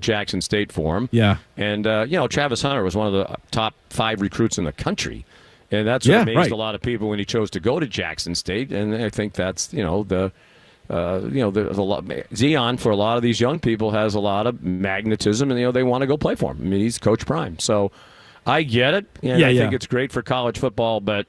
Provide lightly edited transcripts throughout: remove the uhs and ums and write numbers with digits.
Jackson State for him. Yeah. And, Travis Hunter was one of the top 5 recruits in the country. And that's what amazed a lot of people when he chose to go to Jackson State. And I think that's, Zion, for a lot of these young people, has a lot of magnetism, and, they want to go play for him. I mean, he's Coach Prime. So I get it. And I think it's great for college football, but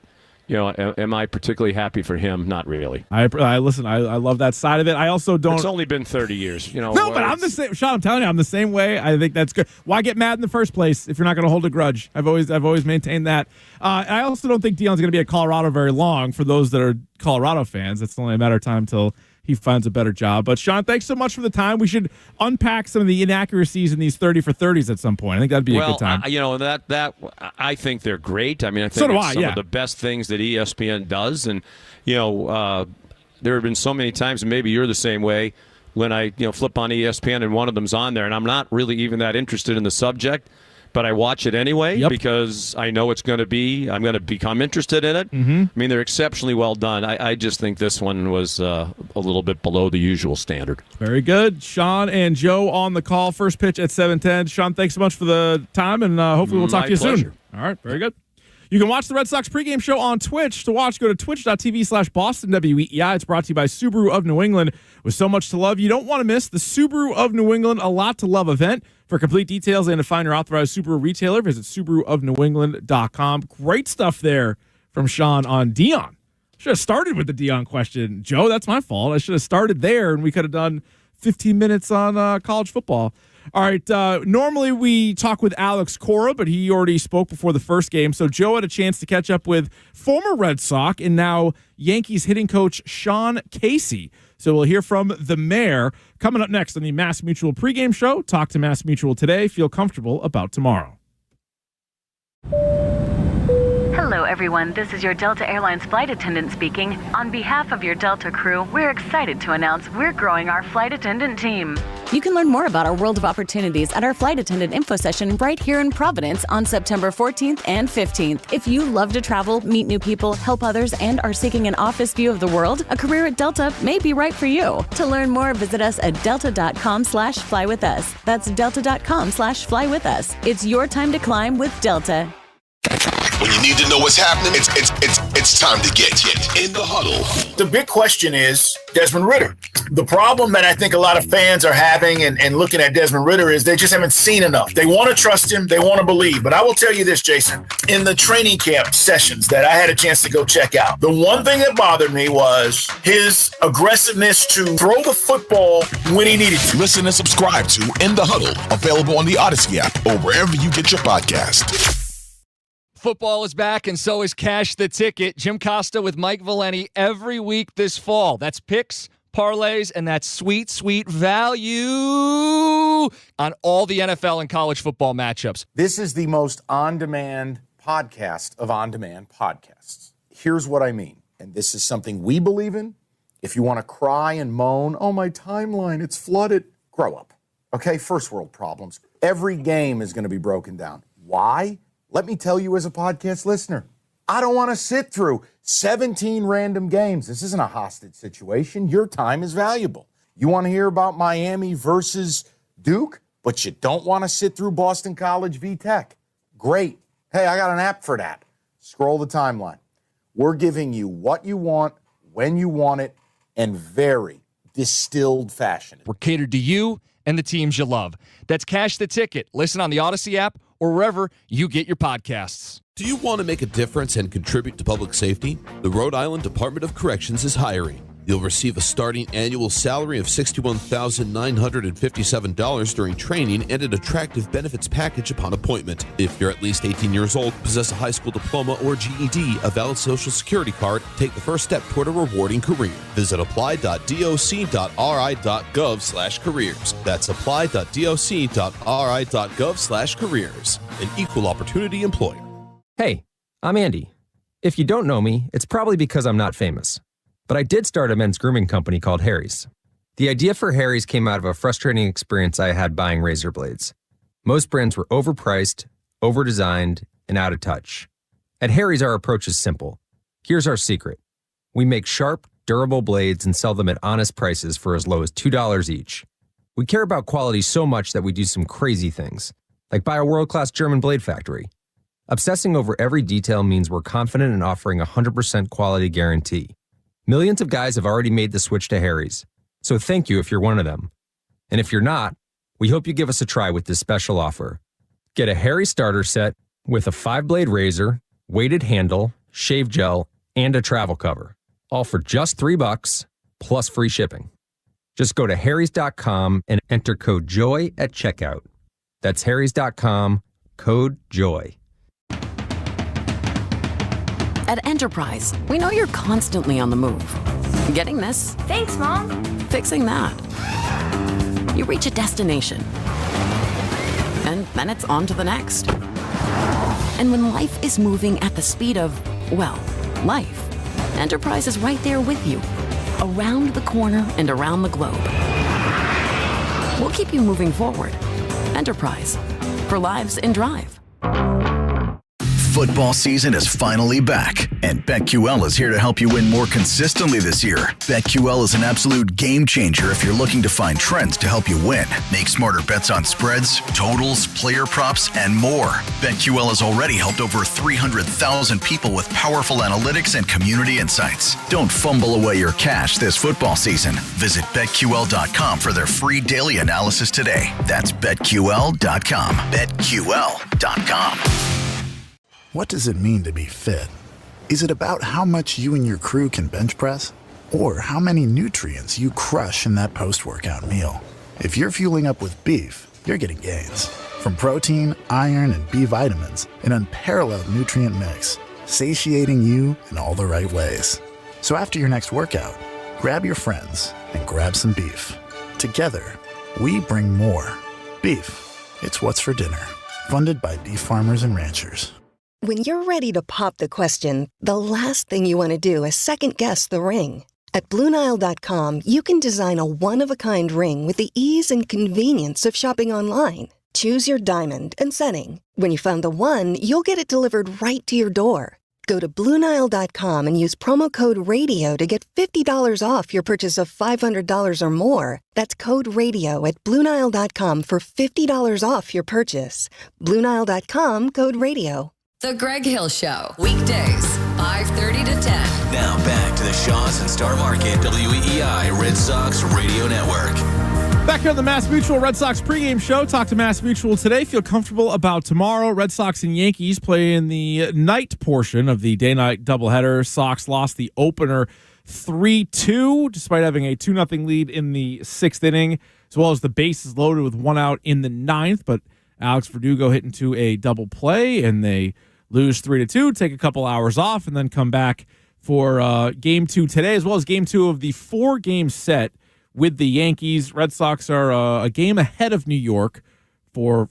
am I particularly happy for him? Not really. I listen. I love that side of it. I also don't. It's only been 30 years. No, but I'm the same. Sean, I'm telling you, I'm the same way. I think that's good. Why get mad in the first place if you're not going to hold a grudge? I've always maintained that. I also don't think Deion's going to be at Colorado very long. For those that are Colorado fans, it's only a matter of time till he finds a better job. But Sean, thanks so much for the time. We should unpack some of the inaccuracies in these 30 for 30s at some point. I think that'd be a good time. That I think they're great. I mean, I think some of the best things that ESPN does, and there have been so many times, and maybe you're the same way, when I flip on ESPN and one of them's on there, and I'm not really even that interested in the subject, but I watch it anyway because I know I'm going to become interested in it. Mm-hmm. I mean, they're exceptionally well done. I just think this one was a little bit below the usual standard. Very good. Sean and Joe on the call. First pitch at 7:10. Sean, thanks so much for the time, and hopefully we'll talk to you soon. All right, very good. You can watch the Red Sox pregame show on Twitch. To watch, go to twitch.tv/Boston WEEI. It's brought to you by Subaru of New England. With so much to love, you don't want to miss the Subaru of New England A Lot to Love event. For complete details and to find your authorized Subaru retailer, visit SubaruofNewEngland.com. Great stuff there from Sean on Deion. Should have started with the Deion question. Joe, that's my fault. I should have started there, and we could have done 15 minutes on college football. All right, normally we talk with Alex Cora, but he already spoke before the first game. So Joe had a chance to catch up with former Red Sox and now Yankees hitting coach Sean Casey. So we'll hear from the mayor coming up next on the Mass Mutual pregame show. Talk to Mass Mutual today. Feel comfortable about tomorrow. Hello, everyone. This is your Delta Airlines flight attendant speaking. On behalf of your Delta crew, we're excited to announce we're growing our flight attendant team. You can learn more about our world of opportunities at our flight attendant info session right here in Providence on September 14th and 15th. If you love to travel, meet new people, help others, and are seeking an office view of the world, a career at Delta may be right for you. To learn more, visit us at delta.com/flywithus. That's delta.com/flywithus. It's your time to climb with Delta. When you need to know what's happening, it's time to get in the huddle. The big question is Desmond Ridder. The problem that I think a lot of fans are having and looking at Desmond Ridder is they just haven't seen enough. They want to trust him. They want to believe. But I will tell you this, Jason, in the training camp sessions that I had a chance to go check out, the one thing that bothered me was his aggressiveness to throw the football when he needed to. Listen and subscribe to In the Huddle, available on the Odyssey app or wherever you get your podcast. Football is back, and so is Cash the Ticket. Jim Costa with Mike Valeni every week this fall. That's picks, parlays, and that sweet, sweet value on all the NFL and college football matchups. This is the most on-demand podcast of on-demand podcasts. Here's what I mean, and this is something we believe in. If you want to cry and moan, oh, my timeline, it's flooded, grow up. Okay, first world problems. Every game is going to be broken down. Why? Let me tell you as a podcast listener, I don't want to sit through 17 random games. This isn't a hostage situation. Your time is valuable. You want to hear about Miami versus Duke, but you don't want to sit through Boston College v. Tech. Great. Hey, I got an app for that. Scroll the timeline. We're giving you what you want, when you want it, and very distilled fashion. We're catered to you and the teams you love. That's Cash the Ticket. Listen on the Odyssey app or wherever you get your podcasts. Do you want to make a difference and contribute to public safety? The Rhode Island Department of Corrections is hiring. You'll receive a starting annual salary of $61,957 during training and an attractive benefits package upon appointment. If you're at least 18 years old, possess a high school diploma or GED, a valid Social Security card, take the first step toward a rewarding career. Visit apply.doc.ri.gov/careers. That's apply.doc.ri.gov/careers. An equal opportunity employer. Hey, I'm Andy. If you don't know me, it's probably because I'm not famous. But I did start a men's grooming company called Harry's. The idea for Harry's came out of a frustrating experience I had buying razor blades. Most brands were overpriced, overdesigned, and out of touch. At Harry's, our approach is simple. Here's our secret. We make sharp, durable blades and sell them at honest prices for as low as $2 each. We care about quality so much that we do some crazy things, like buy a world-class German blade factory. Obsessing over every detail means we're confident in offering a 100% quality guarantee. Millions of guys have already made the switch to Harry's, so thank you if you're one of them. And if you're not, we hope you give us a try with this special offer. Get a Harry starter set with a 5-blade razor, weighted handle, shave gel, and a travel cover, all for just $3 plus free shipping. Just go to harrys.com and enter code JOY at checkout. That's harrys.com, code JOY. At Enterprise, we know you're constantly on the move. Getting this? Thanks, Mom. Fixing that. You reach a destination, and then it's on to the next. And when life is moving at the speed of, well, life, Enterprise is right there with you, around the corner and around the globe. We'll keep you moving forward. Enterprise, for lives in drive. Football season is finally back, and BetQL is here to help you win more consistently this year. BetQL is an absolute game changer if you're looking to find trends to help you win. Make smarter bets on spreads, totals, player props, and more. BetQL has already helped over 300,000 people with powerful analytics and community insights. Don't fumble away your cash this football season. Visit BetQL.com for their free daily analysis today. That's BetQL.com. BetQL.com. What does it mean to be fit? Is it about how much you and your crew can bench press? Or how many nutrients you crush in that post-workout meal? If you're fueling up with beef, you're getting gains. From protein, iron, and B vitamins, an unparalleled nutrient mix, satiating you in all the right ways. So after your next workout, grab your friends and grab some beef. Together, we bring more. Beef, it's what's for dinner. Funded by beef farmers and ranchers. When you're ready to pop the question, the last thing you want to do is second-guess the ring. At BlueNile.com, you can design a one-of-a-kind ring with the ease and convenience of shopping online. Choose your diamond and setting. When you find the one, you'll get it delivered right to your door. Go to BlueNile.com and use promo code RADIO to get $50 off your purchase of $500 or more. That's code RADIO at BlueNile.com for $50 off your purchase. BlueNile.com, code RADIO. The Greg Hill Show, weekdays, 5:30 to 10. Now back to the Shaws and Star Market, WEEI Red Sox Radio Network. Back here on the Mass Mutual Red Sox pregame show. Talk to Mass Mutual today. Feel comfortable about tomorrow. Red Sox and Yankees play in the night portion of the day-night doubleheader. Sox lost the opener 3-2, despite having a 2-0 lead in the sixth inning, as well as the bases loaded with one out in the ninth. But Alex Verdugo hit into a double play, and they lose 3-2, take a couple hours off, and then come back for Game 2 today, as well as Game 2 of the 4-game set with the Yankees. Red Sox are a game ahead of New York for,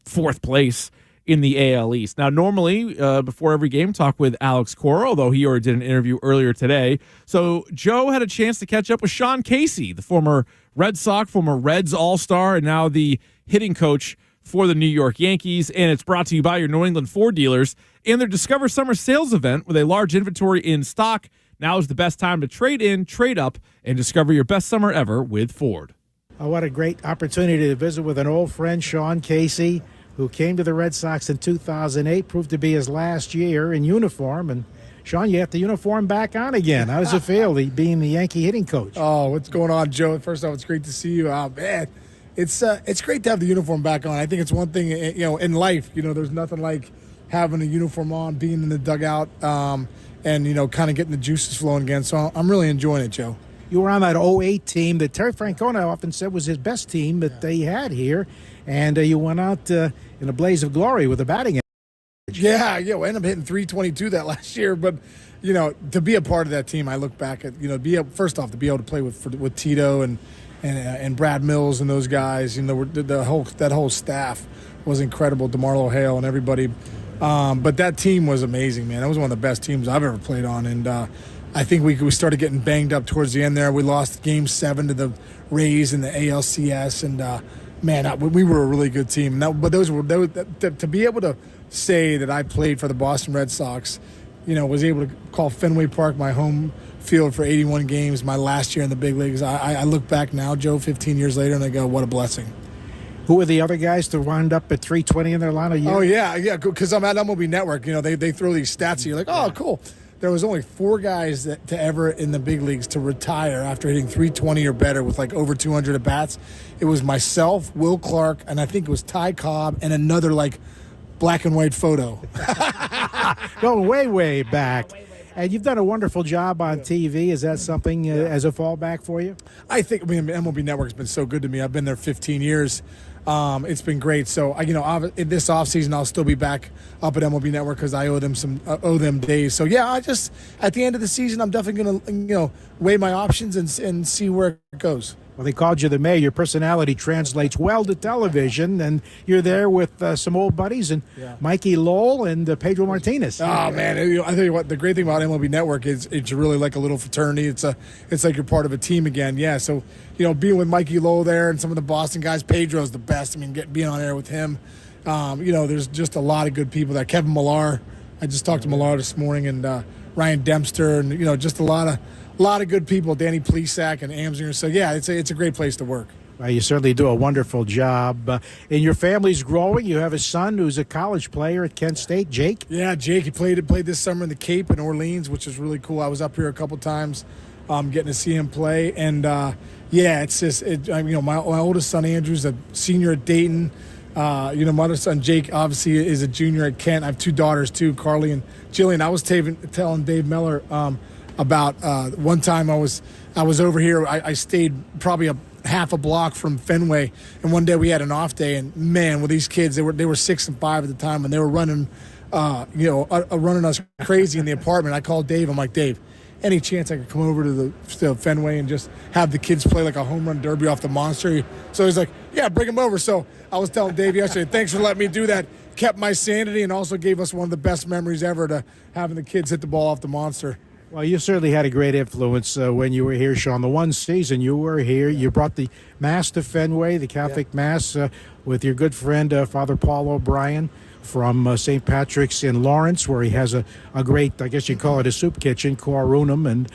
fourth place in the AL East. Now, normally, before every game, talk with Alex Cora, although he already did an interview earlier today. So Joe had a chance to catch up with Sean Casey, the former Red Sox, former Reds All-Star, and now the hitting coach for the New York Yankees, and it's brought to you by your New England Ford dealers and their Discover Summer Sales event with a large inventory in stock. Now is the best time to trade in, trade up, and discover your best summer ever with Ford. What a great opportunity to visit with an old friend, Sean Casey, who came to the Red Sox in 2008, proved to be his last year in uniform. And Sean, you have the uniform back on again. How does it feel, being the Yankee hitting coach? Oh, what's going on, Joe? First off, it's great to see you. Oh, man. It's great to have the uniform back on. I think it's one thing, in life, there's nothing like having a uniform on, being in the dugout, and, kind of getting the juices flowing again. So I'm really enjoying it, Joe. You were on that 08 team that Terry Francona often said was his best team that they had here, and you went out in a blaze of glory with a batting average. Yeah, we ended up hitting 322 that last year, but, to be a part of that team, I look back at, first off, to be able to play with Tito and Brad Mills and those guys, that whole staff was incredible. DeMarlo Hale and everybody, but that team was amazing, man. That was one of the best teams I've ever played on, and I think we started getting banged up towards the end there. We lost Game 7 to the Rays in the ALCS, and we were a really good team. But to be able to say that I played for the Boston Red Sox, was able to call Fenway Park my home field for 81 games my last year in the big leagues. I look back now, Joe, 15 years later, and I go, what a blessing. Who were the other guys to wind up at 320 in their line a year? Oh, yeah, because I'm at MLB Network. They throw these stats at you like, oh, cool. There was only 4 guys to ever in the big leagues to retire after hitting 320 or better with like over 200 at-bats. It was myself, Will Clark, and I think it was Ty Cobb, and another like black and white photo. Going way, way back. And you've done a wonderful job on TV. Is that something as a fallback for you? I think MLB Network's been so good to me. I've been there 15 years. It's been great. So, in this offseason, I'll still be back up at MLB Network because I owe them days. So, yeah, at the end of the season, I'm definitely going to, weigh my options and see where it goes. Well, they called you the mayor. Your personality translates well to television, and you're there with some old buddies and Mikey Lowell and Pedro Martinez. Oh man, I tell you what, the great thing about MLB Network is it's really like a little fraternity. It's like you're part of a team again. Yeah, so being with Mikey Lowell there and some of the Boston guys, Pedro's the best. I mean, being on air with him, there's just a lot of good people there. Kevin Millar, I just talked to Millar this morning, and Ryan Dempster, and just a lot of good people, Danny Plesac and Amsinger. So, yeah, it's a great place to work. Well, you certainly do a wonderful job. And your family's growing. You have a son who's a college player at Kent State, Jake. Yeah, Jake. He played this summer in the Cape in Orleans, which is really cool. I was up here a couple times getting to see him play. And, it's just my oldest son, Andrew's a senior at Dayton. My other son, Jake, obviously is a junior at Kent. I have 2 daughters, too, Carly and Jillian. I was telling Dave Miller about one time I was over here. I stayed probably half a block from Fenway, and one day we had an off day, and man, with these kids, they were 6 and 5 at the time, and they were running us crazy in the apartment. I called Dave. I'm like, Dave, any chance I could come over to Fenway and just have the kids play like a home run derby off the monster? So he's like, yeah, bring them over. So I was telling Dave yesterday, thanks for letting me do that. Kept my sanity and also gave us one of the best memories ever to having the kids hit the ball off the monster. Well, you certainly had a great influence when you were here, Sean. The one season you were here, you brought the Mass to Fenway, the Catholic Mass, with your good friend, Father Paul O'Brien from St. Patrick's in Lawrence, where he has a great, I guess you'd call it a soup kitchen, Cor Unum. And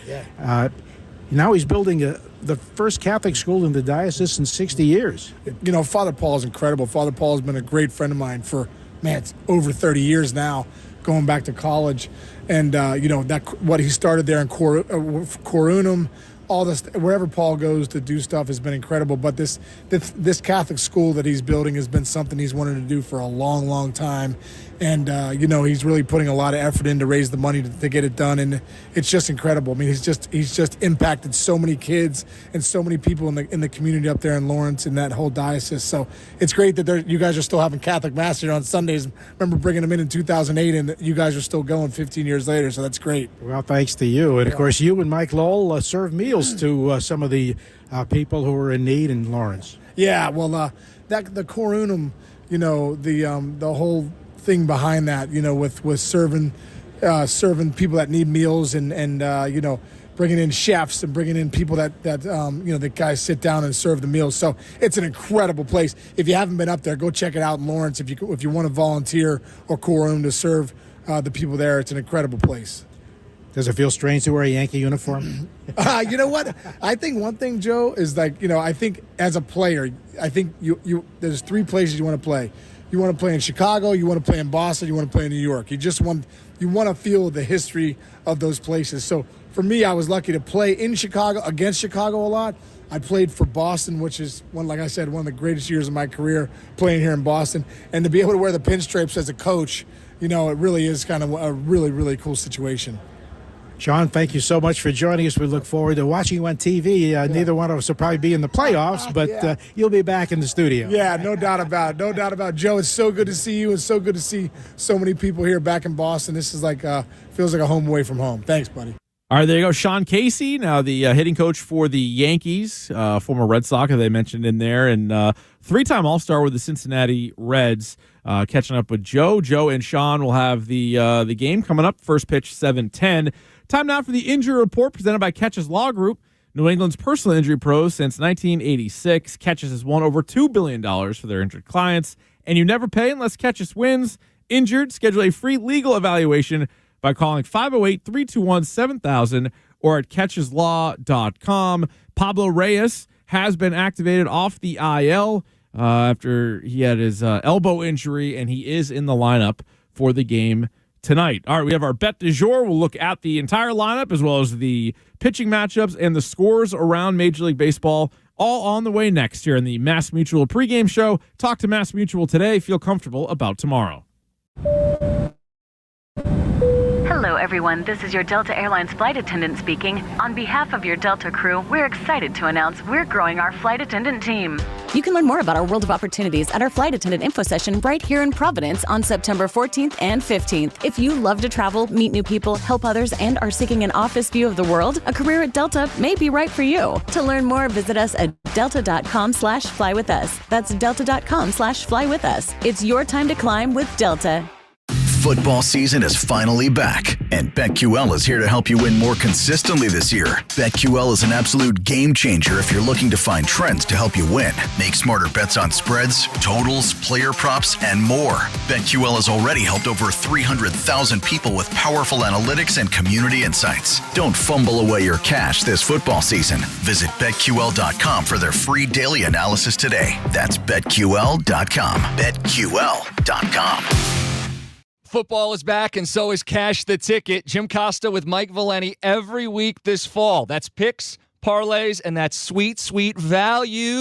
now he's building the first Catholic school in the diocese in 60 years. Father Paul is incredible. Father Paul has been a great friend of mine for, it's over 30 years now, going back to college. And, what he started there in Cor Unum, all this, wherever Paul goes to do stuff has been incredible. But this Catholic school that he's building has been something he's wanted to do for a long, long time. And, he's really putting a lot of effort in to raise the money to get it done. And it's just incredible. I mean, he's just impacted so many kids and so many people in the community up there in Lawrence and that whole diocese. So it's great that you guys are still having Catholic Mass here on Sundays. I remember bringing them in 2008, and you guys are still going 15 years later. So that's great. Well, thanks to you. And, of course, you and Mike Lowell serve meals to some of the people who are in need in Lawrence. Yeah, well, the Cor Unum, the whole thing behind that, with serving people that need meals and bringing in chefs and bringing in people that guys sit down and serve the meals. So it's an incredible place. If you haven't been up there, go check it out in Lawrence. If you want to volunteer or Cor Unum to serve the people there, it's an incredible place. Does it feel strange to wear a Yankee uniform? You know what? I think one thing, Joe, is I think as a player, I think there's 3 places you want to play. You want to play in Chicago, you want to play in Boston, you want to play in New York. You want to feel the history of those places. So for me, I was lucky to play in Chicago, against Chicago a lot. I played for Boston, which is, like I said, one of the greatest years of my career playing here in Boston. And to be able to wear the pinstripes as a coach, it really is kind of a really, really cool situation. Sean, thank you so much for joining us. We look forward to watching you on TV. Neither one of us will probably be in the playoffs, but you'll be back in the studio. Yeah, no doubt about it. No doubt about it. Joe, it's so good to see you and so good to see so many people here back in Boston. This is feels like a home away from home. Thanks, buddy. All right, there you go. Sean Casey, now the hitting coach for the Yankees, former Red Sox, they mentioned in there, and 3-time All-Star with the Cincinnati Reds. Catching up with Joe. Joe and Sean will have the game coming up. First pitch, 7:10. Time now for the injury report presented by Catches Law Group, New England's personal injury pros since 1986. Catches has won over $2 billion for their injured clients, and you never pay unless Catches wins. Injured? Schedule a free legal evaluation by calling 508-321-7000 or at catcheslaw.com. Pablo Reyes has been activated off the IL after he had his elbow injury, and he is in the lineup for the game tonight. All right, we have our bet du jour. We'll look at the entire lineup as well as the pitching matchups and the scores around Major League Baseball, all on the way next here in the Mass Mutual pregame show. Talk to Mass Mutual today. Feel comfortable about tomorrow. Hello, everyone. This is your Delta Airlines flight attendant speaking. On behalf of your Delta crew, we're excited to announce we're growing our flight attendant team. You can learn more about our world of opportunities at our flight attendant info session right here in Providence on September 14th and 15th. If you love to travel, meet new people, help others, and are seeking an office view of the world, a career at Delta may be right for you. To learn more, visit us at delta.com/flywithus. That's delta.com/flywithus. It's your time to climb with Delta. Football season is finally back, and BetQL is here to help you win more consistently this year. BetQL is an absolute game changer if you're looking to find trends to help you win. Make smarter bets on spreads, totals, player props, and more. BetQL has already helped over 300,000 people with powerful analytics and community insights. Don't fumble away your cash this football season. Visit BetQL.com for their free daily analysis today. That's BetQL.com. BetQL.com. Football is back, and so is Cash the Ticket. Jim Costa with Mike Valeni every week this fall. That's picks, parlays, and that's sweet, sweet value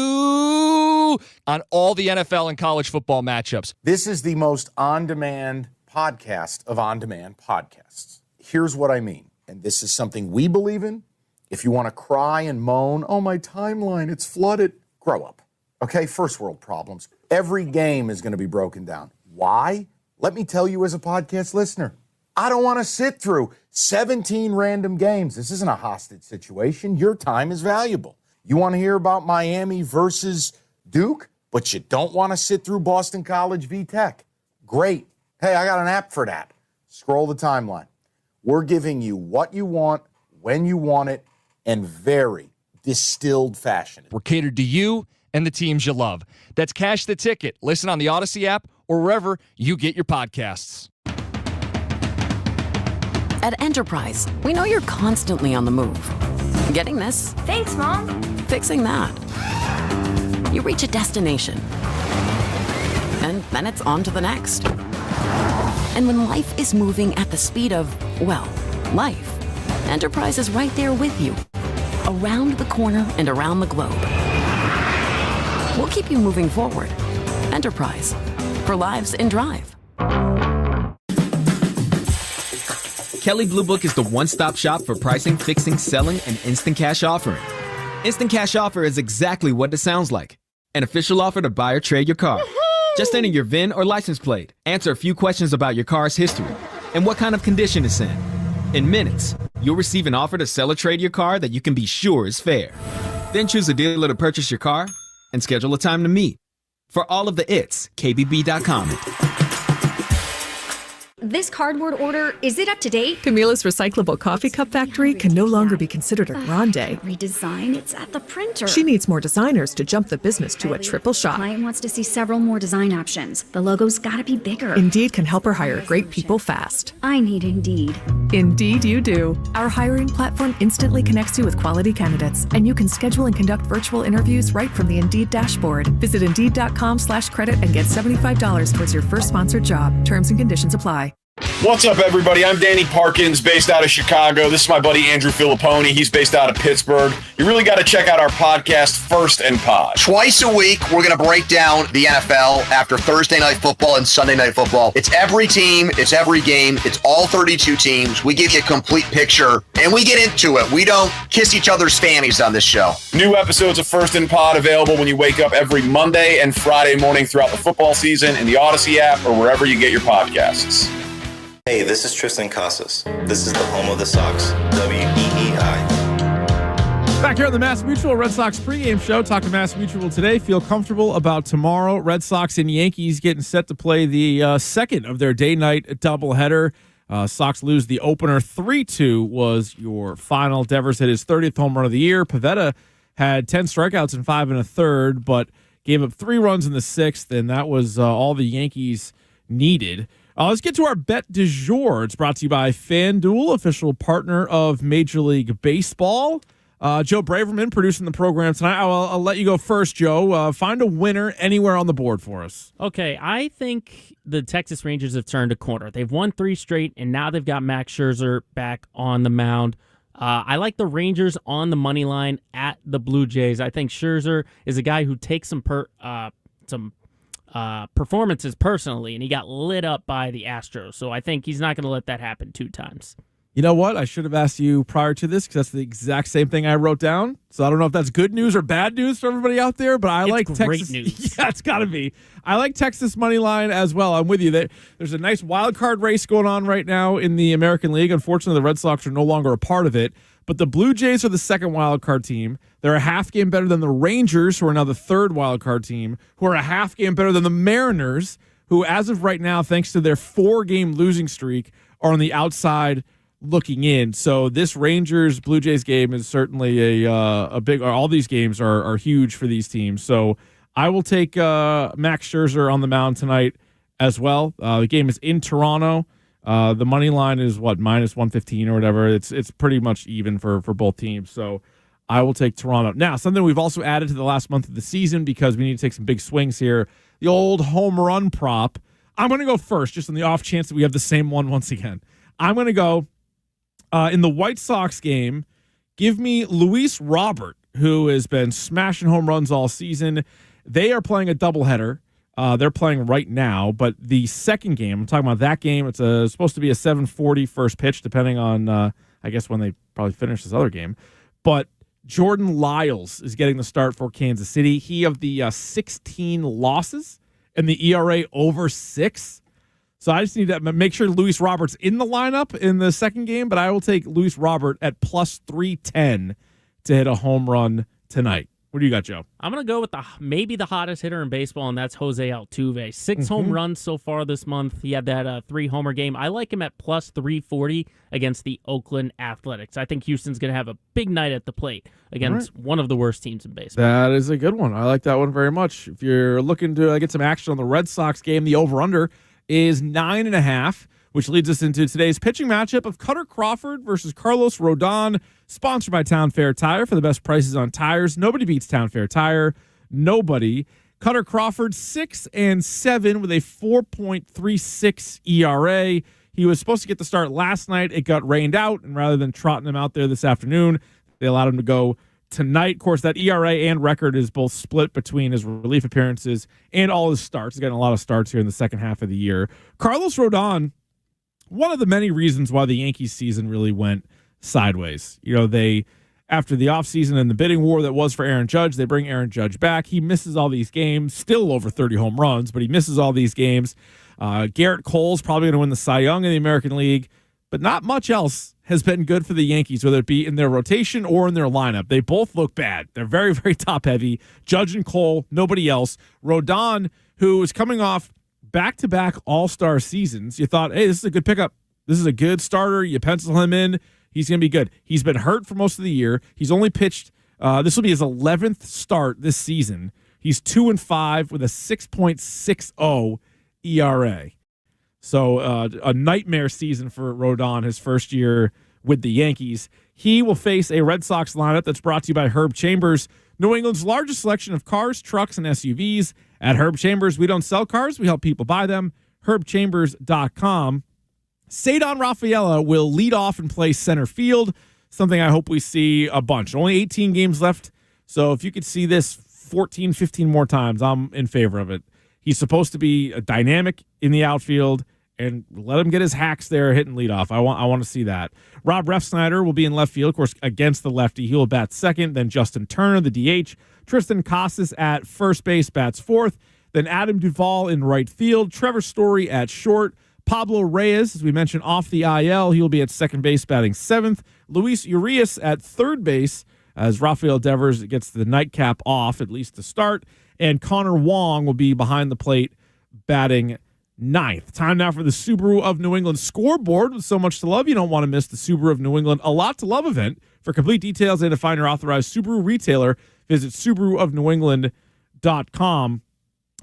on all the NFL and college football matchups. This is the most on-demand podcast of on-demand podcasts. Here's what I mean, and this is something we believe in. If you want to cry and moan, oh, my timeline, it's flooded, grow up. Okay, first world problems. Every game is going to be broken down. Why? Let me tell you as a podcast listener, I don't want to sit through 17 random games. This isn't a hostage situation. Your time is valuable. You want to hear about Miami versus Duke, but you don't want to sit through Boston College v Tech. Great. Hey, I got an app for that. Scroll the timeline. We're giving you what you want, when you want it, and very distilled fashion. We're catered to you and the teams you love. That's Cash the Ticket. Listen on the Odyssey app or wherever you get your podcasts. At Enterprise, we know you're constantly on the move. Getting this? Thanks, Mom. Fixing that. You reach a destination, and then it's on to the next. And when life is moving at the speed of, well, life, Enterprise is right there with you, around the corner and around the globe. We'll keep you moving forward. Enterprise, for lives in drive. Kelley Blue Book is the one-stop shop for pricing, fixing, selling, and instant cash offering. Instant Cash Offer is exactly what it sounds like. An official offer to buy or trade your car. Just enter your VIN or license plate, answer a few questions about your car's history, and what kind of condition it's in. In minutes, you'll receive an offer to sell or trade your car that you can be sure is fair. Then choose a dealer to purchase your car and schedule a time to meet. For all of the its, KBB.com. This cardboard order, is it up to date? Camila's recyclable coffee cup factory can no longer be considered a grande. Redesign? It's at the printer. She needs more designers to jump the business to a triple shot. Client wants to see several more design options. The logo's gotta be bigger. Indeed can help her hire great people fast. I need Indeed. Indeed you do. Our hiring platform instantly connects you with quality candidates, and you can schedule and conduct virtual interviews right from the Indeed dashboard. Visit Indeed.com/credit and get $75 towards your first sponsored job. Terms and conditions apply. What's up, everybody? I'm Danny Parkins, based out of Chicago. This is my buddy Andrew Filipponi. He's based out of Pittsburgh. You really got to check out our podcast, First and Pod. Twice a week, we're going to break down the NFL after Thursday Night Football and Sunday Night Football. It's every team. It's every game. It's all 32 teams. We give you a complete picture, and we get into it. We don't kiss each other's fannies on this show. New episodes of First and Pod available when you wake up every Monday and Friday morning throughout the football season in the Odyssey app or wherever you get your podcasts. Hey, this is Tristan Casas. This is the home of the Sox, WEEI. Back here on the Mass Mutual Red Sox pregame show. Talk to Mass Mutual today. Feel comfortable about tomorrow. Red Sox and Yankees getting set to play the second of their day-night doubleheader. Sox lose the opener. 3-2 was your final. Devers hit his 30th home run of the year. Pivetta had 10 strikeouts in 5 1/3, but gave up 3 runs in the 6th, and that was all the Yankees needed. Let's get to our bet du jour. It's brought to you by FanDuel, official partner of Major League Baseball. Joe Braverman producing the program tonight. I'll let you go first, Joe. Find a winner anywhere on the board for us. Okay, I think the Texas Rangers have turned a corner. They've won 3 straight, and now they've got Max Scherzer back on the mound. I like the Rangers on the money line at the Blue Jays. I think Scherzer is a guy who takes some performances personally, and he got lit up by the Astros. So I think he's not going to let that happen 2 times. You know what? I should have asked you prior to this because that's the exact same thing I wrote down. So I don't know if that's good news or bad news for everybody out there, but I like great Texas. News. Yeah, it's got to be. I like Texas money line as well. I'm with you. There's a nice wild card race going on right now in the American League. Unfortunately, the Red Sox are no longer a part of it, but the Blue Jays are the second wild card team. They're a half game better than the Rangers, who are now the third wild card team, who are a half game better than the Mariners, who as of right now, thanks to their 4-game losing streak, are on the outside looking in. So this Rangers Blue Jays game is certainly a big. All these games are huge for these teams. So I will take Max Scherzer on the mound tonight as well. The game is in Toronto. The money line is minus 115 or whatever. It's pretty much even for both teams. So I will take Toronto. Now, something we've also added to the last month of the season because we need to take some big swings here. The old home run prop. I'm going to go first, just on the off chance that we have the same one once again. I'm going to go. In the White Sox game, give me Luis Robert, who has been smashing home runs all season. They are playing a doubleheader. They're playing right now, but the second game, I'm talking about that game, it's supposed to be a 7:40 first pitch, depending on, I guess, when they probably finish this other game. But Jordan Lyles is getting the start for Kansas City. He of the 16 losses and the ERA over 6. So I just need to make sure Luis Robert's in the lineup in the second game, but I will take Luis Robert at plus 310 to hit a home run tonight. What do you got, Joe? I'm going to go with maybe the hottest hitter in baseball, and that's Jose Altuve. 6 home runs so far this month. He had that 3-homer game. I like him at plus 340 against the Oakland Athletics. I think Houston's going to have a big night at the plate against one of the worst teams in baseball. That is a good one. I like that one very much. If you're looking to get some action on the Red Sox game, the over-under is 9.5, which leads us into today's pitching matchup of Cutter Crawford versus Carlos Rodon, sponsored by Town Fair Tire for the best prices on tires. Nobody beats Town Fair Tire. Nobody. Cutter Crawford 6-7 with a 4.36 ERA. He was supposed to get the start last night. It got rained out, and rather than trotting him out there this afternoon, they allowed him to go tonight. Of course, that ERA and record is both split between his relief appearances and all his starts. He's getting a lot of starts here in the second half of the year. Carlos Rodon, one of the many reasons why the Yankees season really went sideways. You know, they, after the offseason and the bidding war that was for Aaron Judge, they bring Aaron Judge back. He misses all these games, still over 30 home runs, but he misses all these games. Garrett Cole's probably going to win the Cy Young in the American League, but not much else has been good for the Yankees, whether it be in their rotation or in their lineup. They both look bad. They're very, very top-heavy. Judge and Cole, nobody else. Rodon, who is coming off back-to-back all-star seasons, you thought, hey, this is a good pickup. This is a good starter. You pencil him in. He's going to be good. He's been hurt for most of the year. He's only pitched this will be his 11th start this season. He's 2-5 with a 6.60 ERA. So a nightmare season for Rodon, his first year with the Yankees. He will face a Red Sox lineup that's brought to you by Herb Chambers, New England's largest selection of cars, trucks, and SUVs. At Herb Chambers, we don't sell cars, we help people buy them. HerbChambers.com. Cedar Rafaela will lead off and play center field, something I hope we see a bunch. Only 18 games left, so if you could see this 14, 15 more times, I'm in favor of it. He's supposed to be a dynamic in the outfield, and let him get his hacks there hitting leadoff. I want to see that. Rob Refsnyder will be in left field, of course, against the lefty. He will bat second. Then Justin Turner, the DH. Tristan Casas at first base, bats fourth. Then Adam Duvall in right field. Trevor Story at short. Pablo Reyes, as we mentioned, off the IL. He will be at second base, batting seventh. Luis Urias at third base, as Rafael Devers gets the nightcap off, at least to start. And Connor Wong will be behind the plate, batting ninth. Time now for the Subaru of New England scoreboard. With so much to love, you don't want to miss the Subaru of New England A Lot to Love event. For complete details and to find your authorized Subaru retailer, visit SubaruofNewEngland.com.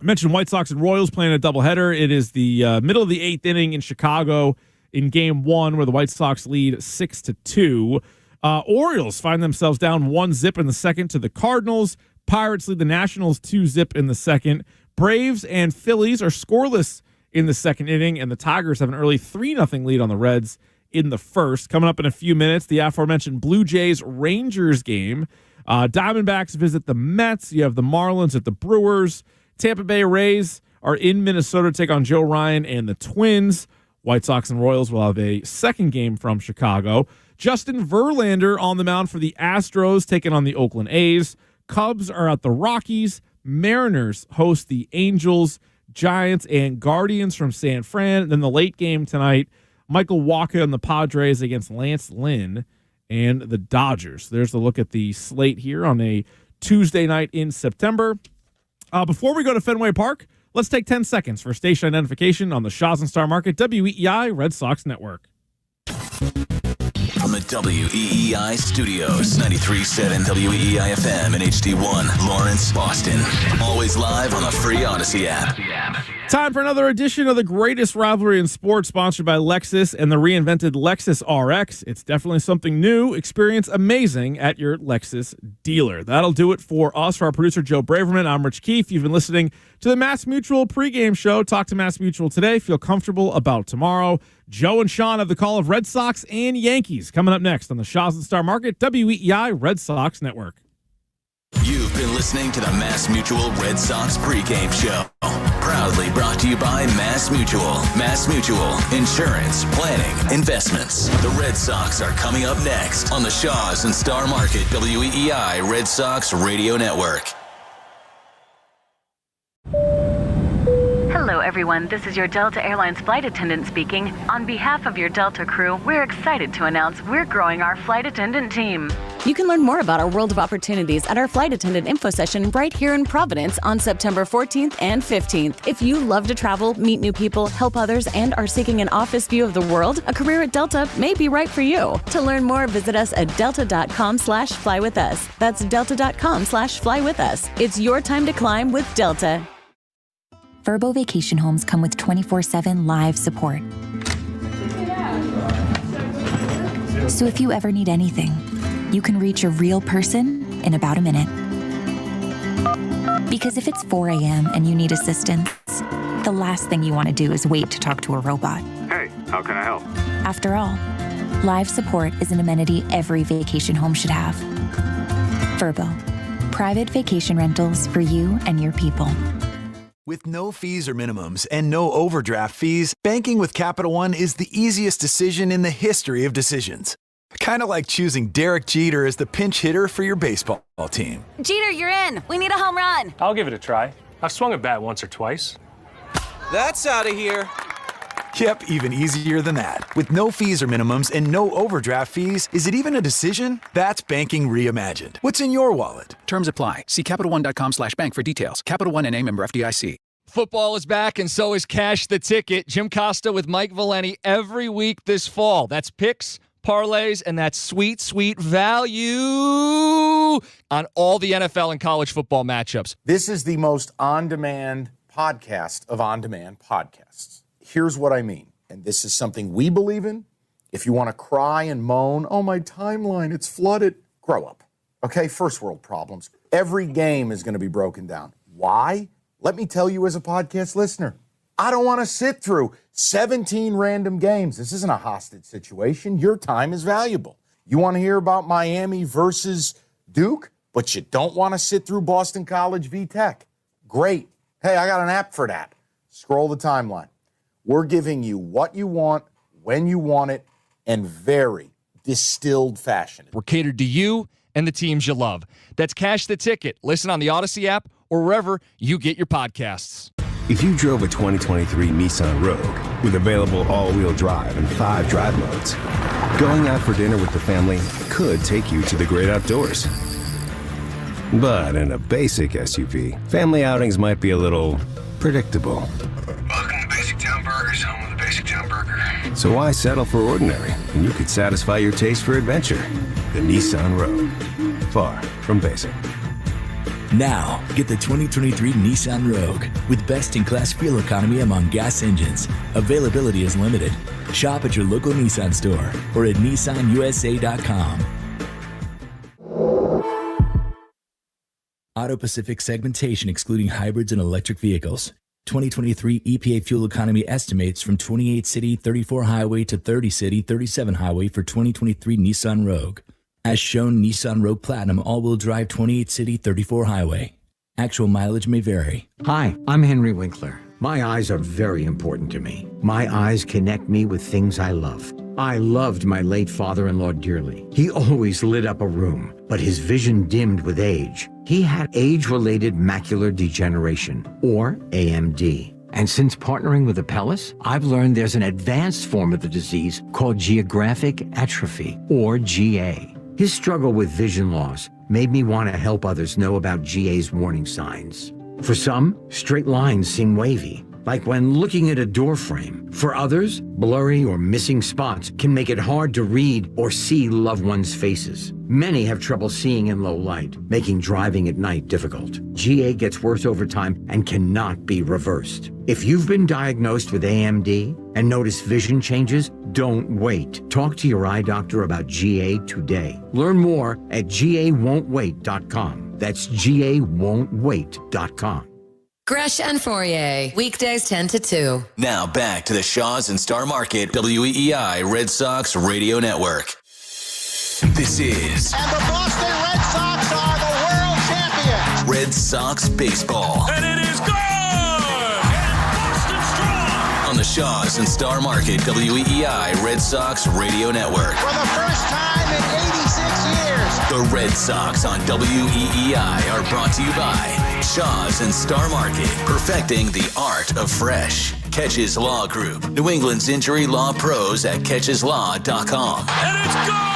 I mentioned White Sox and Royals playing a doubleheader. It is the middle of the 8th inning in Chicago in Game 1, where the White Sox lead 6-2. Orioles find themselves down 1-0 in the second to the Cardinals. Pirates lead the Nationals 2-0 in the second. Braves and Phillies are scoreless in the second inning, and the Tigers have an early 3-0 lead on the Reds in the first. Coming up in a few minutes, the aforementioned Blue Jays-Rangers game. Diamondbacks visit the Mets. You have the Marlins at the Brewers. Tampa Bay Rays are in Minnesota to take on Joe Ryan and the Twins. White Sox and Royals will have a second game from Chicago. Justin Verlander on the mound for the Astros, taking on the Oakland A's. Cubs are at the Rockies. Mariners host the Angels. Giants and Guardians from San Fran. And then the late game tonight, Michael Wacha and the Padres against Lance Lynn and the Dodgers. There's a look at the slate here on a Tuesday night in September. Before we go to Fenway Park, let's take 10 seconds for station identification on the Shaw's and Star Market WEEI Red Sox Network. From the WEEI studios, 93.7 WEEI FM and HD1, Lawrence, Boston. Always live on the free Odyssey app. Time for another edition of the greatest rivalry in sports, sponsored by Lexus and the reinvented Lexus RX. It's definitely something new. Experience amazing at your Lexus dealer. That'll do it for us. For our producer, Joe Braverman, I'm Rich Keefe. You've been listening to the Mass Mutual pregame show. Talk to Mass Mutual today. Feel comfortable about tomorrow. Joe and Sean have the call of Red Sox and Yankees coming up next on the Shaw's and Star Market WEEI Red Sox Network. You've been listening to the Mass Mutual Red Sox pregame show. Proudly brought to you by Mass Mutual. Mass Mutual. Insurance, planning, investments. The Red Sox are coming up next on the Shaw's and Star Market WEEI Red Sox Radio Network. Hello, everyone. This is your Delta Airlines flight attendant speaking. On behalf of your Delta crew, we're excited to announce we're growing our flight attendant team. You can learn more about our world of opportunities at our flight attendant info session right here in Providence on September 14th and 15th. If you love to travel, meet new people, help others, and are seeking an office view of the world, a career at Delta may be right for you. To learn more, visit us at delta.com/flywithus. That's delta.com/flywithus. It's your time to climb with Delta. Verbo Vacation Homes come with 24/7 live support. So if you ever need anything, you can reach a real person in about a minute. Because if it's 4 a.m. and you need assistance, the last thing you want to do is wait to talk to a robot. Hey, how can I help? After all, live support is an amenity every vacation home should have. Verbo, private vacation rentals for you and your people. With no fees or minimums and no overdraft fees, banking with Capital One is the easiest decision in the history of decisions. Kind of like choosing Derek Jeter as the pinch hitter for your baseball team. Jeter, you're in. We need a home run. I'll give it a try. I've swung a bat once or twice. That's out of here. Yep, even easier than that. With no fees or minimums and no overdraft fees, is it even a decision? That's banking reimagined. What's in your wallet? Terms apply. See CapitalOne.com/bank for details. Capital One N.A. member FDIC. Football is back, and so is Cash the Ticket. Jim Costa with Mike Valeni every week this fall. That's picks, parlays, and that's sweet, sweet value on all the NFL and college football matchups. This is the most on-demand podcast of on-demand podcasts. Here's what I mean, and this is something we believe in. If you want to cry and moan, oh, my timeline, it's flooded, grow up. Okay, first world problems. Every game is going to be broken down. Why? Let me tell you as a podcast listener. I don't want to sit through 17 random games. This isn't a hostage situation. Your time is valuable. You want to hear about Miami versus Duke, but you don't want to sit through Boston College v. Tech. Great. Hey, I got an app for that. Scroll the timeline. We're giving you what you want, when you want it, and very distilled fashion. We're catered to you and the teams you love. That's Cash the Ticket. Listen on the Odyssey app or wherever you get your podcasts. If you drove a 2023 Nissan Rogue with available all-wheel drive and 5 drive modes, going out for dinner with the family could take you to the great outdoors. But in a basic SUV, family outings might be a little predictable. Welcome to Basic Town Burgers, home of the Basic Town Burger. So why settle for ordinary when you could satisfy your taste for adventure? The Nissan Rogue. Far from basic. Now, get the 2023 Nissan Rogue with best-in-class fuel economy among gas engines. Availability is limited. Shop at your local Nissan store or at nissanusa.com. Auto Pacific segmentation excluding hybrids and electric vehicles. 2023 EPA fuel economy estimates from 28 city 34 highway to 30 city 37 highway for 2023 Nissan Rogue. As shown, Nissan Rogue Platinum all-wheel drive 28 city 34 highway. Actual mileage may vary. Hi, I'm Henry Winkler. My eyes are very important to me. My eyes connect me with things I love. I loved my late father-in-law dearly. He always lit up a room, but his vision dimmed with age. He had age-related macular degeneration, or AMD. And since partnering with Apellis, I've learned there's an advanced form of the disease called geographic atrophy, or GA. His struggle with vision loss made me want to help others know about GA's warning signs. For some, straight lines seem wavy, like when looking at a door frame. For others, blurry or missing spots can make it hard to read or see loved ones' faces. Many have trouble seeing in low light, making driving at night difficult. GA gets worse over time and cannot be reversed. If you've been diagnosed with AMD and notice vision changes, don't wait. Talk to your eye doctor about GA today. Learn more at GAWon'tWait.com. That's GAWon'tWait.com. Gresh and Fourier, weekdays 10 to 2. Now back to the Shaws and Star Market WEEI Red Sox Radio Network. This is... And the Boston Red Sox are the world champions. Red Sox Baseball. And it is good! And Boston strong! On the Shaws and Star Market WEEI Red Sox Radio Network. For the first time in 86 years. The Red Sox on WEEI are brought to you by Shaws and Star Market, perfecting the art of fresh. Catches Law Group, New England's injury law pros at catcheslaw.com. And it's gone!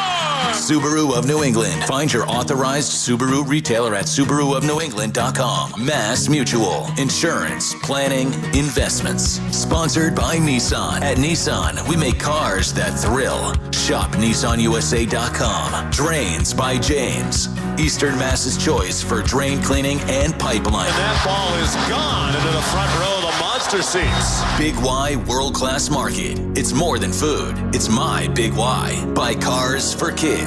Subaru of New England. Find your authorized Subaru retailer at SubaruofNewEngland.com. Mass Mutual. Insurance, planning, investments. Sponsored by Nissan. At Nissan, we make cars that thrill. Shop NissanUSA.com. Drains by James. Eastern Mass's choice for drain cleaning and pipeline. And that ball is gone into the front row of the monster seats. Big Y World-Class Market. It's more than food. It's my Big Y. Buy cars for kids.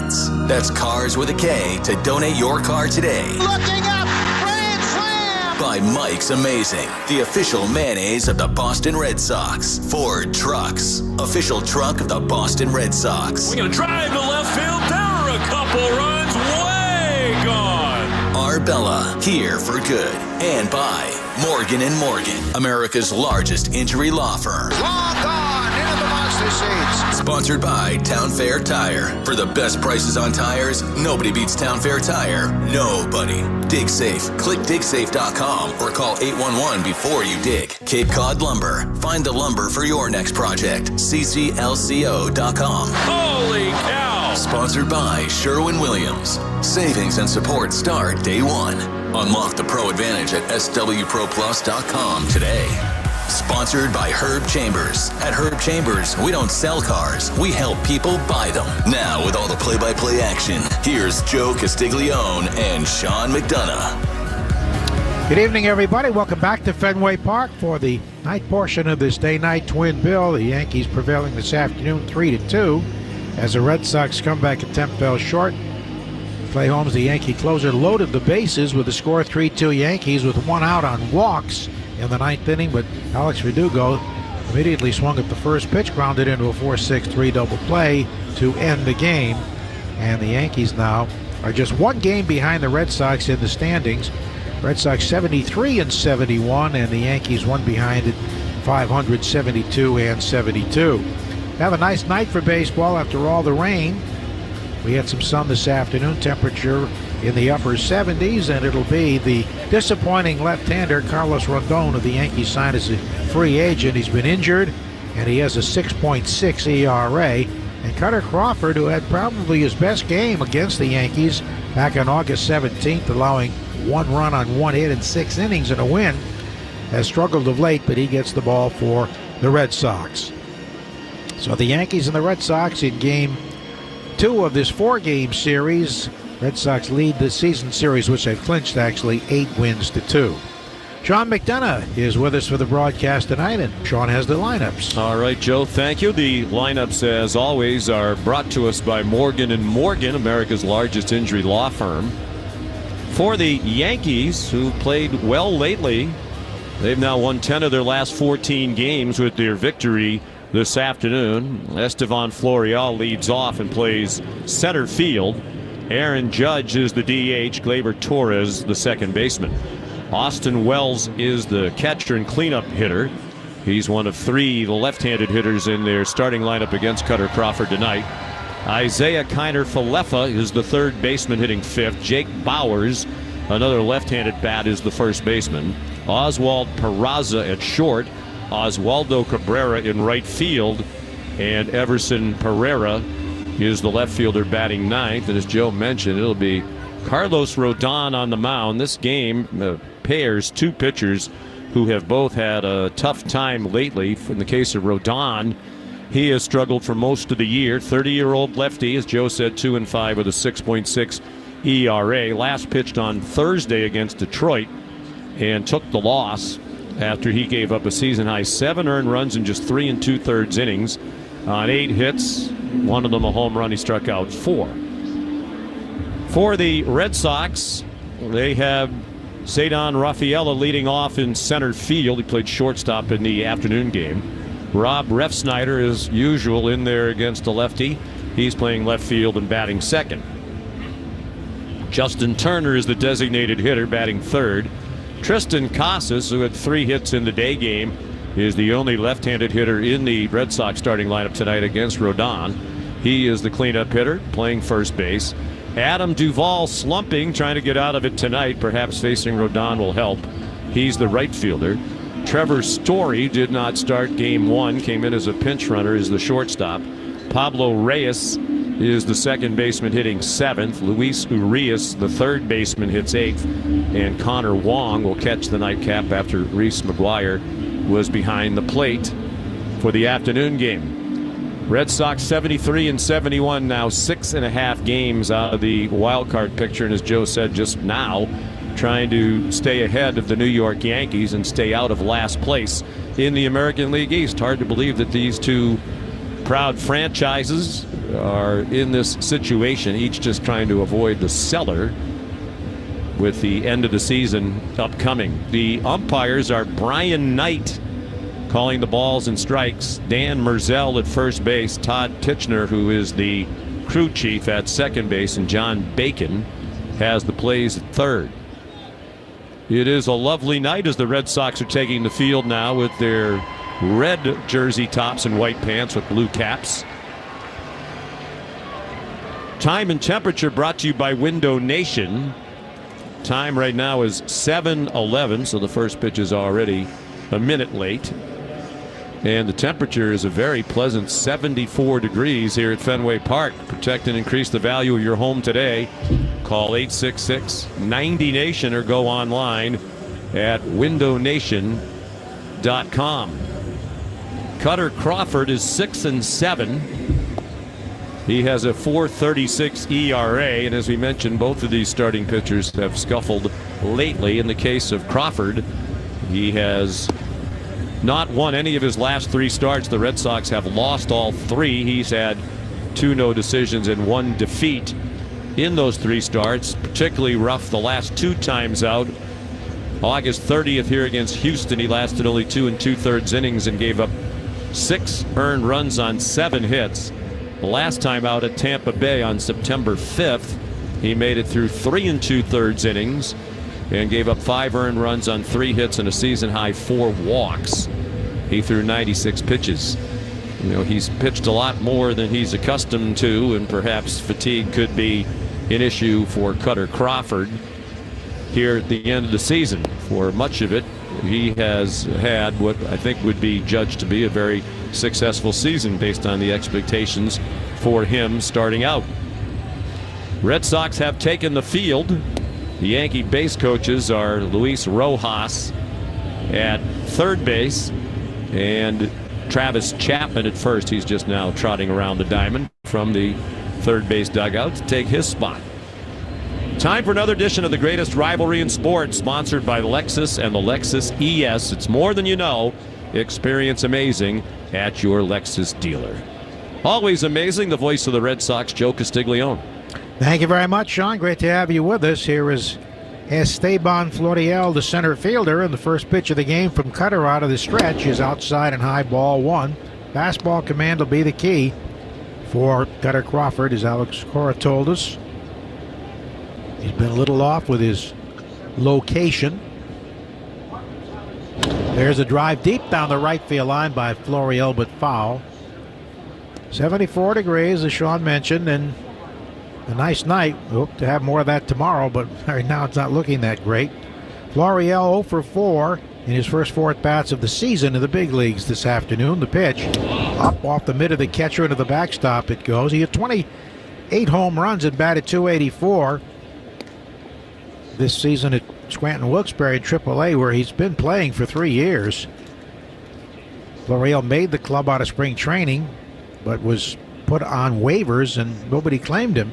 That's Cars with a K to donate your car today. Looking up, grand slam! By Mike's Amazing, the official mayonnaise of the Boston Red Sox. Ford Trucks, official truck of the Boston Red Sox. We're going to drive to left field. There are a couple runs way gone. Arbella, here for good. And by Morgan & Morgan, America's largest injury law firm. Long gone into the monster seats. Sponsored by Town Fair Tire. For the best prices on tires, nobody beats Town Fair Tire. Nobody. Dig Safe. Click digsafe.com or call 811 before you dig. Cape Cod Lumber. Find the lumber for your next project. cclco.com. Holy cow! Sponsored by Sherwin-Williams. Savings and support start day one. Unlock the Pro Advantage at swproplus.com today. Sponsored by Herb Chambers. At Herb Chambers, we don't sell cars, we help people buy them. Now, with all the play-by-play action, here's Joe Castiglione and Sean McDonough. Good evening, everybody. Welcome back to Fenway Park for the night portion of this day-night twin bill. The Yankees prevailing this afternoon 3-2 as the Red Sox comeback attempt fell short. Clay Holmes, the Yankee closer, loaded the bases with the score 3-2 Yankees with one out on walks in the ninth inning, but Alex Verdugo immediately swung at the first pitch, grounded into a 4-6-3 double play to end the game. And the Yankees now are just one game behind the Red Sox in the standings. Red Sox 73-71, and the Yankees one behind at 500, 72-72. Have a nice night for baseball after all the rain. We had some sun this afternoon, temperature in the upper 70s, and it'll be the disappointing left-hander Carlos Rondon of the Yankees signed as a free agent. He's been injured, and he has a 6.6 ERA. And Cutter Crawford, who had probably his best game against the Yankees back on August 17th, allowing one run on one hit in 6 innings and a win, has struggled of late, but he gets the ball for the Red Sox. So the Yankees and the Red Sox in Game 2 of this 4-game series Red Sox lead the season series, which they've clinched actually 8-2. Sean McDonough is with us for the broadcast tonight, and Sean has the lineups. All right, Joe, thank you. The lineups, as always, are brought to us by Morgan & Morgan, America's largest injury law firm. For the Yankees, who played well lately, they've now won 10 of their last 14 games with their victory this afternoon. Estevan Florial leads off and plays center field. Aaron Judge is the DH, Gleyber Torres the second baseman. Austin Wells is the catcher and cleanup hitter. He's one of three left-handed hitters in their starting lineup against Cutter Crawford tonight. Isaiah Kiner-Falefa is the third baseman hitting fifth. Jake Bowers, another left-handed bat, is the first baseman. Oswald Peraza at short. Oswaldo Cabrera in right field. And Everson Pereira is the left fielder batting ninth. And as Joe mentioned, it'll be Carlos Rodon on the mound. This game pairs two pitchers who have both had a tough time lately. In the case of Rodon, he has struggled for most of the year. 30-year-old lefty, as Joe said, 2-5 with a 6.6 ERA. Last pitched on Thursday against Detroit and took the loss after he gave up a season-high 7 earned runs in just 3 2/3 innings on 8 hits. One of them a home run. He struck out 4. For the Red Sox, they have Ceddanne Rafaela leading off in center field. He played shortstop in the afternoon game. Rob Refsnyder, as usual, in there against a lefty. He's playing left field and batting second. Justin Turner is the designated hitter, batting third. Tristan Casas, who had 3 hits in the day game, is the only left-handed hitter in the Red Sox starting lineup tonight against Rodon. He is the cleanup hitter, playing first base. Adam Duvall slumping, trying to get out of it tonight. Perhaps facing Rodon will help. He's the right fielder. Trevor Story did not start game 1, came in as a pinch runner, is the shortstop. Pablo Reyes is the second baseman hitting 7th. Luis Urias, the third baseman, hits 8th. And Connor Wong will catch the nightcap after Reese McGuire was behind the plate for the afternoon game. Red Sox 73-71 now, 6.5 games out of the wild card picture, and as Joe said just now, trying to stay ahead of the New York Yankees and stay out of last place in the American League East. Hard to believe that these two proud franchises are in this situation, each just trying to avoid the cellar with the end of the season upcoming. The umpires are Brian Knight calling the balls and strikes, Dan Merzel at first base, Todd Titchener, who is the crew chief, at second base, and John Bacon has the plays at third. It is a lovely night as the Red Sox are taking the field now with their red jersey tops and white pants with blue caps. Time and temperature brought to you by Window Nation. Time right now is 7:11, so the first pitch is already a minute late. And the temperature is a very pleasant 74 degrees here at Fenway Park. Protect and increase the value of your home today. Call 866-90-NATION or go online at windownation.com. Cutter Crawford is 6-7. He has a 4.36 ERA, and as we mentioned, both of these starting pitchers have scuffled lately. In the case of Crawford, he has not won any of his last 3 starts. The Red Sox have lost all 3. He's had 2 no decisions and 1 defeat in those 3 starts. Particularly rough the last 2 times out. August 30th here against Houston, he lasted only 2 2/3 innings and gave up 6 earned runs on 7 hits. The last time out at Tampa Bay on September 5th, he made it through 3 2/3 innings and gave up 5 earned runs on 3 hits and a season-high 4 walks. He threw 96 pitches. You know, he's pitched a lot more than he's accustomed to, and perhaps fatigue could be an issue for Cutter Crawford here at the end of the season. For much of it, he has had what I think would be judged to be a very successful season based on the expectations for him starting out. Red Sox have taken the field. The Yankee base coaches are Luis Rojas at third base and Travis Chapman at first. He's just now trotting around the diamond from the third base dugout to take his spot. Time for another edition of the greatest rivalry in sports, sponsored by Lexus and the Lexus ES. It's more than you know. Experience amazing at your Lexus dealer. Always amazing, the voice of the Red Sox, Joe Castiglione. Thank you very much, Sean. Great to have you with us. Here is Esteban Florial, the center fielder, and the first pitch of the game from Cutter out of the stretch is outside and high, ball one. Fastball command will be the key for Cutter Crawford, as Alex Cora told us. He's been a little off with his location. There's a drive deep down the right field line by Florial, but foul. 74 degrees, as Sean mentioned, and a nice night. We hope to have more of that tomorrow, but right now it's not looking that great. Florial 0 for 4 in his first 4 at-bats of the season in the big leagues this afternoon. The pitch up off the mid of the catcher into the backstop it goes. He had 28 home runs and batted .284 this season at Scranton Wilkes-Barre AAA, where he's been playing for 3 years. Florial made the club out of spring training, but was put on waivers and nobody claimed him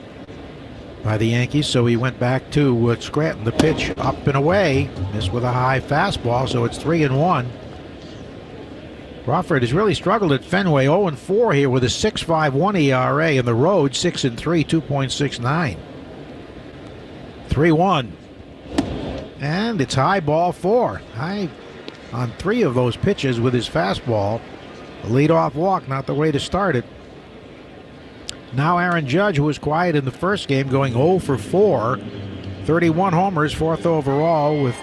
by the Yankees, so he went back to Scranton. The pitch up and away, missed with a high fastball, so it's 3-1. Crawford has really struggled at Fenway, 0-4 here with a 6.51 ERA, and the road 6-3, 2.69. 3-1. And it's high, ball 4. High on 3 of those pitches with his fastball. A leadoff walk, not the way to start it. Now Aaron Judge, who was quiet in the first game, going 0 for 4. 31 homers, 4th overall with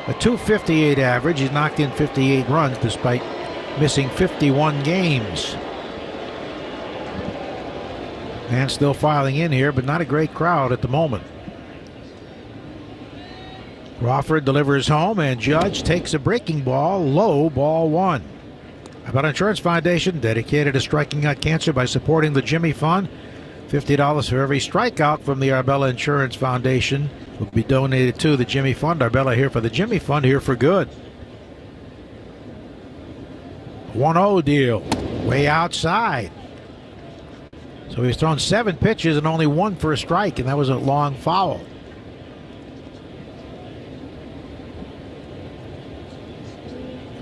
a .258 average. He's knocked in 58 runs despite missing 51 games. And still filing in here, but not a great crowd at the moment. Crawford delivers home, and Judge takes a breaking ball, low, ball 1. Arbella Insurance Foundation, dedicated to striking out cancer by supporting the Jimmy Fund. $50 for every strikeout from the Arbella Insurance Foundation will be donated to the Jimmy Fund. Arbella here for the Jimmy Fund, here for good. 1-0 deal, way outside. So he's thrown 7 pitches and only 1 for a strike, and that was a long foul.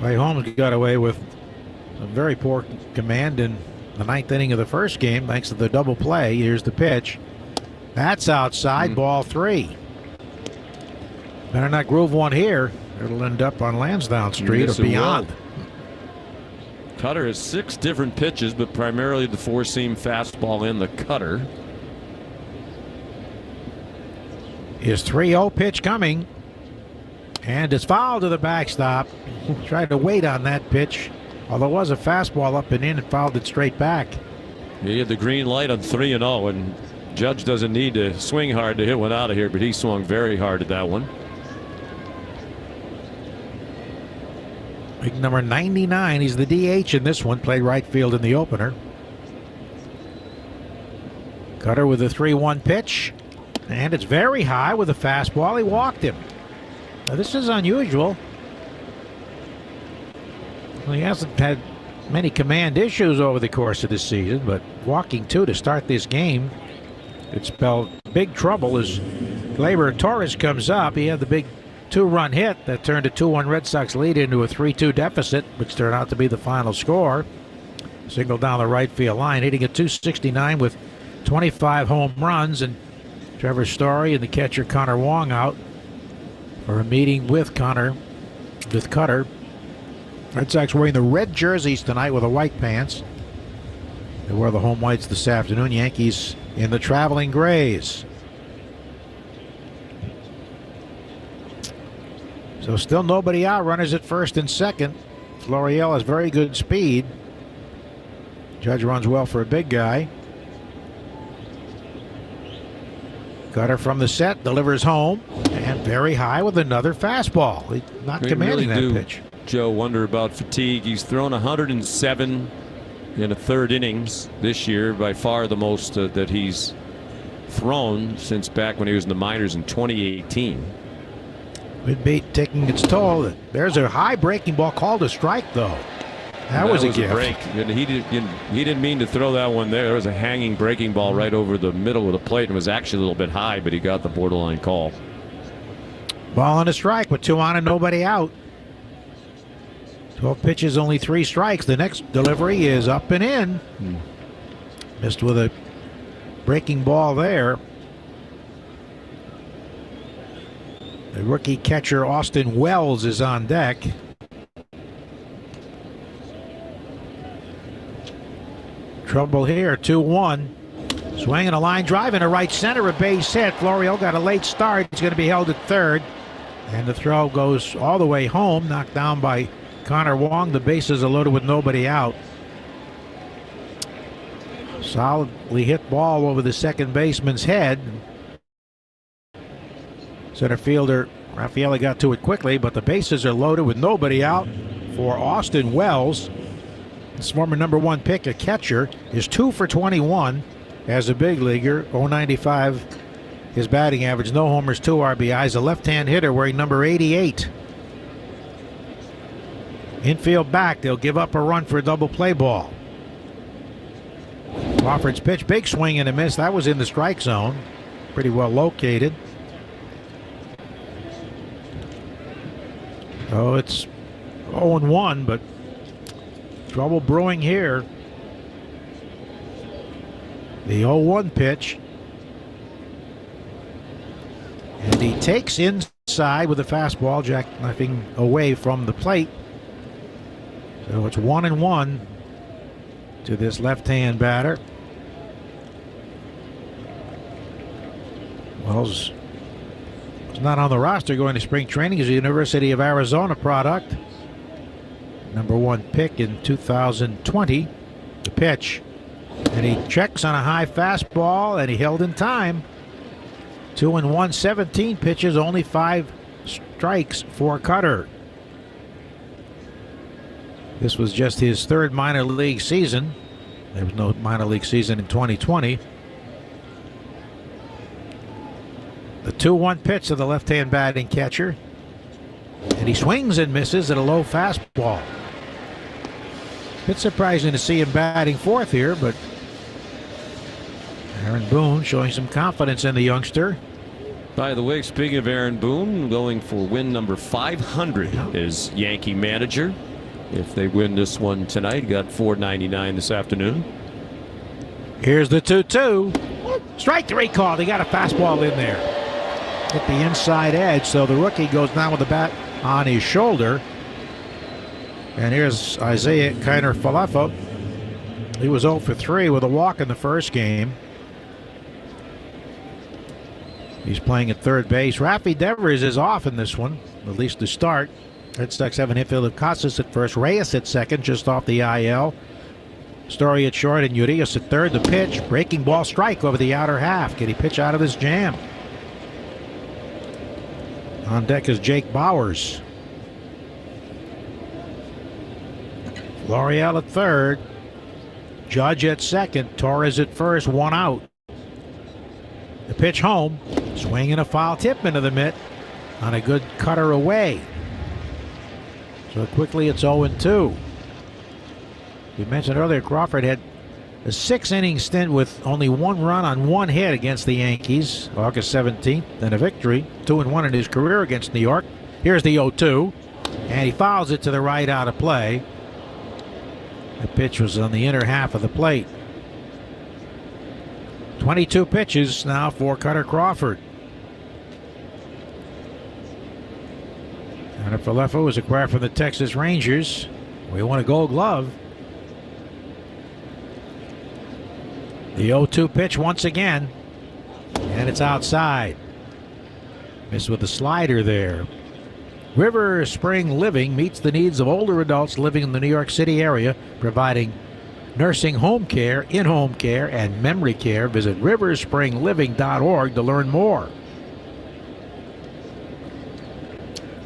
Ray Holmes got away with a very poor command in the 9th inning of the first game, thanks to the double play. Here's the pitch. That's outside, ball 3. Better not groove one here. It'll end up on Lansdowne Street or beyond. Cutter has 6 different pitches, but primarily the 4-seam fastball in the cutter. His 3-0 pitch coming. And it's fouled to the backstop. Tried to wait on that pitch. Although it was a fastball up and in, and fouled it straight back. He had the green light on 3-0, and Judge doesn't need to swing hard to hit one out of here, but he swung very hard at that one. Big number 99. He's the DH in this one. Played right field in the opener. Cutter with a 3-1 pitch. And it's very high with a fastball. He walked him. Now, this is unusual. Well, he hasn't had many command issues over the course of this season, but walking 2 to start this game, it spelled big trouble as Gleyber Torres comes up. He had the big 2-run hit that turned a 2-1 Red Sox lead into a 3-2 deficit, which turned out to be the final score. Single down the right field line, hitting a .269 with 25 home runs, and Trevor Story and the catcher Connor Wong out for a meeting with Cutter. Red Sox wearing the red jerseys tonight with the white pants. They wore the home whites this afternoon. Yankees in the traveling grays. So still nobody out. Runners at first and second. Florial has very good speed. Judge runs well for a big guy. Cutter from the set, delivers home, and very high with another fastball. He's not commanding that pitch. Joe, wonder about fatigue. He's thrown 107 in a 3rd innings this year, by far the most that he's thrown since back when he was in the minors in 2018. Would be taking its toll. There's a high breaking ball called a strike, though. That was a gift. Break. He didn't mean to throw that one there. There was a hanging breaking ball right over the middle of the plate. It was actually a little bit high, but he got the borderline call. Ball on a strike with 2 on and nobody out. 12 pitches, only 3 strikes. The next delivery is up and in. Missed with a breaking ball there. The rookie catcher Austin Wells is on deck. Trouble here, 2-1. Swinging a line drive into right center, a base hit. Florio got a late start. He's going to be held at third. And the throw goes all the way home, knocked down by Connor Wong. The bases are loaded with nobody out. Solidly hit ball over the second baseman's head. Center fielder Raffaele got to it quickly, but the bases are loaded with nobody out for Austin Wells. His former number 1 pick, a catcher, is 2 for 21 as a big leaguer. .095 his batting average, no homers, 2 RBIs. A left-hand hitter wearing number 88. Infield back, they'll give up a run for a double play ball. Crawford's pitch, big swing and a miss. That was in the strike zone. Pretty well located. Oh, it's 0-1, but trouble brewing here. The 0-1 pitch. And he takes inside with a fastball, jackknifing away from the plate. So it's 1-1 to this left-hand batter. Wells was not on the roster going to spring training. He's a University of Arizona product. Number 1 pick in 2020. The pitch. And he checks on a high fastball, and he held in time. 2-1, 17 pitches, only 5 strikes for Cutter. This was just his 3rd minor league season. There was no minor league season in 2020. The 2-1 pitch to the left-hand batting catcher. And he swings and misses at a low fastball. Bit surprising to see him batting 4th here, but Aaron Boone showing some confidence in the youngster. By the way, speaking of Aaron Boone, going for win number 500 as Yankee manager. If they win this one tonight, got $4.99 this afternoon. Here's the 2-2. Strike 3 call. They got a fastball in there. Hit the inside edge, so the rookie goes down with the bat on his shoulder. And here's Isaiah Kiner-Falefa. He was 0 for 3 with a walk in the first game. He's playing at third base. Rafi Devers is off in this one, at least to start. Red Sox have an infield of Casas at first, Reyes at second, just off the IL. Story at short and Urias at third. The pitch, breaking ball strike over the outer half. Can he pitch out of this jam? On deck is Jake Bowers. L'Oreal at third. Judge at second. Torres at first. 1 out. The pitch home. Swing and a foul tip into the mitt on a good cutter away. So quickly it's 0-2. We mentioned earlier Crawford had a 6-inning stint with only 1 run on 1 hit against the Yankees August 17th, and a victory. 2-1 in his career against New York. Here's the 0-2, and he fouls it to the right out of play. The pitch was on the inner half of the plate. 22 pitches now for Cutter Crawford. And Falefa was acquired from the Texas Rangers. We won a Gold Glove. The 0-2 pitch once again, and it's outside. Missed with the slider there. River Spring Living meets the needs of older adults living in the New York City area, providing nursing home care, in-home care, and memory care. Visit riverspringliving.org to learn more.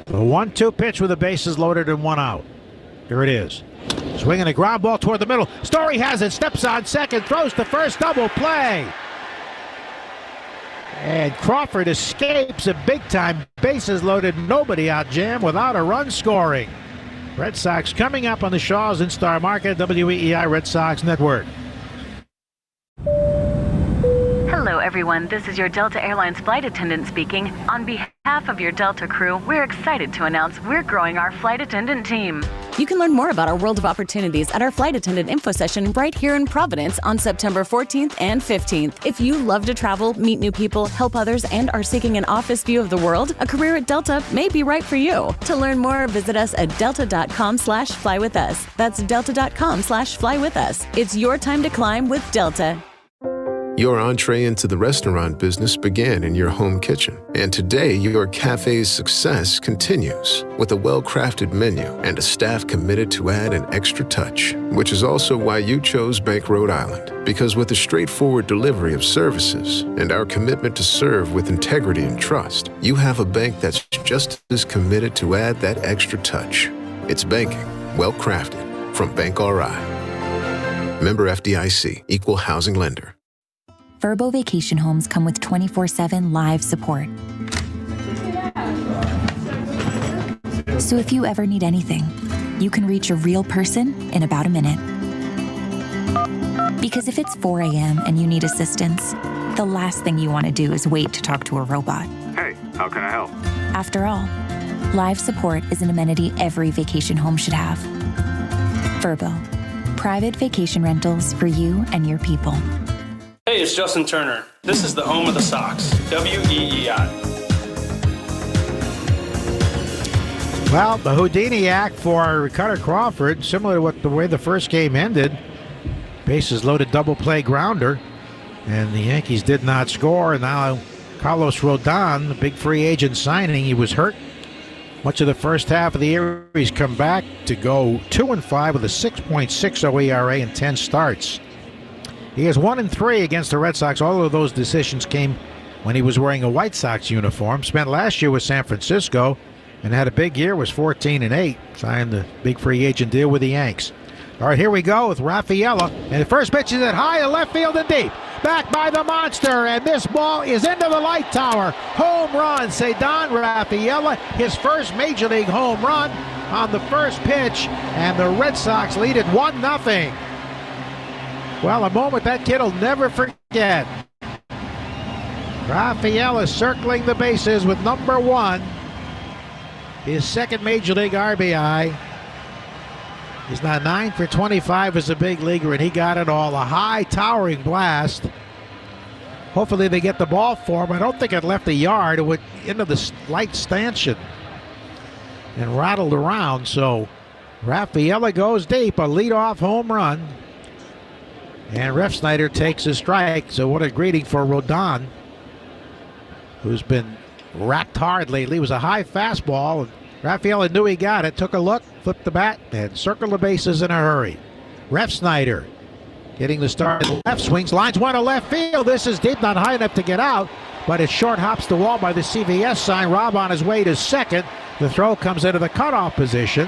The 1-2 pitch with the bases loaded and 1 out. Here it is. Swinging a ground ball toward the middle. Story has it, steps on second, throws to first, double play. And Crawford escapes a big-time bases loaded, nobody out jam without a run scoring. Red Sox coming up on the Shaws in Star Market, WEEI Red Sox Network. Hello, everyone. This is your Delta Airlines flight attendant speaking. On behalf of your Delta crew, we're excited to announce we're growing our flight attendant team. You can learn more about our world of opportunities at our flight attendant info session right here in Providence on September 14th and 15th. If you love to travel, meet new people, help others, and are seeking an office view of the world, a career at Delta may be right for you. To learn more, visit us at delta.com/flywithus. That's delta.com/flywithus. It's your time to climb with Delta. Your entree into the restaurant business began in your home kitchen, and today your cafe's success continues with a well-crafted menu and a staff committed to add an extra touch, which is also why you chose Bank Rhode Island. Because with a straightforward delivery of services and our commitment to serve with integrity and trust, you have a bank that's just as committed to add that extra touch. It's banking, well-crafted, from Bank RI. Member FDIC, Equal Housing Lender. Verbo Vacation Homes come with 24/7 live support. So if you ever need anything, you can reach a real person in about a minute. Because if it's 4 a.m. and you need assistance, the last thing you want to do is wait to talk to a robot. Hey, how can I help? After all, live support is an amenity every vacation home should have. Verbo, private vacation rentals for you and your people. Hey, it's Justin Turner. This is the home of the Sox, WEEI. Well, the Houdini act for Cutter Crawford, similar to the way the first game ended. Bases loaded, double play grounder, and the Yankees did not score. And now Carlos Rodon, the big free agent signing, he was hurt much of the first half of the year. He's come back to go 2-5 with a 6.60 ERA in 10 starts. He is 1-3 against the Red Sox. All of those decisions came when he was wearing a White Sox uniform. Spent last year with San Francisco and had a big year, was 14-8. Signed the big free agent deal with the Yanks. All right, here we go with Rafaela. And the first pitch is at high and left field and deep. Back by the monster, and this ball is into the light tower. Home run, Ceddanne Rafaela, his first Major League home run on the first pitch, and the Red Sox lead it 1-0. Well, a moment that kid will never forget. Rafaela circling the bases with number 1. His second Major League RBI. He's now 9 for 25 as a big leaguer, and he got it all. A high, towering blast. Hopefully they get the ball for him. I don't think it left the yard. It went into the light stanchion and rattled around. So Rafaela goes deep, a leadoff home run. And Refsnyder takes a strike. So what a greeting for Rodon, who's been racked hard lately. It was a high fastball, and Rafaela knew he got it, took a look, flipped the bat, and circled the bases in a hurry. Refsnyder getting the start. Left swings, lines one to left field. This is deep, not high enough to get out, but it short hops the wall by the CVS sign. Rob on his way to second. The throw comes into the cutoff position,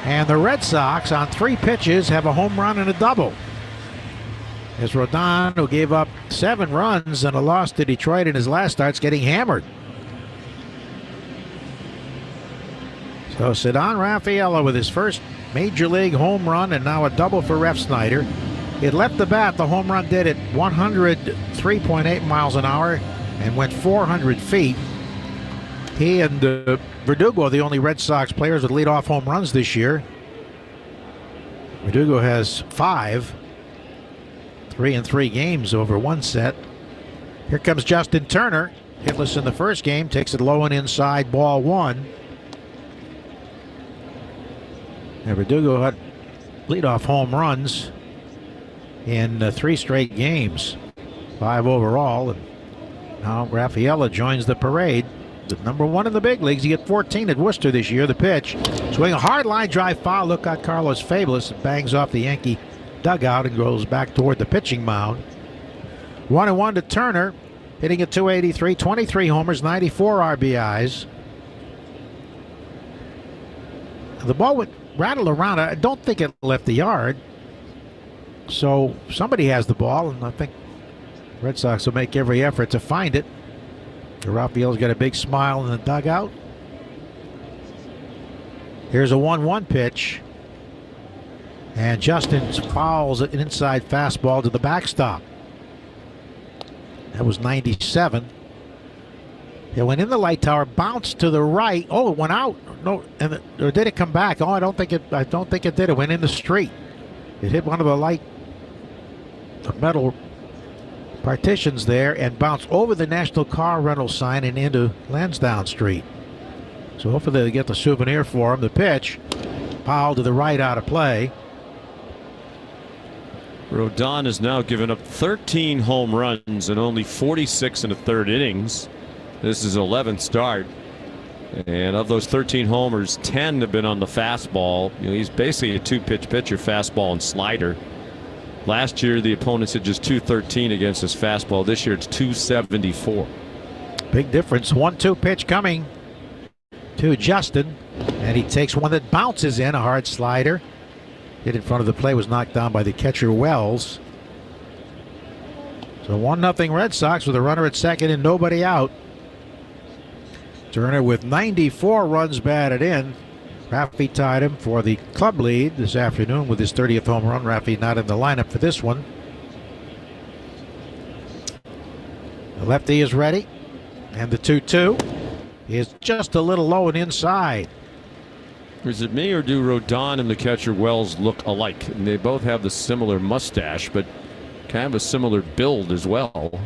and the Red Sox on 3 pitches have a home run and a double. As Rodon, who gave up 7 runs and a loss to Detroit in his last starts, getting hammered. So Ceddanne Rafaela with his first Major League home run and now a double for Refsnyder. It left the bat. The home run did at 103.8 miles an hour and went 400 feet. He and Verdugo are the only Red Sox players with leadoff home runs this year. Verdugo has 5. 3 in 3 games over one set. Here comes Justin Turner. Hitless in the first game. Takes it low and inside. Ball 1. And Verdugo had leadoff home runs in 3 straight games. 5 overall. And now Rafaela joins the parade. The number 1 in the big leagues. He got 14 at Worcester this year. The pitch. Swing a hard line drive foul. Look out Carlos Fabulous. Bangs off the Yankee dugout and goes back toward the pitching mound. 1-1 to Turner, hitting at .283, 23 homers, 94 RBIs. The ball would rattle around. I don't think it left the yard. So somebody has the ball, and I think Red Sox will make every effort to find it. Rafaela's got a big smile in the dugout. Here's a 1-1 pitch. And Justin fouls an inside fastball to the backstop. That was 97. It went in the light tower, bounced to the right. Oh, it went out. No, or did it come back? Oh, I don't think it did. It went in the street. It hit one of the metal partitions there and bounced over the National Car Rental sign and into Lansdowne Street. So hopefully they get the souvenir for him. The pitch, foul to the right, out of play. Rodon has now given up 13 home runs in only 46 and a third innings. This is 11th start. And of those 13 homers, 10 have been on the fastball. He's basically a two-pitch pitcher, fastball and slider. Last year, the opponents had just 213 against his fastball. This year, it's 274. Big difference. 1-2 pitch coming to Justin. And he takes one that bounces in, a hard slider. Hit in front of the plate, was knocked down by the catcher Wells. So 1-0 Red Sox with a runner at second and nobody out. Turner with 94 runs batted in. Raffy tied him for the club lead this afternoon with his 30th home run. Raffy not in the lineup for this one. The lefty is ready. And the 2-2 is just a little low and inside. Is it me, or do Rodon and the catcher Wells look alike? And they both have the similar mustache, but kind of a similar build as well.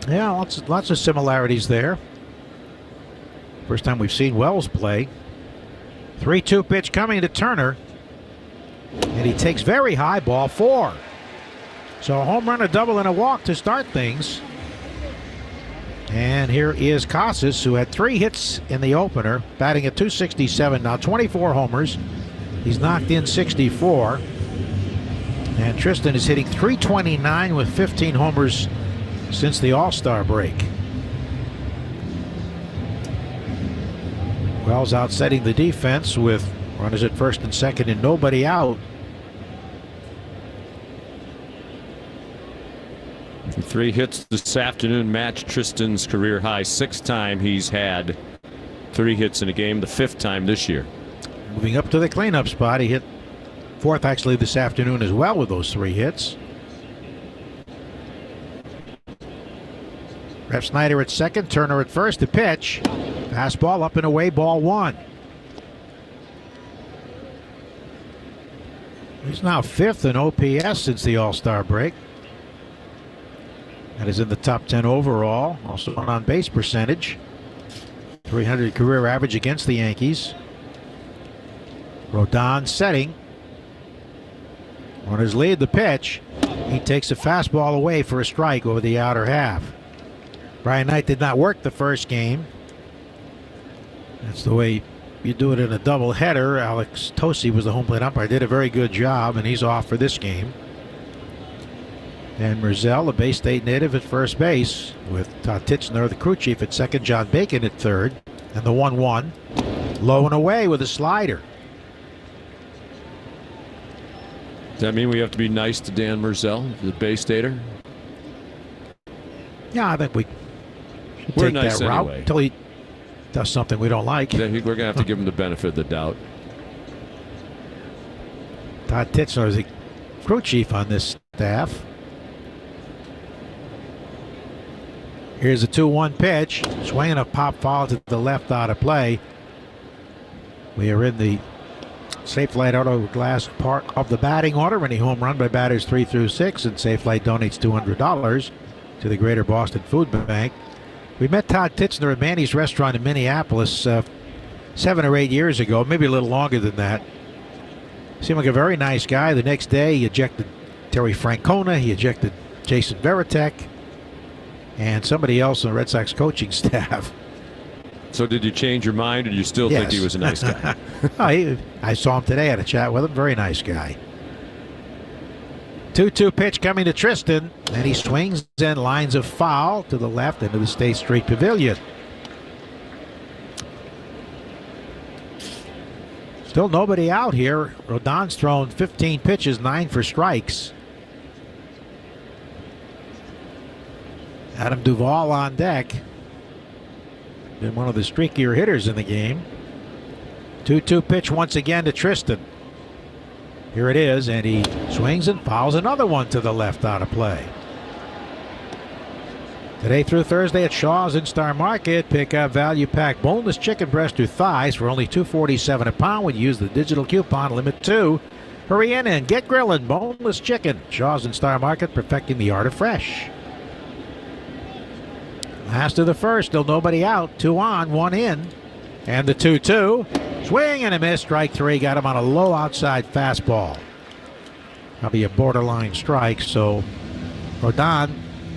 Yeah, lots of similarities there. First time we've seen Wells play. 3-2 pitch coming to Turner. And he takes very high, ball 4. So a home run, a double, and a walk to start things. And here is Casas, who had 3 hits in the opener, batting at .267 now, 24 homers. He's knocked in 64. And Tristan is hitting .329 with 15 homers since the All-Star break. Wells out setting the defense with runners at first and second and nobody out. 3 hits this afternoon matched Tristan's career high. 6th time he's had 3 hits in a game, the 5th time this year. Moving up to the cleanup spot. He hit 4th actually this afternoon as well with those 3 hits. Ref Snyder at second, Turner at first. The pitch. Fastball up and away, ball 1. He's now 5th in OPS since the All-Star break. That is in the top 10 overall. Also on base percentage. .300 career average against the Yankees. Rodon setting. Runners lead, the pitch. He takes a fastball away for a strike over the outer half. Brian Knight did not work the first game. That's the way you do it in a doubleheader. Alex Tosi was the home plate umpire. Did a very good job, and he's off for this game. And Merzel, the Bay State native, at first base, with Todd Titchener, the crew chief, at second, John Bacon at third. And the 1-1, low and away with a slider. Does that mean we have to be nice to Dan Merzel, the Bay Stater? Yeah, I think we should We're take nice that route anyway. until he does something we don't like. I think we're going to have to give him the benefit of the doubt. Todd Titchener is the crew chief on this staff. Here's a 2-1 pitch. Swinging a pop foul to the left, out of play. We are in the Safe Light Auto Glass part of the batting order. Any home run by batters 3 through 6, and Safe Light donates $200 to the Greater Boston Food Bank. We met Todd Titchener at Manny's Restaurant in Minneapolis 7 or 8 years ago, maybe a little longer than that. Seemed like a very nice guy. The next day, he ejected Terry Francona. He ejected Jason Veritek and somebody else on the Red Sox coaching staff. So did you change your mind, or do you still think he was a nice guy? I saw him today. I had a chat with him. Very nice guy. 2-2 pitch coming to Tristan, and he swings and lines a foul to the left into the State Street Pavilion. Still nobody out here. Rodon's thrown 15 pitches, 9 for strikes. Adam Duvall on deck. Been one of the streakier hitters in the game. 2-2 pitch once again to Tristan. Here it is, and he swings and fouls another one to the left out of play. Today through Thursday at Shaw's in Star Market, pick up value-packed boneless chicken breast or thighs for only $2.47 a pound when you use the digital coupon limit 2. Hurry in and get grilling boneless chicken. Shaw's in Star Market, perfecting the art of fresh. Last of the first, still nobody out. 2 on, 1 in. And the 2-2. Swing and a miss. Strike 3. Got him on a low outside fastball. Probably a borderline strike, so Rodon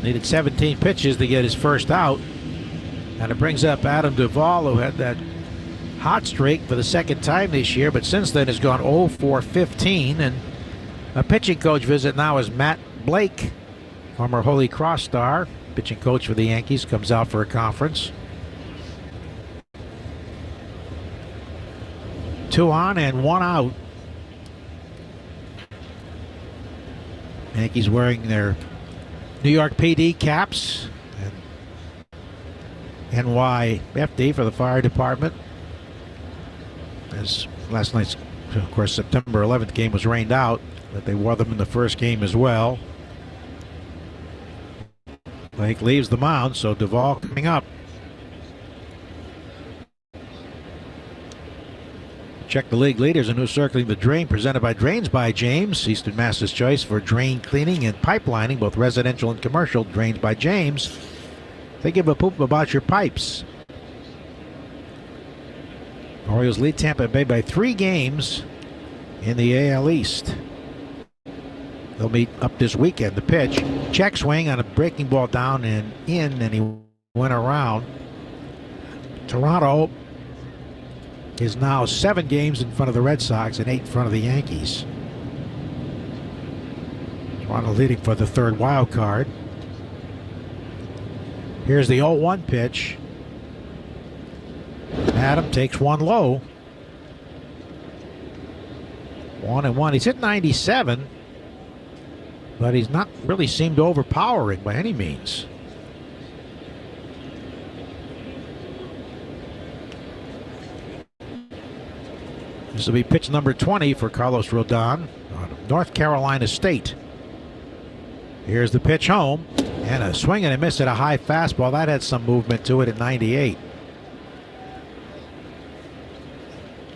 needed 17 pitches to get his first out. And it brings up Adam Duvall, who had that hot streak for the second time this year, but since then has gone 0 for 15. And a pitching coach visit now is Matt Blake, former Holy Cross star, pitching coach for the Yankees, comes out for a conference. 2 on and 1 out. Yankees wearing their New York PD caps and NYFD for the fire department. As last night's, of course, September 11th game was rained out, but they wore them in the first game as well. Blake leaves the mound, so Duvall coming up. Check the league leaders and who's circling the drain, presented by Drains by James, Eastern Mass's choice for drain cleaning and pipelining, both residential and commercial. Drains by James. They give a poop about your pipes. Orioles lead Tampa Bay by 3 games in the AL East. They'll meet up this weekend. The pitch, check swing on a breaking ball down and in, and he went around. Toronto is now 7 games in front of the Red Sox and 8 in front of the Yankees. Toronto leading for the third wild card. Here's the 0-1 pitch. Adam takes one low. 1-1. He's hit 97, but he's not really seemed overpowering by any means. This will be pitch number 20 for Carlos Rodon out of North Carolina State. Here's the pitch home, and a swing and a miss at a high fastball. That had some movement to it at 98.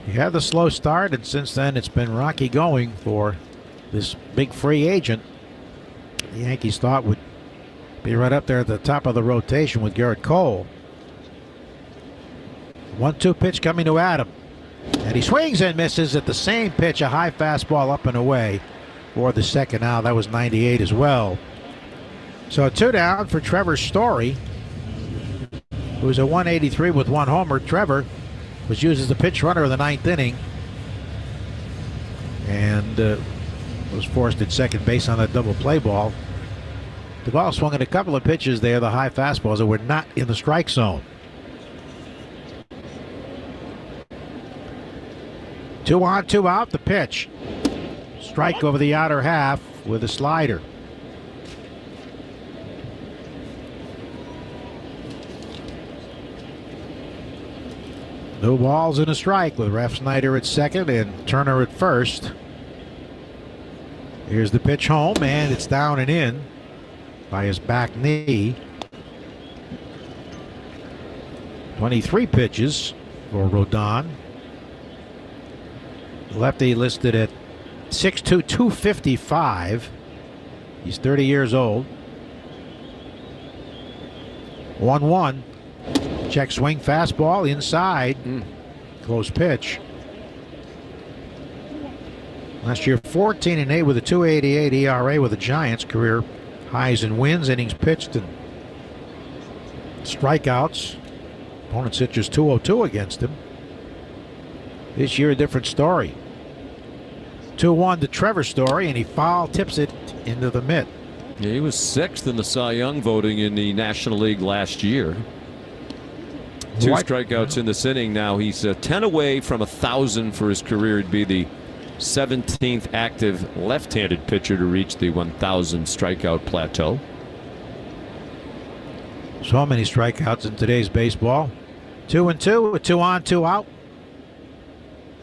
He had the slow start, and since then it's been rocky going for this big free agent the Yankees thought would be right up there at the top of the rotation with Garrett Cole. 1-2 pitch coming to Adam. And he swings and misses at the same pitch, a high fastball up and away for the second out. That was 98 as well. So 2 down for Trevor Story, who's a 183 with 1 homer. Trevor was used as the pitch runner of the 9th inning and was forced at second base on that double play ball. Duvall swung at a couple of pitches there, the high fastballs that were not in the strike zone. 2 on, 2 out, the pitch. Strike over the outer half with a slider. No balls and a strike with Ref Snyder at second and Turner at first. Here's the pitch home, and it's down and in by his back knee. 23 pitches for Rodon. Lefty listed at 6'2", 255. He's 30 years old. 1-1. Check swing fastball inside. Close pitch. Last year 14-8 with a 2.88 ERA with the Giants. Career highs in wins, innings pitched, and strikeouts. Opponents hit just 202 against him. This year a different story. 2-1 to Trevor Story, and he foul tips it into the mitt. Yeah, he was 6th in the Cy Young voting in the National League last year. 2 strikeouts in this inning. Now he's 10 away from 1,000 for his career. He'd be the 17th active left-handed pitcher to reach the 1,000 strikeout plateau. So many strikeouts in today's baseball. 2-2, 2 on, 2 out.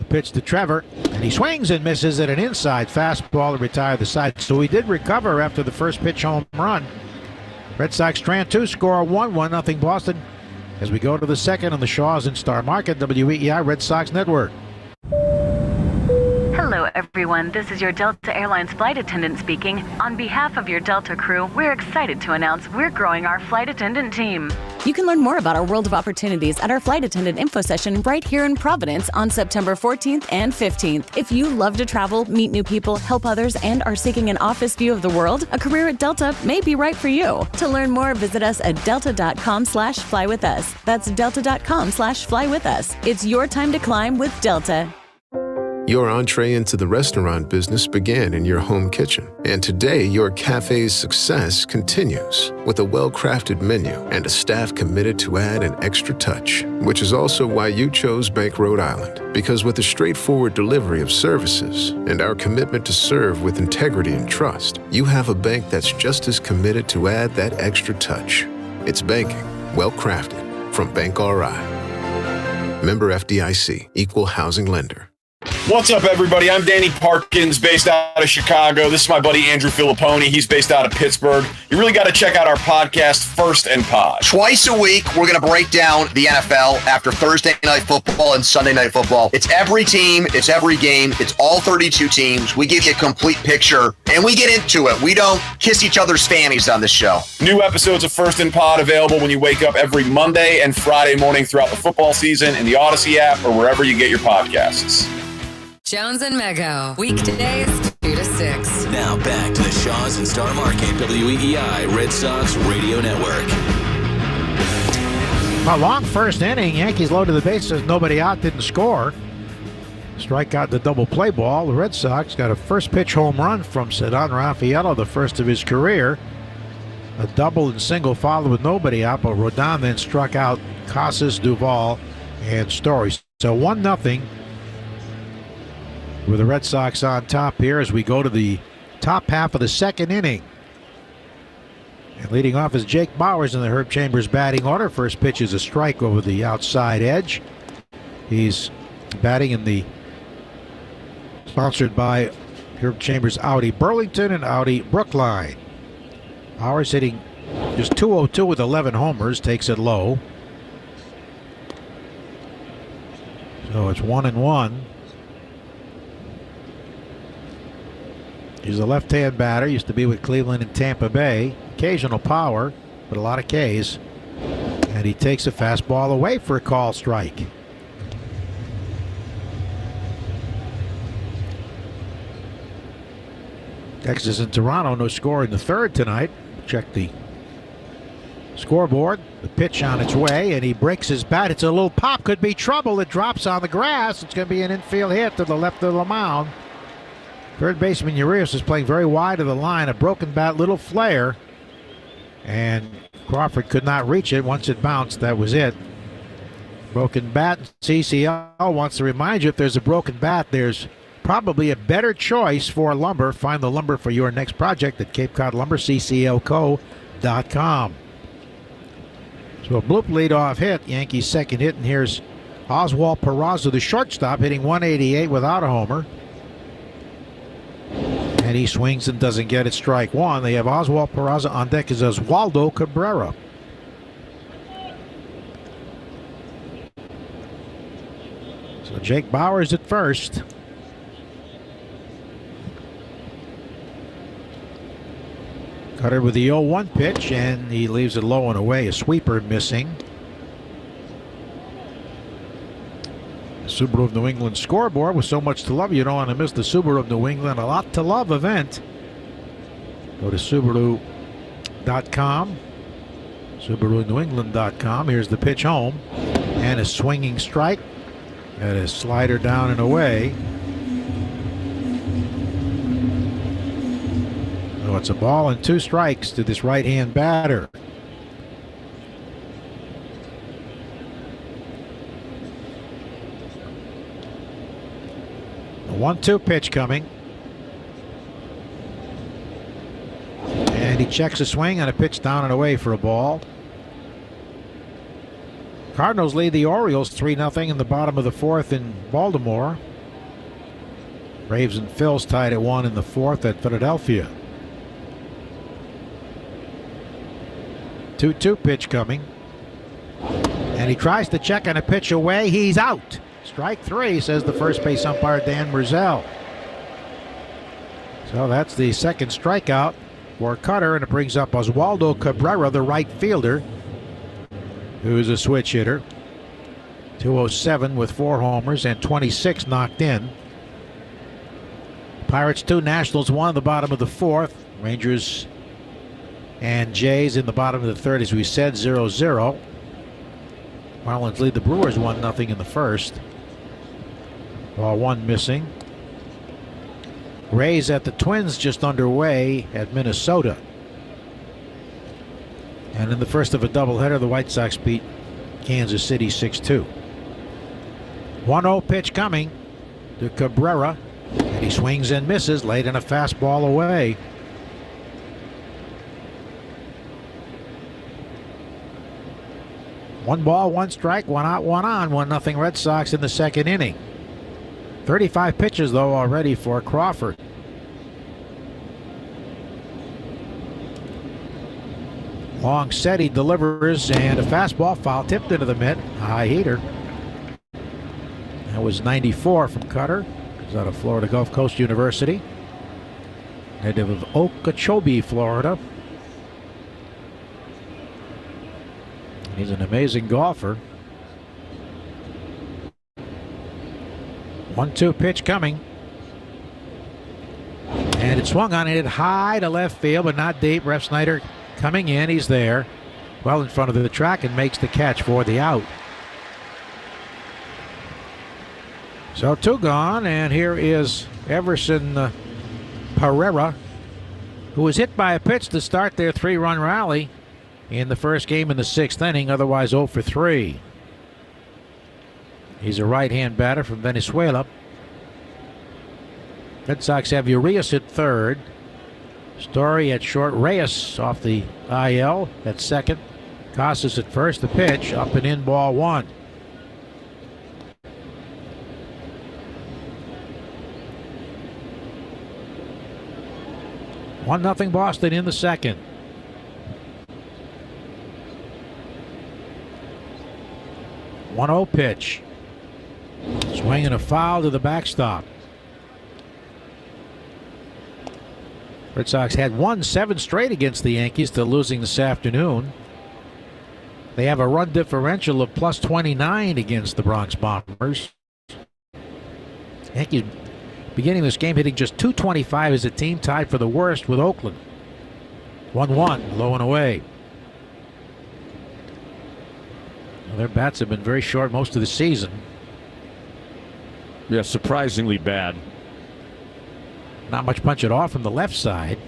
pitch to Trevor, and he swings and misses at an inside fastball to retire the side. So he did recover after the first pitch home run. Red Sox strand 2, score 1-0 Boston as we go to the second on the Shaws and Star Market, WEEI Red Sox Network. Hello, everyone. This is your Delta Airlines flight attendant speaking. On behalf of your Delta crew, we're excited to announce we're growing our flight attendant team. You can learn more about our world of opportunities at our flight attendant info session right here in Providence on September 14th and 15th. If you love to travel, meet new people, help others, and are seeking an office view of the world, a career at Delta may be right for you. To learn more, visit us at delta.com/flywithus. That's delta.com/flywithus. It's your time to climb with Delta. Your entree into the restaurant business began in your home kitchen, and today your cafe's success continues with a well-crafted menu and a staff committed to add an extra touch, which is also why you chose Bank Rhode Island, because with a straightforward delivery of services and our commitment to serve with integrity and trust, you have a bank that's just as committed to add that extra touch. It's banking, well-crafted, from Bank RI. Member FDIC, Equal Housing Lender. What's up, everybody? I'm Danny Parkins, based out of Chicago. This is my buddy Andrew Filipponi. He's based out of Pittsburgh. You really got to check out our podcast, First and Pod. Twice a week, we're going to break down the NFL after Thursday Night Football and Sunday Night Football. It's every team. It's every game. It's all 32 teams. We give you a complete picture, and we get into it. We don't kiss each other's fannies on this show. New episodes of First and Pod available when you wake up every Monday and Friday morning throughout the football season in the Odyssey app or wherever you get your podcasts. Jones and Mego, weekdays 2 to 6. Now back to the Shaws and Star Market, WEEI Red Sox Radio Network. A long first inning. Yankees loaded the bases, nobody out, didn't score. Strike out the double play ball. The Red Sox got a first pitch home run from Cedon Rafaela, the first of his career. A double and single followed with nobody out, but Rodon then struck out Casas, Duvall, and Story. So 1-0. With the Red Sox on top here as we go to the top half of the second inning. And leading off is Jake Bauers in the Herb Chambers batting order. First pitch is a strike over the outside edge. He's batting in the sponsored by Herb Chambers Audi Burlington and Audi Brookline. Bauers hitting just .202 with 11 homers, takes it low. So it's 1-1. He's a left-hand batter, used to be with Cleveland and Tampa Bay. Occasional power, but a lot of Ks. And he takes a fastball away for a call strike. Texas and Toronto, no score in the third tonight. Check the scoreboard. The pitch on its way, and he breaks his bat. It's a little pop, could be trouble. It drops on the grass. It's going to be an infield hit to the left of the mound. Third baseman Urias is playing very wide of the line. A broken bat, little flare. And Crawford could not reach it. Once it bounced, that was it. Broken bat. CCL wants to remind you, if there's a broken bat, there's probably a better choice for lumber. Find the lumber for your next project at Cape Cod Lumber, cclco.com. So a bloop leadoff hit. Yankees second hit. And here's Oswald Peraza, the shortstop, hitting 188 without a homer. And he swings and doesn't get it, strike one. They have Oswald Peraza on deck as Oswaldo Cabrera. So Jake Bauers at first. Cutter with the 0-1 pitch, and he leaves it low and away. A sweeper missing. Subaru of New England scoreboard. With so much to love, you don't want to miss the Subaru of New England A Lot to Love event. Go to Subaru.com, SubaruNewEngland.com. Here's the pitch home, and a swinging strike, and a slider down and away. So it's a ball and 2 strikes to this right-hand batter. A 1-2 pitch coming. And he checks a swing on a pitch down and away for a ball. Cardinals lead the Orioles 3-0 in the bottom of the fourth in Baltimore. Braves and Phils tied at 1 in the 4th at Philadelphia. 2-2 pitch coming. And he tries to check on a pitch away. He's out. Strike 3, says the first base umpire, Dan Merzel. So that's the second strikeout for Cutter, and it brings up Oswaldo Cabrera, the right fielder, who's a switch hitter. 207 with 4 homers and 26 knocked in. Pirates 2, Nationals 1 in the bottom of the 4th. Rangers and Jays in the bottom of the 3rd, as we said, 0-0. Marlins lead the Brewers 1-0 in the first. Ball 1 missing. Rays at the Twins just underway at Minnesota. And in the first of a doubleheader, the White Sox beat Kansas City 6-2. 1-0 pitch coming to Cabrera. And he swings and misses, late in a fastball away. One ball, one strike, one out, one on. 1-0 Red Sox in the second inning. 35 pitches, though, already for Crawford. Long set, he delivers, and a fastball foul tipped into the mitt. High heater. That was 94 from Cutter. He's out of Florida Gulf Coast University. Native of Okeechobee, Florida. He's an amazing golfer. 1-2 pitch coming. And it swung on, it high to left field, but not deep. Ref Snyder coming in. He's there, well in front of the track, and makes the catch for the out. So 2 gone, and here is Everson Pereira, who was hit by a pitch to start their 3-run rally in the first game in the 6th inning, otherwise 0 for 3. He's a right-hand batter from Venezuela. Red Sox have Urias at third. Story at short. Reyes off the IL at second. Casas at first. The pitch up and in, ball 1. One nothing Boston in the second. One 1-0 pitch. Swinging a foul to the backstop. Red Sox had won 7 straight against the Yankees till losing this afternoon. They have a run differential of plus 29 against the Bronx Bombers. Yankees beginning this game hitting just .225 as a team, tied for the worst with Oakland. 1-1, low and away. Well, their bats have been very short most of the season. Yeah, surprisingly bad. Not much punch at all from the left side.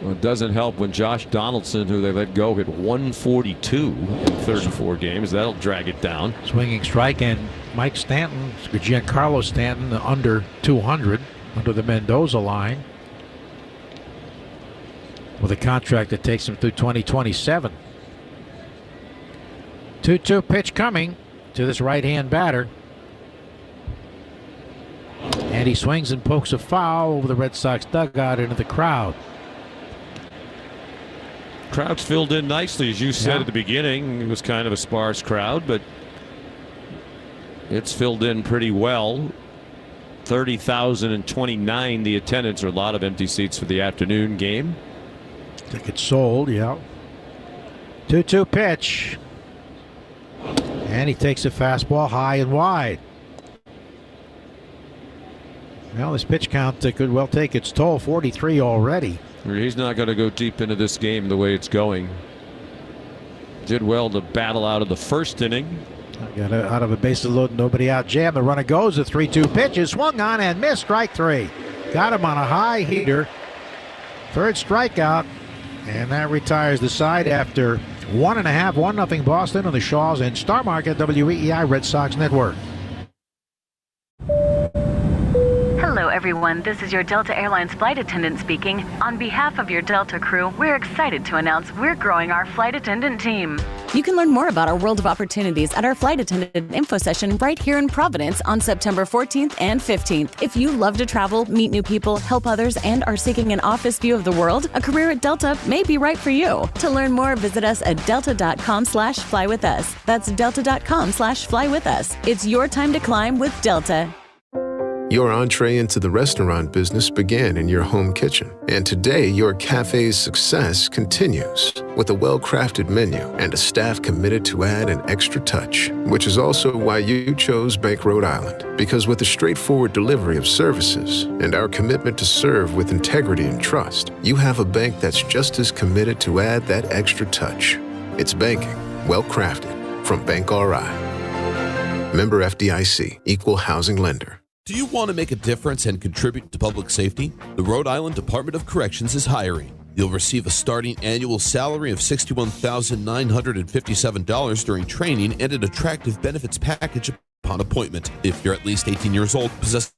Well, it doesn't help when Josh Donaldson, who they let go, hit 142 in 34 games. That'll drag it down. Swinging strike, and Mike Stanton, Giancarlo Stanton, under 200, under the Mendoza line, with a contract that takes him through 2027. 2-2 pitch coming to this right-hand batter. And he swings and pokes a foul over the Red Sox dugout into the crowd. Crowd's filled in nicely, as you said at the beginning. It was kind of a sparse crowd, but it's filled in pretty well. 30,029 the attendance, or a lot of empty seats for the afternoon game. Tickets sold, yeah. 2-2 pitch. And he takes a fastball high and wide. Well, this pitch count could well take its toll. 43 already. He's not going to go deep into this game the way it's going. Did well to battle out of the first inning. Got out of a bases loaded, nobody out jam. The runner goes. The 3-2 pitch is swung on and missed. Strike 3. Got him on a high heater. Third strikeout. And that retires the side after 1.5, 1-0 Boston on the Shaws and Star Market WEEI Red Sox Network. Hello, everyone. This is your Delta Airlines flight attendant speaking. On behalf of your Delta crew, we're excited to announce we're growing our flight attendant team. You can learn more about our world of opportunities at our flight attendant info session right here in Providence on September 14th and 15th. If you love to travel, meet new people, help others, and are seeking an office view of the world, a career at Delta may be right for you. To learn more, visit us at delta.com/flywithus. That's delta.com/flywithus. It's your time to climb with Delta. Your entree into the restaurant business began in your home kitchen, and today your cafe's success continues with a well-crafted menu and a staff committed to add an extra touch, which is also why you chose Bank Rhode Island. Because with a straightforward delivery of services and our commitment to serve with integrity and trust, you have a bank that's just as committed to add that extra touch. It's banking, well-crafted, from Bank RI. Member FDIC, Equal Housing Lender. Do you want to make a difference and contribute to public safety? The Rhode Island Department of Corrections is hiring. You'll receive a starting annual salary of $61,957 during training and an attractive benefits package upon appointment. If you're at least 18 years old, possess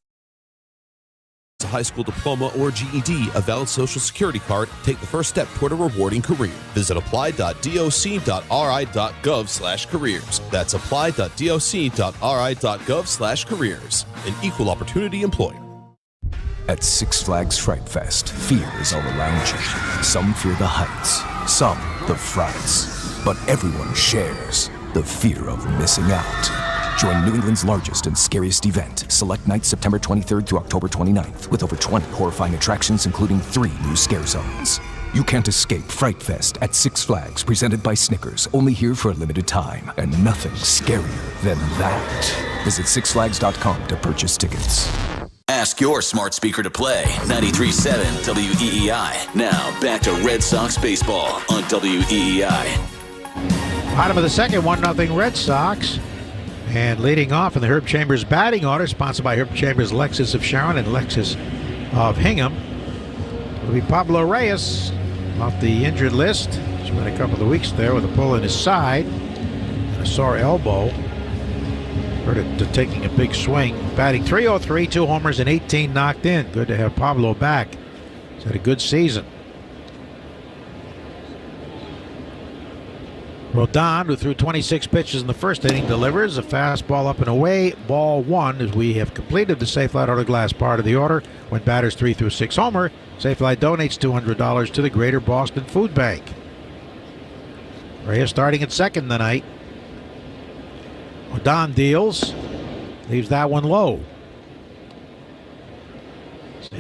a high school diploma or GED, a valid social security card, take the first step toward a rewarding career. Visit apply.doc.ri.gov/careers. That's apply.doc.ri.gov/careers. An equal opportunity employer. At Six Flags Fright Fest, fear is all around you. Some fear the heights, some the frights, but everyone shares the fear of missing out. Join New England's largest and scariest event, Select Night, September 23rd through October 29th, with over 20 horrifying attractions, including 3 new scare zones. You can't escape Fright Fest at Six Flags, presented by Snickers, only here for a limited time, and nothing scarier than that. Visit sixflags.com to purchase tickets. Ask your smart speaker to play 93.7 WEEI. Now back to Red Sox baseball on WEEI. Bottom of the second, 1-0 Red Sox. And leading off in the Herb Chambers batting order, sponsored by Herb Chambers, Lexus of Sharon and Lexus of Hingham, will be Pablo Reyes off the injured list. Spent a couple of weeks there with a pull in his side and a sore elbow. Heard it taking a big swing. Batting .303, 2 homers and 18 knocked in. Good to have Pablo back. He's had a good season. Rodon, who threw 26 pitches in the first inning, delivers a fastball up and away, ball 1, as we have completed the Safe Flight Auto Glass part of the order. When batters 3 through 6 homer, Safe Flight donates $200 to the Greater Boston Food Bank. Reyes starting at second tonight. Rodon deals, leaves that one low.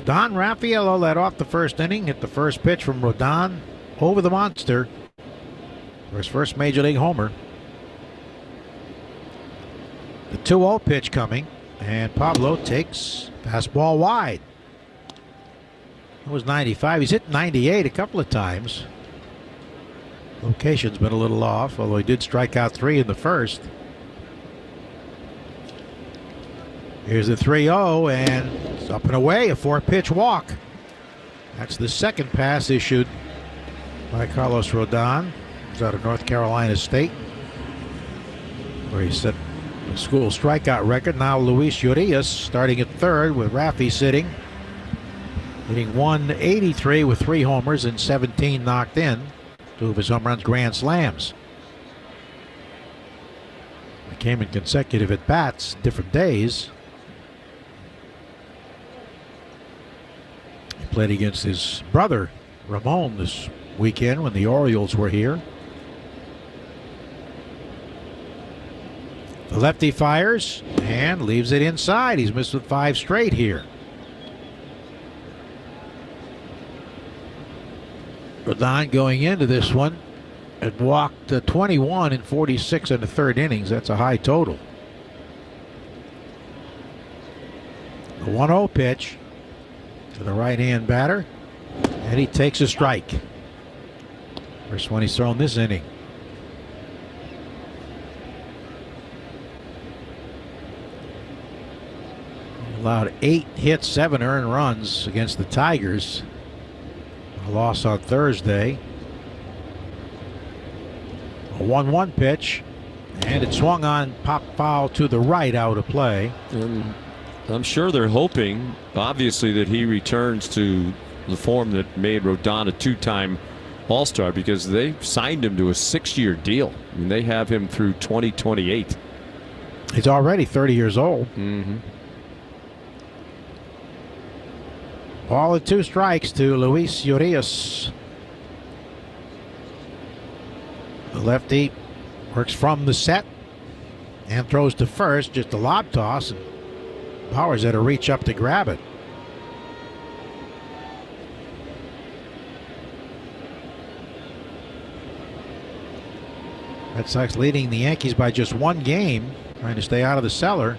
Don Raffaello led off the first inning, hit the first pitch from Rodon over the monster for his first Major League homer. The 2-0 pitch coming, and Pablo takes fastball wide. It was 95. He's hit 98 a couple of times. Location's been a little off, although he did strike out 3 in the first. Here's the 3-0, and it's up and away, a 4-pitch walk. That's the second pass issued by Carlos Rodon. He's out of North Carolina State, where he set the school strikeout record. Now Luis Urias starting at third with Raffy sitting, hitting .183 with 3 homers and 17 knocked in. 2 of his home runs grand slams. They came in consecutive at bats, different days. He played against his brother Ramon this weekend when the Orioles were here. The lefty fires and leaves it inside. He's missed with 5 straight here. Rodon going into this one had walked 21 in 46 in the third innings. That's a high total. The 1-0 pitch to the right-hand batter, and he takes a strike. First one he's thrown this inning. Allowed 8 hits, 7 earned runs against the Tigers. A loss on Thursday. A 1-1 pitch, and it swung on, pop foul to the right, out of play. I'm sure they're hoping, obviously, that he returns to the form that made Rodon a 2-time All-Star, because they signed him to a 6-year deal. I mean, they have him through 2028. He's already 30 years old. Mm-hmm. Ball and 2 strikes to Luis Urias. The lefty works from the set and throws to first, just a lob toss, and Powers had to reach up to grab it. Red Sox leading the Yankees by just 1 game, trying to stay out of the cellar.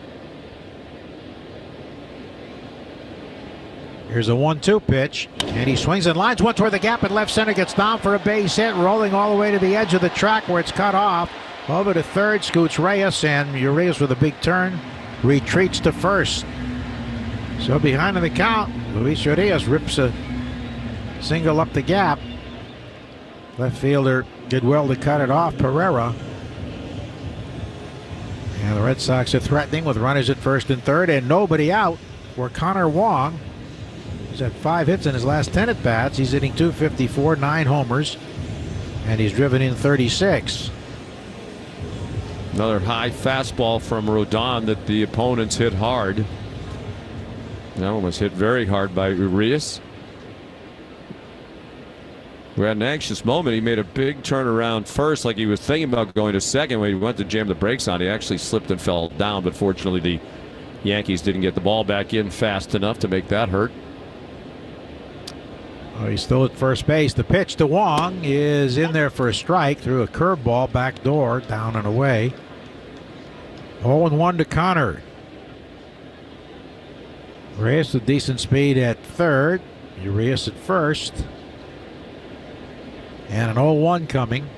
Here's a 1-2 pitch, and he swings and lines one toward the gap, and left center gets down for a base hit, rolling all the way to the edge of the track where it's cut off. Over to third, scoots Reyes, and Urias with a big turn retreats to first. So behind in the count, Luis Urias rips a single up the gap. Left fielder did well to cut it off, Pereira. And the Red Sox are threatening with runners at first and third and nobody out for Connor Wong. He's had 5 hits in his last 10 at-bats. He's hitting .254, 9 homers, and he's driven in 36. Another high fastball from Rodon that the opponents hit hard. That one was hit very hard by Urias, who had an anxious moment. He made a big turnaround first, like he was thinking about going to second. When he went to jam the brakes on, he actually slipped and fell down, but fortunately the Yankees didn't get the ball back in fast enough to make that hurt. Oh, he's still at first base. The pitch to Wong is in there for a strike, through a curveball back door, down and away. 0-1 to Connor. Reyes with decent speed at third. Urias at first. And an 0-1 coming.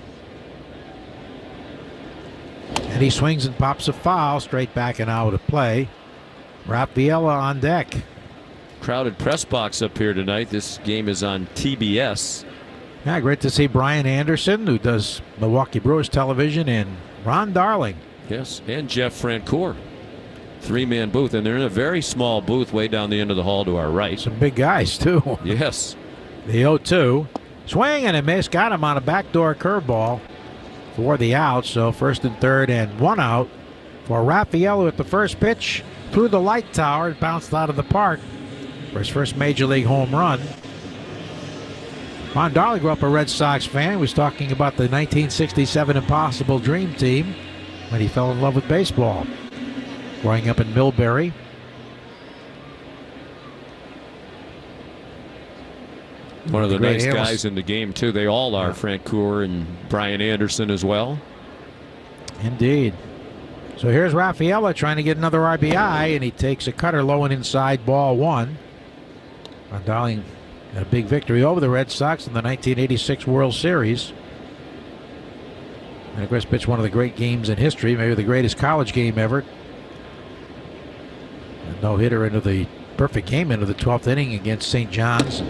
And he swings and pops a foul straight back and out of play. Rafaela on deck. Crowded press box up here tonight. This game is on TBS. Yeah, great to see Brian Anderson, who does Milwaukee Brewers television, and Ron Darling. Yes, and Jeff Francoeur. 3-man booth, and they're in a very small booth way down the end of the hall to our right. Some big guys, too. Yes. The 0-2. Swing and a miss. Got him on a backdoor curveball for the out. So first and third and 1 out for Rafaela at the first pitch. Through the light tower. It bounced out of the park for his first Major League home run. Ron Darling grew up a Red Sox fan. He was talking about the 1967 Impossible Dream Team when he fell in love with baseball. Growing up in Millbury. One of the nice guys in the game, too. They all are. Yeah. Francoeur and Brian Anderson as well. Indeed. So here's Rafaela trying to get another RBI, and he takes a cutter low and inside, ball 1. Ron Darling got a big victory over the Red Sox in the 1986 World Series. And of course, pitched one of the great games in history, maybe the greatest college game ever. A no-hitter into the perfect game into the 12th inning against St. John's.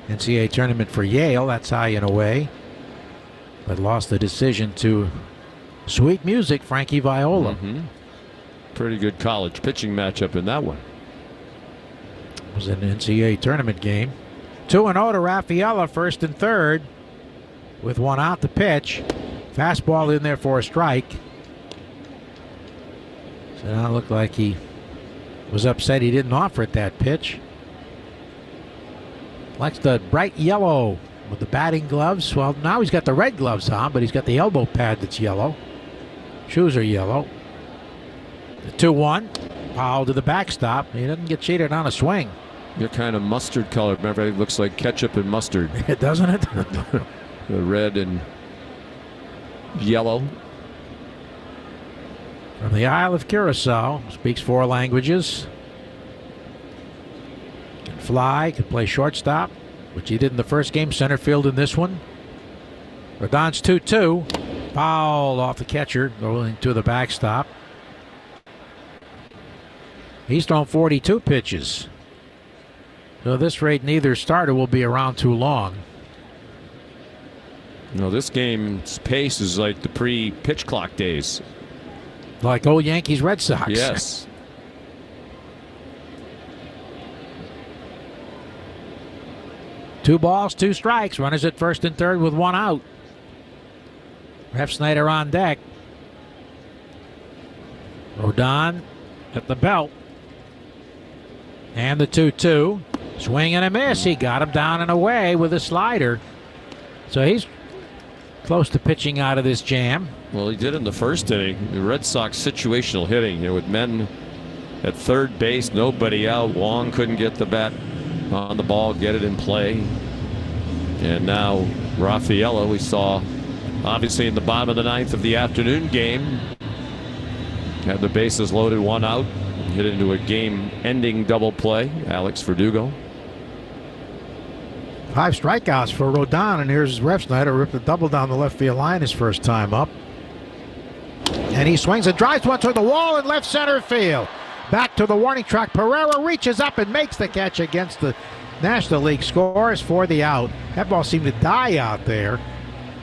NCAA tournament for Yale. That's high and away. But lost the decision to sweet music, Frankie Viola. Mm-hmm. Pretty good college pitching matchup in that one. It was an NCAA tournament game. 2-0 to Rafaela, first and third. With 1 out the pitch. Fastball in there for a strike. So now it looked like he was upset he didn't offer it that pitch. Likes the bright yellow with the batting gloves. Well, now he's got the red gloves on, but he's got the elbow pad that's yellow. Shoes are yellow. The 2-1. Foul to the backstop. He doesn't get cheated on a swing. You're kind of mustard colored. Remember, it looks like ketchup and mustard. Doesn't it? The red and yellow. From the Isle of Curacao. Speaks 4 languages. Can fly, can play shortstop, which he did in the first game, center field in this one. Rodon's 2-2. Foul off the catcher, going to the backstop. He's thrown 42 pitches. So at this rate, neither starter will be around too long. No, this game's pace is like the pre-pitch clock days. Like old Yankees Red Sox. Yes. 2 balls, 2 strikes. Runners at first and third with 1 out. Refsnyder on deck. Rodon at the belt. And the 2-2. Swing and a miss. He got him down and away with a slider. So he's close to pitching out of this jam. Well, he did in the first inning. The Red Sox situational hitting, with men at third base, nobody out. Wong couldn't get the bat on the ball, get it in play. And now Rafaela, we saw obviously in the bottom of the ninth of the afternoon game, had the bases loaded, 1 out, hit into a game-ending double play. Alex Verdugo. 5 strikeouts for Rodon, and here's Refsnyder, ripped a double down the left field line his first time up. And he swings and drives one toward the wall in left center field. Back to the warning track. Pereira reaches up and makes the catch against the National League. Scores for the out. That ball seemed to die out there.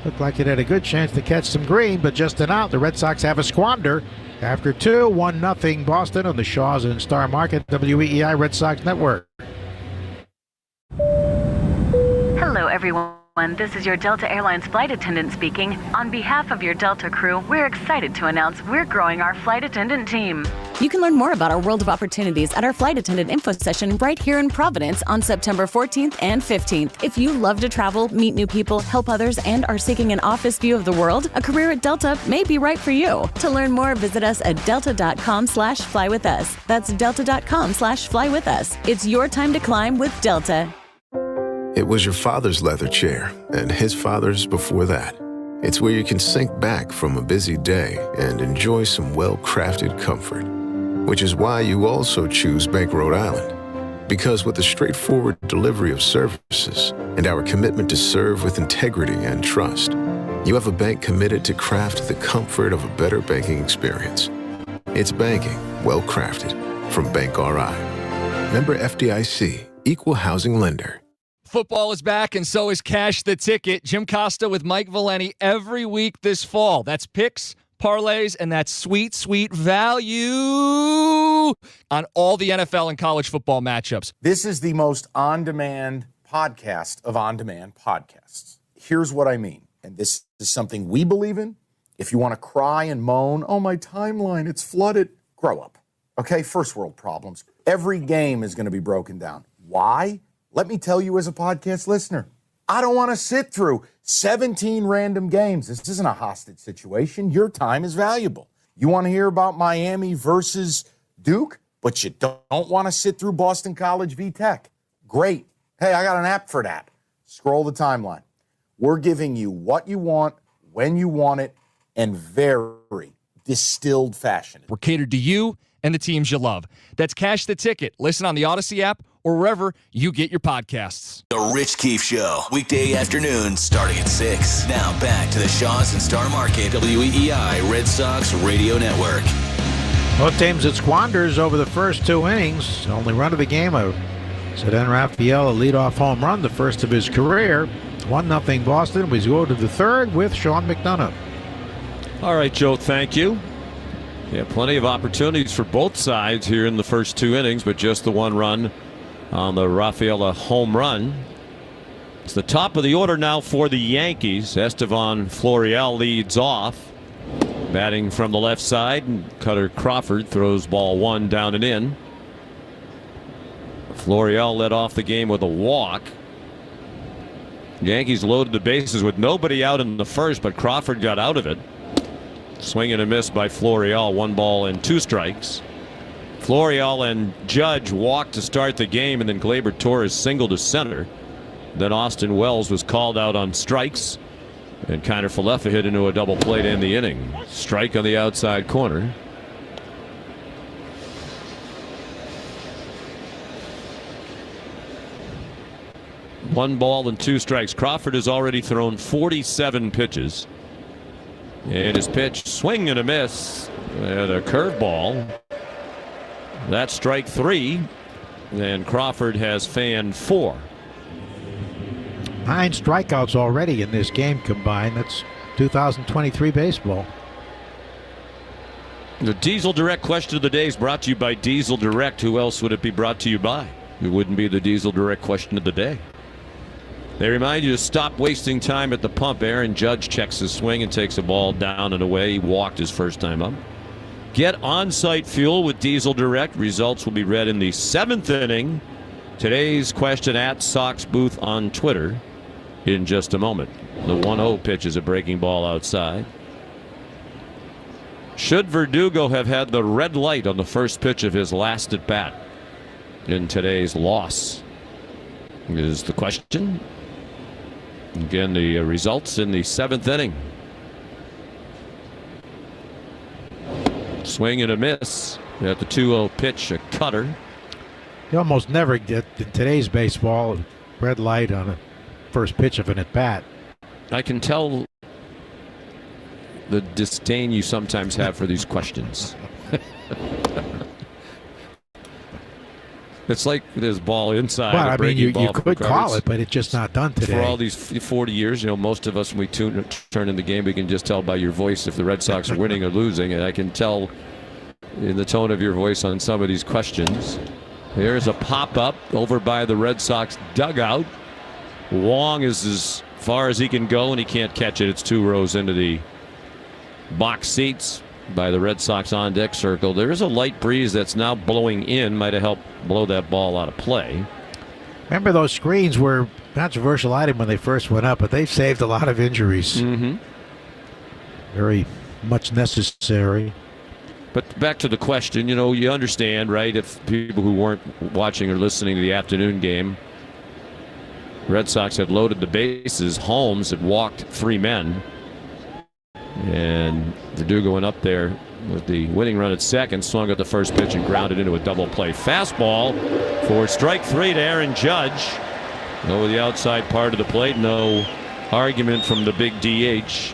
Looked like it had a good chance to catch some green, but just an out. The Red Sox have a squander. After 2, 1-0 Boston on the Shaws and Star Market, WEEI Red Sox Network. Hello, everyone. This is your Delta Airlines flight attendant speaking. On behalf of your Delta crew, we're excited to announce we're growing our flight attendant team. You can learn more about our world of opportunities at our flight attendant info session right here in Providence on September 14th and 15th. If you love to travel, meet new people, help others, and are seeking an office view of the world, a career at Delta may be right for you. To learn more, visit us at delta.com/flywithus. That's delta.com/flywithus. It's your time to climb with Delta. It was your father's leather chair, and his father's before that. It's where you can sink back from a busy day and enjoy some well-crafted comfort. Which is why you also choose Bank Rhode Island. Because with the straightforward delivery of services and our commitment to serve with integrity and trust, you have a bank committed to craft the comfort of a better banking experience. It's banking well-crafted from Bank RI. Member FDIC, Equal Housing Lender. Football is back, and so is Cash the Ticket. Jim Costa with Mike Valeni every week this fall. That's picks, parlays, and that's sweet, sweet value on all the NFL and college football matchups. This is the most on-demand podcast of on-demand podcasts. Here's what I mean, and this is something we believe in. If you want to cry and moan, oh, my timeline, it's flooded, grow up. Okay, first world problems. Every game is going to be broken down. Why? Let me tell you as a podcast listener, I don't want to sit through 17 random games. This isn't a hostage situation. Your time is valuable. You want to hear about Miami versus Duke, but you don't want to sit through Boston College v. Tech. Great. Hey, I got an app for that. Scroll the timeline. We're giving you what you want, when you want it, and very distilled fashion. We're catered to you and the teams you love. That's Cash the Ticket. Listen on the Odyssey app or wherever you get your podcasts. The Rich Keefe Show, weekday afternoons starting at 6. Now back to the Shaws and Star Market, WEEI Red Sox Radio Network. Both teams at squanders over the first 2 innings. Only run of the game, Cedric Rafael, a leadoff home run, the first of his career. 1-0 Boston. We go to the third with Sean McDonough. All right, Joe, thank you. Yeah, plenty of opportunities for both sides here in the first 2 innings, but just the 1 run on the Rafaela home run. It's the top of the order now for the Yankees. Estevan Florial leads off. Batting from the left side, Cutter Crawford throws ball 1 down and in. Florial led off the game with a walk. Yankees loaded the bases with nobody out in the first, but Crawford got out of it. Swing and a miss by Florial, 1 ball and 2 strikes. Florial and Judge walked to start the game, and then Gleyber Torres singled to center. Then Austin Wells was called out on strikes, and Kiner Falefa hit into a double play to end the inning. Strike on the outside corner. One ball and 2 strikes. Crawford has already thrown 47 pitches. And his pitch, swing and a miss, and a curveball. That's strike 3, and Crawford has fanned 4. 9 strikeouts already in this game combined. That's 2023 baseball. The Diesel Direct question of the day is brought to you by Diesel Direct. Who else would it be brought to you by? It wouldn't be the Diesel Direct question of the day. They remind you to stop wasting time at the pump. Aaron Judge checks his swing and takes a ball down and away. He walked his first time up. Get on-site fuel with Diesel Direct. Results will be read in the 7th inning. Today's question at Sox Booth on Twitter in just a moment. The 1-0 pitch is a breaking ball outside. Should Verdugo have had the red light on the first pitch of his last at bat in today's loss? Is the question. Again, the results in the 7th inning. Swing and a miss at the 2-0 pitch, a cutter. You almost never get in today's baseball red light on a first pitch of an at bat. I can tell the disdain you sometimes have for these questions. It's like there's ball inside. Well, I mean, you could call it, but it's just not done today. For all these 40 years, most of us, when we turn in the game, we can just tell by your voice if the Red Sox are winning or losing. And I can tell in the tone of your voice on some of these questions. There's a pop-up over by the Red Sox dugout. Wong is as far as he can go, and he can't catch it. It's 2 rows into the box seats by the Red Sox on deck circle. There is a light breeze that's now blowing in. Might have helped blow that ball out of play. Remember, those screens were a controversial item when they first went up, but they've saved a lot of injuries. Mm-hmm. Very much necessary. But back to the question, you understand, right? If people who weren't watching or listening to the afternoon game, Red Sox had loaded the bases. Holmes had walked 3 men. And Verdugo went up there with the winning run at second, swung at the first pitch and grounded into a double play fastball for strike 3 to Aaron Judge. Over the outside part of the plate, no argument from the big DH.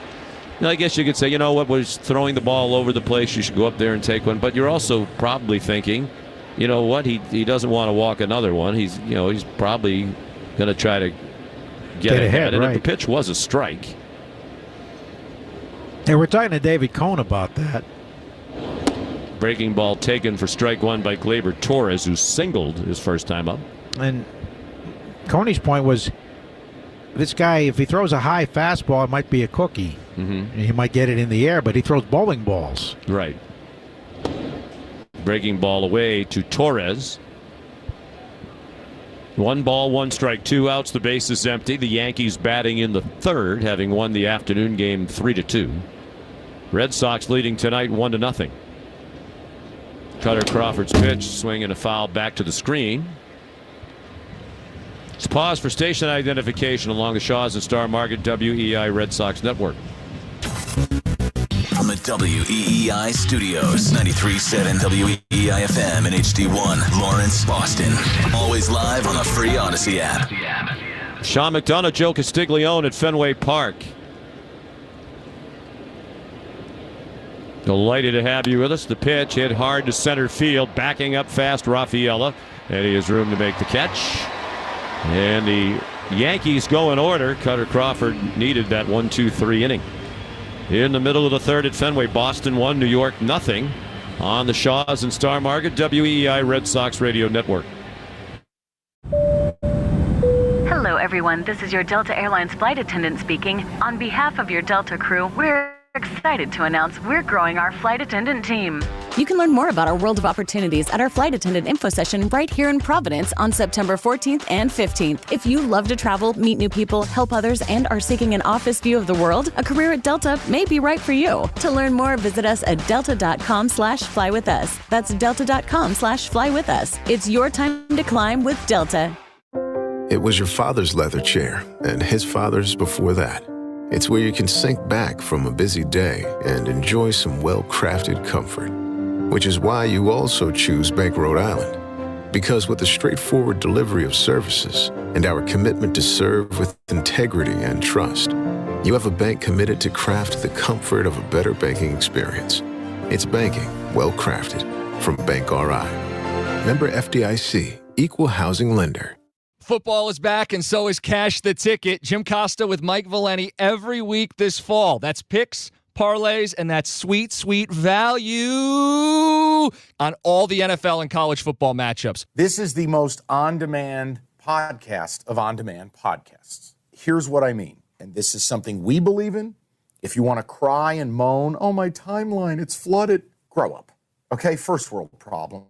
Now, I guess you could say, was throwing the ball all over the place. You should go up there and take one. But you're also probably thinking, you know what? He doesn't want to walk another one. He's probably going to try to get ahead. And right. if the pitch was a strike. Hey, we're talking to David Cohn about that. Breaking ball taken for strike 1 by Gleyber Torres, who singled his first time up. And Coney's point was, this guy, if he throws a high fastball, it might be a cookie. Mm-hmm. He might get it in the air, but he throws bowling balls. Right. Breaking ball away to Torres. 1 ball, 1 strike, 2 outs. The base is empty. The Yankees batting in the 3rd, having won the afternoon game 3-2. Red Sox leading tonight 1-0. Cutter Crawford's pitch, swing and a foul back to the screen. It's pause for station identification along the Shaw's and Star Market WEI Red Sox Network. From the WEEI studios, 93.7 WEEI FM and HD1, Lawrence, Boston. Always live on the free Odyssey app. Sean McDonough, Joe Castiglione at Fenway Park. Delighted to have you with us. The pitch hit hard to center field, backing up fast Rafaela, and he has room to make the catch. And the Yankees go in order. Cutter Crawford needed that 1-2-3 inning. In the middle of the 3rd at Fenway, Boston 1, New York 0 on the Shaw's and Star Market WEI Red Sox Radio Network. Hello, everyone. This is your Delta Airlines flight attendant speaking. On behalf of your Delta crew, we're excited to announce we're growing our flight attendant team. You can learn more about our world of opportunities at our flight attendant info session right here in Providence on September 14th and 15th. If you love to travel, meet new people, help others, and are seeking an office view of the world, a career at Delta may be right for you. To learn more, visit us at delta.com/flywithus. That's delta.com/flywithus. It's your time to climb with Delta. It was your father's leather chair and his father's before that. It's where you can sink back from a busy day and enjoy some well-crafted comfort. Which is why you also choose Bank Rhode Island. Because with the straightforward delivery of services and our commitment to serve with integrity and trust, you have a bank committed to craft the comfort of a better banking experience. It's banking well-crafted from Bank RI. Member FDIC, Equal Housing Lender. Football is back, and so is Cash the Ticket. Jim Costa with Mike Valenti every week this fall. That's picks, parlays, and that sweet, sweet value on all the NFL and college football matchups. This is the most on-demand podcast of on-demand podcasts. Here's what I mean, and this is something we believe in. If you want to cry and moan, oh, my timeline, it's flooded, grow up. Okay, first world problems.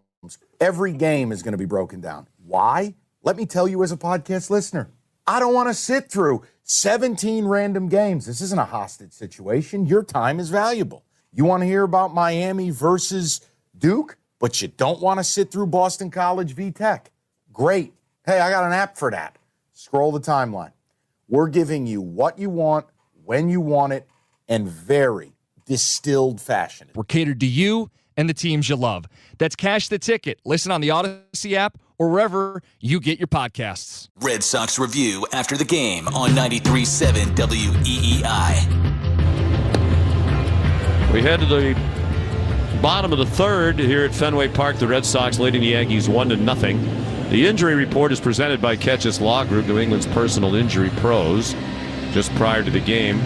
Every game is going to be broken down. Why? Let me tell you as a podcast listener. I don't want to sit through 17 random games. This isn't a hostage situation. Your time is valuable. You want to hear about Miami versus Duke, but you don't want to sit through Boston College v. Tech. Great. Hey, I got an app for that. Scroll the timeline. We're giving you what you want, when you want it, and very distilled fashion. We're catered to you and the teams you love. That's Cash the Ticket. Listen on the Odyssey app or wherever you get your podcasts. Red Sox review after the game on 93.7 WEEI. We head to the bottom of the third here at Fenway Park. The Red Sox leading the Yankees 1-0. The injury report is presented by Ketch's Law Group, New England's personal injury pros. Just prior to the game,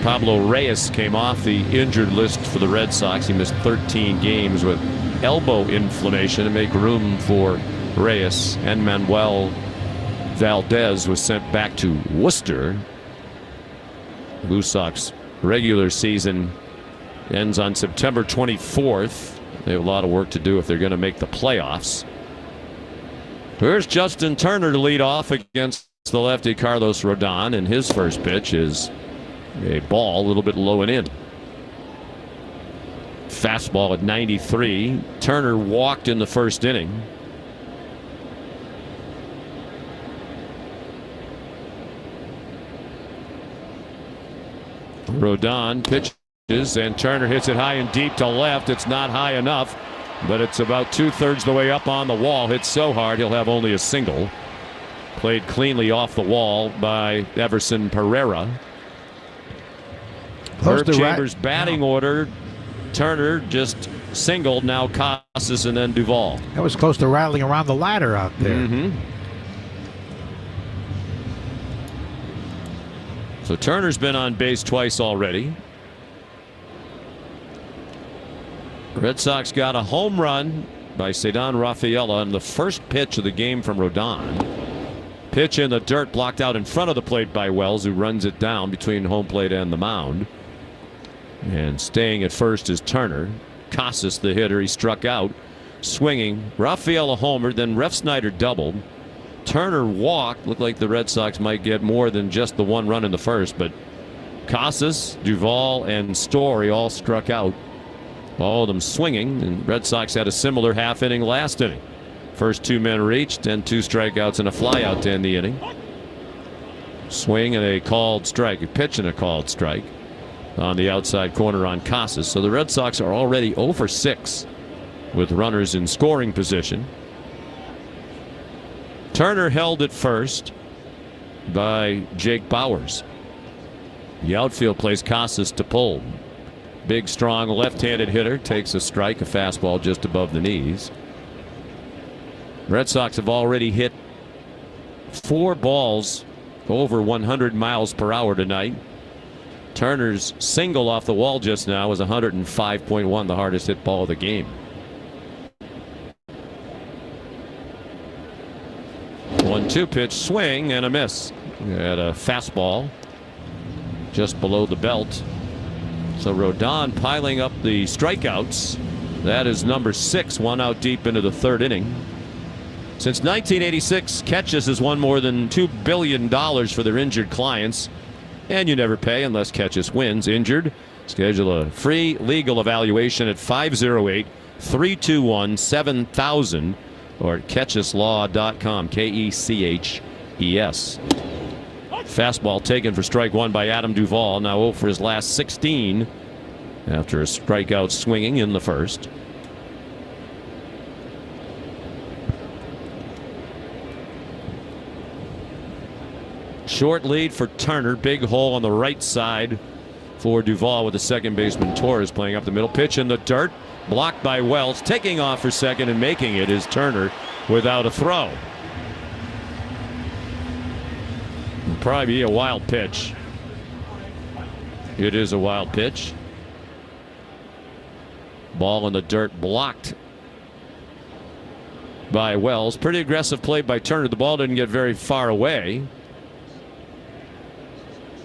Pablo Reyes came off the injured list for the Red Sox. He missed 13 games with elbow inflammation to make room for Reyes. And Manuel Valdez was sent back to Worcester. Blue Sox regular season ends on September 24th. They have a lot of work to do if they're going to make the playoffs. Here's Justin Turner to lead off against the lefty Carlos Rodon, and his first pitch is a ball a little bit low and in. Fastball at 93. Turner walked in the first inning. Rodon pitches and Turner hits it high and deep to left. It's not high enough, but it's about 2/3 the way up on the wall. Hit so hard he'll have only a single. Played cleanly off the wall by Everson Pereira. Herb Chambers' batting order. Turner just singled, now Casas and then Duvall. That was close to rattling around the ladder out there. So Turner's been on base twice already. Red Sox got a home run by Ceddanne Rafaela on the first pitch of the game from Rodon. Pitch in the dirt, blocked out in front of the plate by Wells, who runs it down between home plate and the mound. And staying at first is Turner. Casas, the hitter, he struck out. Swinging. Rafaela homered, then Refsnyder doubled. Turner walked. Looked like the Red Sox might get more than just the one run in the first, but Casas, Duvall, and Story all struck out. All of them swinging, and Red Sox had a similar half inning last inning. First two men reached, and 2 strikeouts and a flyout to end the inning. Swing and a called strike. A pitch and a called strike on the outside corner on Casas. So the Red Sox are already 0 for 6 with runners in scoring position. Turner held at first by Jake Bowers. The outfield plays Casas to pull. Big, strong left-handed hitter takes a strike, a fastball just above the knees. Red Sox have already hit 4 balls over 100 miles per hour tonight. Turner's single off the wall just now was 105.1, the hardest hit ball of the game. 1-2 pitch, swing and a miss. At a fastball just below the belt. So Rodon piling up the strikeouts. That is number 6, 1 out deep into the third inning. Since 1986, Ketch's has won more than $2 billion for their injured clients. And you never pay unless Ketch's wins. Injured? Schedule a free legal evaluation at 508-321-7000 or at ketcheslaw.com. K-E-C-H-E-S. Fastball taken for strike 1 by Adam Duvall. Now 0 for his last 16 after a strikeout swinging in the first. Short lead for Turner. Big hole on the right side for Duvall with the second baseman Torres playing up the middle. Pitch in the dirt. Blocked by Wells. Taking off for second and making it is Turner without a throw. It'll probably be a wild pitch. It is a wild pitch. Ball in the dirt blocked by Wells. Pretty aggressive play by Turner. The ball didn't get very far away.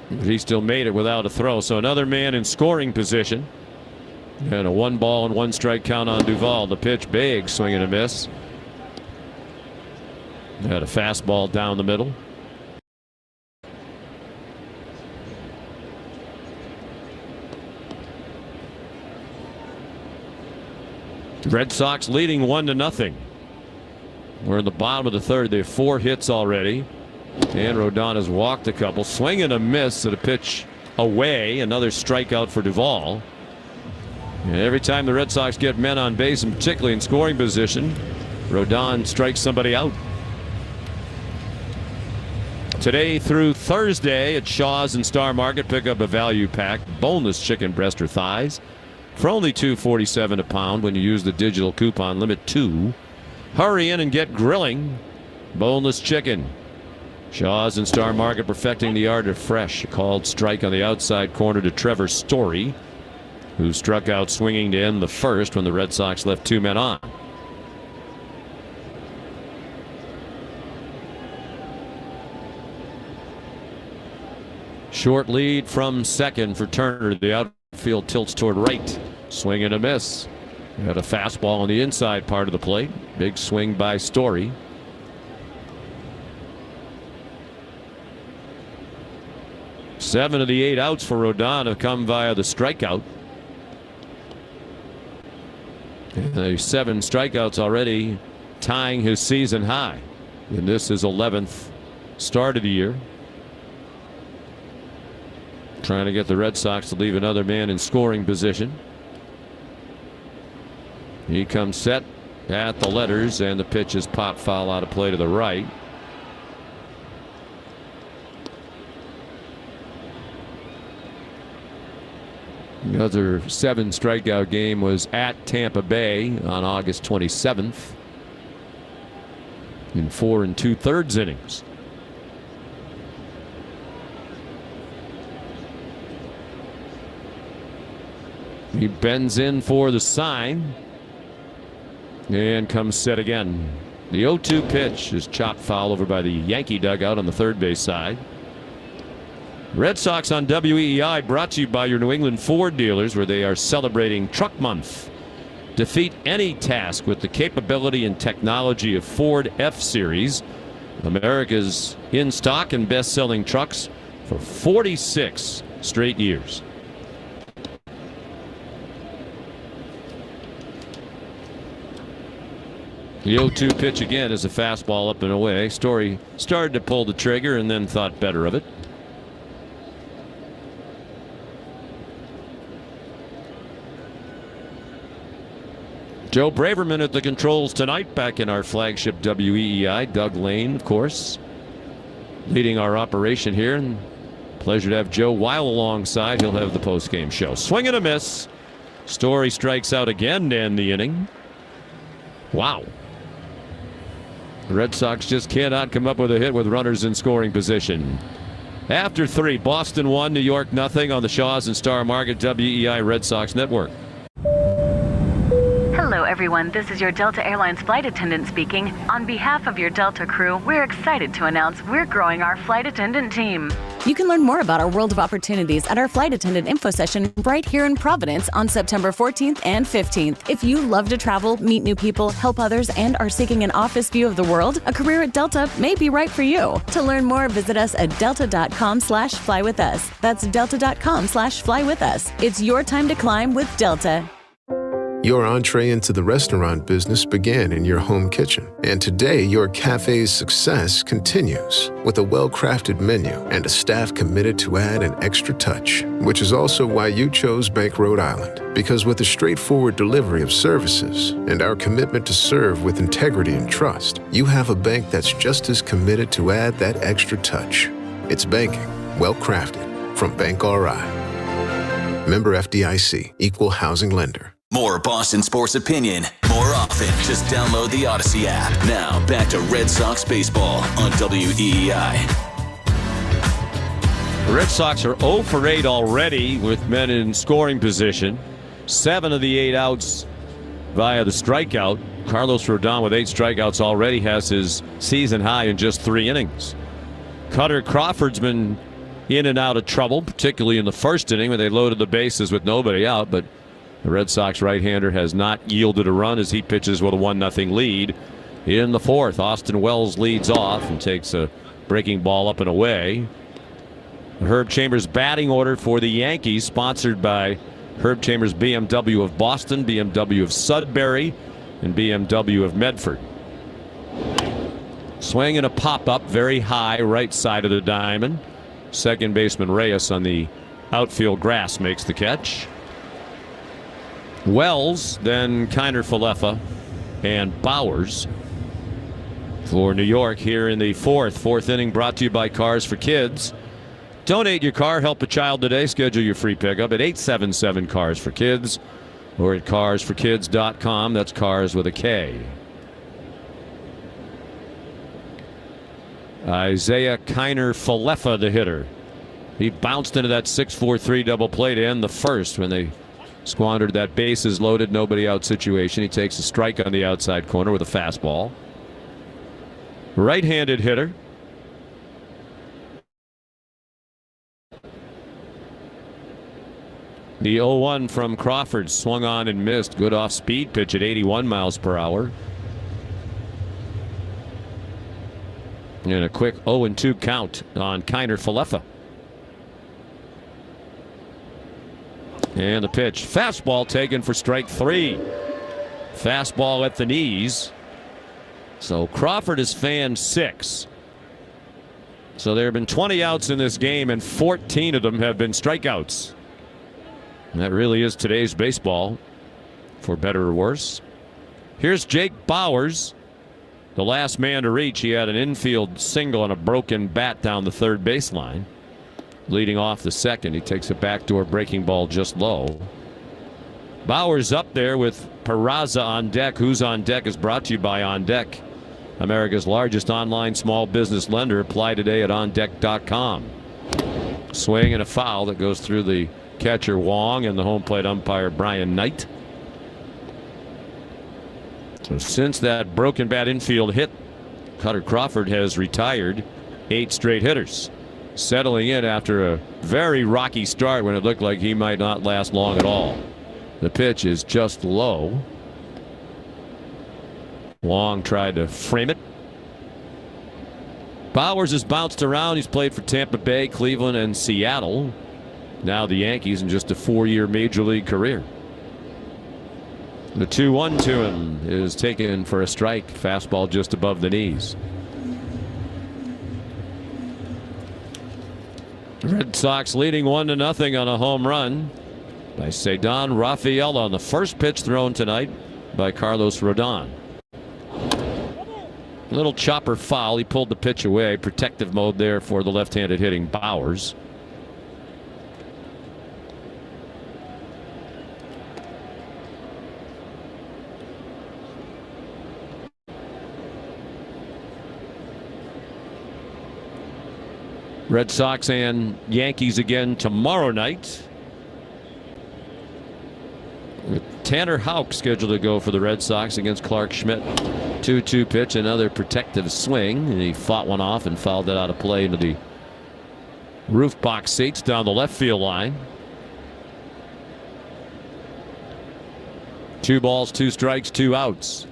He still made it without a throw. So another man in scoring position. And a 1-ball and 1-strike count on Duvall. The pitch, big swing and a miss. Had a fastball down the middle. Red Sox leading 1-0. We're in the bottom of the third. They have 4 hits already. And Rodon has walked a couple. Swing and a miss at a pitch away. Another strikeout for Duvall. And every time the Red Sox get men on base, and particularly in scoring position, Rodon strikes somebody out. Today through Thursday at Shaw's and Star Market, pick up a value pack, boneless chicken breast or thighs for only $2.47 a pound when you use the digital coupon limit 2. Hurry in and get grilling boneless chicken. Shaw's and Star Market, perfecting the art of fresh. A called strike on the outside corner to Trevor Story, who struck out swinging to end the first when the Red Sox left 2 men on. Short lead from second for Turner. The outfield tilts toward right. Swing and a miss. Had a fastball on the inside part of the plate. Big swing by Story. Seven of the 8 outs for Rodon have come via the strikeout. And 7 strikeouts already, tying his season high. And this is 11th start of the year. Trying to get the Red Sox to leave another man in scoring position. He comes set at the letters, and the pitch is pop foul out of play to the right. The other 7 strikeout game was at Tampa Bay on August 27th in 4 2/3 innings. He bends in for the sign and comes set again. The 0-2 pitch is chopped foul over by the Yankee dugout on the third base side. Red Sox on WEEI, brought to you by your New England Ford dealers, where they are celebrating Truck Month. Defeat any task with the capability and technology of Ford F-Series, America's in stock and best-selling trucks for 46 straight years. The 0-2 pitch again is a fastball up and away. Story started to pull the trigger and then thought better of it. Joe Braverman at the controls tonight, back in our flagship WEEI. Doug Lane, of course, leading our operation here. And pleasure to have Joe Weil alongside. He'll have the post-game show. Swing and a miss. Story strikes out again to end the inning. Wow. The Red Sox just cannot come up with a hit with runners in scoring position. After 3, Boston 1, New York 0 on the Shaw's and Star Market WEEI Red Sox Network. Hello, everyone. This is your Delta Airlines flight attendant speaking. On behalf of your Delta crew, we're excited to announce we're growing our flight attendant team. You can learn more about our world of opportunities at our flight attendant info session right here in Providence on September 14th and 15th. If you love to travel, meet new people, help others, and are seeking an office view of the world, a career at Delta may be right for you. To learn more, visit us at delta.com/flywithus. That's delta.com/flywithus. It's your time to climb with Delta. Your entree into the restaurant business began in your home kitchen, and today your cafe's success continues with a well-crafted menu and a staff committed to add an extra touch, which is also why you chose Bank Rhode Island. Because with a straightforward delivery of services and our commitment to serve with integrity and trust, you have a bank that's just as committed to add that extra touch. It's banking, well-crafted, from Bank RI. Member FDIC, Equal Housing Lender. More Boston sports opinion, more often. Just download the Odyssey app. Now, back to Red Sox baseball on WEEI. The Red Sox are 0 for 8 already with men in scoring position. 7 of the 8 outs via the strikeout. Carlos Rodon with 8 strikeouts already has his season high in just 3 innings. Cutter Crawford's been in and out of trouble, particularly in the first inning when they loaded the bases with nobody out. But the Red Sox right-hander has not yielded a run as he pitches with a 1-0 lead in the fourth. Austin Wells leads off and takes a breaking ball up and away. The Herb Chambers batting order for the Yankees, sponsored by Herb Chambers BMW of Boston, BMW of Sudbury, and BMW of Medford. Swing and a pop-up very high right side of the diamond. Second baseman Reyes on the outfield grass makes the catch. Wells, then Kiner Falefa and Bowers for New York here in the fourth inning, brought to you by Cars for Kids. Donate your car, help a child today. Schedule your free pickup at 877 Cars for Kids or at carsforkids.com. That's cars with a K. Isaiah Kiner Falefa, the hitter. He bounced into that 6-4-3 double play to end the first when they squandered that bases loaded, nobody out situation. He takes a strike on the outside corner with a fastball. Right-handed hitter. The 0-1 from Crawford, swung on and missed. Good off-speed pitch at 81 miles per hour. And a quick 0-2 count on Kiner Falefa. And the pitch. Fastball taken for strike 3. Fastball at the knees. So Crawford has fanned 6. So there have been 20 outs in this game, and 14 of them have been strikeouts. And that really is today's baseball, for better or worse. Here's Jake Bowers, the last man to reach. He had an infield single and a broken bat down the third baseline. Leading off the second, he takes a backdoor breaking ball just low. Bowers up there with Peraza on deck. Who's on deck is brought to you by On Deck, America's largest online small business lender. Apply today at ondeck.com. Swing and a foul that goes through the catcher Wong and the home plate umpire Brian Knight. So since that broken bat infield hit, Cutter Crawford has retired 8 straight hitters, settling in after a very rocky start when it looked like he might not last long at all. The pitch is just low. Wong tried to frame it. Bowers has bounced around. He's played for Tampa Bay, Cleveland, and Seattle. Now the Yankees in just a 4-year major league career. The 2-1 to him is taken for a strike. Fastball just above the knees. Red Sox leading 1-0 on a home run by Cedon Rafael on the first pitch thrown tonight by Carlos Rodon. Little chopper foul. He pulled the pitch away. Protective mode there for the left-handed hitting Bowers. Red Sox and Yankees again tomorrow night. With Tanner Houck scheduled to go for the Red Sox against Clark Schmidt. 2-2 pitch, another protective swing, and he fought one off and fouled it out of play into the roof box seats down the left field line. 2 balls, 2 strikes, 2 outs.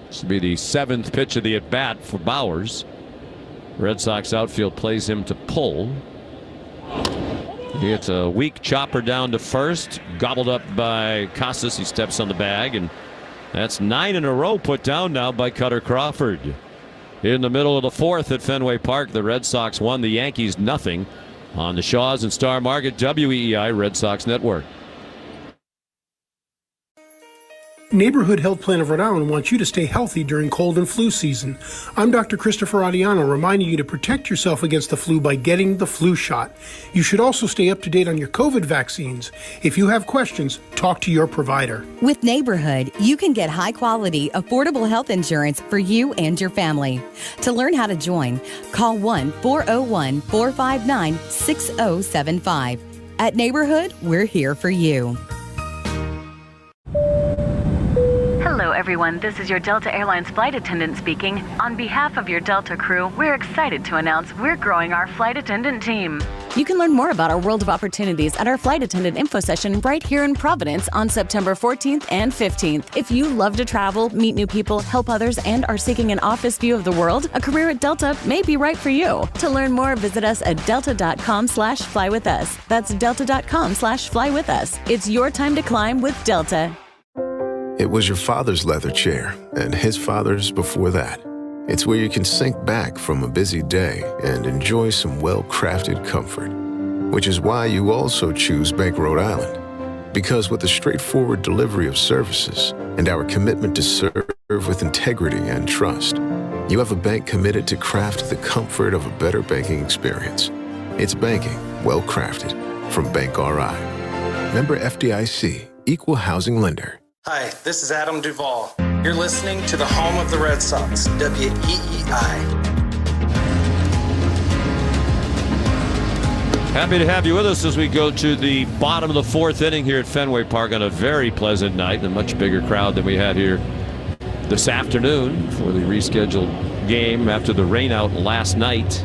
This will be the 7th pitch of the at bat for Bowers. Red Sox outfield plays him to pull. He hits a weak chopper down to first, gobbled up by Casas. He steps on the bag, and that's 9 in a row put down now by Cutter Crawford. In the middle of the 4th at Fenway Park, the Red Sox won, the Yankees nothing on the Shaws and Star Market WEEI Red Sox Network. Neighborhood Health Plan of Rhode Island wants you to stay healthy during cold and flu season. I'm Dr. Christopher Adiano, reminding you to protect yourself against the flu by getting the flu shot. You should also stay up to date on your COVID vaccines. If you have questions, talk to your provider. With Neighborhood, you can get high-quality, affordable health insurance for you and your family. To learn how to join, call 1-401-459-6075. At Neighborhood, we're here for you. Hello, everyone. This is your Delta Airlines flight attendant speaking. On behalf of your Delta crew, we're excited to announce we're growing our flight attendant team. You can learn more about our world of opportunities at our flight attendant info session right here in Providence on September 14th and 15th. If you love to travel, meet new people, help others, and are seeking an office view of the world, a career at Delta may be right for you. To learn more, visit us at delta.com/flywithus. That's delta.com/flywithus. It's your time to climb with Delta. It was your father's leather chair and his father's before that. It's where you can sink back from a busy day and enjoy some well-crafted comfort, which is why you also choose Bank Rhode Island. Because with the straightforward delivery of services and our commitment to serve with integrity and trust, you have a bank committed to craft the comfort of a better banking experience. It's banking well-crafted from Bank RI. Member FDIC, Equal Housing Lender. Hi, this is Adam Duvall. You're listening to the home of the Red Sox, WEEI. Happy to have you with us as we go to the bottom of the fourth inning here at Fenway Park on a very pleasant night. A much bigger crowd than we had here this afternoon for the rescheduled game after the rainout last night.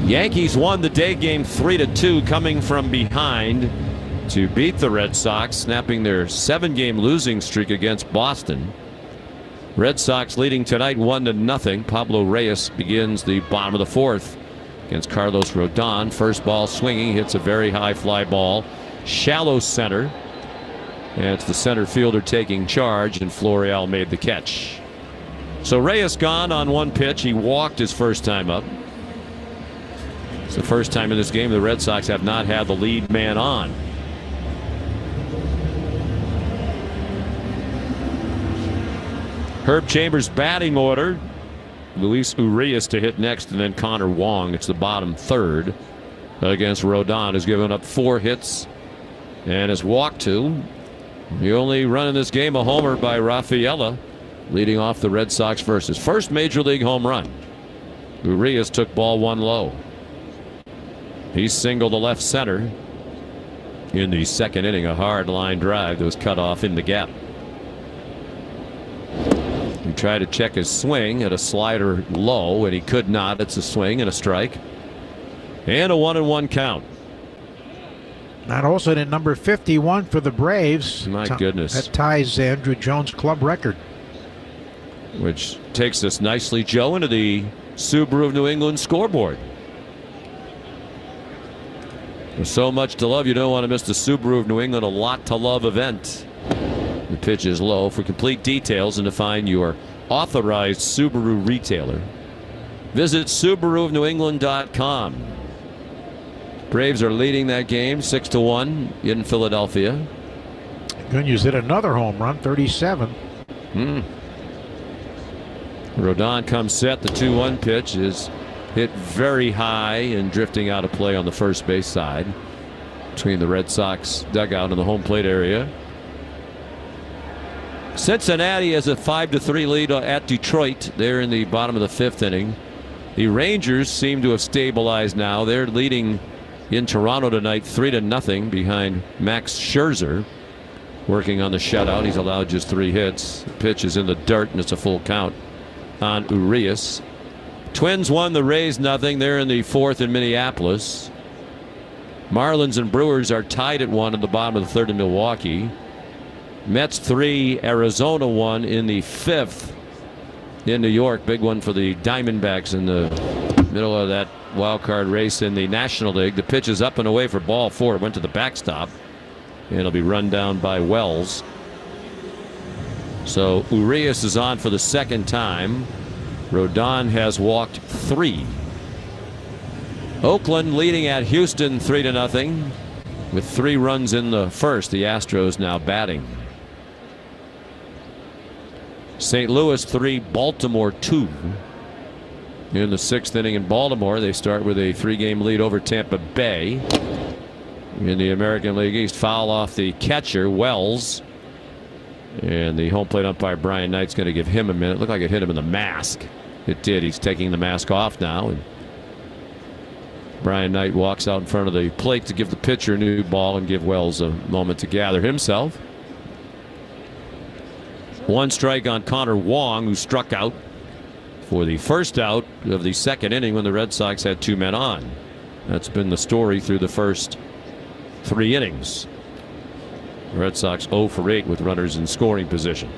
Yankees won the day game 3-2, coming from behind to beat the Red Sox, snapping their 7-game losing streak against Boston. Red Sox leading tonight 1-0. Pablo Reyes begins the bottom of the fourth against Carlos Rodon. First ball swinging, hits a very high fly ball, shallow center, and it's the center fielder taking charge, and Florial made the catch. So Reyes gone on one pitch. He walked his first time up. It's the first time in this game the Red Sox have not had the lead man on. Herb Chambers batting order. Luis Urias to hit next, and then Connor Wong. It's the bottom third against Rodon, who's given up 4 hits and has walked 2. The only run in this game, a homer by Rafaela, leading off the Red Sox first. His first major league home run. Urias took ball 1 low. He singled to left center in the second inning, a hard line drive that was cut off in the gap. He tried to check his swing at a slider low, and he could not. It's a swing and a strike. And a 1-1 count. Not also in number 51 for the Braves. My goodness. That ties Andrew Jones' club record. Which takes us nicely, Joe, into the Subaru of New England scoreboard. There's so much to love, you don't want to miss the Subaru of New England A Lot to Love event. The pitch is low. For complete details and to find your authorized Subaru retailer, visit SubaruofNewEngland.com. Braves are leading that game 6-1 in Philadelphia. Gunyu's hit another home run, 37. Rodon comes set. The 2-1 pitch is hit very high and drifting out of play on the first base side between the Red Sox dugout and the home plate area. Cincinnati has a 5-3 lead at Detroit. They're in the bottom of the 5th inning. The Rangers seem to have stabilized now. They're leading in Toronto tonight 3-0 behind Max Scherzer, working on the shutout. He's allowed just 3 hits. The pitch is in the dirt, and it's a full count on Urias. Twins won, the Rays nothing. They're in the 4th in Minneapolis. Marlins and Brewers are tied at 1 in the bottom of the 3rd in Milwaukee. Mets 3, Arizona 1 in the 5th in New York. Big one for the Diamondbacks in the middle of that wild card race in the National League. The pitch is up and away for ball 4. It went to the backstop, and it'll be run down by Wells. So Urias is on for the 2nd time. Rodon has walked 3. Oakland leading at Houston 3-0 with 3 runs in the first. The Astros now batting. St. Louis 3, Baltimore 2. In the 6th inning in Baltimore, they start with a 3-game lead over Tampa Bay. In the American League East, foul off the catcher, Wells. And the home plate umpire, Brian Knight's going to give him a minute. Looked like it hit him in the mask. It did. He's taking the mask off now. And Brian Knight walks out in front of the plate to give the pitcher a new ball and give Wells a moment to gather himself. One strike on Connor Wong, who struck out for the first out of the second inning when the Red Sox had 2 men on. That's been the story through the first 3 innings. The Red Sox 0 for 8 with runners in scoring position.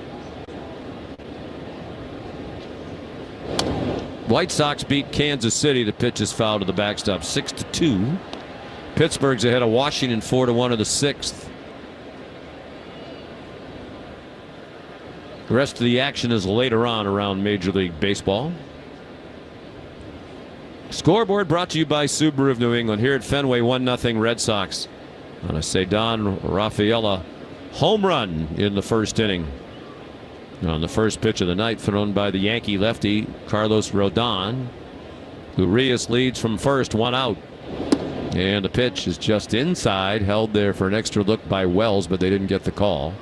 White Sox beat Kansas City. The pitch is fouled to the backstop 6-2. Pittsburgh's ahead of Washington 4-1 in the 6th. The rest of the action is later on around Major League Baseball. Scoreboard brought to you by Subaru of New England here at Fenway. 1-0 Red Sox on a Cedon Rafaela home run in the first inning. On the first pitch of the night, thrown by the Yankee lefty Carlos Rodon. Urias leads from first, 1 out. And the pitch is just inside, held there for an extra look by Wells, but they didn't get the call.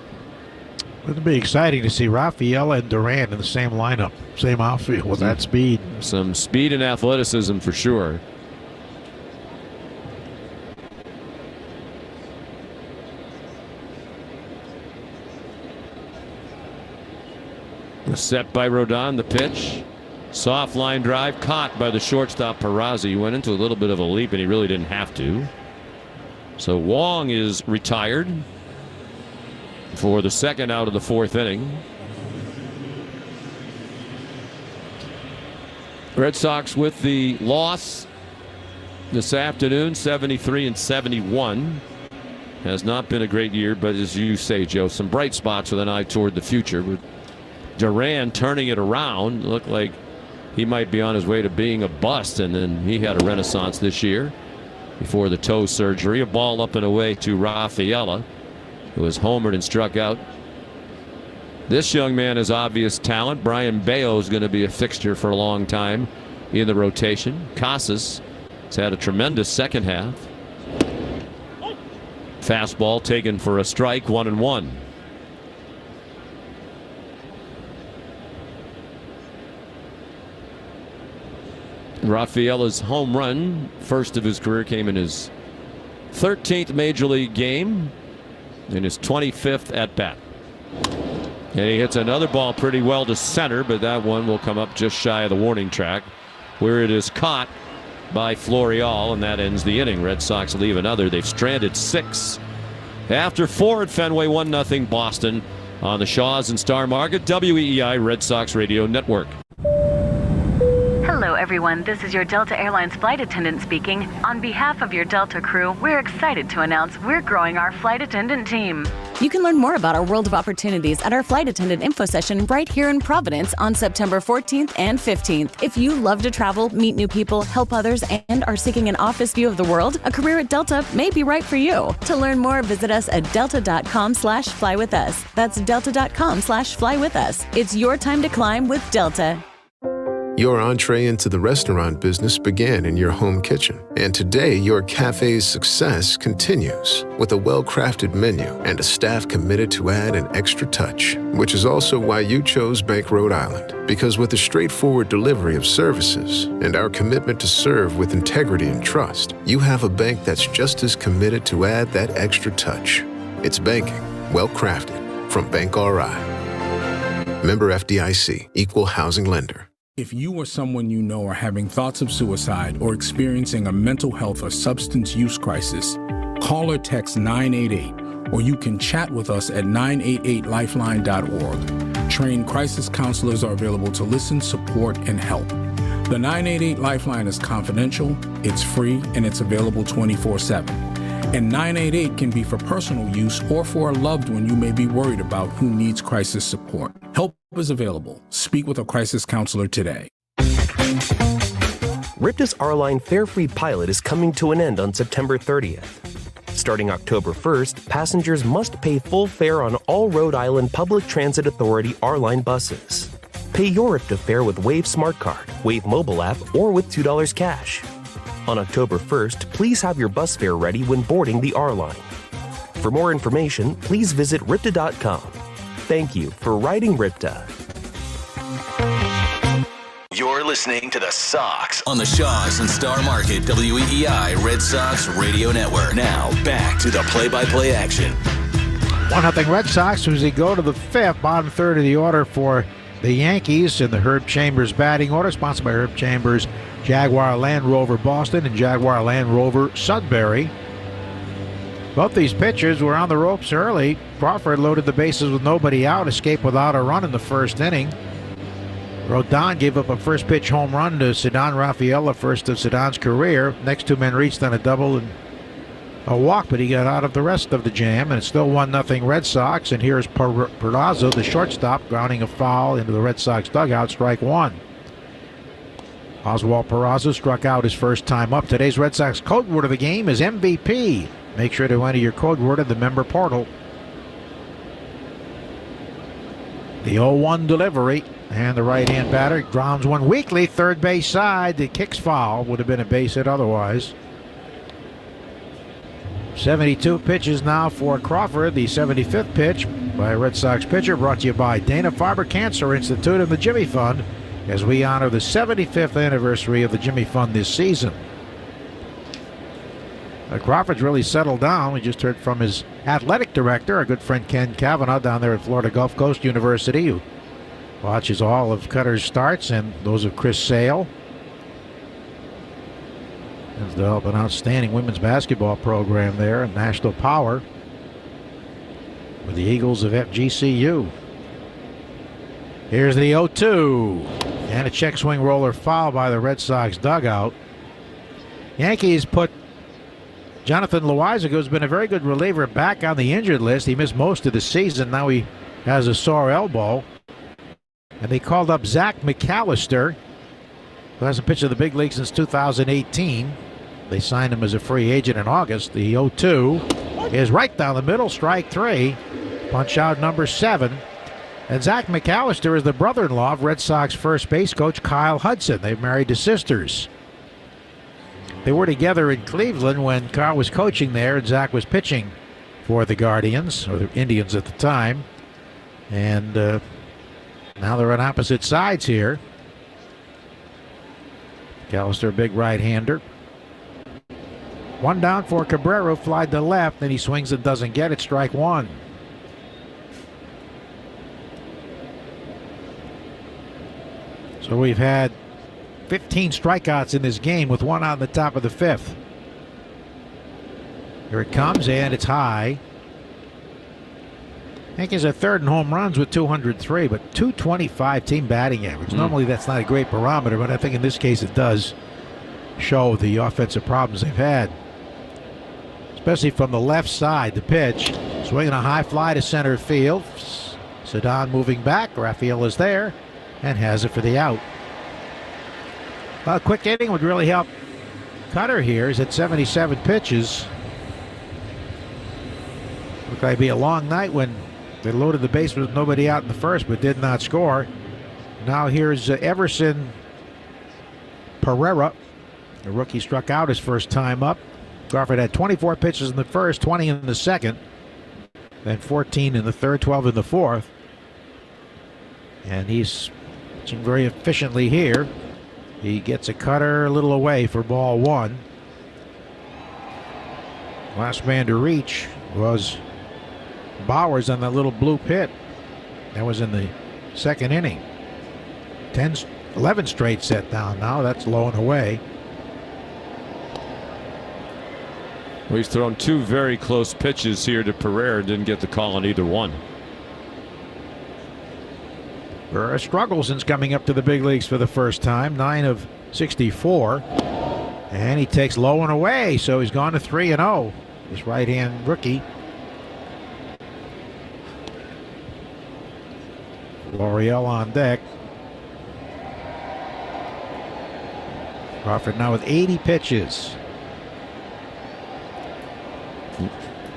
It'd be exciting to see Rafaela and Duran in the same lineup, same outfield with that speed. Some speed and athleticism for sure. Set by Rodon, the pitch. Soft line drive caught by the shortstop Peraza. He went into a little bit of a leap and he really didn't have to. So Wong is retired for the second out of the 4th inning. Red Sox with the loss this afternoon, 73-71. Has not been a great year, but as you say, Joe, some bright spots with an eye toward the future. With Duran turning it around, looked like he might be on his way to being a bust, and then he had a renaissance this year before the toe surgery. A ball up and away to Rafaela, who was homered and struck out. This young man has obvious talent. Brian Bayo is going to be a fixture for a long time in the rotation. Casas has had a tremendous second half. Fastball taken for a strike, 1-1. Rafaela's home run, first of his career, came in his 13th major league game, in his 25th at bat. And he hits another ball pretty well to center, but that one will come up just shy of the warning track, where it is caught by Florial, and that ends the inning. Red Sox leave another. They've stranded 6 after 4 at Fenway. 1-0 Boston on the Shaws and Star Market, WEEI Red Sox Radio Network. Hello, everyone. This is your Delta Airlines flight attendant speaking. On behalf of your Delta crew, we're excited to announce we're growing our flight attendant team. You can learn more about our world of opportunities at our flight attendant info session right here in Providence on September 14th and 15th. If you love to travel, meet new people, help others, and are seeking an office view of the world, a career at Delta may be right for you. To learn more, visit us at delta.com/flywithus. That's delta.com/flywithus. It's your time to climb with Delta. Your entree into the restaurant business began in your home kitchen, and today your cafe's success continues with a well-crafted menu and a staff committed to add an extra touch, which is also why you chose Bank Rhode Island, because with the straightforward delivery of services and our commitment to serve with integrity and trust, you have a bank that's just as committed to add that extra touch. It's banking, well-crafted, from Bank RI. Member FDIC, Equal Housing Lender. If you or someone you know are having thoughts of suicide or experiencing a mental health or substance use crisis, call or text 988, or you can chat with us at 988lifeline.org. Trained crisis counselors are available to listen, support, and help. The 988 Lifeline is confidential, it's free, and it's available 24/7. And 988 can be for personal use or for a loved one you may be worried about who needs crisis support. Help is available. Speak with a crisis counselor today. RIPTA's R-Line fare-free pilot is coming to an end on September 30th. Starting October 1st, passengers must pay full fare on all Rhode Island Public Transit Authority R-Line buses. Pay your RIPTA fare with Wave Smart Card, Wave mobile app, or with $2 cash. On October 1st, please have your bus fare ready when boarding the R-Line. For more information, please visit RIPTA.com. Thank you for riding RIPTA. You're listening to the Sox on the Shaws and Star Market WEEI Red Sox Radio Network. Now back to the play-by-play action. 1-0 Red Sox as we go to the fifth, bottom third of the order for the Yankees in the Herb Chambers batting order, sponsored by Herb Chambers, Jaguar Land Rover Boston and Jaguar Land Rover Sudbury. Both these pitchers were on the ropes early. Crawford loaded the bases with nobody out, escaped without a run in the first inning. Rodon gave up a first pitch home run to Ceddanne Rafaela, first of Ceddanne's career. Next two men reached on a double and a walk, but he got out of the rest of the jam, and it's still 1-0 Red Sox. And here's Peraza, the shortstop, grounding a foul into the Red Sox dugout, strike one. Oswald Peraza struck out his first time up. Today's Red Sox code word of the game is MVP. Make sure to enter your code word in the member portal. The 0-1 delivery, and the right-hand batter grounds one weakly, third base side. The kicks foul, would have been a base hit otherwise. 72 pitches now for Crawford. The 75th pitch by a Red Sox pitcher, brought to you by Dana-Farber Cancer Institute and the Jimmy Fund, as we honor the 75th anniversary of the Jimmy Fund this season. Crawford's really settled down. We just heard from his athletic director, our good friend Ken Cavanaugh, down there at Florida Gulf Coast University, who watches all of Cutter's starts and those of Chris Sale. Has developed an outstanding women's basketball program there in National Power with the Eagles of FGCU. Here's the 0-2. And a check swing roller foul by the Red Sox dugout. Yankees put Jonathan Loizaga, who's been a very good reliever, back on the injured list. He missed most of the season. Now he has a sore elbow. And they called up Zach McAllister, who hasn't pitched in the big league since 2018. They signed him as a free agent in August. The 0-2 is right down the middle, strike three. Punch out number 7. And Zach McAllister is the brother-in-law of Red Sox first base coach Kyle Hudson. They're married to sisters. They were together in Cleveland when Kyle was coaching there and Zach was pitching for the Guardians, or the Indians at the time. And now they're on opposite sides here. McAllister, a big right-hander. One down for Cabrera, flied to left, then he swings and doesn't get it, strike one. So we've had 15 strikeouts in this game with one on the top of the fifth. Here it comes, and it's high. Yankees are third in home runs with 203, but 225 team batting average. Normally that's not a great barometer, but I think in this case it does show the offensive problems they've had. Especially from the left side, the pitch. Swinging a high fly to center field. Ceddanne moving back. Raphael is there and has it for the out. A quick inning would really help Cutter here. He's at 77 pitches. Looked like it'd be a long night when they loaded the base with nobody out in the first, but did not score. Now here's Everson Pereira. The rookie struck out his first time up. Crawford had 24 pitches in the first, 20 in the second, then 14 in the third, 12 in the fourth. And he's pitching very efficiently here. He gets a cutter a little away for ball one. Last man to reach was Bowers on that little blue pit. That was in the second inning. 11 straight set down now. That's low and away. Well, he's thrown two very close pitches here to Pereira. Didn't get the call on either one. Pereira struggles since coming up to the big leagues for the first time. 9 of 64. And he takes low and away, so he's gone to 3-0. This right-hand rookie. L'Oreal on deck. Crawford now with 80 pitches.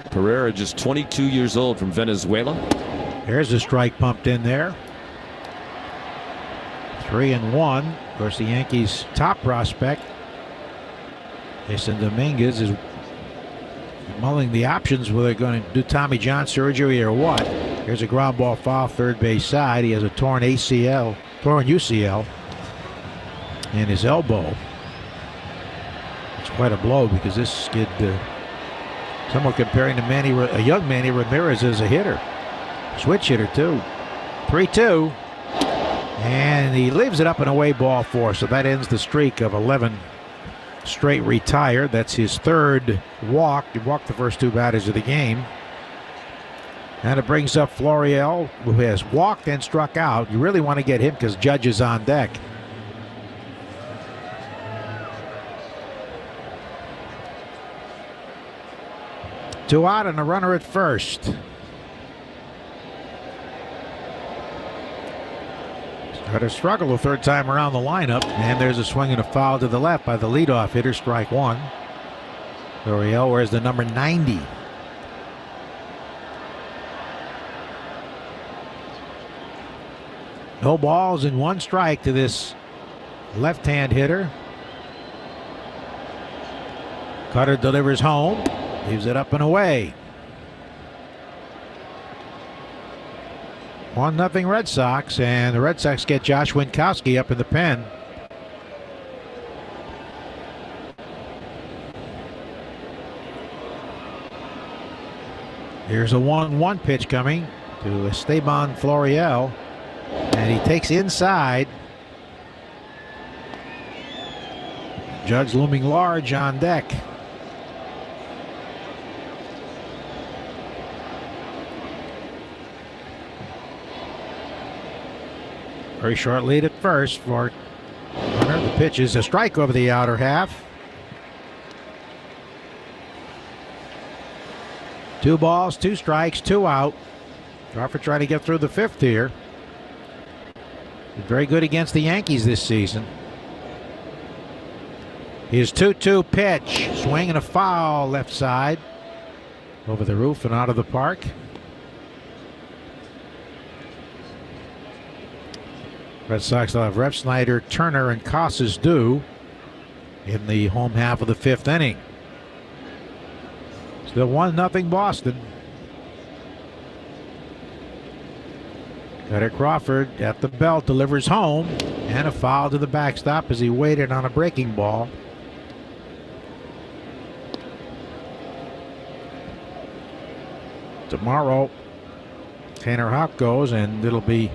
Pereira just 22 years old from Venezuela. There's a strike pumped in there. 3-1. Of course, the Yankees' top prospect, Jason Dominguez, is mulling the options whether they're going to do Tommy John surgery or what. Here's a ground ball foul, third base side. He has a torn UCL in his elbow. It's quite a blow because this kid Someone comparing to a young Manny Ramirez as a hitter. Switch hitter, too. 3-2. And he leaves it up and away, ball 4. So that ends the streak of 11 straight retired. That's his third walk. He walked the first 2 batters of the game. And it brings up Florial, who has walked and struck out. You really want to get him because Judge is on deck. Two out and a runner at first. Got to struggle the third time around the lineup. And there's a swing and a foul to the left by the leadoff hitter, strike 1. Florial wears the number 90. No balls and 1 strike to this left-hand hitter. Cutter delivers home. Leaves it up and away. 1-0 Red Sox, and the Red Sox get Josh Winkowski up in the pen. Here's a 1-1 pitch coming to Esteban Florial, and he takes inside. Judge looming large on deck. Very short lead at first for Hunter. The pitch is a strike over the outer half. 2 balls, 2 strikes, 2 out. Crawford trying to get through the 5th here. Been very good against the Yankees this season. His 2-2 pitch. Swing and a foul left side. Over the roof and out of the park. Red Sox will have Rep Snyder, Turner, and Casas due in the home half of the 5th inning. Still 1-0 Boston. Cutter Crawford at the belt delivers home, and a foul to the backstop as he waited on a breaking ball. Tomorrow, Tanner Houck goes, and it'll be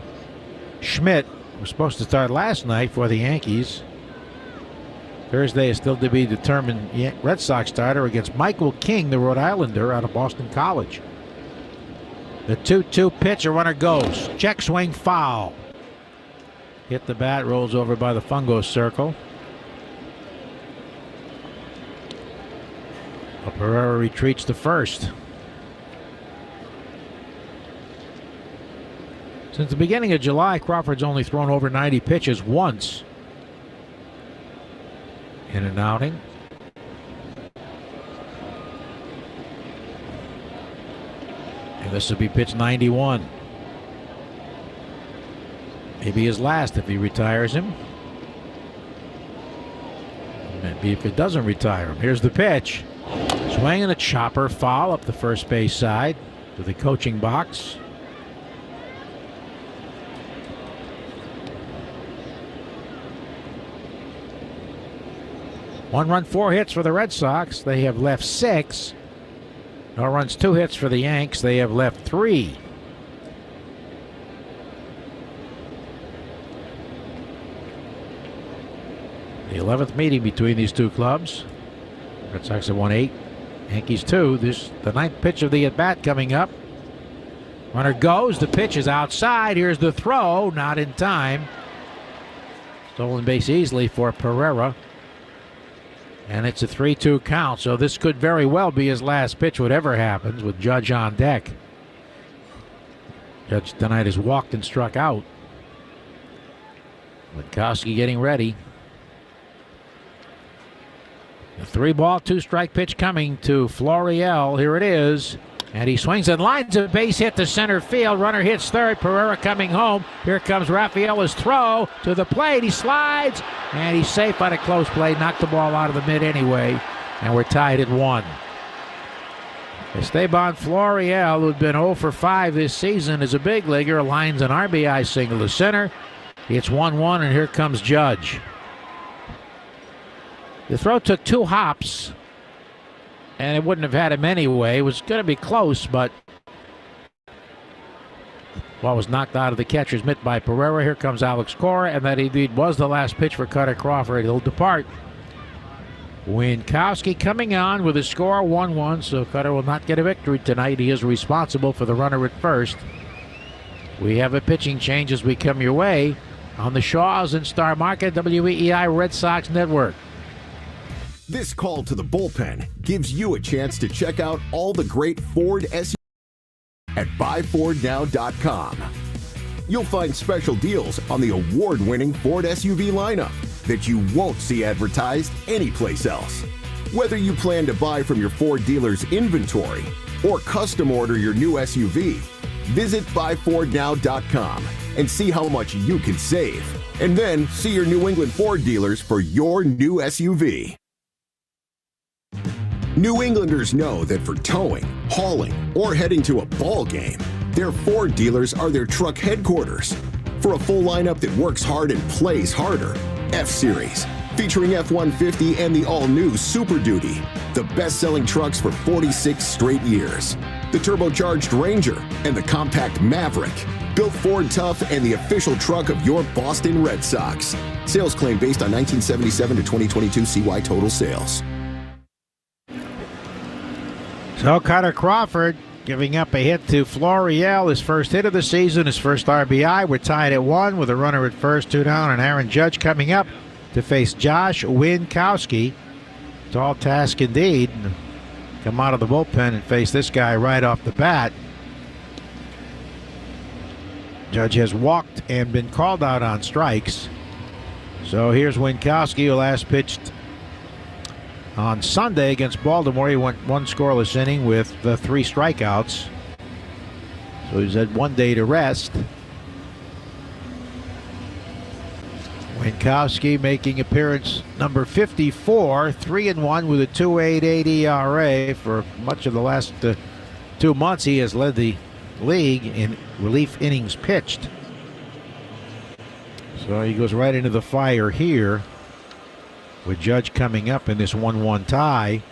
Schmidt. Was supposed to start last night for the Yankees. Thursday is still to be determined Red Sox starter against Michael King, the Rhode Islander out of Boston College. The 2-2 pitch, a runner goes. Check swing, foul. Hit the bat, rolls over by the fungo circle. Pereira retreats to first. Since the beginning of July, Crawford's only thrown over 90 pitches once in an outing. And this will be pitch 91. Maybe his last if he retires him. Maybe if it doesn't retire him. Here's the pitch. Swing and a chopper, foul up the first base side to the coaching box. One run, 4 hits for the Red Sox. They have left 6. No runs, 2 hits for the Yanks. They have left 3. The 11th meeting between these two clubs. Red Sox have won 8. Yankees 2. This the 9th pitch of the at-bat coming up. Runner goes. The pitch is outside. Here's the throw. Not in time. Stolen base easily for Pereira. And it's a 3-2 count, so this could very well be his last pitch, whatever happens, with Judge on deck. Judge tonight has walked and struck out. Winkowski getting ready. The 3-ball, 2-strike pitch coming to Florial. Here it is. And he swings and lines a base hit to center field. Runner hits third. Pereira coming home. Here comes Rafaela's throw to the plate. He slides, and he's safe on a close play. Knocked the ball out of the mid anyway, and we're tied at 1. Esteban Florial, who'd been 0 for 5 this season as a big leaguer, lines an RBI single to center. It's 1-1, and here comes Judge. The throw took 2 hops. and it wouldn't have had him anyway. It was going to be close, but ball was knocked out of the catcher's mitt by Pereira. Here comes Alex Cora, and that indeed was the last pitch for Cutter Crawford. He'll depart. Winkowski coming on with a score 1-1, so Cutter will not get a victory tonight. He is responsible for the runner at first. We have a pitching change as we come your way on the Shaws and Star Market WEEI Red Sox Network. This call to the bullpen gives you a chance to check out all the great Ford SUVs at buyfordnow.com. You'll find special deals on the award-winning Ford SUV lineup that you won't see advertised anyplace else. Whether you plan to buy from your Ford dealer's inventory or custom order your new SUV, visit buyfordnow.com and see how much you can save. And then see your New England Ford dealers for your new SUV. New Englanders know that for towing, hauling, or heading to a ball game, their Ford dealers are their truck headquarters. For a full lineup that works hard and plays harder, F-Series, featuring F-150 and the all-new Super Duty, the best-selling trucks for 46 straight years. The turbocharged Ranger and the compact Maverick, built Ford tough and the official truck of your Boston Red Sox. Sales claim based on 1977 to 2022 CY total sales. So Cutter Crawford giving up a hit to Florial, his first hit of the season, his first RBI. We're tied at 1 with a runner at first, 2 down, and Aaron Judge coming up to face Josh Winkowski. Tall task indeed. Come out of the bullpen and face this guy right off the bat. Judge has walked and been called out on strikes. So here's Winkowski, who last pitched on Sunday against Baltimore. He went 1 scoreless inning with the 3 strikeouts. So he's had 1 day to rest. Winkowski making appearance number 54, 3-1 with a 2.88 ERA. For much of the last 2 months, he has led the league in relief innings pitched. So he goes right into the fire here, with Judge coming up in this 1-1 tie.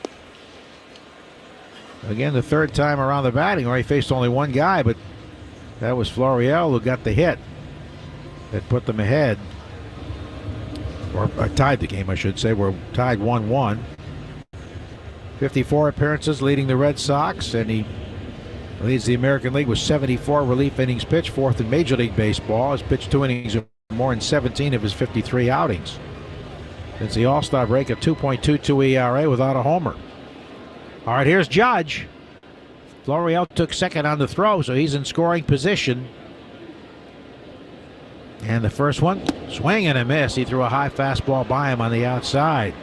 Again, the 3rd time around the batting, where he faced only 1 guy, but that was Florial who got the hit that put them ahead. Or tied the game, I should say. We're tied 1-1. 54 appearances leading the Red Sox, and he leads the American League with 74 relief innings pitched, 4th in Major League Baseball. Has pitched 2 innings or more in 17 of his 53 outings. Since the All-Star break, a 2.22 ERA without a homer. All right, here's Judge. Florial took second on the throw, so he's in scoring position. And the first one, swing and a miss. He threw a high fastball by him on the outside.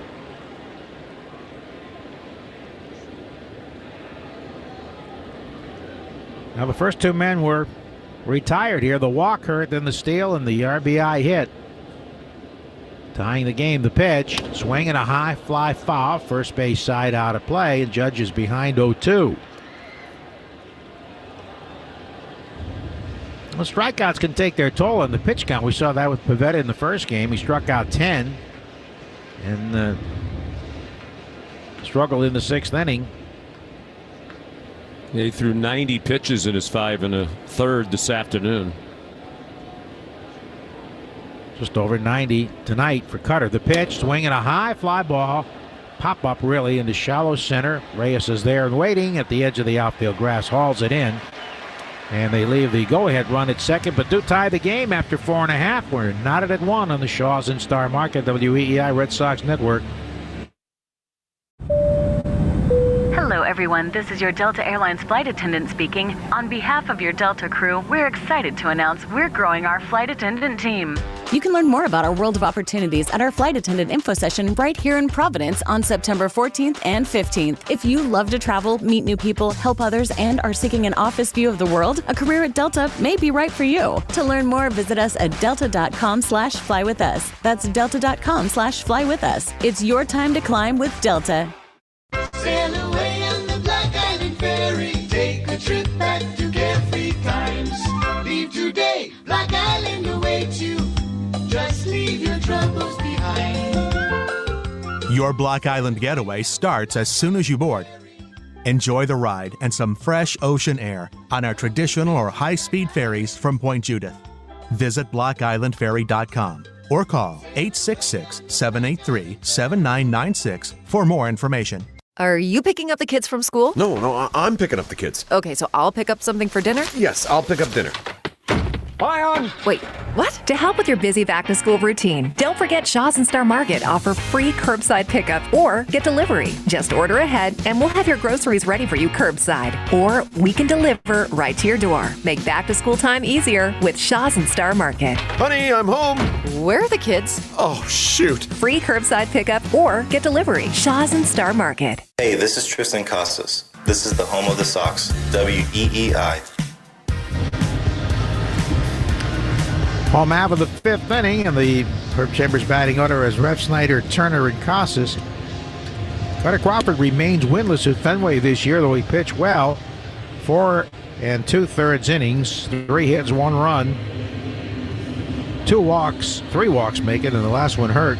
Now the first 2 men were retired here. The walk hurt, then the steal, and the RBI hit. Tying the game, the pitch. Swing and a high fly foul. First base side out of play, and Judge is behind 0-2. Well, strikeouts can take their toll on the pitch count. We saw that with Pivetta in the first game. He struck out 10 and struggled in the 6th inning. Yeah, he threw 90 pitches in his 5 1/3 this afternoon. Just over 90 tonight for Cutter. The pitch, swing and a high fly ball. Pop up really into shallow center. Reyes is there and waiting at the edge of the outfield grass. Hauls it in. And they leave the go-ahead run at second, but do tie the game after 4.5. We're knotted at 1 on the Shaws and Star Market WEEI Red Sox Network. Hello, everyone. This is your Delta Airlines flight attendant speaking. On behalf of your Delta crew, we're excited to announce we're growing our flight attendant team. You can learn more about our world of opportunities at our flight attendant info session right here in Providence on September 14th and 15th. If you love to travel, meet new people, help others, and are seeking an office view of the world, a career at Delta may be right for you. To learn more, visit us at delta.com/flywithus. That's delta.com/flywithus. It's your time to climb with Delta. Sail away on the Black Island Ferry. Take a trip back to carefree times. Leave today, Black Island awaits you. Just leave your troubles behind. Your Black Island getaway starts as soon as you board. Enjoy the ride and some fresh ocean air on our traditional or high-speed ferries from Point Judith. Visit blockislandferry.com or call 866-783-7996 for more information. Are you picking up the kids from school? No, I'm picking up the kids. Okay, so I'll pick up something for dinner? Yes, I'll pick up dinner. Bye on. Wait, what? To help with your busy back-to-school routine, don't forget Shaw's and Star Market offer free curbside pickup or get delivery. Just order ahead and we'll have your groceries ready for you curbside. Or we can deliver right to your door. Make back-to-school time easier with Shaw's and Star Market. Honey, I'm home. Where are the kids? Oh, shoot. Free curbside pickup or get delivery. Shaw's and Star Market. Hey, this is Tristan Costas. This is the home of the Sox, WEEI. Home half of the fifth inning, and the Herb Chambers batting order as Ref Snyder, Turner, and Casas. Carter Crawford remains winless at Fenway this year, though he pitched well. 4 2/3 innings, 3 hits, 1 run, 2 walks, 3 walks make it, and the last one hurt.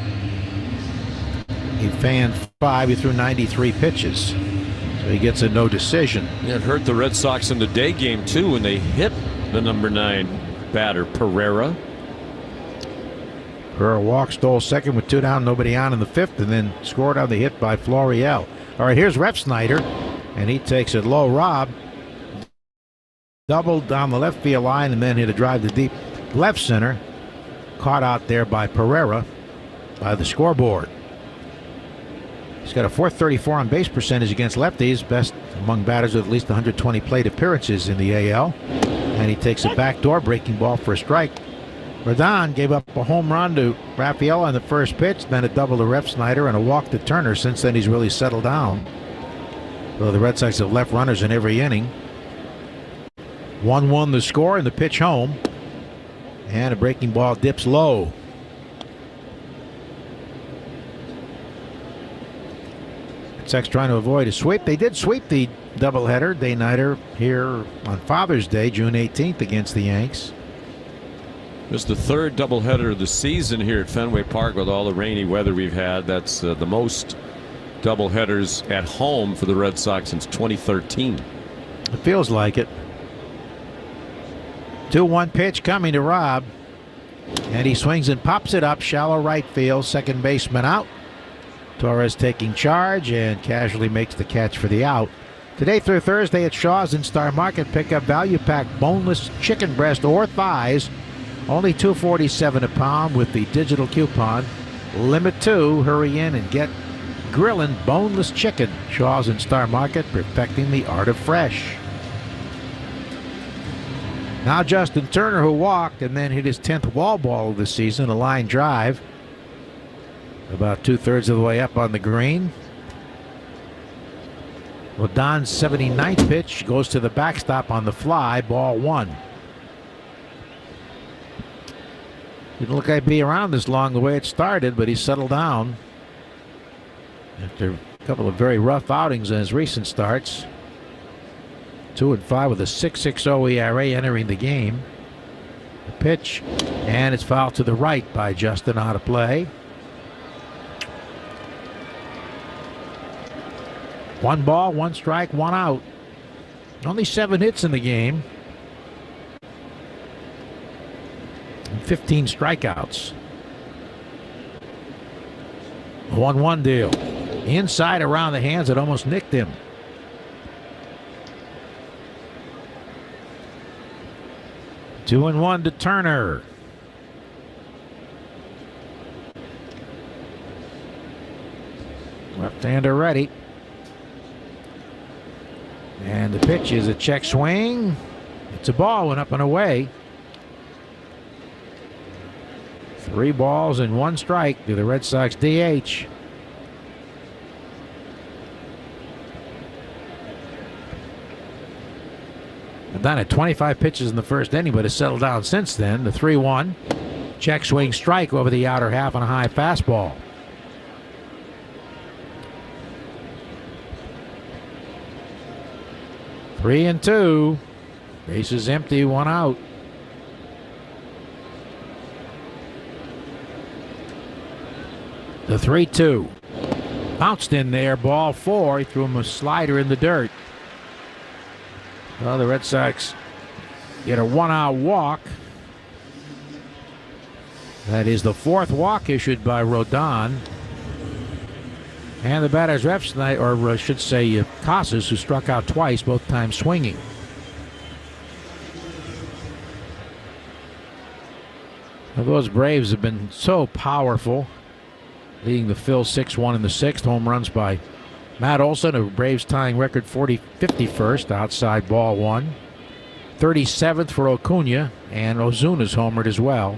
He fanned 5, he threw 93 pitches. So he gets a no decision. Yeah, it hurt the Red Sox in the day game, too, when they hit the number 9 batter, Pereira. Pereira walked, stole second with 2 down, nobody on in the fifth, and then scored on the hit by Florial. All right, here's Ref Snyder, and he takes it low. Rob doubled down the left field line and then hit a drive to deep left center. Caught out there by Pereira by the scoreboard. He's got a .434 on base percentage against lefties, best among batters with at least 120 plate appearances in the AL. And he takes a backdoor breaking ball for a strike. Rodon gave up a home run to Raphael on the first pitch, then a double to Ref Snyder and a walk to Turner. Since then, he's really settled down. Well, the Red Sox have left runners in every inning. 1-1 the score, and the pitch home. And a breaking ball dips low. Red Sox trying to avoid a sweep. They did sweep the doubleheader, day-nighter, here on Father's Day, June 18th against the Yanks. It's the third doubleheader of the season here at Fenway Park with all the rainy weather we've had. That's the most doubleheaders at home for the Red Sox since 2013. It feels like it. 2-1 pitch coming to Rob. And he swings and pops it up, shallow right field, second baseman out. Torres taking charge and casually makes the catch for the out. Today through Thursday at Shaw's and Star Market, pick up value pack boneless chicken breast or thighs. Only $2.47 a pound with the digital coupon. Limit 2. Hurry in and get grilling boneless chicken. Shaw's and Star Market, perfecting the art of fresh. Now Justin Turner, who walked and then hit his 10th wall ball of the season, a line drive. About 2/3 of the way up on the green. Well, Don's 79th pitch goes to the backstop on the fly, ball 1. Didn't look like he'd be around this long the way it started, but he settled down after a couple of very rough outings in his recent starts. 2-5 with a 6.60 ERA entering the game. The pitch, and it's fouled to the right by Justin, out of play. 1 ball, 1 strike, 1 out. Only 7 hits in the game. And 15 strikeouts. 1-1 deal. Inside around the hands, it almost nicked him. 2-1 to Turner. Left-hander ready. And the pitch is a check swing. It's a ball, went up and away. 3 balls and 1 strike to the Red Sox DH. Done at 25 pitches in the first inning, but has settled down since then. The 3-1. Check swing strike over the outer half on a high fastball. Three and 2. Bases empty, 1 out. The 3-2. Bounced in there, ball 4. He threw him a slider in the dirt. Well, the Red Sox get a 1-out walk. That is the 4th walk issued by Rodon. And the batter's reps tonight, or I should say Casas, who struck out twice, both times swinging. Well, those Braves have been so powerful, leading the Phil 6-1 in the 6th. Home runs by Matt Olson, a Braves tying record 51st, outside ball 1. 37th for Acuna, and Ozuna's homered as well.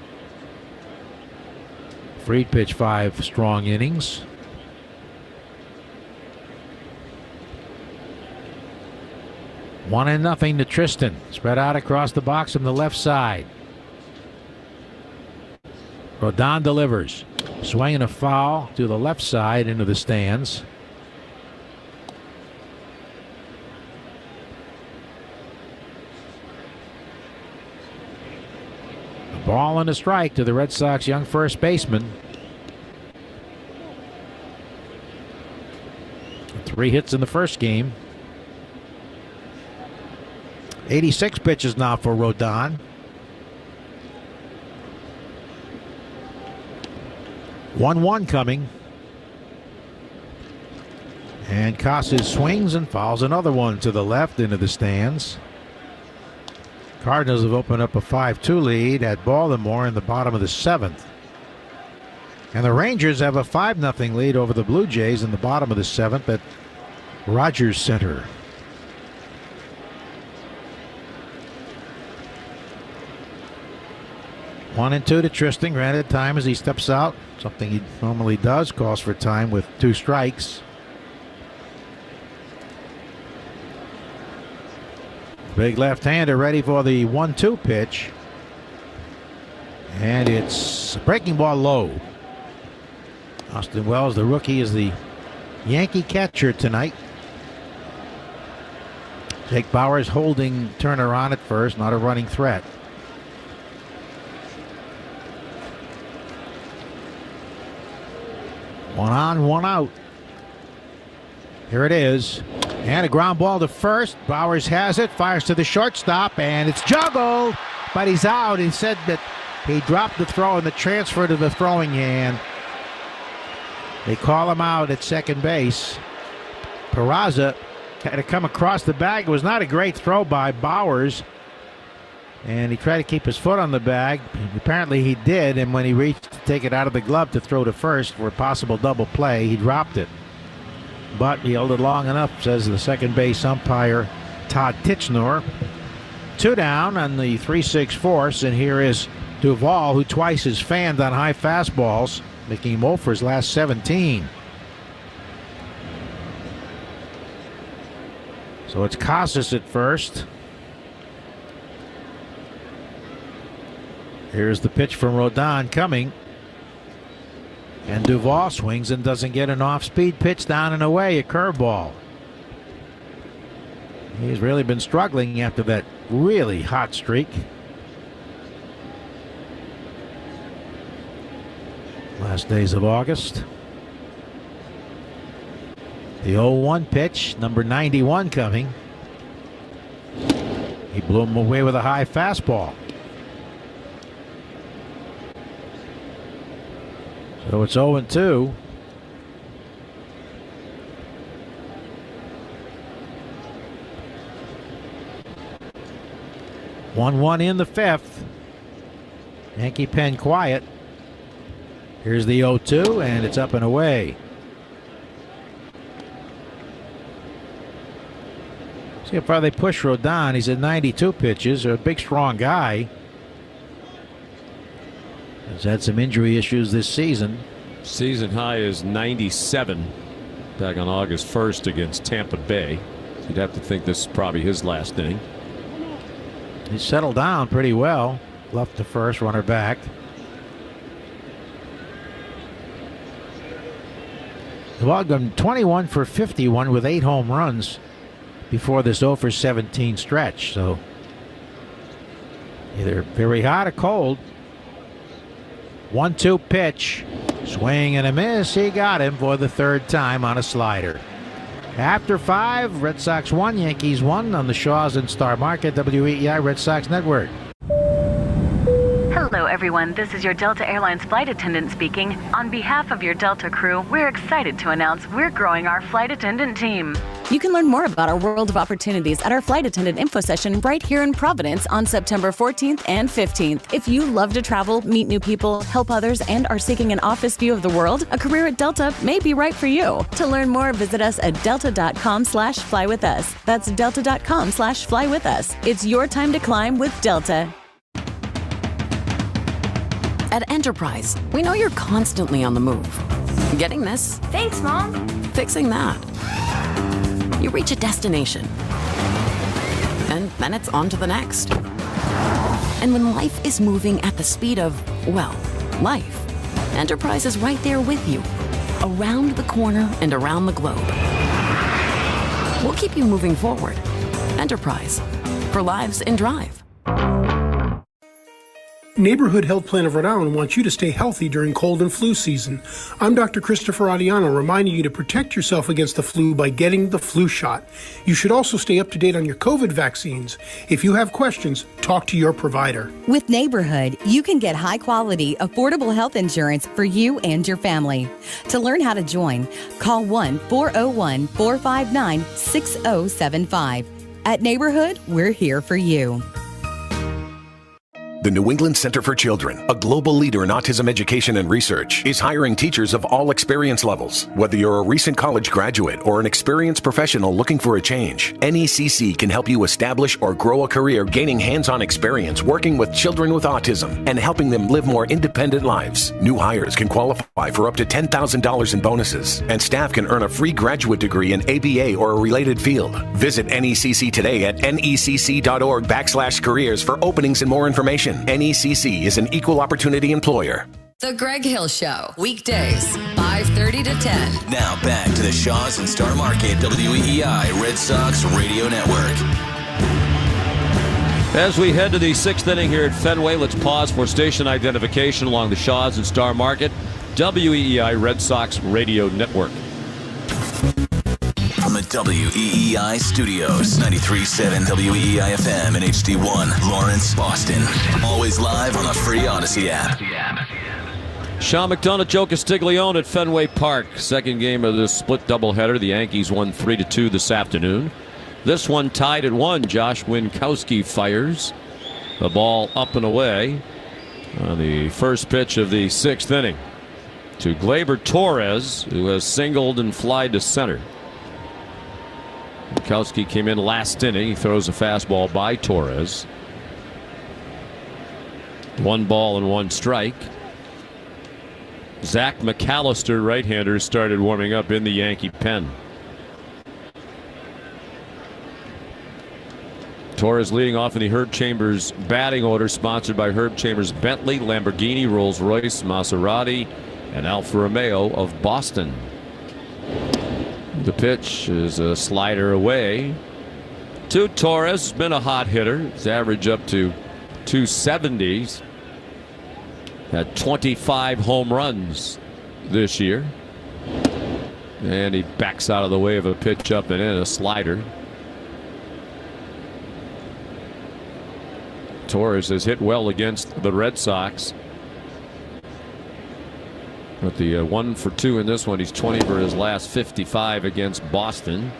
Fried pitched 5 strong innings. One and nothing to Tristan. Spread out across the box from the left side. Rodon delivers. Swinging a foul to the left side into the stands. A ball and a strike to the Red Sox young first baseman. 3 hits in the first game. 86 pitches now for Rodon. 1-1 coming. And Casas swings and fouls another one to the left into the stands. Cardinals have opened up a 5-2 lead at Baltimore in the bottom of the 7th. And the Rangers have a 5-0 lead over the Blue Jays in the bottom of the 7th at Rogers Center. One and 2 to Tristan. Granted time as he steps out. Something he normally does. Calls for time with 2 strikes. Big left-hander ready for the 1-2 pitch. And it's a breaking ball low. Austin Wells, the rookie, is the Yankee catcher tonight. Jake Bauers holding Turner on at first, not a running threat. One on, one out. Here it is. And a ground ball to first. Bauers has it, fires to the shortstop, and it's juggled, but he's out. He said that he dropped the throw and the transfer to the throwing hand. They call him out at second base. Peraza had to come across the bag. It was not a great throw by Bauers. And he tried to keep his foot on the bag. Apparently he did, and when he reached to take it out of the glove to throw to first for a possible double play, he dropped it. But he held it long enough, says the second base umpire, Todd Tichenor. 2 down on the 3-6 force, and here is Duvall, who twice has fanned on high fastballs, making him 0 for his last 17. So it's Casas at first. Here's the pitch from Rodon coming. And Duvall swings and doesn't get an off-speed pitch down and away, a curveball. He's really been struggling after that really hot streak. Last days of August. The 0-1 pitch, number 91 coming. He blew him away with a high fastball. So it's 0-2. One in the 5th. Yankee pen quiet. Here's the 0-2, and it's up and away. See how far they push Rodon. He's at 92 pitches. A big, strong guy. He's had some injury issues this season. Season high is 97 back on August 1st against Tampa Bay. So you'd have to think this is probably his last inning. He's settled down pretty well. Left to first, runner back. Well, 21 for 51 with 8 home runs before this 0 for 17 stretch. So either very hot or cold. 1-2 pitch. Swing and a miss. He got him for the third time on a slider. After 5, Red Sox 1, Yankees 1 on the Shaws and Star Market, WEEI Red Sox Network. Hello, everyone. This is your Delta Airlines flight attendant speaking. On behalf of your Delta crew, we're excited to announce we're growing our flight attendant team. You can learn more about our world of opportunities at our flight attendant info session right here in Providence on September 14th and 15th. If you love to travel, meet new people, help others, and are seeking an office view of the world, a career at Delta may be right for you. To learn more, visit us at delta.com/flywithus. That's delta.com/flywithus. It's your time to climb with Delta. At Enterprise, we know you're constantly on the move. Getting this. Thanks, Mom. Fixing that. You reach a destination, and then it's on to the next. And when life is moving at the speed of, well, life, Enterprise is right there with you, around the corner and around the globe. We'll keep you moving forward. Enterprise, for lives in drive. Neighborhood Health Plan of Rhode Island wants you to stay healthy during cold and flu season. I'm Dr. Christopher Adiano, reminding you to protect yourself against the flu by getting the flu shot. You should also stay up to date on your COVID vaccines. If you have questions, talk to your provider. With Neighborhood, you can get high-quality, affordable health insurance for you and your family. To learn how to join, call 1-401-459-6075. At Neighborhood, we're here for you. The New England Center for Children, a global leader in autism education and research, is hiring teachers of all experience levels. Whether you're a recent college graduate or an experienced professional looking for a change, NECC can help you establish or grow a career gaining hands-on experience working with children with autism and helping them live more independent lives. New hires can qualify for up to $10,000 in bonuses, and staff can earn a free graduate degree in ABA or a related field. Visit NECC today at necc.org/careers for openings and more information. NECC is an equal opportunity employer. The Greg Hill Show, weekdays, 5:30 to 10. Now back to the Shaws and Star Market, WEEI Red Sox Radio Network. As we head to the 6th inning here at Fenway, let's pause for station identification along the Shaws and Star Market, WEEI Red Sox Radio Network. From the WEEI studios, 93.7 WEEI FM and HD1, Lawrence, Boston. Always live on the free Odyssey app. Sean McDonough, Joe Castiglione at Fenway Park. Second game of this split doubleheader. The Yankees won 3-2 this afternoon. This one tied at 1. Josh Winkowski fires. The ball up and away on the first pitch of the 6th inning to Gleyber Torres, who has singled and flied to center. Winkowski came in last inning. He throws a fastball by Torres. 1 ball and 1 strike. Zach McAllister, right-hander, started warming up in the Yankee pen. Torres leading off in the Herb Chambers batting order, sponsored by Herb Chambers Bentley, Lamborghini, Rolls-Royce, Maserati, and Alfa Romeo of Boston. The pitch is a slider away to Torres. Has been a hot hitter. His average up to 270s. Had 25 home runs this year. And he backs out of the way of a pitch up and in, a slider. Torres has hit well against the Red Sox. With the 1 for 2 in this one, he's 20 for his last 55 against Boston.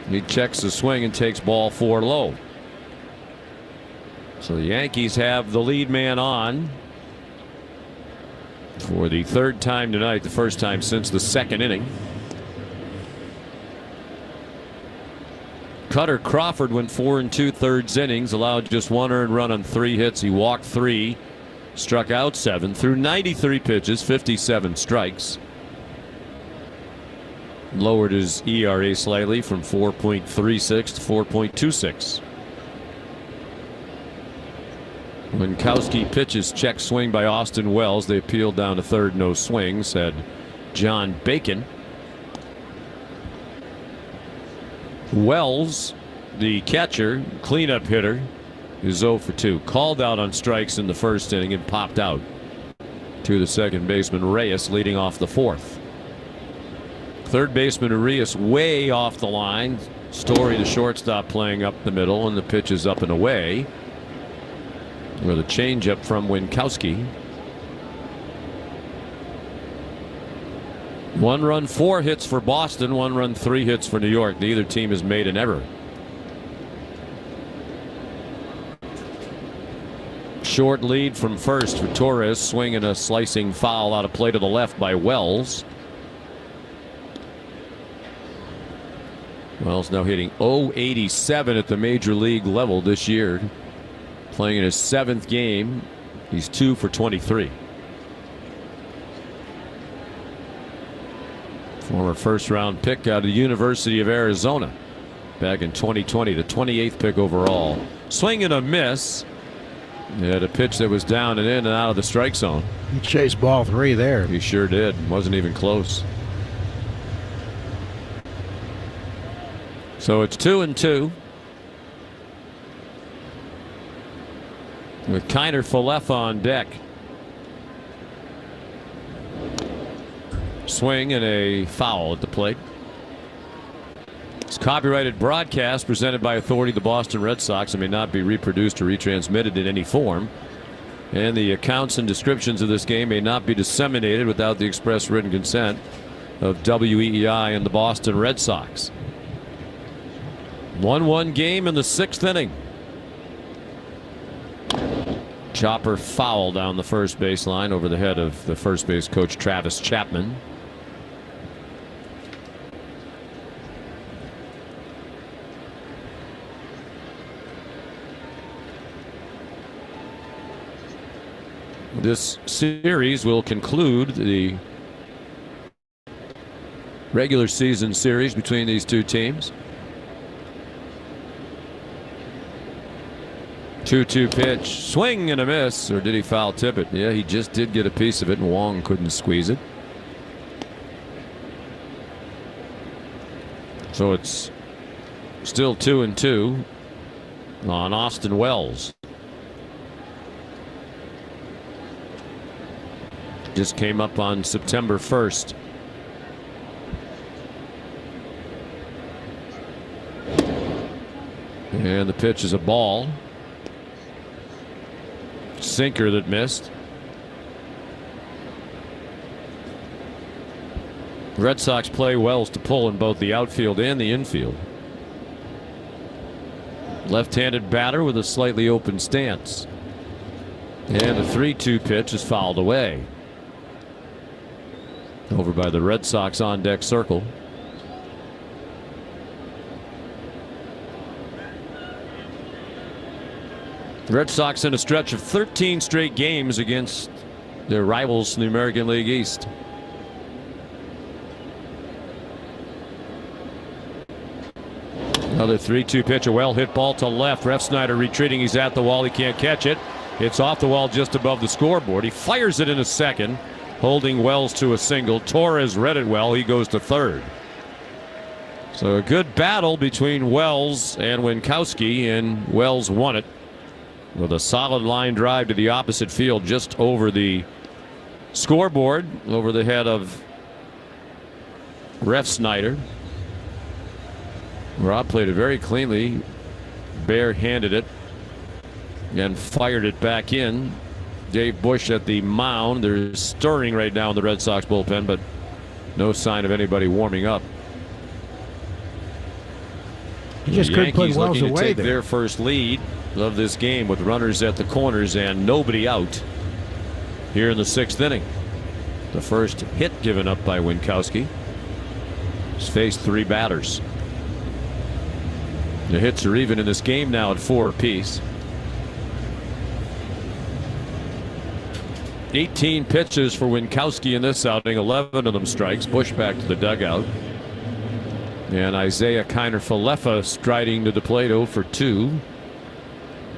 He checks the swing and takes ball 4 low. So the Yankees have the lead man on for the 3rd time tonight, the first time since the 2nd inning. Cutter Crawford went 4 2/3 innings, allowed just 1 earned run on 3 hits. He walked 3. Struck out 7, threw 93 pitches, 57 strikes. Lowered his ERA slightly from 4.36 to 4.26. Winkowski pitches, check swing by Austin Wells. They appealed down to 3rd, no swing, said John Bacon. Wells, the catcher, cleanup hitter, is 0 for 2. Called out on strikes in the 1st inning and popped out. to the second baseman Reyes, leading off the fourth. Third baseman Urias way off the line. Story, the shortstop, playing up the middle, and the pitch is up and away. With a changeup from Winkowski. 1 run, 4 hits for Boston. 1 run, 3 hits for New York. Neither team has made an error. Short lead from first for Torres, swinging a slicing foul out of play to the left by Wells. Wells now hitting .087 at the major league level this year. Playing in his 7th game. He's 2 for 23. Former first-round pick out of the University of Arizona back in 2020, the 28th pick overall. Swing and a miss. At a pitch that was down and in and out of the strike zone. He chased ball 3 there. He sure did. Wasn't even close. So it's 2-2. With Kiner Falefa on deck. Swing and a foul at the plate. It's copyrighted broadcast presented by authority of the Boston Red Sox and may not be reproduced or retransmitted in any form. And the accounts and descriptions of this game may not be disseminated without the express written consent of WEEI and the Boston Red Sox. 1-1 game in the 6th inning. Chopper foul down the first baseline over the head of the first base coach Travis Chapman. This series will conclude the regular season series between these two teams. 2-2 pitch, swing and a miss, or did he foul tip it? Yeah, he just did get a piece of it, and Wong couldn't squeeze it. So it's still 2-2 on Austin Wells. Just came up on September 1st. And the pitch is a ball. Sinker that missed. Red Sox play Wells to pull in both the outfield and the infield. Left-handed batter with a slightly open stance. And the 3-2 pitch is fouled away. Over by the Red Sox on deck circle. The Red Sox in a stretch of 13 straight games against their rivals in the American League East. Another 3-2 pitch, a well hit ball to left. Refsnyder retreating. He's at the wall. He can't catch it. It's off the wall just above the scoreboard. He fires it in a second, holding Wells to a single. Torres read it well. He goes to third. So a good battle between Wells and Winkowski, and Wells won it with a solid line drive to the opposite field just over the scoreboard, over the head of Refsnyder. Rob played it very cleanly, barehanded it, and fired it back in. Dave Bush at the mound. They're stirring right now in the Red Sox bullpen, but no sign of anybody warming up. He just couldn't put Wells away to take there. Their first lead of this game with runners at the corners and nobody out here in the 6th inning. The first hit given up by Winkowski. He's faced 3 batters. The hits are even in this game now at 4 apiece. 18 pitches for Winkowski in this outing, 11 of them strikes. Bush back to the dugout. And Isaiah Kiner Falefa striding to the plate, 0 for 2.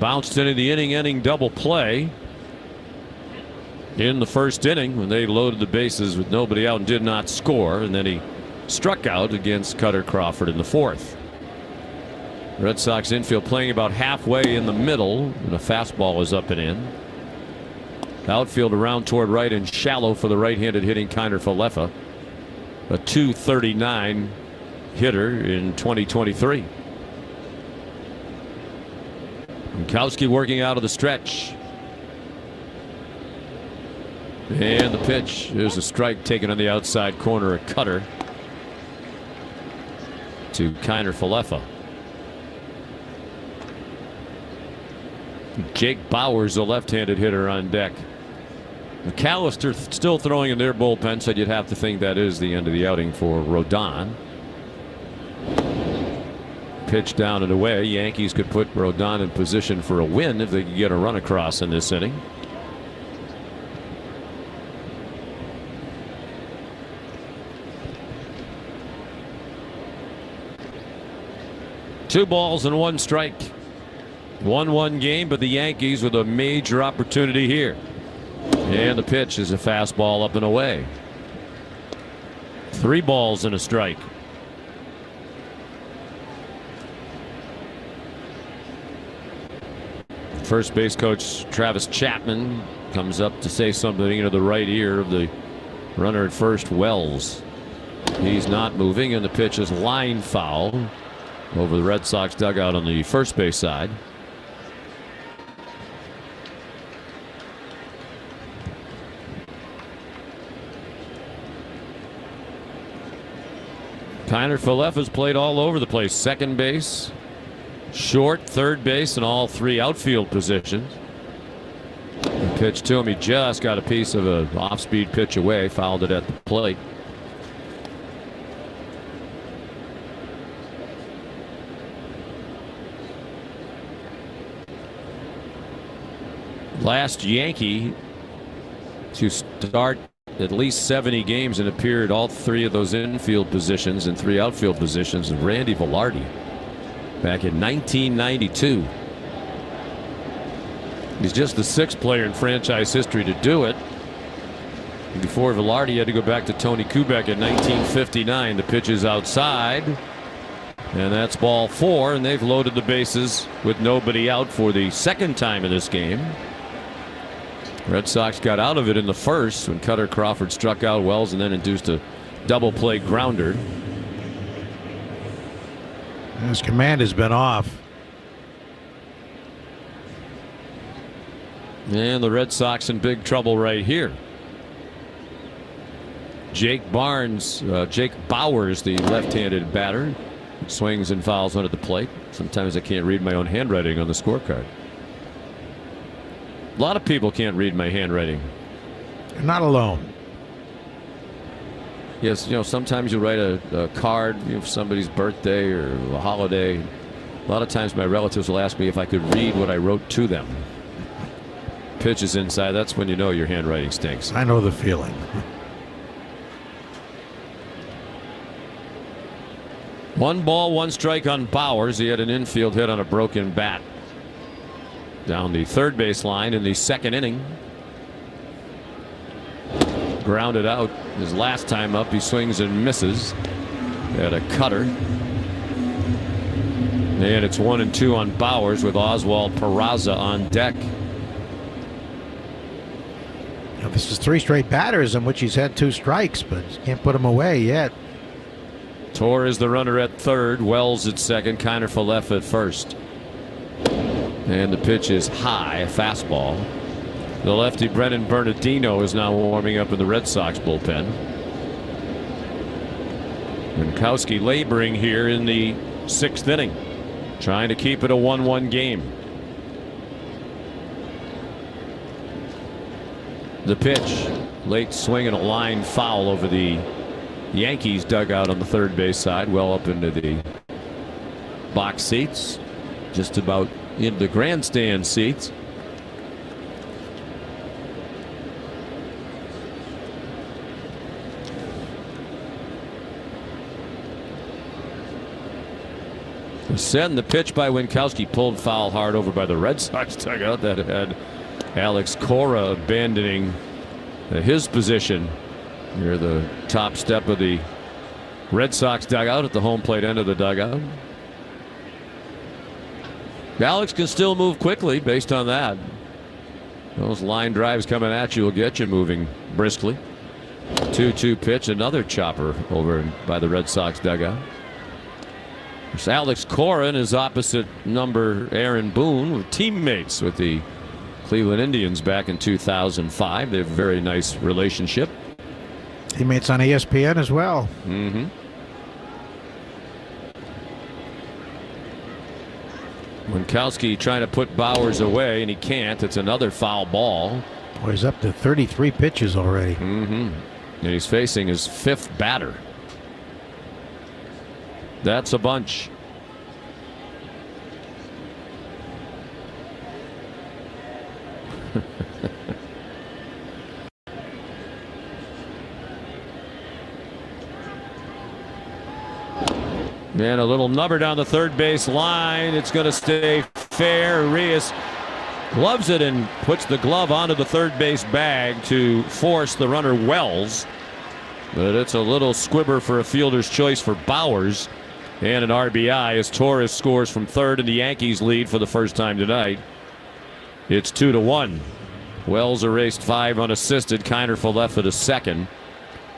Bounced into the inning-ending double play in the first inning when they loaded the bases with nobody out and did not score. And then he struck out against Cutter Crawford in the 4th. Red Sox infield playing about halfway in the middle, and a fastball is up and in. Outfield around toward right and shallow for the right-handed hitting Kiner Falefa. A .239 hitter in 2023. Gronkowski working out of the stretch. And the pitch is a strike taken on the outside corner, a cutter to Kiner Falefa. Jake Bauers, a left-handed hitter, on deck. McAllister still throwing in their bullpen, so you'd have to think that is the end of the outing for Rodon. Pitch down and away. Yankees could put Rodon in position for a win if they could get a run across in this inning. Two balls and one strike. 1-1 game, but the Yankees with a major opportunity here. And the pitch is a fastball up and away. 3 balls and a strike. First base coach Travis Chapman comes up to say something into the right ear of the runner at first, Wells. He's not moving, and the pitch is line foul over the Red Sox dugout on the first base side. Kiner Falefa's played all over the place. Second base, short, third base, and all 3 outfield positions. The pitch to him. He just got a piece of an off-speed pitch away, fouled it at the plate. Last Yankee to start at least 70 games and appeared all 3 of those infield positions and 3 outfield positions, and Randy Velarde back in 1992. He's just the 6th player in franchise history to do it. Before Velarde, he had to go back to Tony Kubek in 1959. The pitch is outside, and that's ball 4, and they've loaded the bases with nobody out for the 2nd time in this game. Red Sox got out of it in the first when Cutter Crawford struck out Wells and then induced a double play grounder. His command has been off. And the Red Sox in big trouble right here. Jake Bowers, the left-handed batter, swings and fouls one at the plate. Sometimes I can't read my own handwriting on the scorecard. A lot of people can't read my handwriting. You're not alone. Yes, sometimes you write a card for somebody's birthday or a holiday. A lot of times my relatives will ask me if I could read what I wrote to them. Pitch is inside. That's when you know your handwriting stinks. I know the feeling. One ball, one strike on Bowers. He had an infield hit on a broken bat down the third base line in the 2nd inning. Grounded out his last time up. He swings and misses at a cutter. And it's 1-2 on Bowers with Oswald Peraza on deck. Now, this is 3 straight batters in which he's had 2 strikes, but can't put him away yet. Torre is the runner at third. Wells at second. Kiner Falefa at first. And the pitch is high, a fastball. The lefty Brennan Bernardino is now warming up in the Red Sox bullpen. Gronkowski laboring here in the 6th inning, trying to keep it a 1-1 game. The pitch, late swing and a line foul over the Yankees dugout on the third base side, well up into the box seats, just about in the grandstand seats. Send the pitch by Winkowski, pulled foul hard over by the Red Sox dugout. That had Alex Cora abandoning his position near the top step of the Red Sox dugout at the home plate end of the dugout. Alex can still move quickly based on that. Those line drives coming at you will get you moving briskly. 2-2 pitch, another chopper over by the Red Sox dugout. There's Alex Cora and his opposite number Aaron Boone were teammates with the Cleveland Indians back in 2005. They have a very nice relationship. Teammates on ESPN as well. Mm-hmm. Winkowski trying to put Bowers away, and he can't. It's another foul ball. Boy, he's up to 33 pitches already. Mm-hmm. And he's facing his 5th batter. That's a bunch. And a little number down the third base line. It's going to stay fair. Urias gloves it and puts the glove onto the third base bag to force the runner Wells. But it's a little squibber for a fielder's choice for Bowers. And an RBI as Torres scores from third, and the Yankees lead for the first time tonight. It's 2-1. Wells erased 5 unassisted. Kiner left at a second.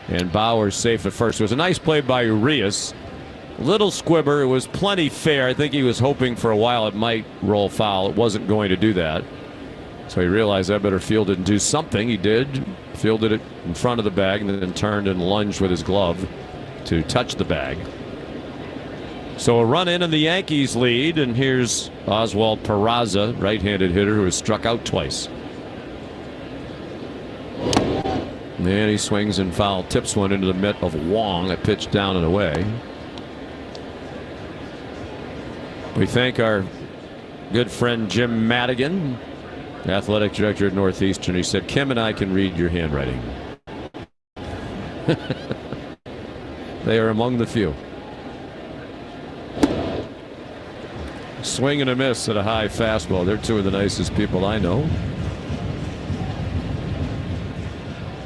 And Bowers safe at first. It was a nice play by Urias. Little squibber. It was plenty fair. I think he was hoping for a while it might roll foul. It wasn't going to do that. So he realized I better field it and do something. He did. Fielded it in front of the bag and then turned and lunged with his glove to touch the bag. So a run in and the Yankees lead. And here's Oswald Peraza, right-handed hitter who has struck out twice. And he swings and foul tips one into the mitt of Wong. A pitch down and away. We thank our good friend Jim Madigan, athletic director at Northeastern. He said, Kim and I can read your handwriting. They are among the few. Swing and a miss at a high fastball. They're two of the nicest people I know.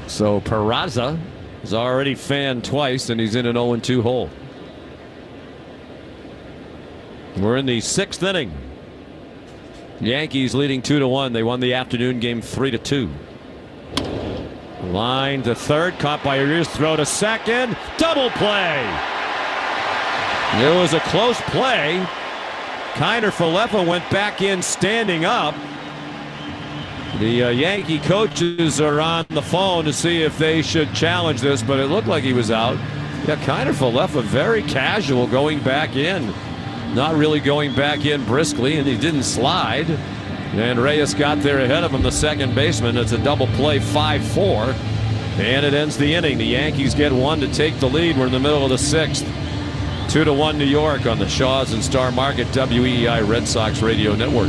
So Peraza is already fanned twice, and he's in an 0-2 hole. We're in the 6th inning. Yankees leading 2-1. They won the afternoon game 3-2. Line to third, caught by Urias, throw to second, double play. It was a close play. Kiner Falefa went back in standing up. The Yankee coaches are on the phone to see if they should challenge this, but it looked like he was out. Yeah, Kiner Falefa very casual going back in. Not really going back in briskly, and he didn't slide. And Reyes got there ahead of him, the second baseman. It's a double play, 5-4. And it ends the inning. The Yankees get one to take the lead. We're in the middle of the 6th. 2-1 New York on the Shaws and Star Market WEEI Red Sox Radio Network.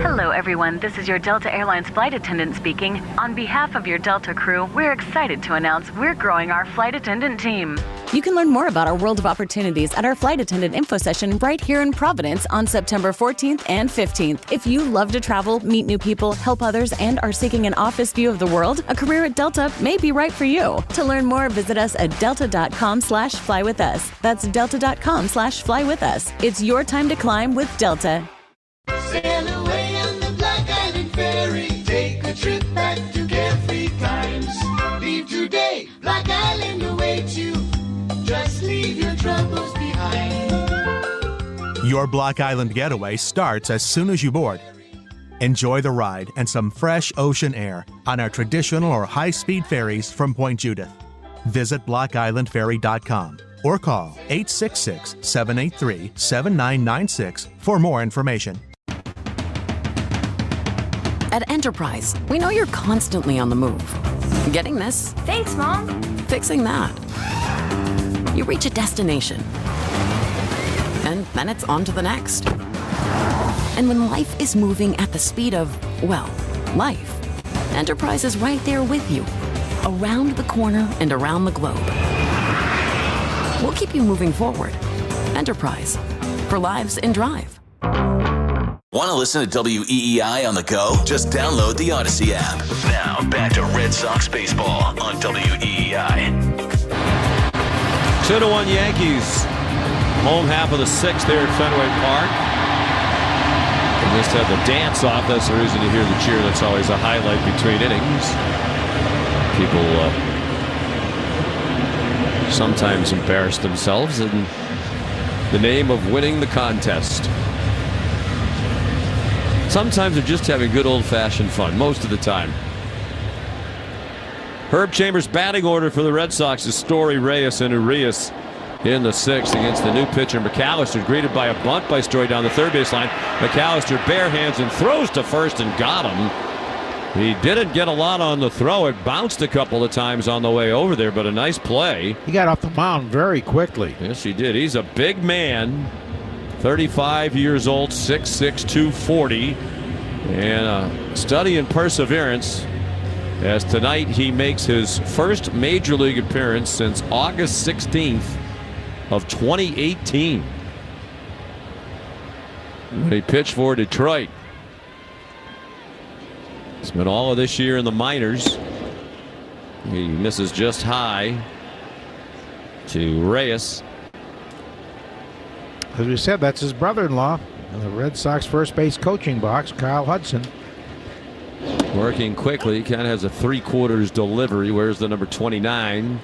Hello, everyone. This is your Delta Airlines flight attendant speaking. On behalf of your Delta crew, we're excited to announce we're growing our flight attendant team. You can learn more about our world of opportunities at our flight attendant info session right here in Providence on September 14th and 15th. If you love to travel, meet new people, help others, and are seeking an office view of the world, a career at Delta may be right for you. To learn more, visit us at delta.com/flywithus. That's delta.com/flywithus. It's your time to climb with Delta. Sail away on the Black Island Ferry. Take a trip back to carefree times. Leave today, Black Island awaits you. Just leave your troubles behind. Your Block Island getaway starts as soon as you board. Enjoy the ride and some fresh ocean air on our traditional or high-speed ferries from Point Judith. Visit blockislandferry.com or call 866-783-7996 for more information. At Enterprise, we know you're constantly on the move. Getting this? Thanks, Mom. Fixing that. You reach a destination, and then it's on to the next. And when life is moving at the speed of, well, life, Enterprise is right there with you, around the corner and around the globe. We'll keep you moving forward. Enterprise, for lives in drive. Want to listen to WEEI on the go? Just download the Odyssey app. Now, back to Red Sox baseball on WEEI. 2-1 Yankees. Home half of the 6th here at Fenway Park. They just had the dance off. That's the reason you hear the cheer. That's always a highlight between innings. People sometimes embarrass themselves in the name of winning the contest. Sometimes they're just having good old-fashioned fun, most of the time. Herb Chambers' batting order for the Red Sox is Story, Reyes, and Urias in the 6th against the new pitcher McAllister, greeted by a bunt by Story down the third base line. McAllister bare hands and throws to first and got him. He didn't get a lot on the throw. It bounced a couple of times on the way over there, but a nice play. He got off the mound very quickly. Yes, he did. He's a big man. 35 years old, 6'6", 240, and a study in perseverance, as tonight he makes his first major league appearance since August 16th of 2018, when he pitched for Detroit. Spent all of this year in the minors. He misses just high to Reyes. As we said, that's his brother-in-law in the Red Sox first base coaching box, Kyle Hudson. Working quickly, kind of has a 3/4 delivery. Where's the number 29?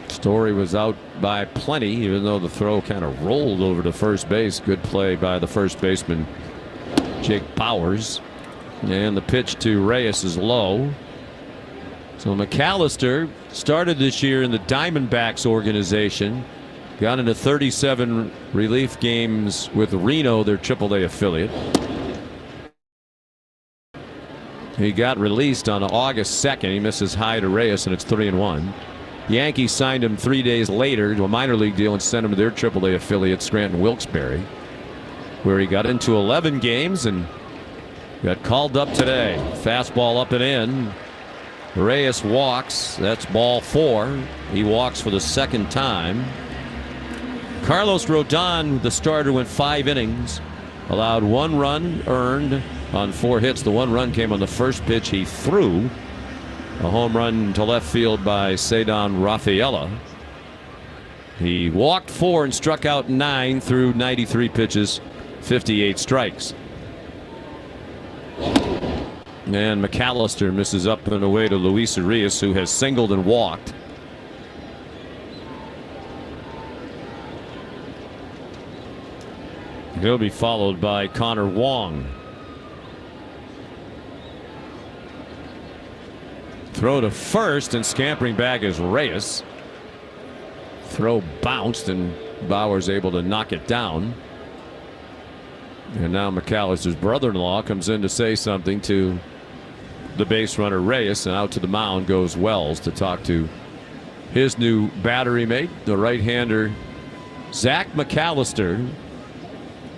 Story was out by plenty, even though the throw kind of rolled over to first base. Good play by the first baseman, Jake Bowers. And the pitch to Reyes is low. So McAllister started this year in the Diamondbacks organization. Got into 37 relief games with Reno, their AAA affiliate. He got released on August 2nd. He misses high to Reyes, and it's 3-1. Yankees signed him 3 days later to a minor league deal and sent him to their AAA affiliate, Scranton Wilkes-Barre, where he got into 11 games and got called up today. Fastball up and in. Reyes walks. That's ball 4. He walks for the second time. Carlos Rodon, the starter, went 5 innings, allowed 1 run earned on 4 hits. The 1 run came on the first pitch he threw. A home run to left field by Cedon Rafaela. He walked 4 and struck out 9 through 93 pitches, 58 strikes. And McAllister misses up and away to Luis Urias, who has singled and walked. He'll be followed by Connor Wong. Throw to first, and scampering back is Reyes. Throw bounced, and Bauer's able to knock it down. And now McAllister's brother-in-law comes in to say something to the base runner Reyes, and out to the mound goes Wells to talk to his new battery mate, the right-hander Zach McAllister.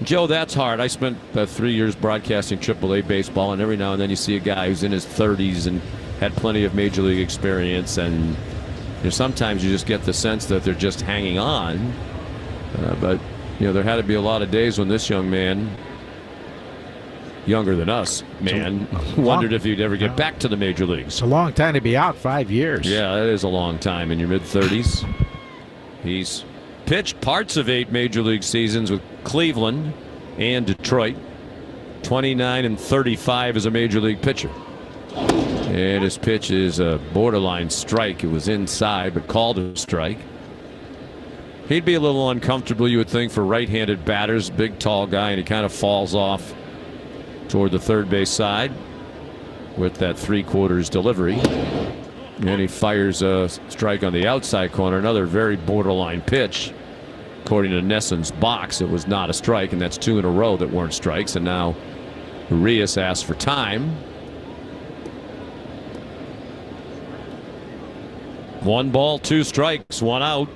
Joe, that's hard. I spent 3 years broadcasting AAA baseball, and every now and then you see a guy who's in his 30s and had plenty of major league experience, and sometimes you just get the sense that they're just hanging on. But there had to be a lot of days when this young man, younger than us, wondered if he'd ever get back to the major leagues. It's a long time to be out, 5 years. Yeah, that is a long time in your mid-30s. He's pitched parts of 8 major league seasons with Cleveland and Detroit. 29 and 35 as a major league pitcher. And his pitch is a borderline strike. It was inside, but called a strike. He'd be a little uncomfortable, you would think, for right-handed batters. Big, tall guy, and he kind of falls off toward the third base side with that 3/4 delivery. And he fires a strike on the outside corner. Another very borderline pitch. According to Nesson's box, it was not a strike, and that's 2 in a row that weren't strikes. And now Urias asks for time. 1 ball, 2 strikes, 1 out.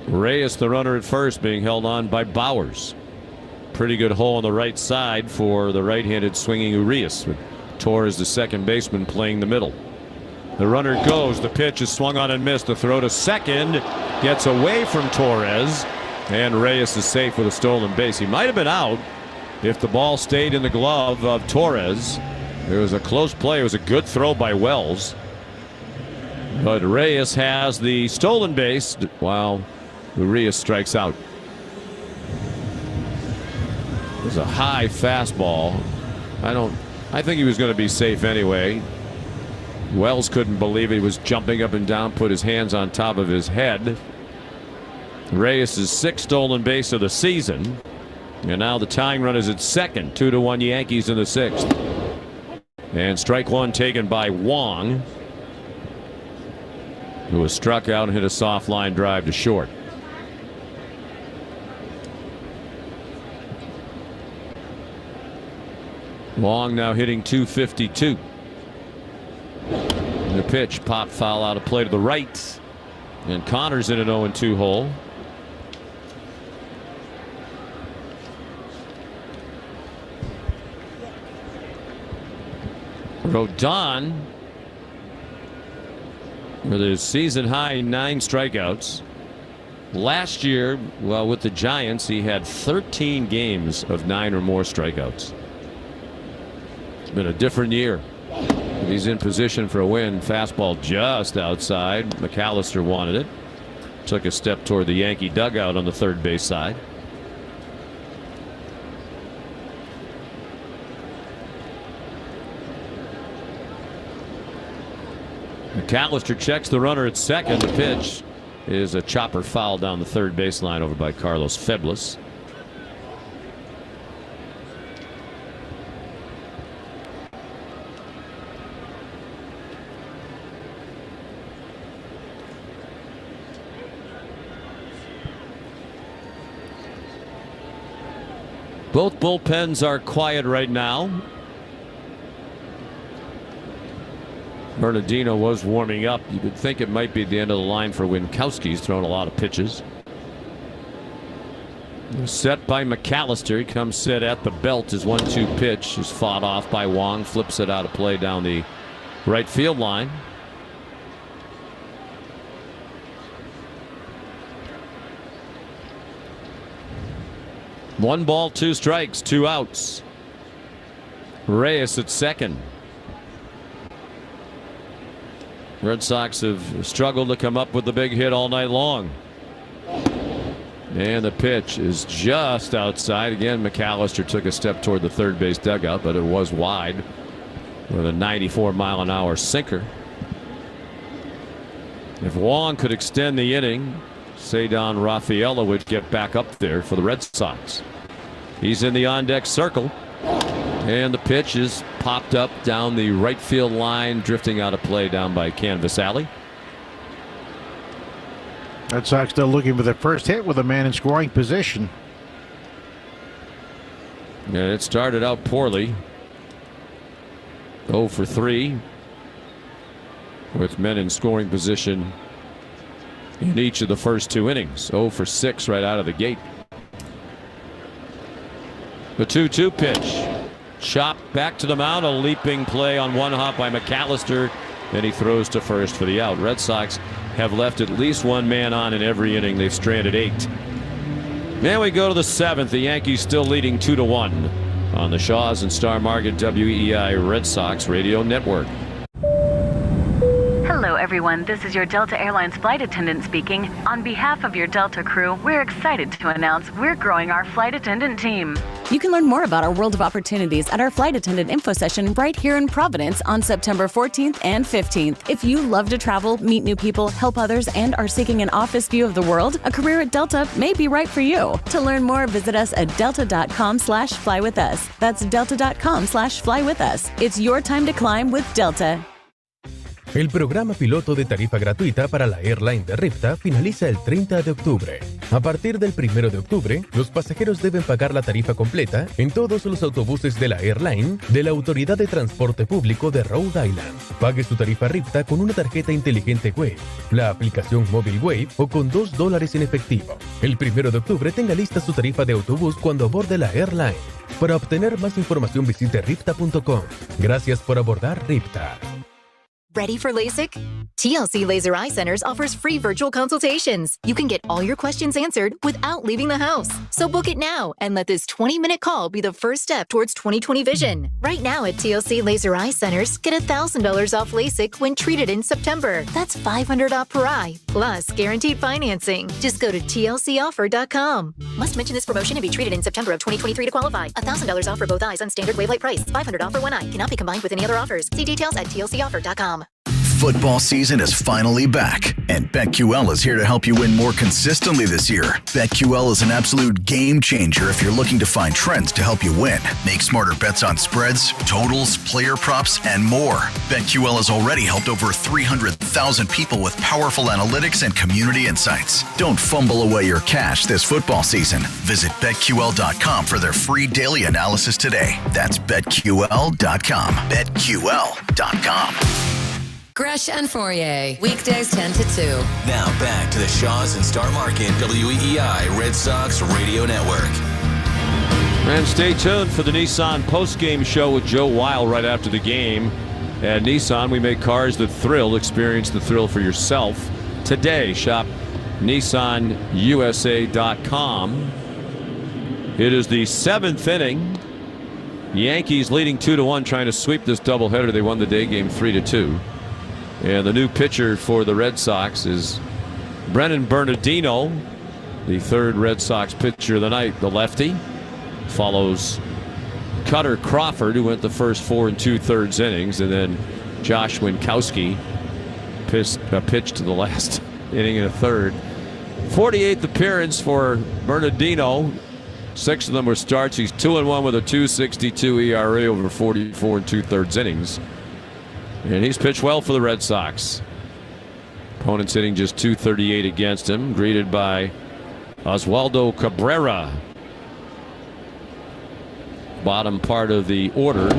Reyes, the runner at first, being held on by Bowers. Pretty good hole on the right side for the right-handed swinging Urias, with Torres, the second baseman, playing the middle. The runner goes. The pitch is swung on and missed. The throw to second gets away from Torres, and Reyes is safe with a stolen base. He might have been out if the ball stayed in the glove of Torres. It was a close play. It was a good throw by Wells. But Reyes has the stolen base while Urias strikes out. was a high fastball. I think he was going to be safe anyway. Wells couldn't believe it. He was jumping up and down, put his hands on top of his head. Reyes' 6th stolen base of the season. And now the tying run is at second. 2-1 Yankees in the 6th. And strike one taken by Wong, who was struck out and hit a soft line drive to short. Wong now hitting .252. The pitch, pop foul out of play to the right. And Connors in an 0-2 hole. Rodon with his season high 9 strikeouts. Last year, well, with the Giants, he had 13 games of 9 or more strikeouts. It's been a different year. He's in position for a win. Fastball just outside. McAllister wanted it. Took a step toward the Yankee dugout on the third base side. McAllister checks the runner at second. The pitch is a chopper foul down the third baseline over by Carlos Febles. Both bullpens are quiet right now. Bernardino was warming up. You would think it might be the end of the line for Winkowski. He's thrown a lot of pitches. Set by McAllister. He comes set at the belt. His 1-2 pitch is fought off by Wong. Flips it out of play down the right field line. One ball, 2 strikes, 2 outs. Reyes at second. Red Sox have struggled to come up with the big hit all night long. And the pitch is just outside. Again, McAllister took a step toward the third base dugout, but it was wide with a 94-mile-an-hour sinker. If Wong could extend the inning, Cedar Rafaela would get back up there for the Red Sox. He's in the on-deck circle. And the pitch is popped up down the right field line, drifting out of play down by Canvas Alley. Red Sox still looking for their first hit with a man in scoring position. And it started out poorly. 0 for 3 with men in scoring position in each of the first 2 innings. 0 for 6 right out of the gate. The 2-2 pitch. Chopped back to the mound. A leaping play on one hop by McAllister. Then he throws to first for the out. Red Sox have left at least one man on in every inning. They've stranded 8. Then we go to the 7th. The Yankees still leading 2-1 on the Shaws and Star Market WEI Red Sox Radio Network. Hello, everyone. This is your Delta Airlines flight attendant speaking. On behalf of your Delta crew, we're excited to announce we're growing our flight attendant team. You can learn more about our world of opportunities at our flight attendant info session right here in Providence on September 14th and 15th. If you love to travel, meet new people, help others, and are seeking an office view of the world, a career at Delta may be right for you. To learn more, visit us at delta.com/flywithus. That's delta.com/flywithus. It's your time to climb with Delta. El programa piloto de tarifa gratuita para la airline de Ripta finaliza el 30 de octubre. A partir del 1 de octubre, los pasajeros deben pagar la tarifa completa en todos los autobuses de la airline de la Autoridad de Transporte Público de Rhode Island. Pague su tarifa Ripta con una tarjeta inteligente Wave, la aplicación móvil Wave o con $2 en efectivo. El 1 de octubre tenga lista su tarifa de autobús cuando aborde la airline. Para obtener más información visite ripta.com. Gracias por abordar Ripta. Ready for LASIK? TLC Laser Eye Centers offers free virtual consultations. You can get all your questions answered without leaving the house. So book it now and let this 20-minute call be the first step towards 20/20 vision. Right now at TLC Laser Eye Centers, get $1,000 off LASIK when treated in September. That's $500 off per eye, plus guaranteed financing. Just go to tlcoffer.com. Must mention this promotion and be treated in September of 2023 to qualify. $1,000 off for both eyes on standard wave light price. $500 off for one eye. Cannot be combined with any other offers. See details at tlcoffer.com. Football season is finally back, and BetQL is here to help you win more consistently this year. BetQL is an absolute game changer if you're looking to find trends to help you win. Make smarter bets on spreads, totals, player props, and more. BetQL has already helped over 300,000 people with powerful analytics and community insights. Don't fumble away your cash this football season. Visit BetQL.com for their free daily analysis today. That's BetQL.com. BetQL.com. Gresh and Fourier, weekdays 10 to 2. Now back to the Shaws and Star Market WEEI Red Sox Radio Network. And stay tuned for the Nissan post-game show with Joe Weil right after the game. At Nissan, we make cars that thrill. Experience the thrill for yourself. Today, shop NissanUSA.com. It is the 7th inning. Yankees leading 2-1, trying to sweep this doubleheader. They won the day game 3-2. And the new pitcher for the Red Sox is Brennan Bernardino, the third Red Sox pitcher of the night, the lefty. Follows Cutter Crawford, who went the first 4 2/3 innings, and then Josh Winkowski pitched to the last inning and a third. 48th appearance for Bernardino. 6 of them were starts. He's 2-1 with a 2.62 ERA over 44 2/3 innings. And he's pitched well for the Red Sox. Opponents hitting just .238 against him. Greeted by Oswaldo Cabrera. Bottom part of the order.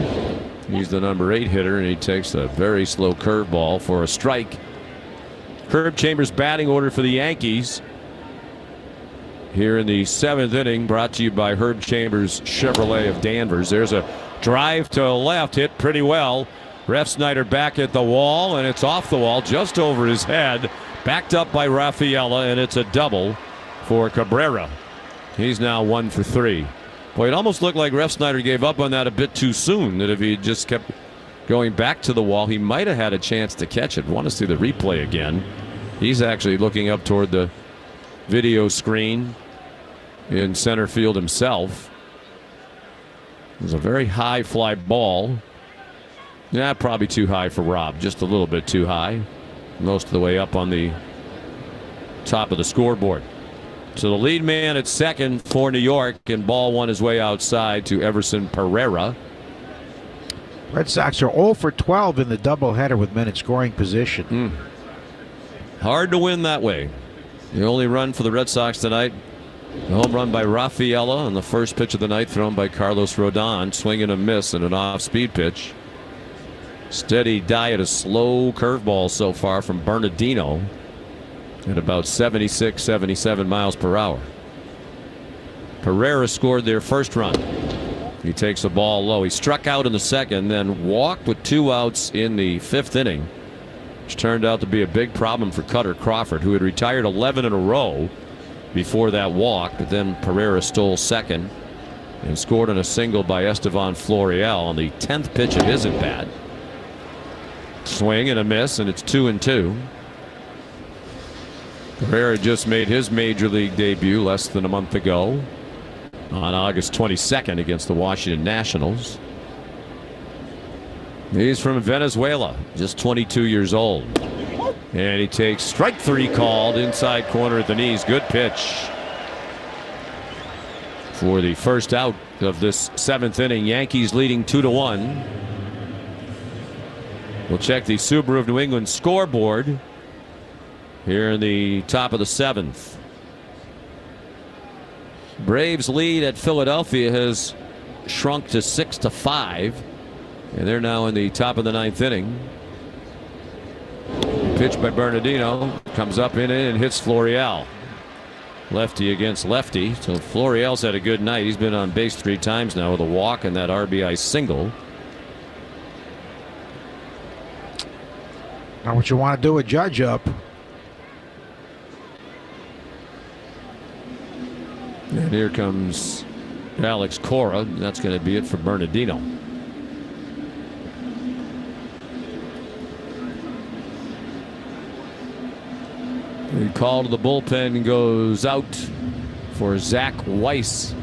He's the number 8 hitter, and he takes a very slow curveball for a strike. Herb Chambers batting order for the Yankees. Here in the 7th inning, brought to you by Herb Chambers Chevrolet of Danvers. There's a drive to left, hit pretty well. Refsnyder back at the wall, and it's off the wall just over his head. Backed up by Rafaela, and it's a double for Cabrera. He's now 1 for 3. Boy, it almost looked like Refsnyder gave up on that a bit too soon, that if he just kept going back to the wall, he might have had a chance to catch it. Want to see the replay again. He's actually looking up toward the video screen in center field himself. It was a very high fly ball. Yeah, probably too high for Rob. Just a little bit too high. Most of the way up on the top of the scoreboard. So the lead man at second for New York, and ball won his way outside to Everson Pereira. Red Sox are 0 for 12 in the doubleheader with men in scoring position. Hard to win that way. The only run for the Red Sox tonight, a home run by Rafaela on the first pitch of the night, thrown by Carlos Rodon. Swing and a miss and an off-speed pitch. Steady diet of slow curveball so far from Bernardino at about 76, 77 miles per hour. Pereira scored their first run. He takes the ball low. He struck out in the second, then walked with 2 outs in the 5th inning, which turned out to be a big problem for Cutter Crawford, who had retired 11 in a row before that walk. But then Pereira stole second and scored on a single by Estevan Florial on the 10th pitch of his at bat. Swing and a miss, and it's 2-2. Pereira just made his major league debut less than a month ago on August 22nd against the Washington Nationals. He's from Venezuela, just 22 years old. And he takes strike 3 called inside corner at the knees. Good pitch for the first out of this 7th inning. Yankees leading 2-1. We'll check the Subaru of New England scoreboard here in the top of the 7th. Braves lead at Philadelphia has shrunk to 6-5, and they're now in the top of the 9th inning. Pitch by Bernardino comes up in it and hits Florial. Lefty against lefty, so Florial's had a good night. He's been on base 3 times now with a walk and that RBI single. Not what you want to do with Judge up. And here comes Alex Cora. That's going to be it for Bernardino. The call to the bullpen goes out for Zach Weiss,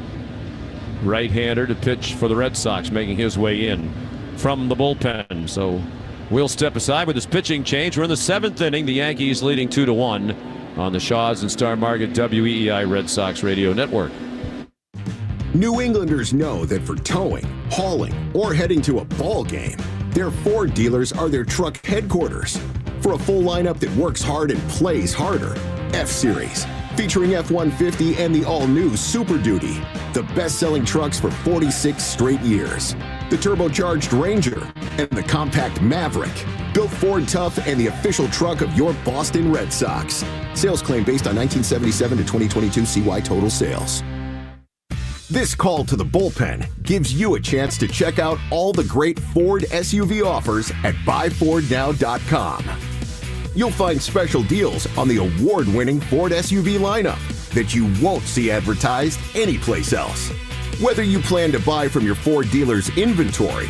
right-hander, to pitch for the Red Sox, making his way in from the bullpen. So we'll step aside with this pitching change. We're in the 7th inning. The Yankees leading 2-1 on the Shaws and Star Market WEEI Red Sox Radio Network. New Englanders know that for towing, hauling, or heading to a ball game, their Ford dealers are their truck headquarters. For a full lineup that works hard and plays harder, F-Series, featuring F-150 and the all-new Super Duty, the best-selling trucks for 46 straight years. The turbocharged Ranger and the compact Maverick, built Ford tough and the official truck of your Boston Red Sox. Sales claim based on 1977 to 2022 CY total sales. This call to the bullpen gives you a chance to check out all the great Ford SUV offers at buyfordnow.com. You'll find special deals on the award-winning Ford SUV lineup that you won't see advertised anyplace else. Whether you plan to buy from your Ford dealer's inventory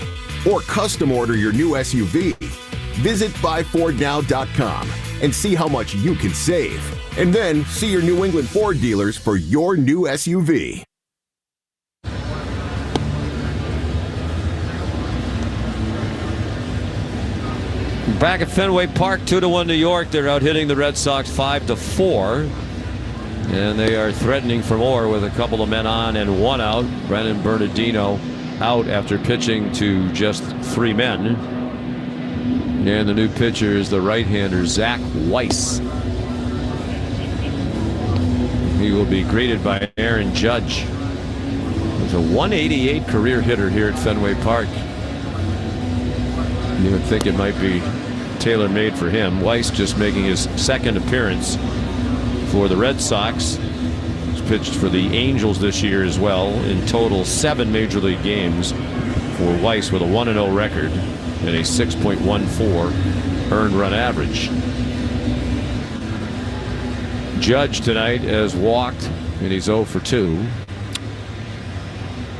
or custom order your new SUV, visit buyfordnow.com and see how much you can save. And then see your New England Ford dealers for your new SUV. Back at Fenway Park, 2-1 New York. They're out hitting the Red Sox 5-4. And they are threatening for more with a couple of men on and one out. Brennan Bernardino out after pitching to just 3 men. And the new pitcher is the right-hander, Zach Weiss. He will be greeted by Aaron Judge. He's a 188 career hitter here at Fenway Park. You would think it might be tailor-made for him. Weiss just making his 2nd appearance for the Red Sox. He's pitched for the Angels this year as well. In total, 7 Major League games for Weiss with a 1-0 record and a 6.14 earned run average. Judge tonight has walked, and he's 0 for 2.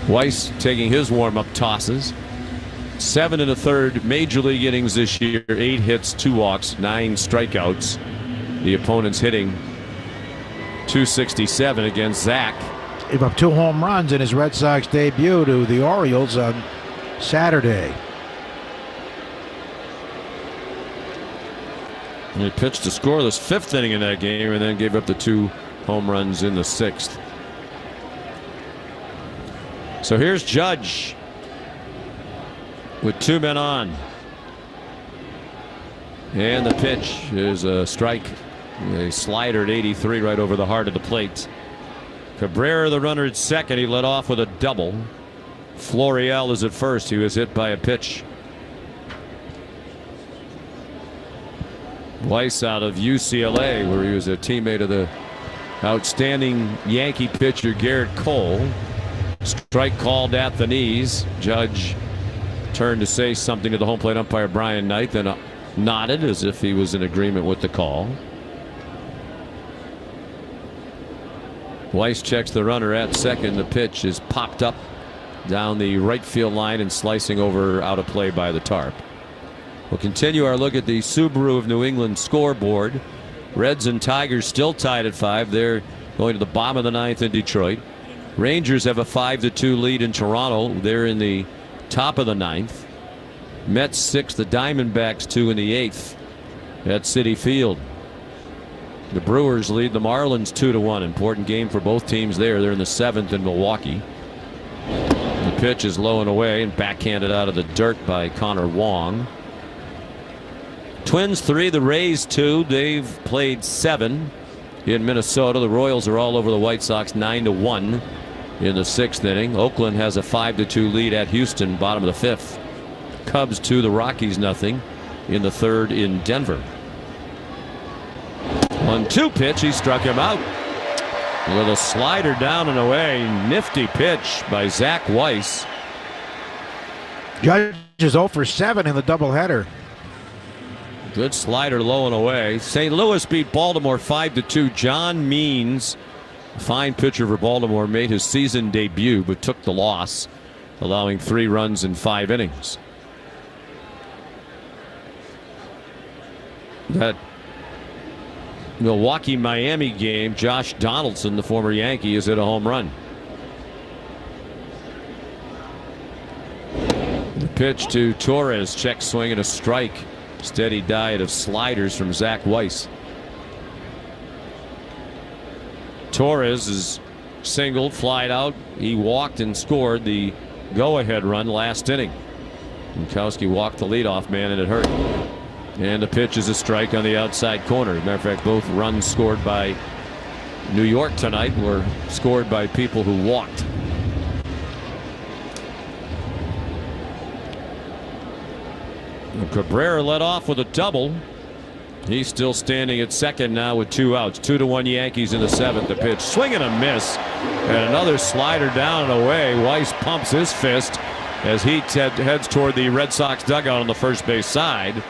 Weiss taking his warm-up tosses. 7 1/3 Major League innings this year. 8 hits, 2 walks, 9 strikeouts. The opponent's hitting .267 against Zach. Gave up 2 home runs in his Red Sox debut to the Orioles on Saturday. He pitched a scoreless 5th inning in that game and then gave up the 2 home runs in the 6th. So here's Judge with 2 men on. And the pitch is a strike. A slider at 83 right over the heart of the plate. Cabrera, the runner, at second. He led off with a double. Florial is at first. He was hit by a pitch. Weiss out of UCLA, where he was a teammate of the outstanding Yankee pitcher Garrett Cole. Strike called at the knees. Judge turned to say something to the home plate umpire Brian Knight, then nodded as if he was in agreement with the call. Weiss checks the runner at second. The pitch is popped up down the right field line and slicing over out of play by the tarp. We'll continue our look at the Subaru of New England scoreboard. Reds and Tigers still tied at 5. They're going to the bottom of the 9th in Detroit. Rangers have a 5-2 lead in Toronto. They're in the top of the 9th. Mets 6, the Diamondbacks 2 in the 8th at Citi Field. The Brewers lead the Marlins 2-1. Important game for both teams there. They're in the 7th in Milwaukee. The pitch is low and away and backhanded out of the dirt by Connor Wong. Twins 3, the Rays 2. They've played 7 in Minnesota. The Royals are all over the White Sox 9-1 in the 6th inning. Oakland has a 5-2 lead at Houston, bottom of the 5th. Cubs 2, the Rockies nothing in the 3rd in Denver. 1-2 pitch, he struck him out with a slider down and away. Nifty pitch by Zach Weiss. Judge is 0 for 7 in the doubleheader. Good slider low and away. St. Louis beat Baltimore 5-2. John Means, a fine pitcher for Baltimore, made his season debut but took the loss, allowing 3 runs in 5 innings. That Milwaukee-Miami game, Josh Donaldson, the former Yankee, has hit a home run. The pitch to Torres, check swing and a strike. Steady diet of sliders from Zach Weiss. Torres is singled, flied out. He walked and scored the go-ahead run last inning. Minkowski walked the leadoff man and it hurt. And the pitch is a strike on the outside corner. As a matter of fact, both runs scored by New York tonight were scored by people who walked. Cabrera led off with a double. He's still standing at second now with 2 outs. 2-1 Yankees in the 7th. The pitch, swing and a miss, and another slider down and away. Weiss pumps his fist as he heads toward the Red Sox dugout on the first base side.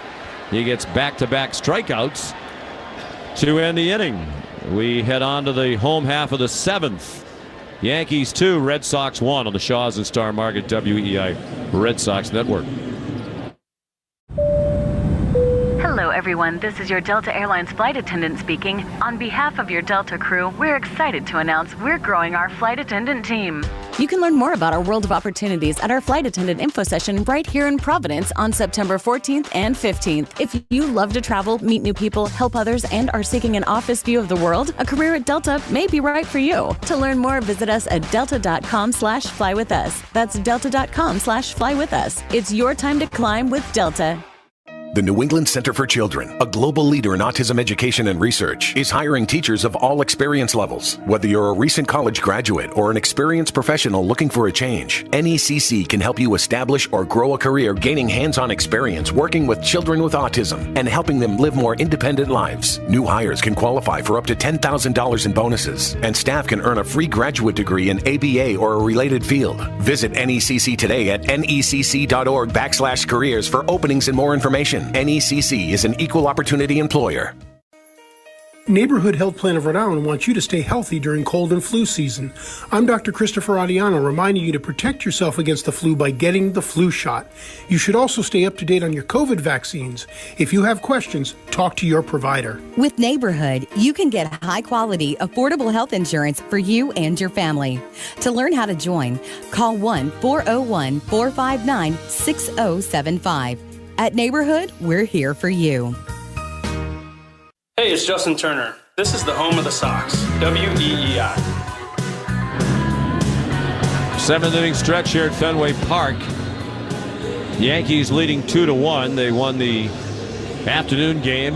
He gets back-to-back strikeouts to end the inning. We head on to the home half of the 7th. Yankees 2, Red Sox 1 on the Shaws and Star Market WEI Red Sox Network. Hello, everyone. This is your Delta Airlines flight attendant speaking. On behalf of your Delta crew, we're excited to announce we're growing our flight attendant team. You can learn more about our world of opportunities at our flight attendant info session right here in Providence on September 14th and 15th. If you love to travel, meet new people, help others, and are seeking an office view of the world, a career at Delta may be right for you. To learn more, visit us at delta.com/flywithus. That's delta.com/flywithus. It's your time to climb with Delta. The New England Center for Children, a global leader in autism education and research, is hiring teachers of all experience levels. Whether you're a recent college graduate or an experienced professional looking for a change, NECC can help you establish or grow a career gaining hands-on experience working with children with autism and helping them live more independent lives. New hires can qualify for up to $10,000 in bonuses, and staff can earn a free graduate degree in ABA or a related field. Visit NECC today at necc.org/careers for openings and more information. NECC is an equal opportunity employer. Neighborhood Health Plan of Rhode Island wants you to stay healthy during cold and flu season. I'm Dr. Christopher Adiano, reminding you to protect yourself against the flu by getting the flu shot. You should also stay up to date on your COVID vaccines. If you have questions, talk to your provider. With Neighborhood, you can get high-quality, affordable health insurance for you and your family. To learn how to join, call 1-401-459-6075. At Neighborhood, we're here for you. Hey, it's Justin Turner. This is the home of the Sox, WEEI. 7th inning stretch here at Fenway Park. Yankees leading 2-1. They won the afternoon game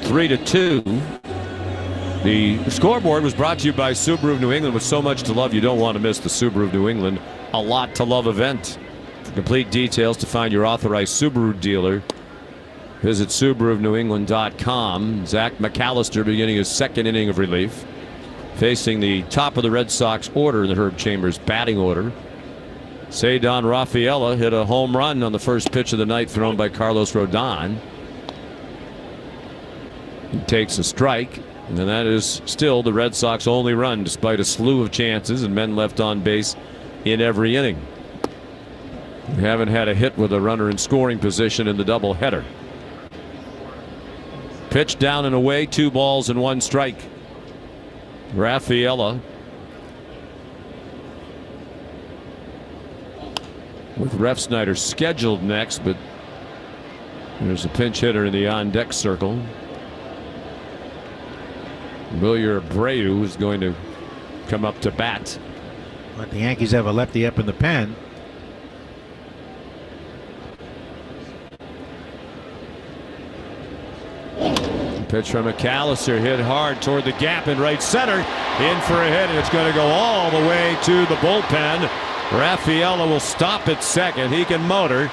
3-2. The scoreboard was brought to you by Subaru of New England. With so much to love, you don't want to miss the Subaru of New England A Lot to Love event. For complete details, to find your authorized Subaru dealer, visit SubaruofNewEngland.com. Zach McAllister beginning his 2nd inning of relief, facing the top of the Red Sox order in the Herb Chambers batting order. Cedar Rafaela hit a home run on the first pitch of the night thrown by Carlos Rodon. He takes a strike, and that is still the Red Sox only run despite a slew of chances and men left on base in every inning. We haven't had a hit with a runner in scoring position in the doubleheader. Pitch down and away, 2 balls and 1 strike. Rafaela with Refsnyder scheduled next, but there's a pinch hitter in the on-deck circle. Wilyer Abreu is going to come up to bat. But the Yankees have a lefty up in the pen. Pitch from McAllister, hit hard toward the gap in right center. In for a hit, and it's going to go all the way to the bullpen. Rafaela will stop at second. He can motor.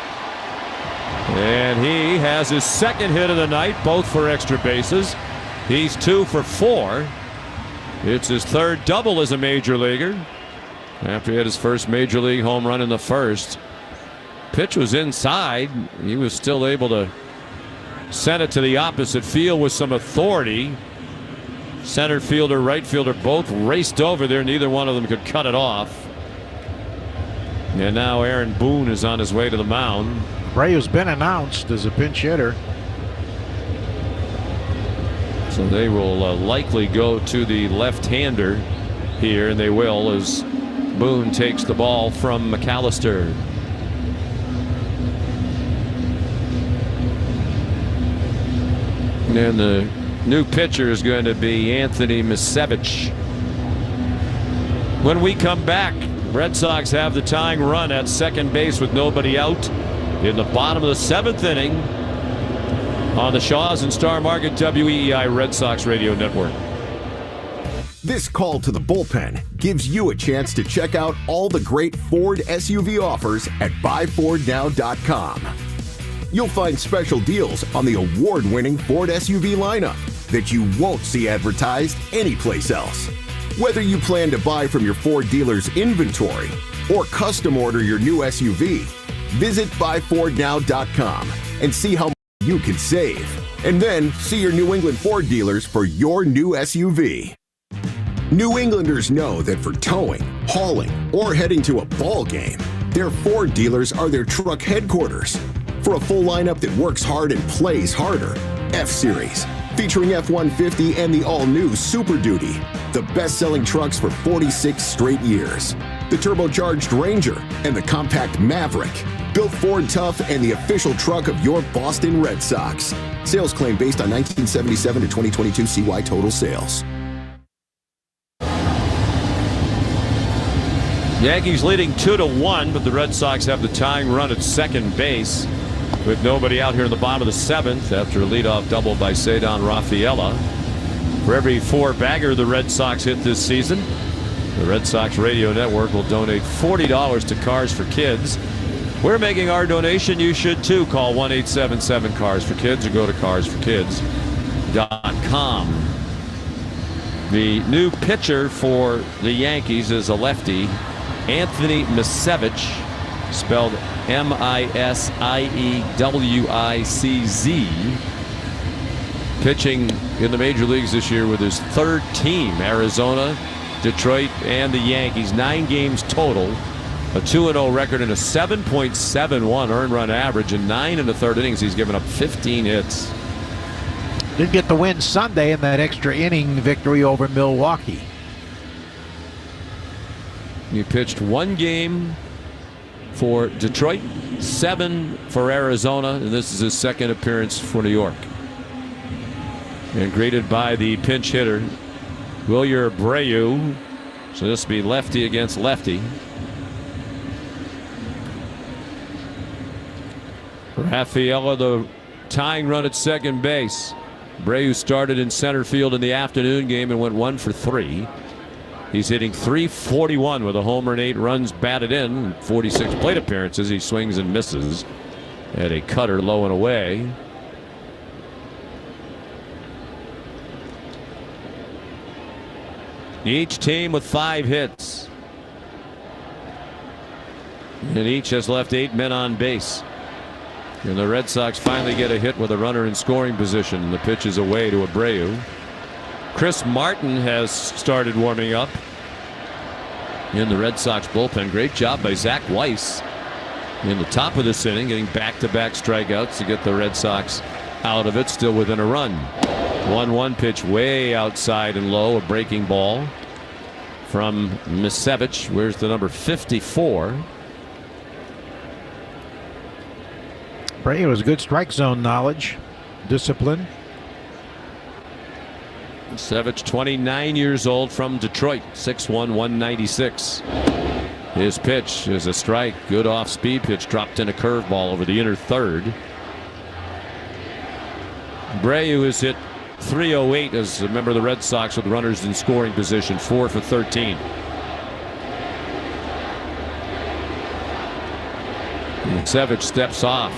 And he has his 2nd hit of the night, both for extra bases. He's 2 for 4. It's his 3rd double as a major leaguer, after he had his first major league home run in the 1st. Pitch was inside. He was still able to sent it to the opposite field with some authority. Center fielder, right fielder both raced over there. Neither one of them could cut it off. And now Aaron Boone is on his way to the mound. Abreu's been announced as a pinch hitter. So they will likely go to the left-hander here, and they will as Boone takes the ball from McAllister. And the new pitcher is going to be Anthony Misevich. When we come back, Red Sox have the tying run at second base with nobody out in the bottom of the 7th inning on the Shaws and Star Market WEEI Red Sox Radio Network. This call to the bullpen gives you a chance to check out all the great Ford SUV offers at buyfordnow.com. You'll find special deals on the award-winning Ford SUV lineup that you won't see advertised anyplace else. Whether you plan to buy from your Ford dealer's inventory or custom order your new SUV, visit buyfordnow.com and see how much you can save. And then see your New England Ford dealers for your new SUV. New Englanders know that for towing, hauling, or heading to a ball game, their Ford dealers are their truck headquarters. For a full lineup that works hard and plays harder, F-Series, featuring F-150 and the all-new Super Duty, the best-selling trucks for 46 straight years. The turbocharged Ranger and the compact Maverick, built Ford tough and the official truck of your Boston Red Sox. Sales claim based on 1977 to 2022 CY total sales. Yankees leading 2-1, but the Red Sox have the tying run at second base with nobody out here in the bottom of the 7th after a leadoff double by Cedon Rafaela. For every 4-bagger the Red Sox hit this season, the Red Sox Radio Network will donate $40 to Cars for Kids. We're making our donation. You should too. Call 1-877-CARS-FOR-KIDS or go to carsforkids.com. The new pitcher for the Yankees is a lefty, Anthony Misevich, spelled Misiewiczz, pitching in the major leagues this year with his 3rd team, Arizona, Detroit, and the Yankees. 9 games total, a 2-0 record and a 7.71 earned run average in 9 1/3 innings. He's given up 15 hits. Did get the win Sunday in that extra inning victory over Milwaukee. He pitched 1 game for Detroit, 7 for Arizona, and this is his 2nd appearance for New York. And greeted by the pinch hitter, Wilyer Abreu. So this will be lefty against lefty. Rafaela, the tying run at second base. Abreu started in center field in the afternoon game and went 1 for 3. He's hitting .341 with a homer and 8 runs batted in, 46 plate appearances. He swings and misses at a cutter low and away. Each team with 5 hits, and each has left 8 men on base. And the Red Sox finally get a hit with a runner in scoring position. The pitch is away to Abreu. Chris Martin has started warming up in the Red Sox bullpen. Great job by Zach Weiss in the top of this inning, getting back-to-back strikeouts to get the Red Sox out of it, still within a run. 1-1 pitch way outside and low, a breaking ball from Misevich. Where's the number 54? Abreu has good strike zone knowledge, discipline. Misevich, 29 years old, from Detroit, 6'1", 196. His pitch is a strike. Good off-speed pitch, dropped in a curveball over the inner third. Abreu has hit .308 as a member of the Red Sox with runners in scoring position, 4 for 13. Misevich steps off.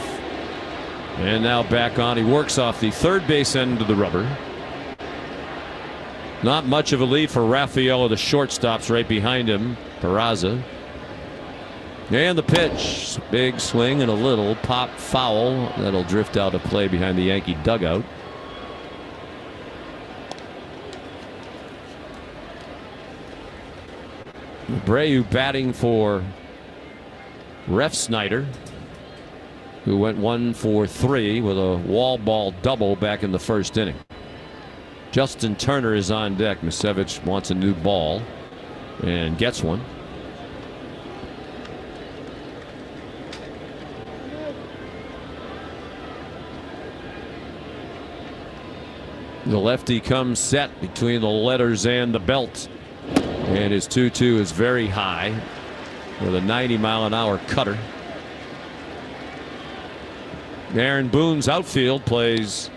And now back on. He works off the third base end of the rubber. Not much of a lead for Rafaela. The shortstop's right behind him, Peraza. And the pitch. Big swing and a little pop foul. That'll drift out of play behind the Yankee dugout. Abreu batting for Refsnyder, who went 1 for 3 with a wall ball double back in the first inning. Justin Turner is on deck. Misevich wants a new ball and gets one. The lefty comes set between the letters and the belt. And his 2-2 is very high with a 90-mile-an-hour cutter. Aaron Boone's outfield plays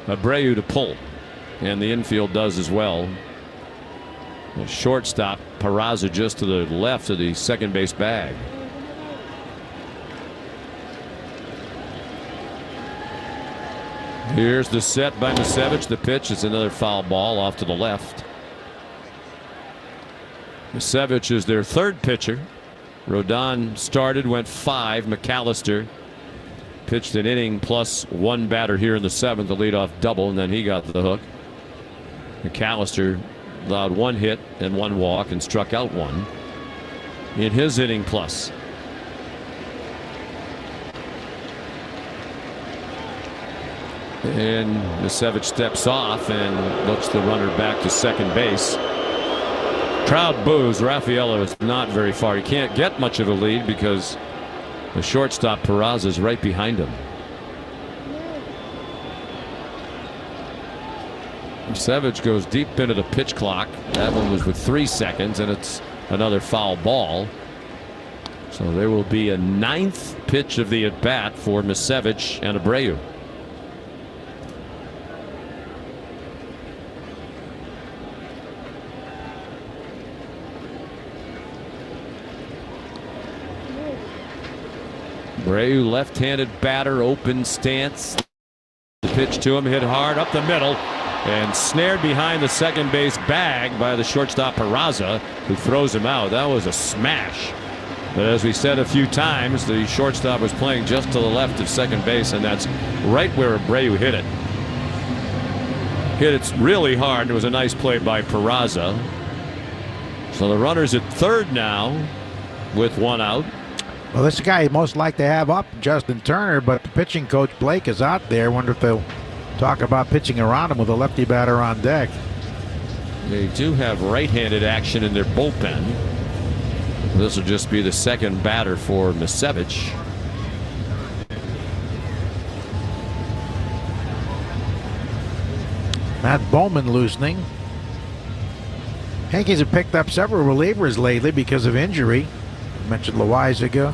Abreu to pull. And the infield does as well. The shortstop, Peraza, just to the left of the second base bag. Here's the set by Misevich. The pitch is another foul ball off to the left. Misevich is their third pitcher. Rodon started, went 5. McAllister pitched an inning plus 1 batter here in the 7th, the leadoff double, and then he got the hook. McAllister allowed 1 hit and 1 walk and struck out 1 in his inning plus. And Misevich steps off and looks the runner back to second base. Crowd boos. Raffaello is not very far. He can't get much of a lead because the shortstop Peraza is right behind him. Misevich goes deep into the pitch clock. That one was with 3 seconds, and it's another foul ball. So there will be a 9th pitch of the at bat for Misevich and Abreu. Abreu, left-handed batter, open stance. The pitch to him, hit hard up the middle and snared behind the second base bag by the shortstop Peraza, who throws him out. That was a smash. But as we said a few times, the shortstop was playing just to the left of second base, and that's right where Abreu hit it. Hit it really hard. It was a nice play by Peraza. So the runner's at third now with 1 out. Well, this guy you most like to have up, Justin Turner, but the pitching coach Blake is out there. Wonder if they'll talk about pitching around him with a lefty batter on deck. They do have right-handed action in their bullpen. This will just be the second batter for Misevich. Matt Bowman loosening. Yankees have picked up several relievers lately because of injury. I mentioned Loaizaga.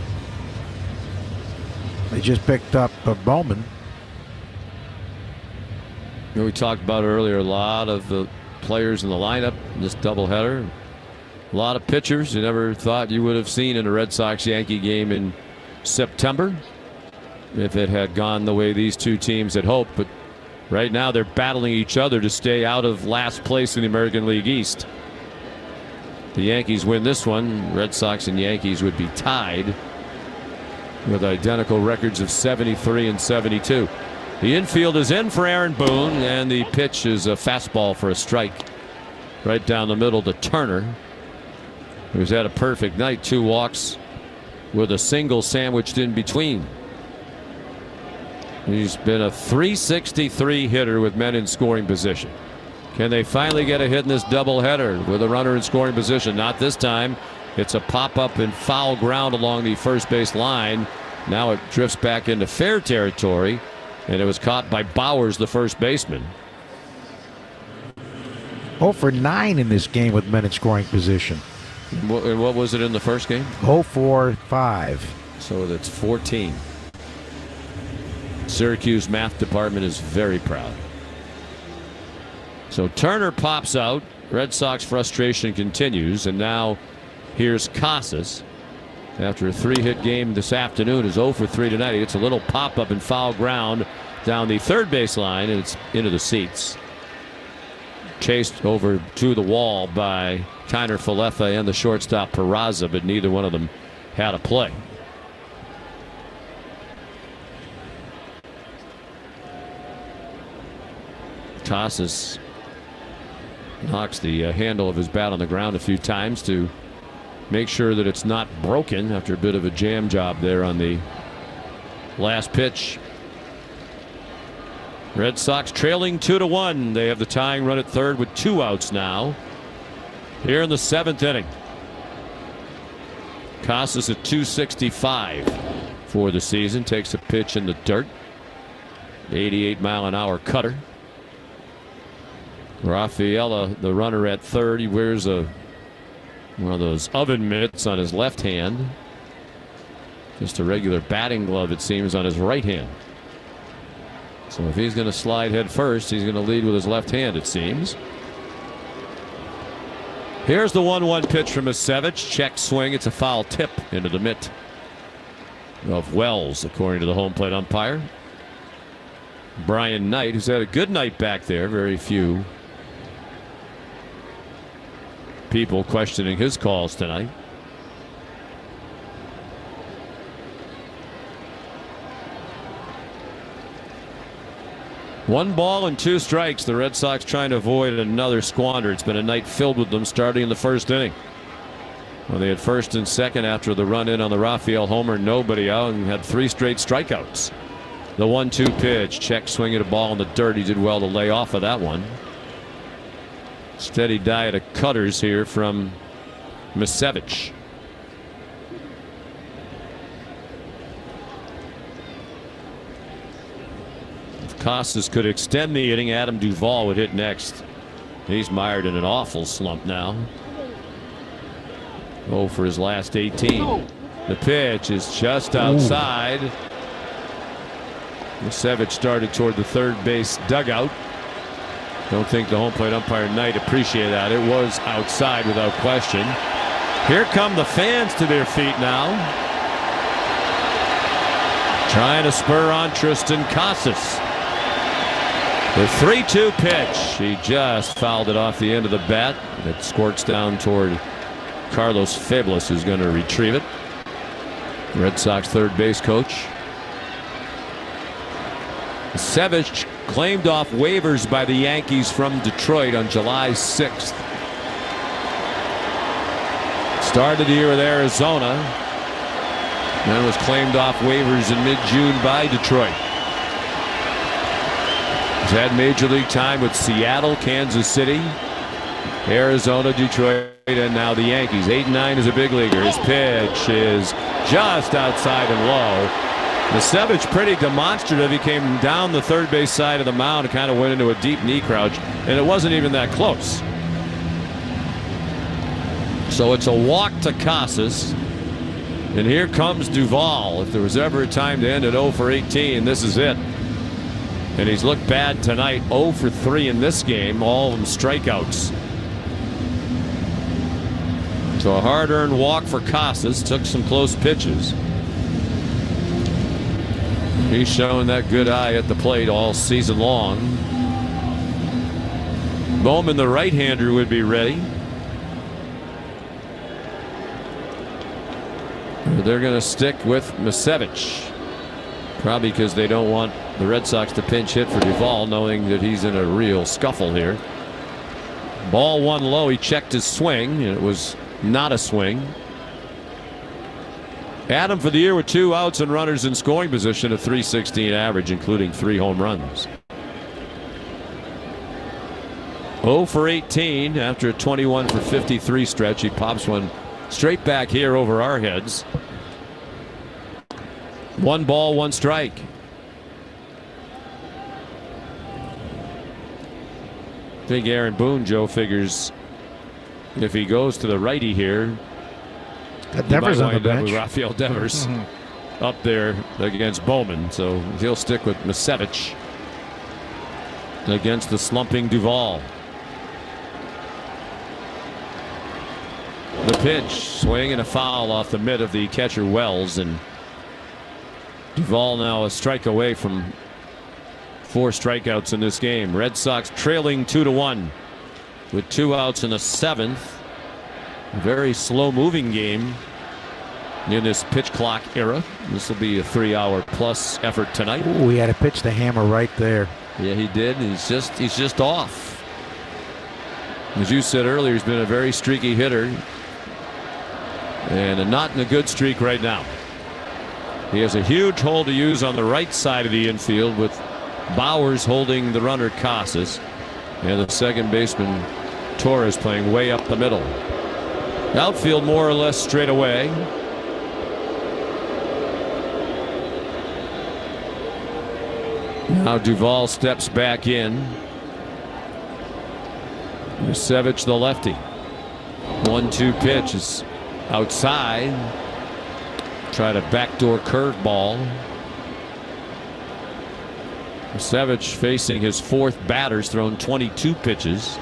They just picked up Bowman. We talked about earlier, a lot of the players in the lineup in this doubleheader. A lot of pitchers you never thought you would have seen in a Red Sox-Yankee game in September if it had gone the way these two teams had hoped. But right now they're battling each other to stay out of last place in the American League East. The Yankees win this one, Red Sox and Yankees would be tied with identical records of 73 and 72. The infield is in for Aaron Boone, and the pitch is a fastball for a strike right down the middle to Turner, who's had a perfect night. 2 walks with a single sandwiched in between. He's been a .363 hitter with men in scoring position. Can they finally get a hit in this doubleheader with a runner in scoring position? Not this time. It's a pop-up and foul ground along the first base line. Now it drifts back into fair territory, and it was caught by Bowers, the first baseman. 0 for 9 in this game with men in scoring position. What was it in the first game? 0 for 5. So that's 14. Syracuse math department is very proud. So Turner pops out. Red Sox frustration continues, and now here's Casas. After a 3-hit game this afternoon, is 0 for 3 tonight. It's a little pop-up and foul ground down the third base line, and it's into the seats. Chased over to the wall by Kiner Falefa and the shortstop Peraza, but neither one of them had a play. Casas knocks the handle of his bat on the ground a few times to make sure that it's not broken after a bit of a jam job there on the last pitch. Red Sox trailing 2-1. They have the tying run at third with 2 outs now. Here in the 7th inning. Casas at 265 for the season. Takes a pitch in the dirt. 88-mile-an-hour cutter. Rafaela, the runner at third. He wears one of those oven mitts on his left hand. Just a regular batting glove, it seems, on his right hand. So if he's going to slide head first, he's going to lead with his left hand, it seems. Here's the 1-1 pitch from Misevich. Check swing. It's a foul tip into the mitt of Wells, according to the home plate umpire. Brian Knight, who's had a good night back there. Very few people questioning his calls tonight. One ball and 2 strikes. The Red Sox trying to avoid another squander. It's been a night filled with them starting in the first inning. Well, they had first and second after the run in on the Rafael homer. Nobody out, and had 3 straight strikeouts. The 1-2 pitch. Check swing at a ball in the dirt. He did well to lay off of that one. Steady diet of cutters here from Misevich. If Casas could extend the inning, Adam Duvall would hit next. He's mired in an awful slump now. 0 for his last 18. The pitch is just outside. Misevich started toward the third base dugout. Don't think the home plate umpire Knight appreciated that. It was outside without question. Here come the fans to their feet now. Trying to spur on Tristan Casas. The 3-2 pitch. He just fouled it off the end of the bat. It squirts down toward Carlos Feblis, who's going to retrieve it. Red Sox third base coach. Misevich claimed off waivers by the Yankees from Detroit on July 6th. Started the year with Arizona. Then was claimed off waivers in mid-June by Detroit. He's had major league time with Seattle, Kansas City, Arizona, Detroit, and now the Yankees. 8-9 as a big leaguer. His pitch is just outside and low. Misevich pretty demonstrative. He came down the third base side of the mound and kind of went into a deep knee crouch, and it wasn't even that close. So it's a walk to Casas, and here comes Duvall. If there was ever a time to end at 0 for 18, this is it. And he's looked bad tonight. 0 for 3 in this game, all of them strikeouts. So a hard-earned walk for Casas. Took some close pitches. He's showing that good eye at the plate all season long. Bowman, the right-hander, would be ready. They're going to stick with Misevich. Probably because they don't want the Red Sox to pinch hit for Duvall, knowing that he's in a real scuffle here. Ball 1 low. He checked his swing, and it was not a swing. Adam for the year with 2 outs and runners in scoring position, a .316 average, including 3 home runs. 0 for 18 after a 21 for 53 stretch. He pops one straight back here over our heads. 1 ball, 1 strike. I think Aaron Boone, Joe, figures if he goes to the righty here, Devers on the bench with Rafael Devers up there against Bowman, so he'll stick with Misevich against the slumping Duvall. The pitch, swing and a foul off the mid of the catcher Wells, and Duvall now a strike away from 4 strikeouts in this game. Red Sox trailing 2-1 with 2 outs in the 7th. A very slow moving game in this pitch clock era. This will be a 3-hour plus effort tonight. Ooh, he had a pitch to hammer right there. Yeah, he did. He's just off. As you said earlier, he's been a very streaky hitter. And not in a good streak right now. He has a huge hole to use on the right side of the infield with Bowers holding the runner Casas. And the second baseman Torres playing way up the middle. Outfield more or less straight away. Now Duvall steps back in. Misevich, the lefty. 1-2 pitch is outside. Try to backdoor curveball. Misevich facing his fourth batters, thrown 22 pitches.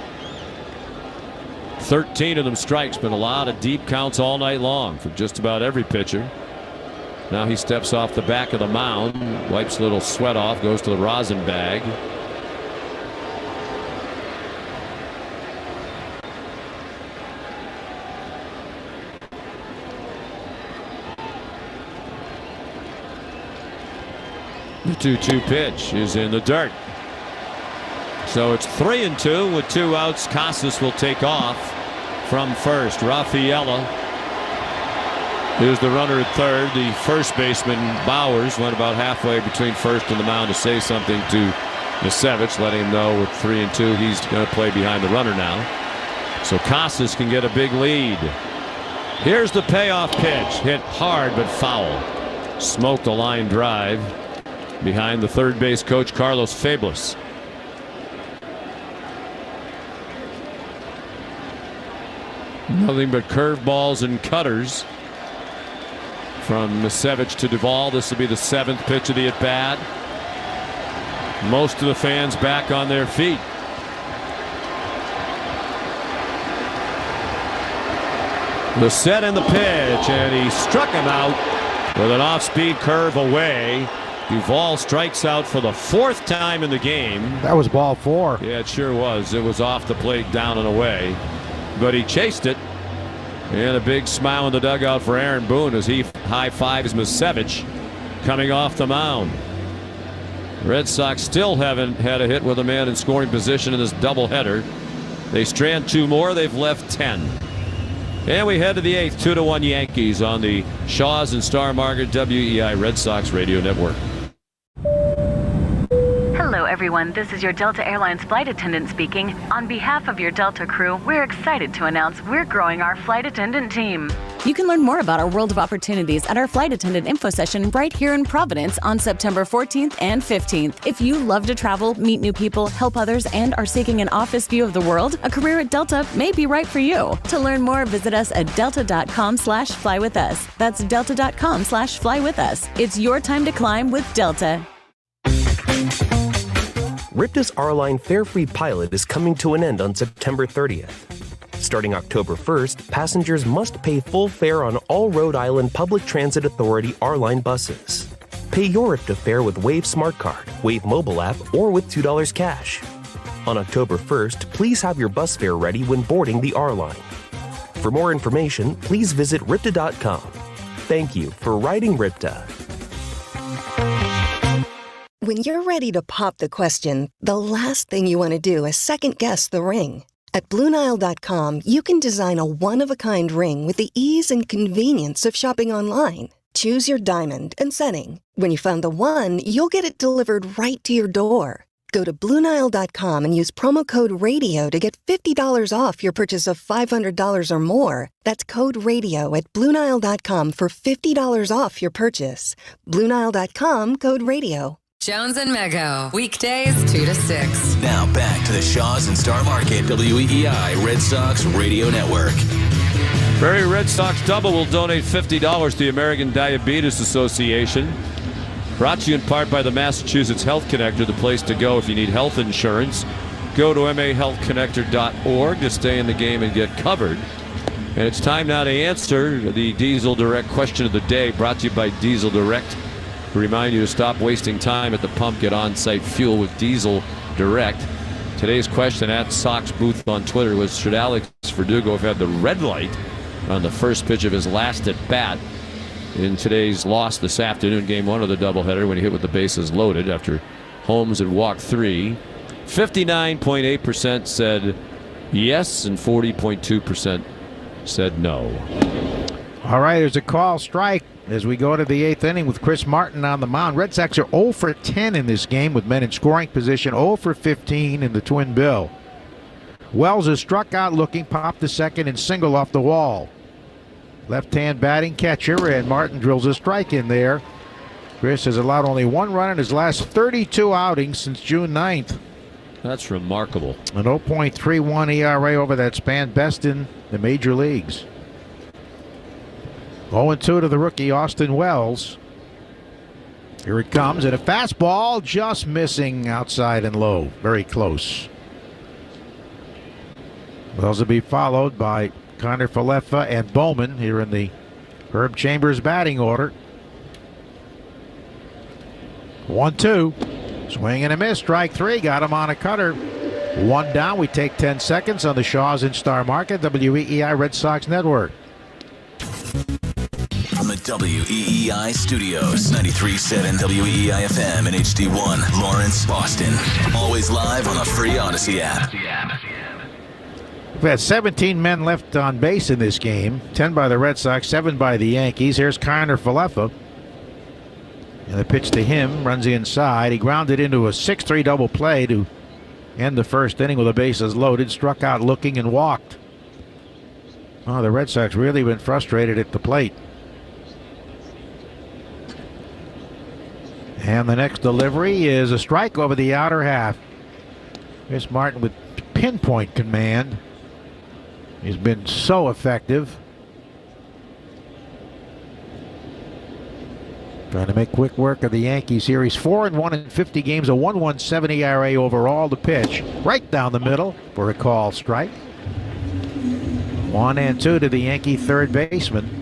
13 of them strikes, but a lot of deep counts all night long for just about every pitcher. Now he steps off the back of the mound, wipes a little sweat off, goes to the rosin bag. The 2-2 pitch is in the dirt. So it's 3-2 with 2 outs. Casas will take off from first. Rafaela is the runner at third. The first baseman Bowers went about halfway between first and the mound to say something to Misevich, letting him know with 3-2 he's going to play behind the runner now. So Casas can get a big lead. Here's the payoff pitch, hit hard but foul. Smoked a line drive behind the third base coach Carlos Fablis. Nothing but curveballs and cutters from Misevich to Duvall. This will be the 7th pitch of the at-bat. Most of the fans back on their feet. The set and the pitch, and he struck him out with an off-speed curve away. Duvall strikes out for the 4th time in the game. That was ball 4. Yeah, it sure was. It was off the plate, down and away. But he chased it. And a big smile in the dugout for Aaron Boone as he high-fives Misevich coming off the mound. Red Sox still haven't had a hit with a man in scoring position in this doubleheader. They strand 2 more. They've left 10. And we head to the 8th, 2-1 Yankees on the Shaws and Star Market WEI Red Sox Radio Network. Hello, everyone. This is your Delta Airlines flight attendant speaking. On behalf of your Delta crew, we're excited to announce we're growing our flight attendant team. You can learn more about our world of opportunities at our flight attendant info session right here in Providence on September 14th and 15th. If you love to travel, meet new people, help others, and are seeking an office view of the world, a career at Delta may be right for you. To learn more, visit us at delta.com/flywithus. That's delta.com/flywithus. It's your time to climb with Delta. RIPTA's R-Line Fare-Free Pilot is coming to an end on September 30th. Starting October 1st, passengers must pay full fare on all Rhode Island Public Transit Authority R-Line buses. Pay your RIPTA fare with Wave Smart Card, Wave mobile app, or with $2 cash. On October 1st, please have your bus fare ready when boarding the R-Line. For more information, please visit RIPTA.com. Thank you for riding RIPTA. When you're ready to pop the question, the last thing you want to do is second-guess the ring. At BlueNile.com, you can design a one-of-a-kind ring with the ease and convenience of shopping online. Choose your diamond and setting. When you find the one, you'll get it delivered right to your door. Go to BlueNile.com and use promo code RADIO to get $50 off your purchase of $500 or more. That's code RADIO at BlueNile.com for $50 off your purchase. BlueNile.com, code RADIO. Jones and Mego, weekdays 2 to 6. Now back to the Shaws and Star Market WEI Red Sox Radio Network. Prairie Red Sox Double will donate $50 to the American Diabetes Association. Brought to you in part by the Massachusetts Health Connector, the place to go if you need health insurance. Go to mahealthconnector.org to stay in the game and get covered. And it's time now to answer the Diesel Direct question of the day, brought to you by Diesel Direct. To remind you to stop wasting time at the pump, get on-site fuel with Diesel Direct. Today's question at Sox Booth on Twitter was, should Alex Verdugo have had the red light on the first pitch of his last at-bat? in today's loss this afternoon, game 1 of the doubleheader, when he hit with the bases loaded after Holmes had walked 3. 59.8% said yes, and 40.2% said no. All right, there's a call strike as we go to the 8th inning with Chris Martin on the mound. Red Sox are 0 for 10 in this game with men in scoring position, 0 for 15 in the twin bill. Wells is struck out looking, popped to second, and single off the wall. Left-hand batting catcher, and Martin drills a strike in there. Chris has allowed only 1 run in his last 32 outings since June 9th. That's remarkable. An 0.31 ERA over that span, best in the major leagues. 0-2 to the rookie Austin Wells. Here it comes, and a fastball just missing outside and low. Very close. Wells will be followed by Connor Falefa and Bowman here in the Herb Chambers batting order. 1-2. Swing and a miss. Strike 3. Got him on a cutter. 1 down. We take 10 seconds on the Shaws in Star Market, WEEI Red Sox Network. From the WEEI studios, 93.7 WEEI FM and HD1, Lawrence, Boston. Always live on the free Odyssey app. We've had 17 men left on base in this game. 10 by the Red Sox, 7 by the Yankees. Here's Connor Falefa. And the pitch to him runs inside. He grounded into a 6-3 double play to end the first inning with the bases loaded. Struck out looking and walked. Oh, the Red Sox really been frustrated at the plate. And the next delivery is a strike over the outer half. Chris Martin with pinpoint command. He's been so effective. Trying to make quick work of the Yankees here. He's 4-1 in 50 games, a 1.17 ERA overall. The pitch right down the middle for a call strike. 1-2 to the Yankee third baseman.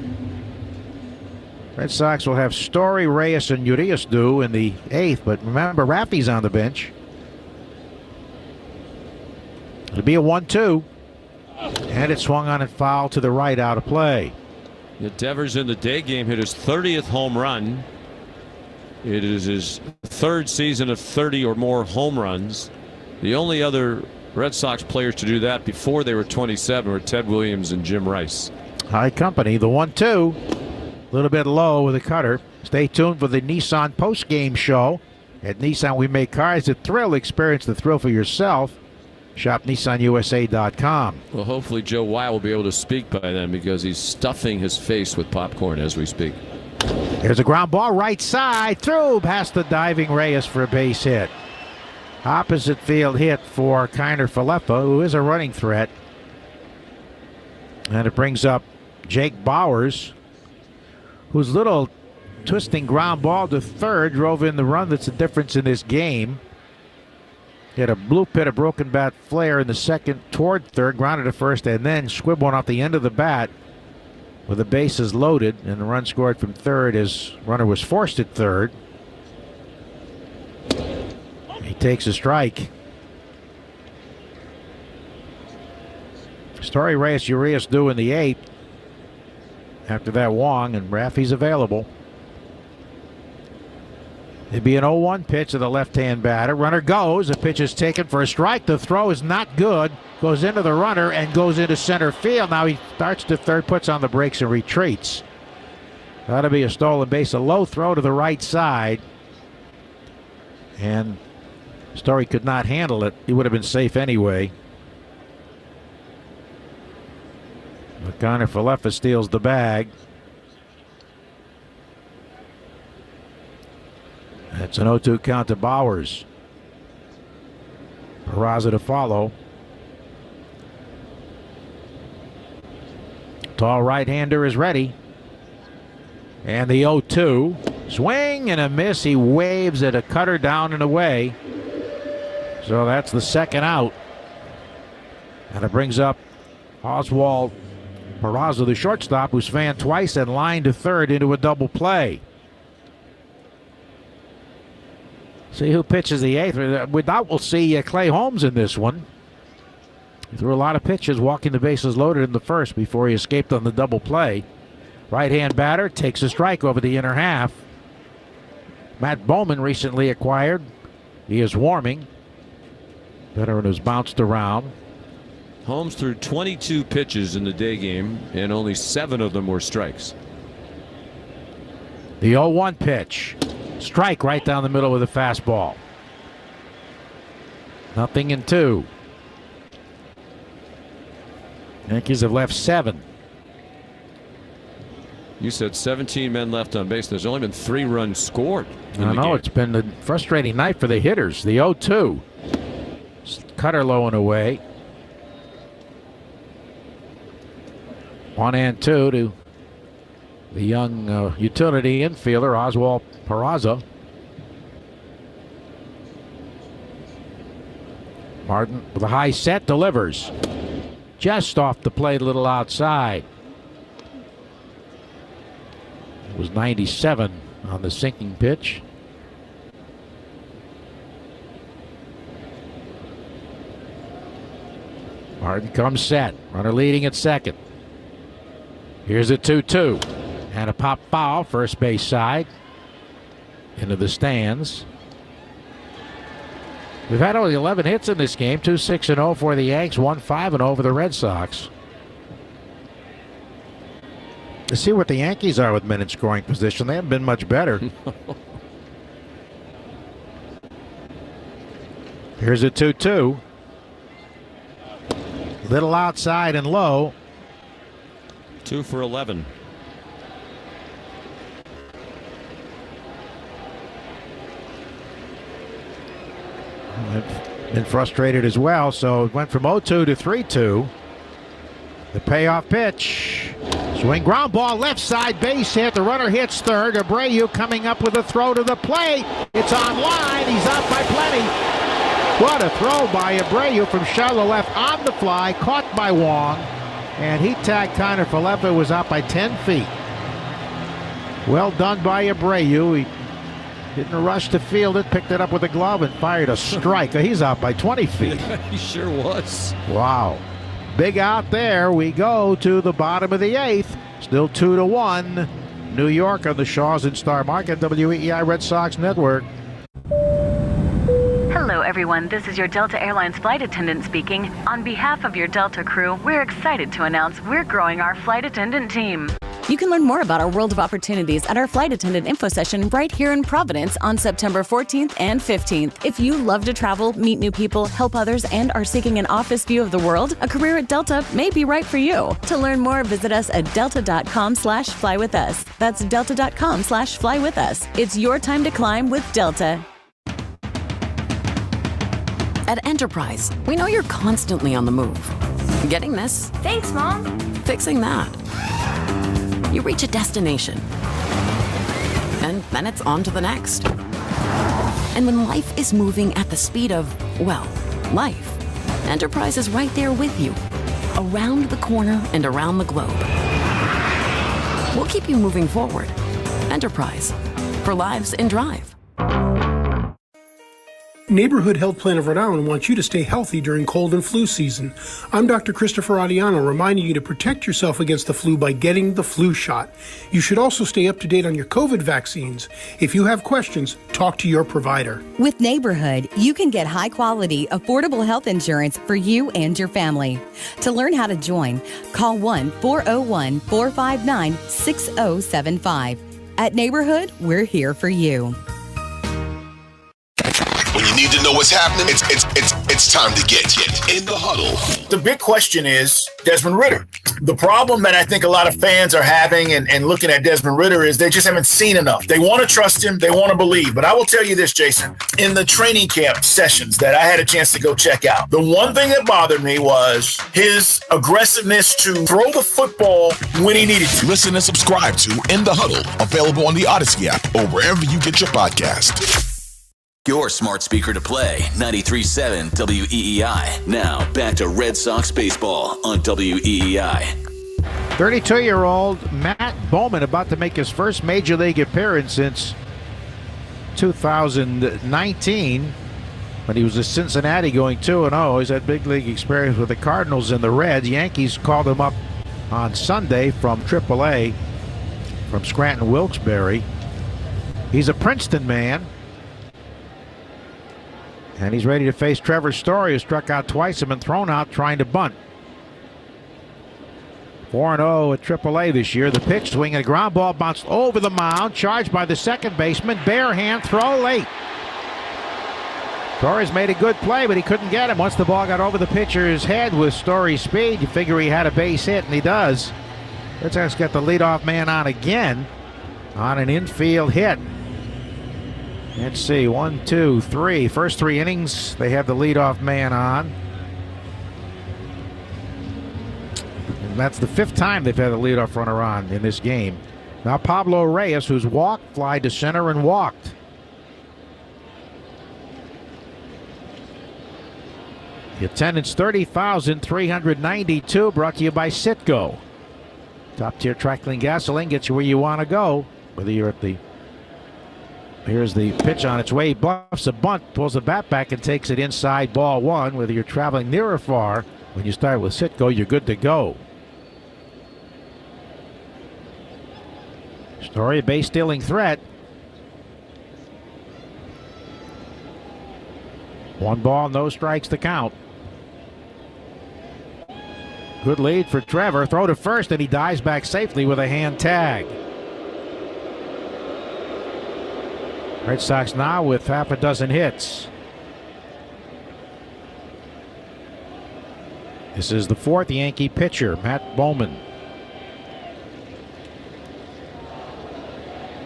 Red Sox will have Story, Reyes, and Urias due in the 8th, but remember, Raffy's on the bench. It'll be a 1-2. And it swung on and fouled to the right, out of play. Devers in the day game hit his 30th home run. It is his 3rd season of 30 or more home runs. The only other Red Sox players to do that before they were 27 were Ted Williams and Jim Rice. High company. The 1-2. A little bit low with a cutter. Stay tuned for the Nissan post-game show. At Nissan, we make cars that thrill. Experience the thrill for yourself. Shop NissanUSA.com. Well, hopefully Joe Weil will be able to speak by then because he's stuffing his face with popcorn as we speak. Here's a ground ball right side through past the diving Reyes for a base hit. Opposite field hit for Connor Falefa, who is a running threat. And it brings up Jake Bowers, whose little twisting ground ball to third drove in the run that's the difference in this game. He had a blue pit, a broken bat flare in the second toward third, grounded to first, and then squibbed one off the end of the bat with the bases loaded, and the run scored from third as runner was forced at third. He takes a strike. Story, Reyes, Urias due in the 8th. After that, Wong, and Raffy's available. It'd be an 0-1 pitch to the left-hand batter. Runner goes. The pitch is taken for a strike. The throw is not good. Goes into the runner and goes into center field. Now he starts to third, puts on the brakes, and retreats. That'll be a stolen base. A low throw to the right side. And Story could not handle it. He would have been safe anyway. But Connor Falefa steals the bag. That's an 0-2 count to Bowers. Peraza to follow. Tall right-hander is ready. And the 0-2. Swing and a miss. He waves at a cutter down and away. So that's the second out. And it brings up Oswald Peraza, the shortstop, who's fanned twice and lined to third into a double play. See who pitches the 8th. We doubt we'll see Clay Holmes in this one. He threw a lot of pitches, walking the bases loaded in the first before he escaped on the double play. Right-hand batter takes a strike over the inner half. Matt Bowman recently acquired. He is warming. Veteran has bounced around. Holmes threw 22 pitches in the day game, and only 7 of them were strikes. The 0-1 pitch. Strike right down the middle with a fastball. 0-2. Yankees have left 7. You said 17 men left on base. There's only been 3 runs scored. I know, it's been a frustrating night for the hitters. The 0-2. Cutter low and away. 1-2 to the young utility infielder, Oswald Peraza. Martin with a high set delivers. Just off the plate, a little outside. It was 97 on the sinking pitch. Martin comes set. Runner leading at second. Here's a 2-2. And a pop foul, first base side. Into the stands. We've had only 11 hits in this game. 2-6-0 for the Yanks. 1-5-0 for the Red Sox. Let's see what the Yankees are with men in scoring position. They haven't been much better. Here's a 2-2. Little outside and low. 2 for 11. I've been frustrated as well, so it went from 0-2 to 3-2. The payoff pitch. Swing, ground ball, left side, base hit. The runner hits third. Abreu coming up with a throw to the plate. It's on line. He's out by plenty. What a throw by Abreu from shallow left on the fly, caught by Wong. And he tagged Kiner for left. It was out by 10 feet. Well done by Abreu. He didn't rush to field it, picked it up with a glove and fired a strike. He's out by 20 feet. He sure was. Wow. Big out there. We go to the bottom of the 8th. Still 2-1. New York on the Shaws and Star Market, WEEI Red Sox Network. Hello, everyone. This is your Delta Airlines flight attendant speaking. On behalf of your Delta crew, we're excited to announce we're growing our flight attendant team. You can learn more about our world of opportunities at our flight attendant info session right here in Providence on September 14th and 15th. If you love to travel, meet new people, help others, and are seeking an office view of the world, a career at Delta may be right for you. To learn more, visit us at delta.com/flywithus. That's delta.com/flywithus. It's your time to climb with Delta. At Enterprise, we know you're constantly on the move. Getting this. Thanks, Mom. Fixing that. You reach a destination, and then it's on to the next. And when life is moving at the speed of, well, life, Enterprise is right there with you, around the corner and around the globe. We'll keep you moving forward. Enterprise, for lives in drive. Neighborhood Health Plan of Rhode Island wants you to stay healthy during cold and flu season. I'm Dr. Christopher Adiano, reminding you to protect yourself against the flu by getting the flu shot. You should also stay up to date on your COVID vaccines. If you have questions, talk to your provider. With Neighborhood, you can get high-quality, affordable health insurance for you and your family. To learn how to join, call 1-401-459-6075. At Neighborhood, we're here for you. When you need to know what's happening, it's time to get in the huddle. The big question is Desmond Ridder. The problem that I think a lot of fans are having and looking at Desmond Ridder is they just haven't seen enough. They want to trust him. They want to believe. But I will tell you this, Jason. In the training camp sessions that I had a chance to go check out, the one thing that bothered me was his aggressiveness to throw the football when he needed to. Listen and subscribe to In the Huddle, available on the Odyssey app or wherever you get your podcast. Your smart speaker to play, 93.7 WEEI. Now, back to Red Sox baseball on WEEI. 32-year-old Matt Bowman about to make his first major league appearance since 2019 when he was at Cincinnati going 2-0. He's had big league experience with the Cardinals and the Reds. Yankees called him up on Sunday from AAA from Scranton Wilkes-Barre. He's a Princeton man. And he's ready to face Trevor Story, who struck out twice and been thrown out trying to bunt. 4-0 at AAA this year. The pitch, swing, and a ground ball bounced over the mound, charged by the second baseman. Bare hand throw late. Torres made a good play, but he couldn't get him. Once the ball got over the pitcher's head with Story's speed, you figure he had a base hit, and he does. Red Sox got the leadoff man on again on an infield hit. Let's see, 1, 2, 3. First 3 innings, they have the leadoff man on. And that's the 5th time they've had a leadoff runner on in this game. Now Pablo Reyes, who's walked, fly to center and walked. The attendance 30,392, brought to you by Citgo. Top tier Tracklane gasoline gets you where you want to go. Whether you're at the... Here's the pitch on its way. He bluffs a bunt, pulls the bat back and takes it inside, ball 1. Whether you're traveling near or far, when you start with Citgo, you're good to go. Story, a base stealing threat. 1 ball, no strikes to count. Good lead for Trevor. Throw to first, and he dives back safely with a hand tag. Red Sox now with half a dozen hits. This is the 4th Yankee pitcher, Matt Bowman.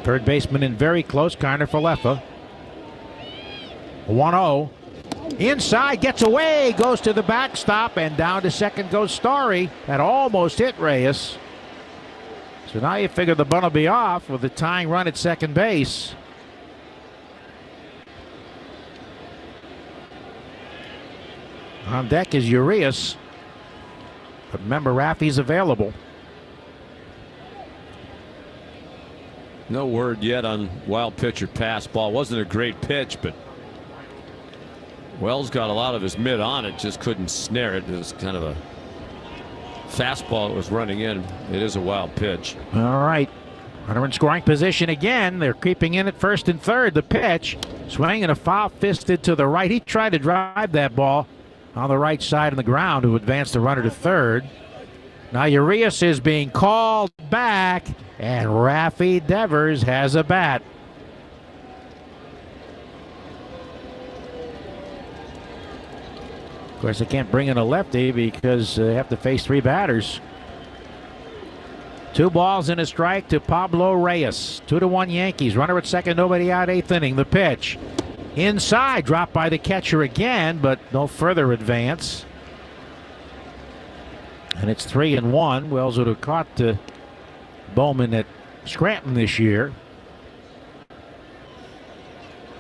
Third baseman in very close, Kiner Falefa. 1-0. Inside, gets away, goes to the backstop, and down to second goes Story. That almost hit Reyes. So now you figure the bunt will be off with the tying run at second base. On deck is Urias. But remember, Raffy's available. No word yet on wild pitch or pass ball. Wasn't a great pitch, but Wells got a lot of his mid on it, just couldn't snare it. It was kind of a fastball that was running in. It is a wild pitch. All right. Runner in scoring position again. They're creeping in at first and third. The pitch. Swinging a foul fisted to the right. He tried to drive that ball on the right side of the ground to advance the runner to third. Now Urias is being called back, and Raffy Devers has a bat. Of course, they can't bring in a lefty because they have to face 3 batters. 2 balls and a strike to Pablo Reyes. 2-1 Yankees. Runner at second, nobody out, 8th inning. The pitch. Inside, dropped by the catcher again, but no further advance. And it's 3-1. Wells would have caught Bowman at Scranton this year.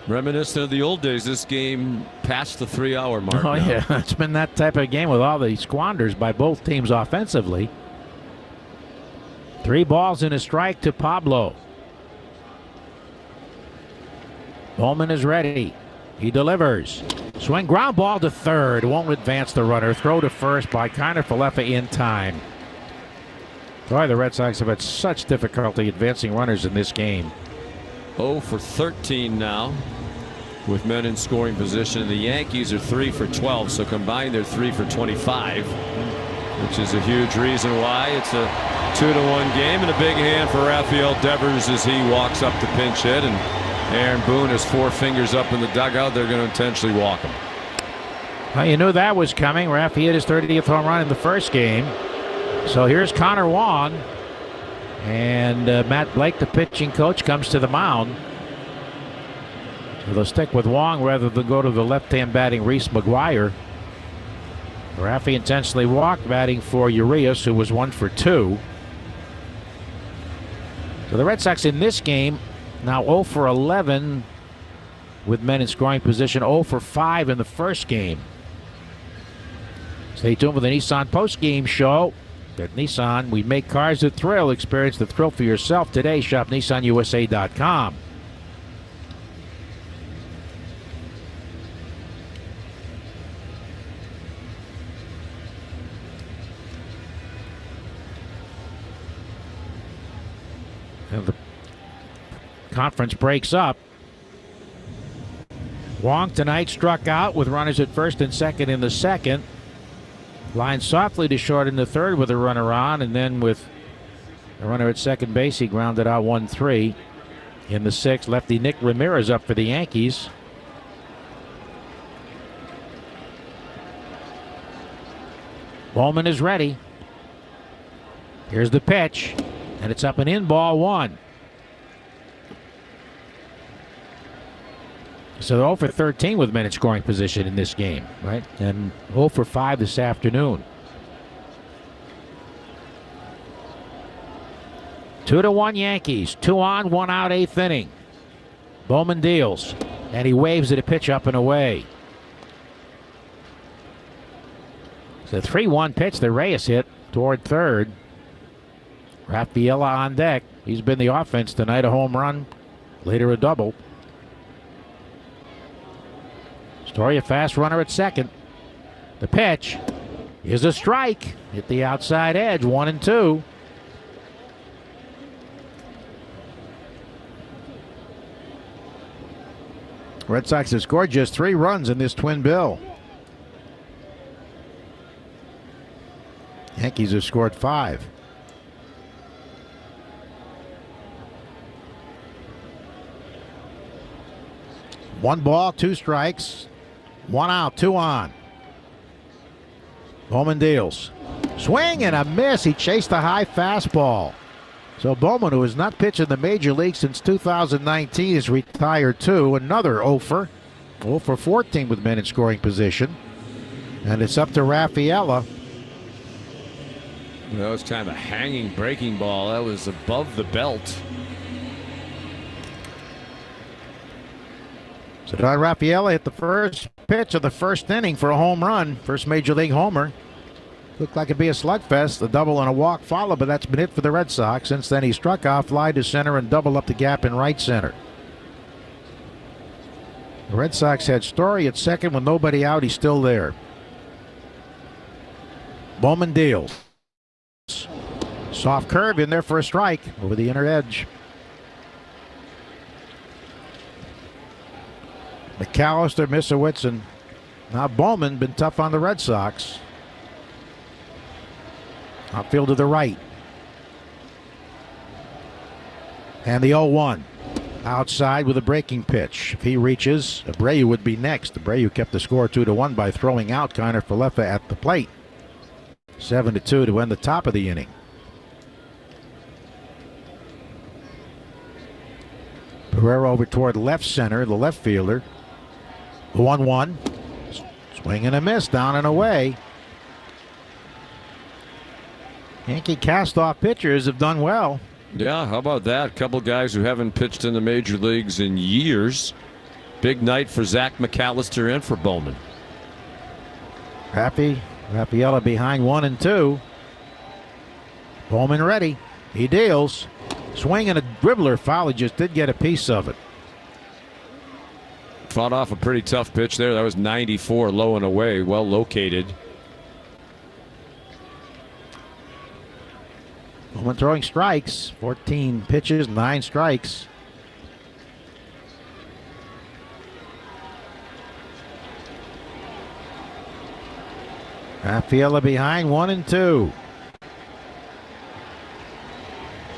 Reminiscent of the old days, this game passed the 3-hour mark. Oh, yeah. It's been that type of game with all the squanders by both teams offensively. 3 balls and a strike to Pablo. Bowman is ready. He delivers. Swing, ground ball to third. Won't advance the runner. Throw to first by Kiner Falefa in time. Boy, the Red Sox have had such difficulty advancing runners in this game. 0 for 13 now with men in scoring position. The Yankees are 3 for 12, so combined they're 3 for 25, which is a huge reason why it's a 2-1 game, and a big hand for Rafael Devers as he walks up the pinch hit, and Aaron Boone has 4 fingers up in the dugout. They're going to intentionally walk him. Well, you knew that was coming. Raffy hit his 30th home run in the first game. So here's Connor Wong. And Matt Blake, the pitching coach, comes to the mound. So they'll stick with Wong rather than go to the left-hand batting Reese McGuire. Raffy intentionally walked, batting for Urias, who was 1 for 2. So the Red Sox in this game now 0 for 11 with men in scoring position, 0 for 5 in the first game. Stay tuned for the Nissan post-game show. At Nissan, we make cars that thrill. Experience the thrill for yourself today. Shop NissanUSA.com. conference breaks up. Wong tonight struck out with runners at first and second in the second. Lined softly to short in the third with a runner on, and then with a runner at second base, he grounded out 1-3. In the sixth, lefty Nick Ramirez up for the Yankees. Bowman is ready. Here's the pitch, and it's up and in, ball one. So 0 for 13 with men in scoring position in this game, right? And 0 for 5 this afternoon. 2-1 Yankees. 2 on, 1 out, 8th inning. Bowman deals, and he waves at a pitch up and away. It's a 3-1 pitch that Reyes hit toward third. Rafaela on deck. He's been the offense tonight. A home run, later a double. Story, a fast runner at second. The pitch is a strike. Hit the outside edge, 1-2. Red Sox have scored just 3 runs in this twin bill. Yankees have scored 5. One ball, 2 strikes. 1 out, 2 on. Bowman deals. Swing and a miss. He chased a high fastball. So Bowman, who has not pitched in the major league since 2019, is retired too. Another 0 for 14 with men in scoring position. And it's up to Rafaela. That was kind of a hanging breaking ball. That was above the belt. So Don Rafaela hit the first pitch of the first inning for a home run. First major league homer. Looked like it'd be a slugfest. A double and a walk followed, but that's been it for the Red Sox. Since then, he struck out, fly to center, and doubled up the gap in right center. The Red Sox had Story at second with nobody out. He's still there. Bowman deals. Soft curve in there for a strike over the inner edge. McAllister, Misowitz, and now Bowman been tough on the Red Sox. Outfield to the right. And the 0-1. Outside with a breaking pitch. If he reaches, Abreu would be next. Abreu kept the score 2-1 by throwing out Kiner Falefa at the plate. 7-2 to end the top of the inning. Pereira over toward left center, the left fielder. 1-1. Swing and a miss, down and away. Yankee cast-off pitchers have done well. Yeah, how about that? A couple guys who haven't pitched in the major leagues in years. Big night for Zach McAllister and for Bowman. Rafaela behind 1-2. Bowman ready. He deals. Swing and a dribbler foul. He just did get a piece of it. Fought off a pretty tough pitch there. That was 94, low and away, well located. Bowman throwing strikes. 14 pitches, 9 strikes. Rafaela behind 1-2.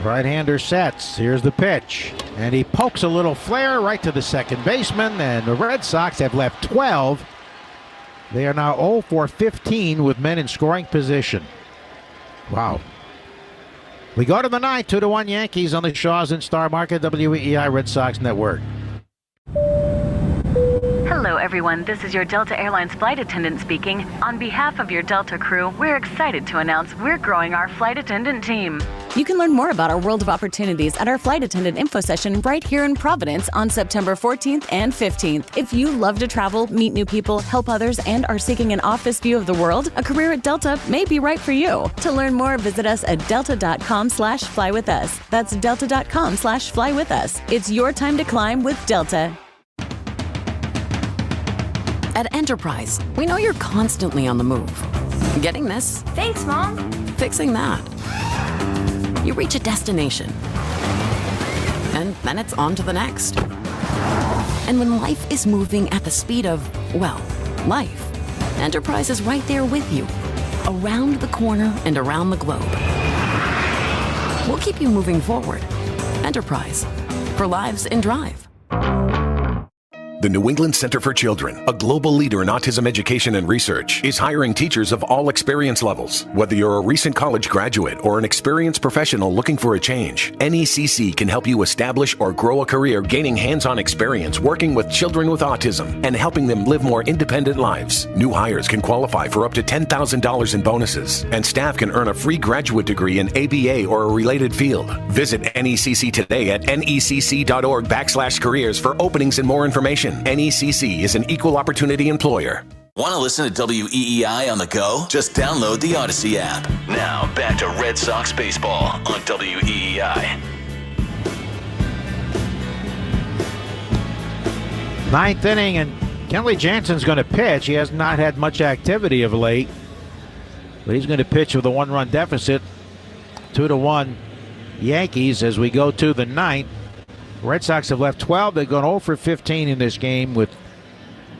Right-hander sets. Here's the pitch. And he pokes a little flare right to the second baseman. And the Red Sox have left 12. They are now 0 for 15 with men in scoring position. Wow. We go to the ninth. 2-1 Yankees on the Shaws and Star Market, WEEI Red Sox Network. Hello, everyone. This is your Delta Airlines flight attendant speaking. On behalf of your Delta crew, we're excited to announce we're growing our flight attendant team. You can learn more about our world of opportunities at our flight attendant info session right here in Providence on September 14th and 15th. If you love to travel, meet new people, help others, and are seeking an office view of the world, a career at Delta may be right for you. To learn more, visit us at delta.com/flywithus. That's delta.com/flywithus. It's your time to climb with Delta. At Enterprise, we know you're constantly on the move. Getting this? Thanks, Mom. Fixing that. You reach a destination. and then it's on to the next. And when life is moving at the speed of, well, life, Enterprise is right there with you, around the corner and around the globe. We'll keep you moving forward. Enterprise, for lives in drive. The New England Center for Children, a global leader in autism education and research, is hiring teachers of all experience levels. Whether you're a recent college graduate or an experienced professional looking for a change, NECC can help you establish or grow a career gaining hands-on experience working with children with autism and helping them live more independent lives. New hires can qualify for up to $10,000 in bonuses, and staff can earn a free graduate degree in ABA or a related field. Visit NECC today at necc.org/careers for openings and more information. NECC is an equal opportunity employer. Want to listen to WEEI on the go? Just download the Odyssey app. Now, back to Red Sox baseball on WEEI. Ninth inning, and Kenley Jansen's going to pitch. He has not had much activity of late, but he's going to pitch with a one-run deficit. 2-1 Yankees as we go to the ninth. Red Sox have left 12. They've gone 0 for 15 in this game with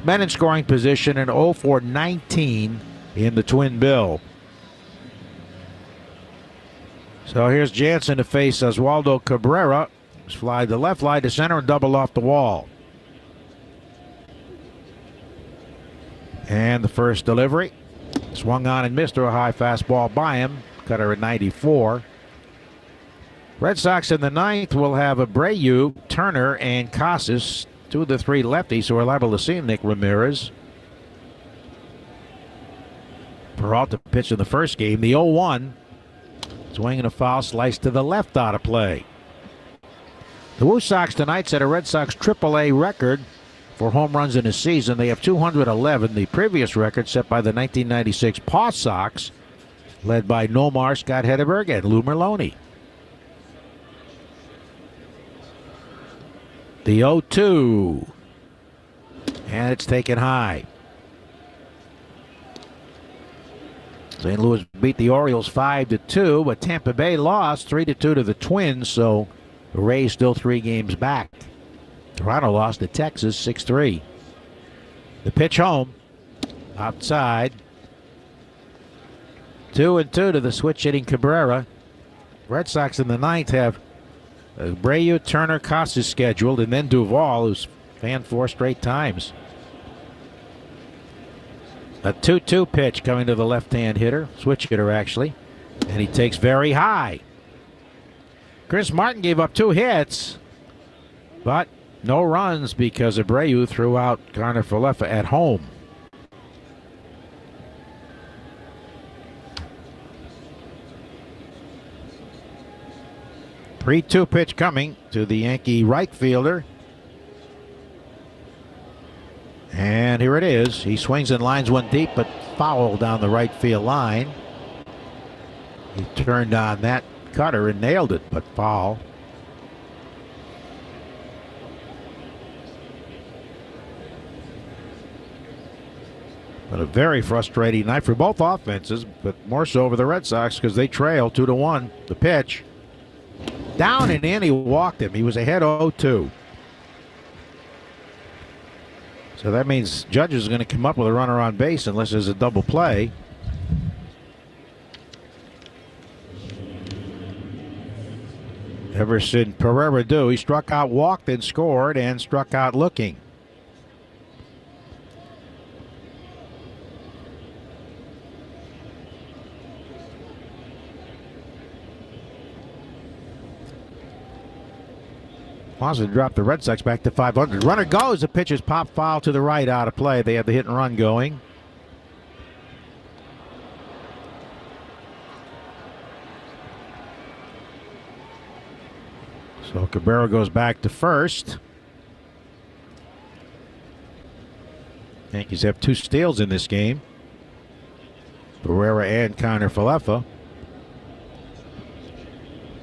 men in scoring position and 0 for 19 in the Twin Bill. So here's Jansen to face Oswaldo Cabrera. Fly the left line to center and double off the wall. And the first delivery. Swung on and missed a high fastball by him. Cutter at 94. Red Sox in the ninth will have Abreu, Turner, and Casas, two of the three lefties who are liable to see Nick Ramirez. Peralta pitched in the first game. The 0-1. Swinging a foul, slice to the left out of play. The Woo Sox tonight set a Red Sox AAA record for home runs in a season. They have 211. The previous record set by the 1996 Paw Sox, led by Nomar, Scott Hedberg, and Lou Merloni. The 0-2. And it's taken high. St. Louis beat the Orioles 5-2, but Tampa Bay lost 3-2 to the Twins, so the Rays still 3 games back. Toronto lost to Texas 6-3. The pitch home. Outside. 2-2 to the switch hitting Cabrera. Red Sox in the ninth have Abreu, Turner, Casas scheduled, and then Duvall, who's fanned 4 straight times. A 2-2 pitch coming to the left-hand hitter, switch hitter actually, and he takes very high. Chris Martin gave up 2 hits, but no runs because Abreu threw out Garner Falefa at home. Three-2 pitch coming to the Yankee right fielder. And here it is. He swings and lines one deep, but foul down the right field line. He turned on that cutter and nailed it, but foul. But a very frustrating night for both offenses, but more so for the Red Sox because they trail 2-1. The pitch. Down and in, he walked him. He was ahead 0-2. So that means Judge is going to come up with a runner on base unless there's a double play. Everson Pereira do. He struck out, walked, and scored, and struck out looking. Positive dropped the Red Sox back to 500. Runner goes. The pitch is pop foul to the right out of play. They have the hit and run going. So Cabrera goes back to first. Yankees have 2 steals in this game. Barrera and Garner Falefa.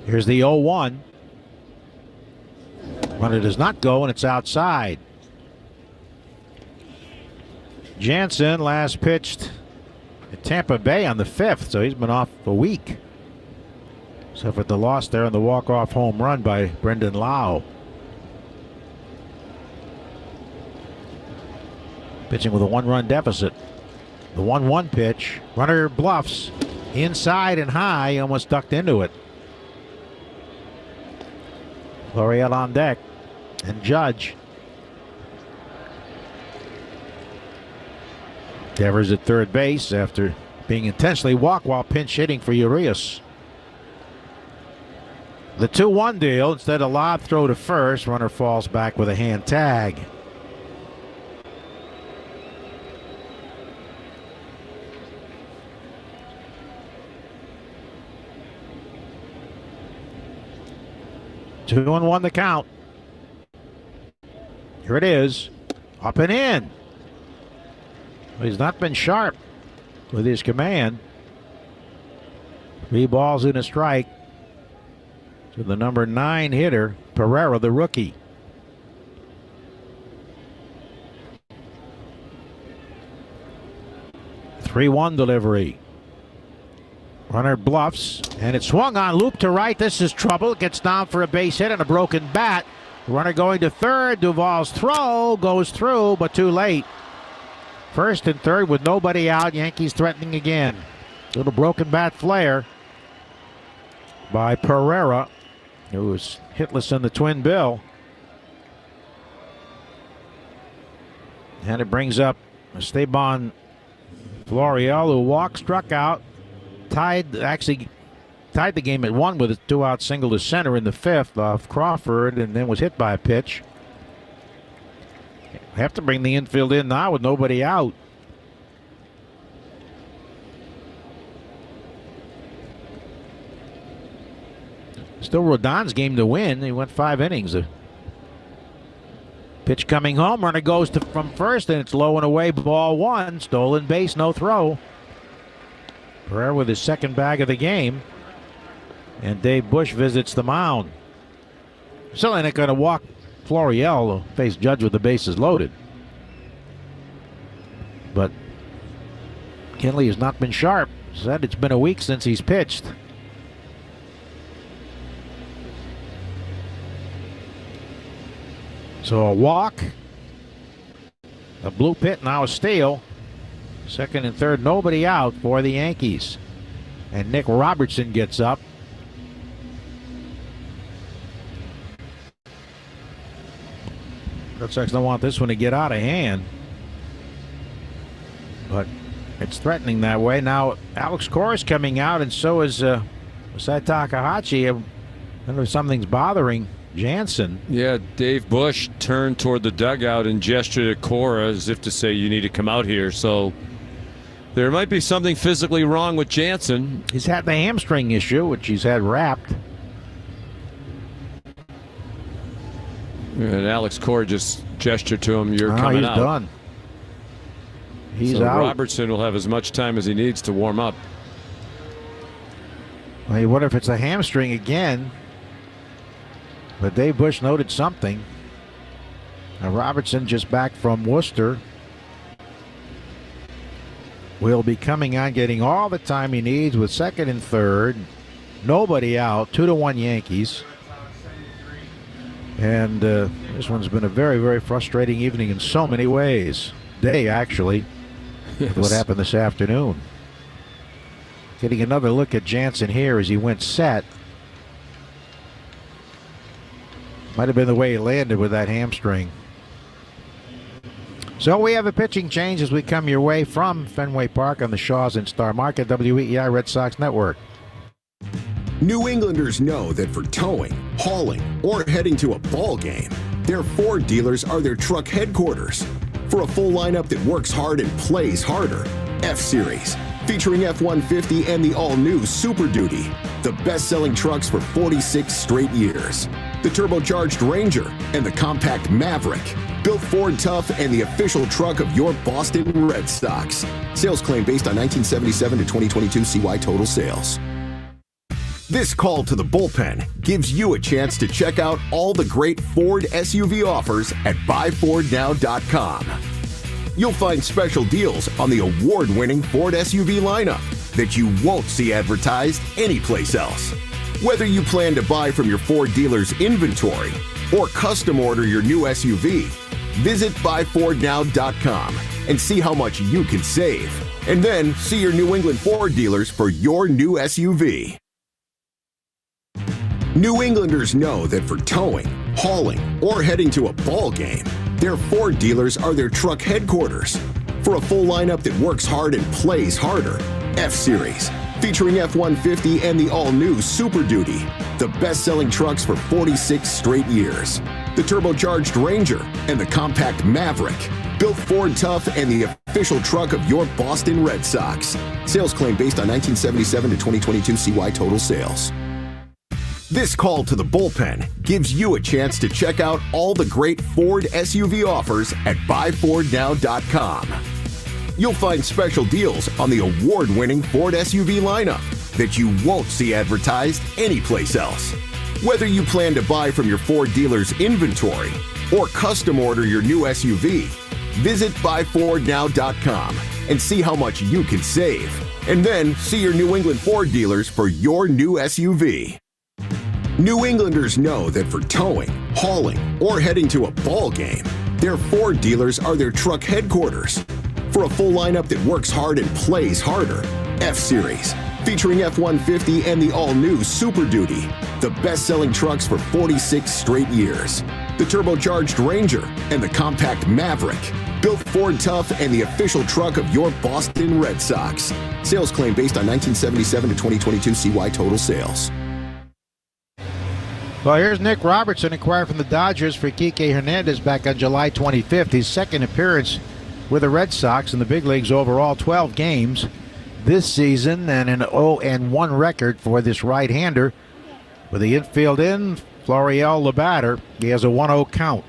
Here's the 0-1. Runner does not go, and it's outside. Jansen last pitched at Tampa Bay on the 5th, so he's been off a week. Except for the loss there and the walk-off home run by Brendan Lau. Pitching with a 1-run deficit. The 1-1 pitch. Runner bluffs. Inside and high. Almost ducked into it. Florial on deck. And Judge. Devers at third base after being intentionally walked while pinch hitting for Urias. The 2-1 deal. Instead of lob throw to first. Runner falls back with a hand tag. Two and one the count. Here it is. Up and in. He's not been sharp with his command. 3 balls and a strike to the number 9 hitter, Pereira, the rookie. Three-one delivery. Runner bluffs, and it swung on, loop to right. This is trouble. It gets down for a base hit and a broken bat. Runner going to third. Duvall's throw goes through, but too late. First and third with nobody out. Yankees threatening again. Little broken bat flare by Pereira, who was hitless in the twin bill. And it brings up Esteban Florial, who walked, struck out. Tied the game at 1 with a 2-out single to center in the 5th off Crawford, and then was hit by a pitch. Have to bring the infield in now with nobody out. Still Rodon's game to win. He went 5 innings. A pitch coming home. Runner goes from first, and it's low and away. Ball 1. Stolen base, no throw. Pereira with his second bag of the game. And Dave Bush visits the mound. Certainly not going to walk Florial, who face Judge with the bases loaded. But Kinley has not been sharp. Said it's been a week since he's pitched. So a walk. A blue pit, now a steal. Second and third, nobody out for the Yankees. And Nick Robertson gets up. Red Sox don't want this one to get out of hand. But it's threatening that way. Now Alex Cora is coming out, and so is Masai Takahashi. I wonder if something's bothering Jansen. Yeah, Dave Bush turned toward the dugout and gestured at Cora as if to say, you need to come out here. So there might be something physically wrong with Jansen. He's had the hamstring issue, which he's had wrapped. And Alex Cora just gestured to him, you're coming out. He's done. He's out. Robertson will have as much time as he needs to warm up. Well, you wonder if it's a hamstring again. But Dave Bush noted something. Now Robertson just back from Worcester. Will be coming on, getting all the time he needs with second and third. Nobody out. 2-1 Yankees. And this one's been a very, very frustrating evening in so many ways. Day, actually. Yes. What happened this afternoon. Getting another look at Jansen here as he went set. Might have been the way he landed with that hamstring. So we have a pitching change as we come your way from Fenway Park on the Shaws and Star Market, WEEI Red Sox Network. New Englanders know that for towing, hauling, or heading to a ball game, their Ford dealers are their truck headquarters. For a full lineup that works hard and plays harder, F-Series, featuring F-150 and the all-new Super Duty, the best-selling trucks for 46 straight years. The turbocharged Ranger and the compact Maverick, built Ford tough and the official truck of your Boston Red Sox. Sales claim based on 1977 to 2022 CY total sales. This call to the bullpen gives you a chance to check out all the great Ford SUV offers at buyfordnow.com. You'll find special deals on the award-winning Ford SUV lineup that you won't see advertised anyplace else. Whether you plan to buy from your Ford dealer's inventory or custom order your new SUV, visit buyfordnow.com and see how much you can save. And then see your New England Ford dealers for your new SUV. New Englanders know that for towing, hauling, or heading to a ball game, their Ford dealers are their truck headquarters. For a full lineup that works hard and plays harder, F-Series, featuring F-150 and the all-new Super Duty, the best-selling trucks for 46 straight years. The turbocharged Ranger and the compact Maverick, built Ford tough and the official truck of your Boston Red Sox. Sales claim based on 1977 to 2022 CY total sales. This call to the bullpen gives you a chance to check out all the great Ford SUV offers at buyfordnow.com. You'll find special deals on the award-winning Ford SUV lineup that you won't see advertised anyplace else. Whether you plan to buy from your Ford dealer's inventory or custom order your new SUV, visit buyfordnow.com and see how much you can save. And then see your New England Ford dealers for your new SUV. New Englanders know that for towing, hauling, or heading to a ball game, their Ford dealers are their truck headquarters. For a full lineup that works hard and plays harder, F-Series, featuring F-150 and the all-new Super Duty, the best-selling trucks for 46 straight years. The turbocharged Ranger and the compact Maverick, built Ford tough and the official truck of your Boston Red Sox. Sales claim based on 1977 to 2022 CY total sales. Well, here's Nick Robertson acquired from the Dodgers for Kike Hernandez back on July 25th. His second appearance with the Red Sox in the big leagues overall, 12 games this season, and an 0-1 record for this right-hander. With the infield in, Florial the batter. He has a 1-0 count.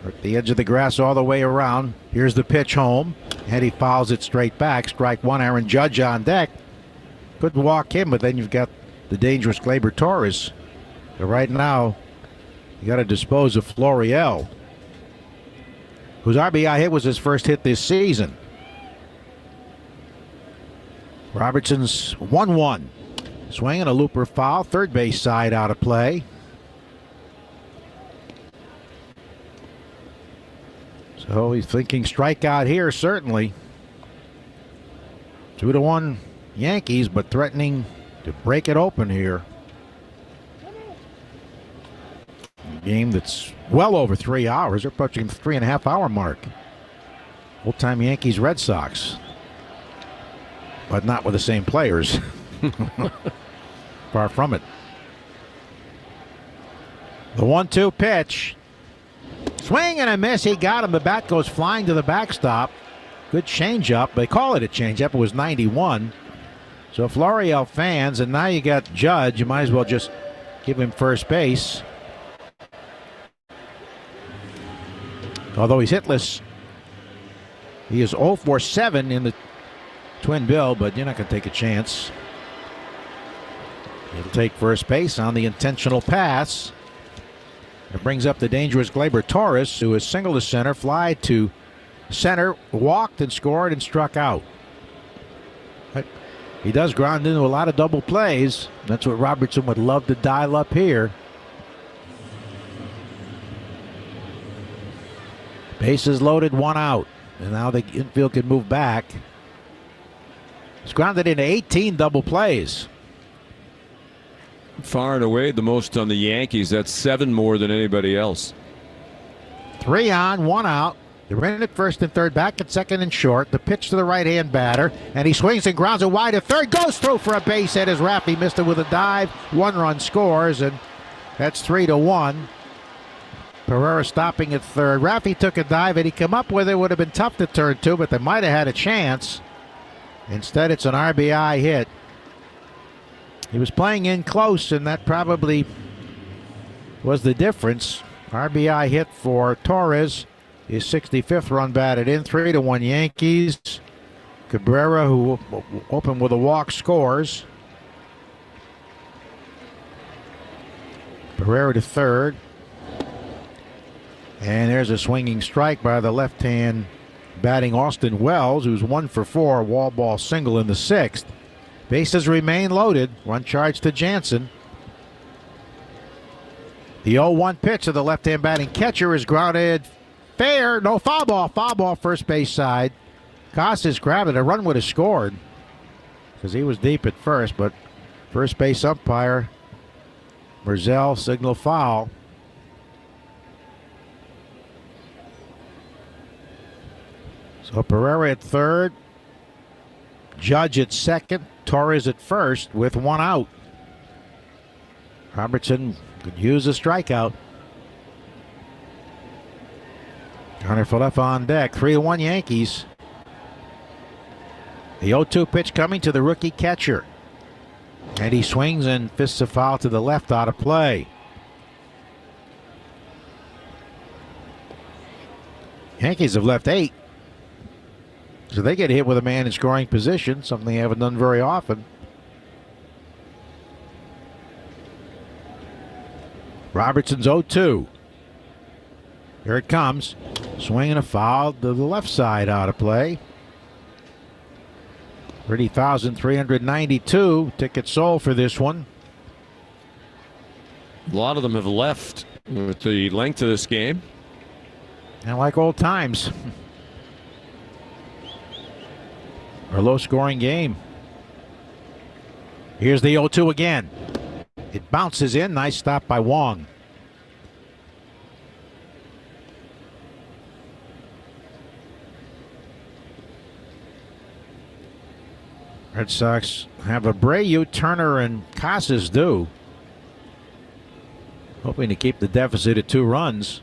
At the edge of the grass all the way around. Here's the pitch home, and he fouls it straight back. Strike one, Aaron Judge on deck. Couldn't walk him, but then you've got the dangerous Gleyber Torres. So right now, you got to dispose of Florial, whose RBI hit was his first hit this season. Robertson's 1-1. Swinging a looper foul, third base side out of play. So he's thinking strikeout here, certainly. 2-1 Yankees, but threatening to break it open here. Game that's well over 3 hours. They're approaching the 3.5 hour mark. Old-time Yankees Red Sox, but not with the same players. Far from it. The 1-2 pitch. Swing and a miss. He got him. The bat goes flying to the backstop. Good changeup. They call it a changeup. It was 91. So Florial fans, and now you got Judge. You might as well just give him first base. Although he's hitless, he is 0 for 7 in the twin bill, but you're not going to take a chance. He'll take first base on the intentional pass. It brings up the dangerous Gleyber Torres, who is single to center, fly to center, walked and scored and struck out. But he does ground into a lot of double plays. That's what Robertson would love to dial up here. Bases loaded, 1 out. And now the infield can move back. He's grounded into 18 double plays. Far and away the most on the Yankees. That's 7 more than anybody else. 3 on, 1 out. They're in at first and third, back at second and short. The pitch to the right-hand batter, and he swings and grounds it wide to third. Goes through for a base hit as Raffy missed it with a dive. 1 run scores, and that's 3-1. Pereira stopping at third. Raffy took a dive, and he come up with it. Would have been tough to turn to, but they might have had a chance. Instead, it's an RBI hit. He was playing in close, and that probably was the difference. RBI hit for Torres. His 65th run batted in. 3-1 Yankees. Cabrera, who opened with a walk, scores. Pereira to third. And there's a swinging strike by the left-hand batting Austin Wells, who's 1 for 4, wall ball single in the 6th. Bases remain loaded. One charge to Jansen. The 0-1 pitch to the left-hand batting catcher is grounded fair. No, foul ball first base side. Casas grabbed it. A run would have scored because he was deep at first, but first base umpire Merzel signal foul. So Pereira at third, Judge at second, Torres at first with one out. Robertson could use a strikeout. Garner Falefa on deck. 3-1 Yankees. The 0-2 pitch coming to the rookie catcher. And he swings and fists a foul to the left out of play. Yankees have left 8. So they get hit with a man in scoring position, something they haven't done very often. Robertson's 0-2. Here it comes. Swinging a foul to the left side out of play. 30,392 tickets sold for this one. A lot of them have left with the length of this game. And like old times. A low-scoring game. Here's the 0-2 again. It bounces in. Nice stop by Wong. Red Sox have Abreu, Turner, and Casas do. Hoping to keep the deficit at 2 runs.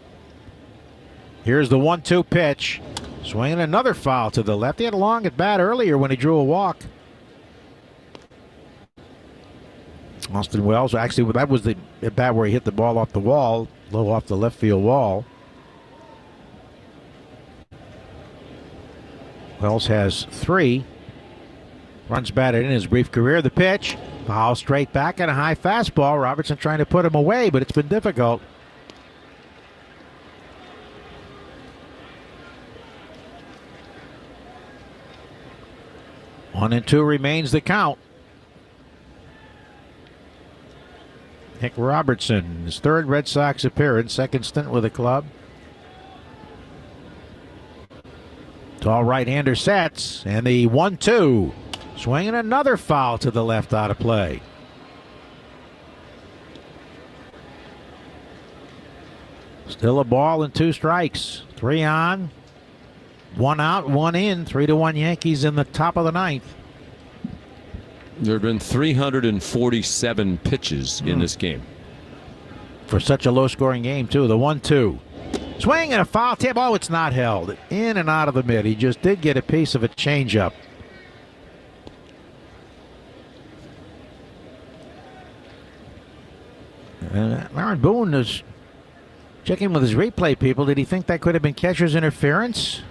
Here's the 1-2 pitch. Swinging another foul to the left. He had a long at bat earlier when he drew a walk. Austin Wells, actually, that was the at bat where he hit the ball off the wall, low off the left field wall. Wells has 3 runs batted in his brief career. The pitch, foul straight back and a high fastball. Robertson trying to put him away, but it's been difficult. One and 2 remains the count. Nick Robertson, his 3rd Red Sox appearance, 2nd stint with the club. Tall right-hander sets, and the 1-2. Swinging another foul to the left out of play. Still a ball and 2 strikes. 3 on, 1 out, 1 in. 3-1 Yankees in the top of the 9th. There have been 347 pitches in this game. For such a low-scoring game, too. The 1-2. Swing and a foul tip. Oh, it's not held. In and out of the mid. He just did get a piece of a changeup. Aaron Boone is checking with his replay people. Did he think that could have been catcher's interference?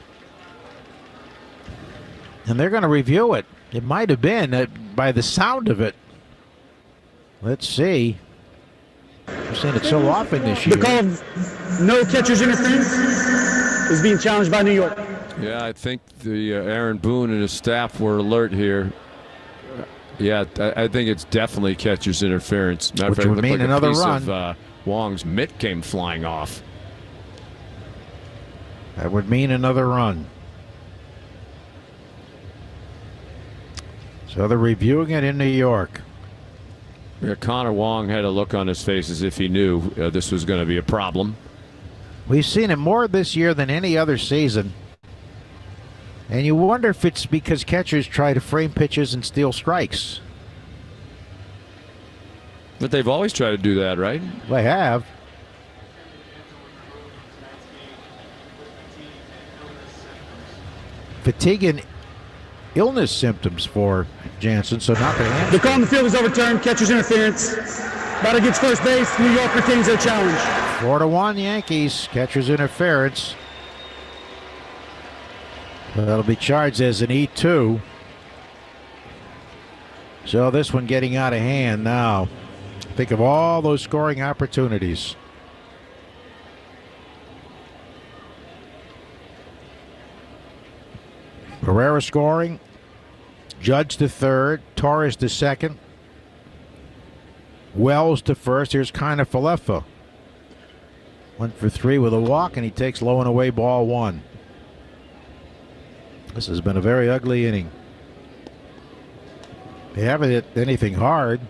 And they're going to review it. It might have been by the sound of it. Let's see. We're seeing it so often this year. The call of no catcher's interference is being challenged by New York. Yeah, I think the Aaron Boone and his staff were alert here. Yeah, I think it's definitely catcher's interference. Matter of fact, it looked like another piece run. Of Wong's mitt came flying off. That would mean another run. So they're reviewing it in New York. Yeah, Connor Wong had a look on his face as if he knew this was going to be a problem. We've seen it more this year than any other season. And you wonder if it's because catchers try to frame pitches and steal strikes. But they've always tried to do that, right? They have. Fatigue and illness symptoms for Jansen, so not the hamstring. The call on the field is overturned. Catcher's interference. Batter gets first base. New York retains their challenge. 4-1 Yankees. Catcher's interference. That'll be charged as an E2. So this one getting out of hand now. Think of all those scoring opportunities. Pereira scoring. Judge to third. Torres to second. Wells to first. Here's Kiner-Falefa. Went for 3 with a walk, and he takes low and away ball 1. This has been a very ugly inning. They haven't hit anything hard.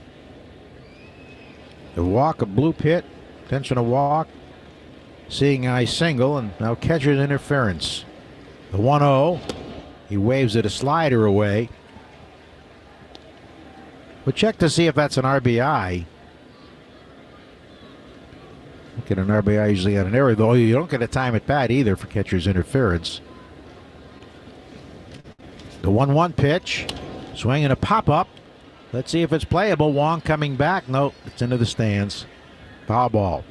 A walk, a bloop hit, intentional walk, seeing eye single, and now catcher's interference. The 1-0. He waves it a slider away. We'll check to see if that's an RBI. Don't get an RBI usually on an error, though. You don't get a time at bat either for catcher's interference. The 1-1 pitch. Swing and a pop-up. Let's see if it's playable. Wong coming back. Nope, it's into the stands. Foul ball.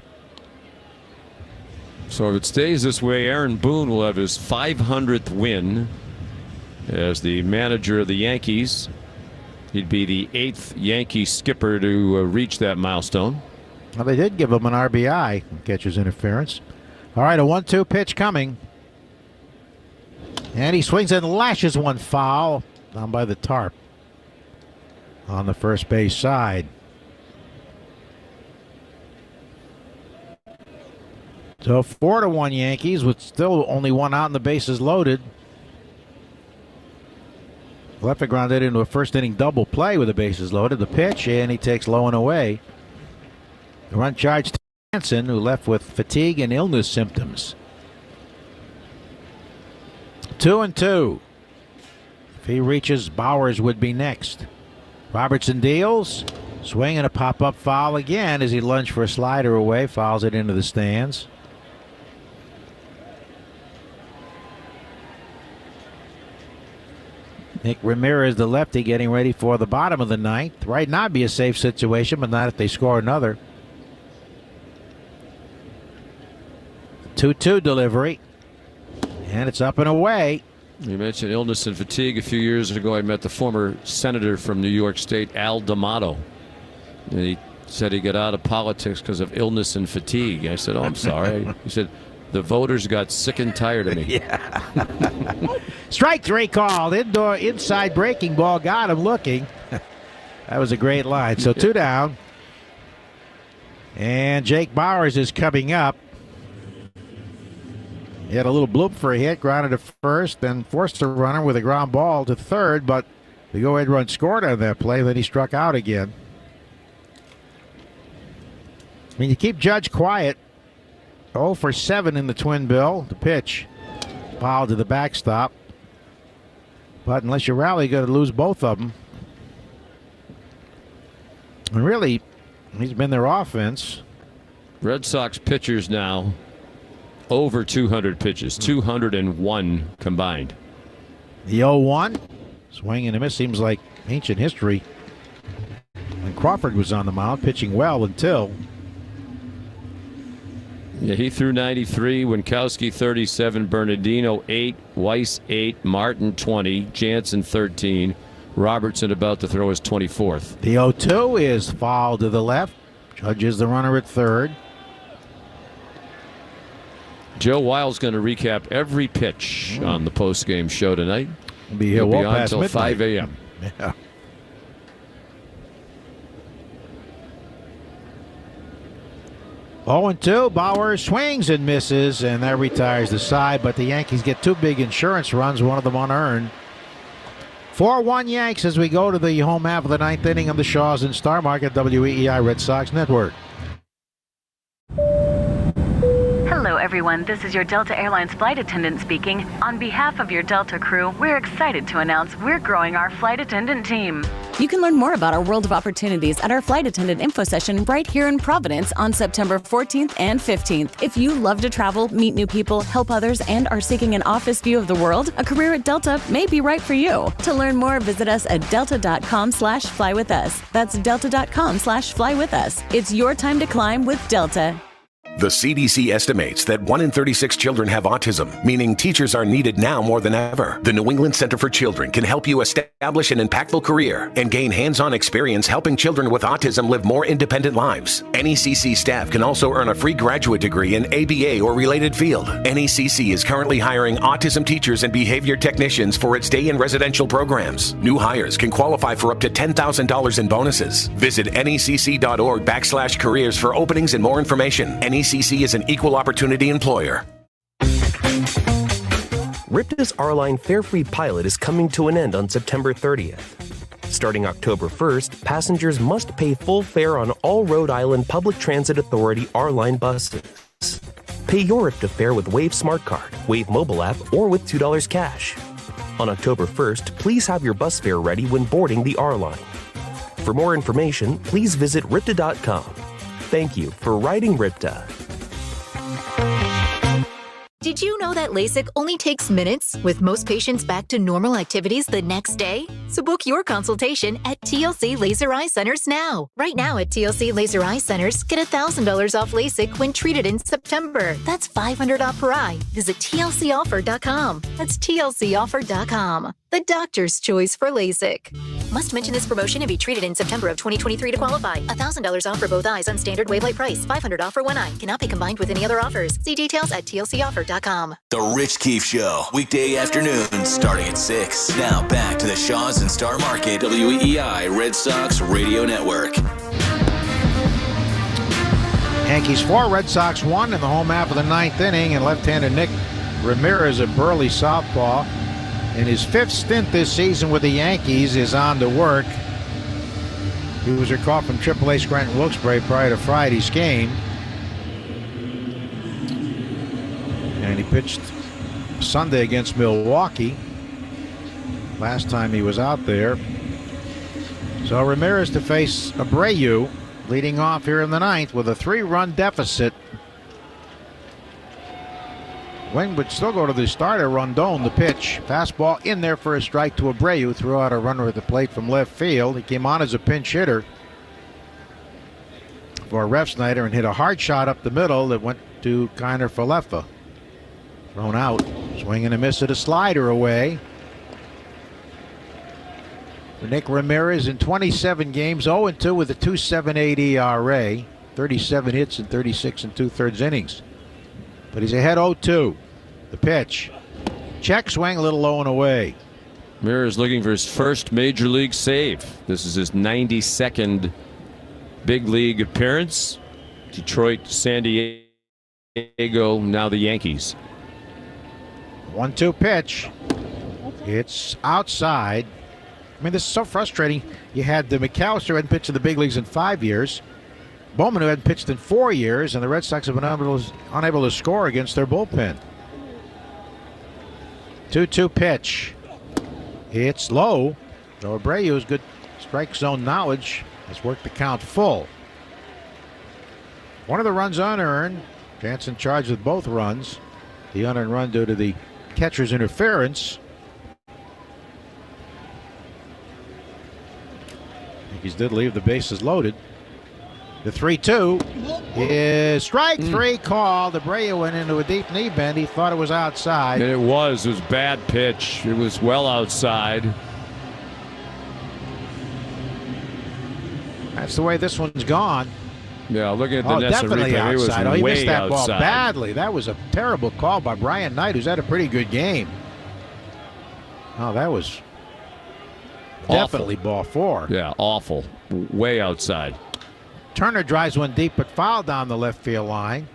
So if it stays this way, Aaron Boone will have his 500th win as the manager of the Yankees. He'd be the 8th Yankee skipper to reach that milestone. Well, they did give him an RBI. Catcher's interference. All right, a 1-2 pitch coming. And he swings and lashes one foul down by the tarp on the first base side. So 4-1 Yankees with still only one out and the bases loaded. Left grounded into a first inning double play with the bases loaded. The pitch, and he takes low and away. The run charged to Hansen, who left with fatigue and illness symptoms. 2-2. If he reaches, Bowers would be next. Robertson deals. Swing and a pop-up foul again as he lunged for a slider away. Fouls it into the stands. Nick Ramirez, the lefty, getting ready for the bottom of the ninth. Right now it'd be a safe situation, but not if they score another. 2-2 delivery. And it's up and away. You mentioned illness and fatigue. A few years ago, I met the former senator from New York State, Al D'Amato. And he said he got out of politics because of illness and fatigue. I said, oh, I'm sorry. He said, the voters got sick and tired of me. Yeah. Strike 3 called. Inside breaking ball. Got him looking. That was a great line. So 2 down. And Jake Bowers is coming up. He had a little bloop for a hit, grounded to first, then forced a runner with a ground ball to third, but the go-ahead run scored on that play, then he struck out again. I mean, you keep Judge quiet. 0 for 7 in the twin bill. The pitch foul to the backstop. But unless you rally, you're going to lose both of them. And really, he's been their offense. Red Sox pitchers now over 200 pitches, 201 combined. The 0-1, swing and a miss, seems like ancient history. When Crawford was on the mound, pitching well until. Yeah, he threw 93, Winkowski 37, Bernardino 8, Weiss 8, Martin 20, Jansen 13, Robertson about to throw his 24th. The 0-2 is foul to the left. Judge is the runner at third. Joe Wild's going to recap every pitch on the post-game show tonight. He'll be here well past until midnight. 5 a.m. Yeah. Oh, 2. Bauer swings and misses, and that retires the side. But the Yankees get 2 big insurance runs, one of them unearned. 4-1 Yanks as we go to the home half of the ninth inning of the Shaws and Star Market WEEI Red Sox Network. Hello, everyone. This is your Delta Airlines flight attendant speaking. On behalf of your Delta crew, we're excited to announce we're growing our flight attendant team. You can learn more about our world of opportunities at our flight attendant info session right here in Providence on September 14th and 15th. If you love to travel, meet new people, help others, and are seeking an office view of the world, a career at Delta may be right for you. To learn more, visit us at delta.com/flywithus. That's delta.com/flywithus. It's your time to climb with Delta. The CDC estimates that 1 in 36 children have autism, meaning teachers are needed now more than ever. The New England Center for Children can help you establish an impactful career and gain hands-on experience helping children with autism live more independent lives. NECC staff can also earn a free graduate degree in ABA or related field. NECC is currently hiring autism teachers and behavior technicians for its day and residential programs. New hires can qualify for up to $10,000 in bonuses. Visit necc.org/careers for openings and more information. NECC is an equal opportunity employer. RIPTA's R-Line fare-free pilot is coming to an end on September 30th. Starting October 1st, passengers must pay full fare on all Rhode Island Public Transit Authority R-Line buses. Pay your RIPTA fare with Wave Smart Card, Wave mobile app, or with $2 cash. On October 1st, please have your bus fare ready when boarding the R-Line. For more information, please visit RIPTA.com. Thank you for riding RIPTA. Did you know that LASIK only takes minutes, with most patients back to normal activities the next day? So book your consultation at TLC Laser Eye Centers now. Right now at TLC Laser Eye Centers, get $1,000 off LASIK when treated in September. That's $500 off per eye. Visit TLCoffer.com. That's TLCoffer.com. The doctor's choice for LASIK. Must mention this promotion and be treated in September of 2023 to qualify. $1,000 off for both eyes on standard wavelight price. $500 off for one eye. Cannot be combined with any other offers. See details at TLCoffer.com. The Rich Keefe Show, weekday afternoons starting at 6. Now back to the Shaws and Star Market, WEEI Red Sox Radio Network. Yankees 4, Red Sox 1 in the home half of the ninth inning, and left-hander Nick Ramirez, a burly southpaw, in his 5th stint this season with the Yankees, is on to work. He was recalled from AAA Scranton Wilkes-Barre prior to Friday's game. And he pitched Sunday against Milwaukee. Last time he was out there. So Ramirez to face Abreu, leading off here in the ninth with a 3-run deficit. Wing would still go to the starter, Rondon, the pitch. Fastball in there for a strike to Abreu. Threw out a runner at the plate from left field. He came on as a pinch hitter for Refsnyder and hit a hard shot up the middle that went to Kiner Falefa. Thrown out. Swing and a miss at a slider away. For Nick Ramirez in 27 games, 0-2 with a 2.78 ERA. 37 hits in 36 2/3 innings. But he's ahead 0-2. The pitch. Check swing, a little low and away. Ramirez looking for his first major league save. This is his 92nd big league appearance. Detroit, San Diego, now the Yankees. 1-2 pitch. It's outside. I mean, this is so frustrating. You had the McAllister who hadn't pitched in the big leagues in 5 years. Bowman, who hadn't pitched in 4 years, and the Red Sox have been unable to score against their bullpen. 2-2 pitch. It's low. So Abreu's good strike zone knowledge has worked the count full. One of the runs unearned. Jansen charged with both runs. The unearned run due to the catcher's interference. Yankees did leave the bases loaded. The 3-2 is strike 3 called. Abreu went into a deep knee bend. He thought it was outside. And it was bad pitch. It was well outside. That's the way this one's gone. Yeah, looking at the Nessa definitely replay, outside. it was He way missed that outside. ball badly. That was a terrible call by Brian Knight, who's had a pretty good game. Oh, that was definitely ball 4. Yeah, awful. Way outside. Turner drives one deep but fouled down the left field line.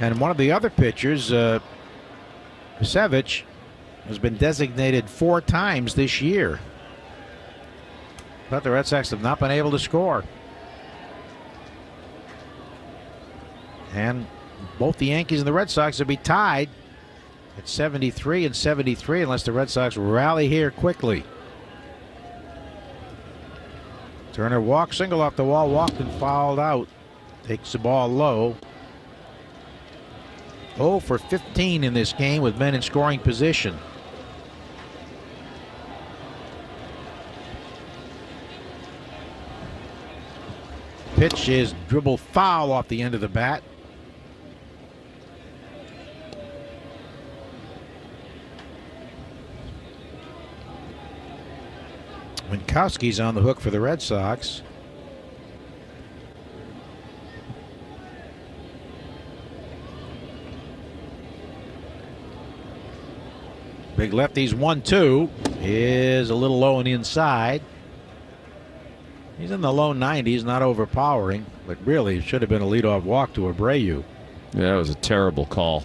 And one of the other pitchers, Pasevich, has been designated 4 times this year. But the Red Sox have not been able to score. And both the Yankees and the Red Sox will be tied at 73 and 73 unless the Red Sox rally here quickly. Turner walked, single off the wall, walked and fouled out. Takes the ball low. 0 for 15 in this game with men in scoring position. pitch is dribbled foul off the end of the bat. Winkowski's on the hook for the Red Sox. Big lefty's 1-2 is a little low and inside. He's in the low 90s, not overpowering, but really it should have been a leadoff walk to Abreu. Yeah, that was a terrible call.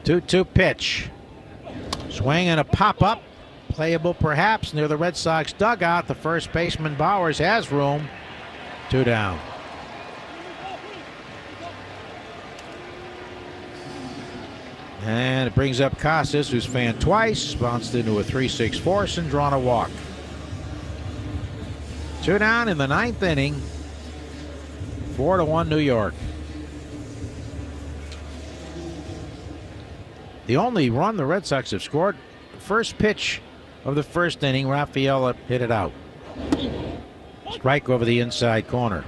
2-2 pitch. Swing and a pop-up. Playable perhaps near the Red Sox dugout. The first baseman Bowers has room. 2 down. And it brings up Casas, who's fanned twice, bounced into a 3-6 force and drawn a walk. 2 down in the 9th inning. 4-1 New York. The only run the Red Sox have scored, first pitch of the first inning, Rafaela hit it out. Strike over the inside corner.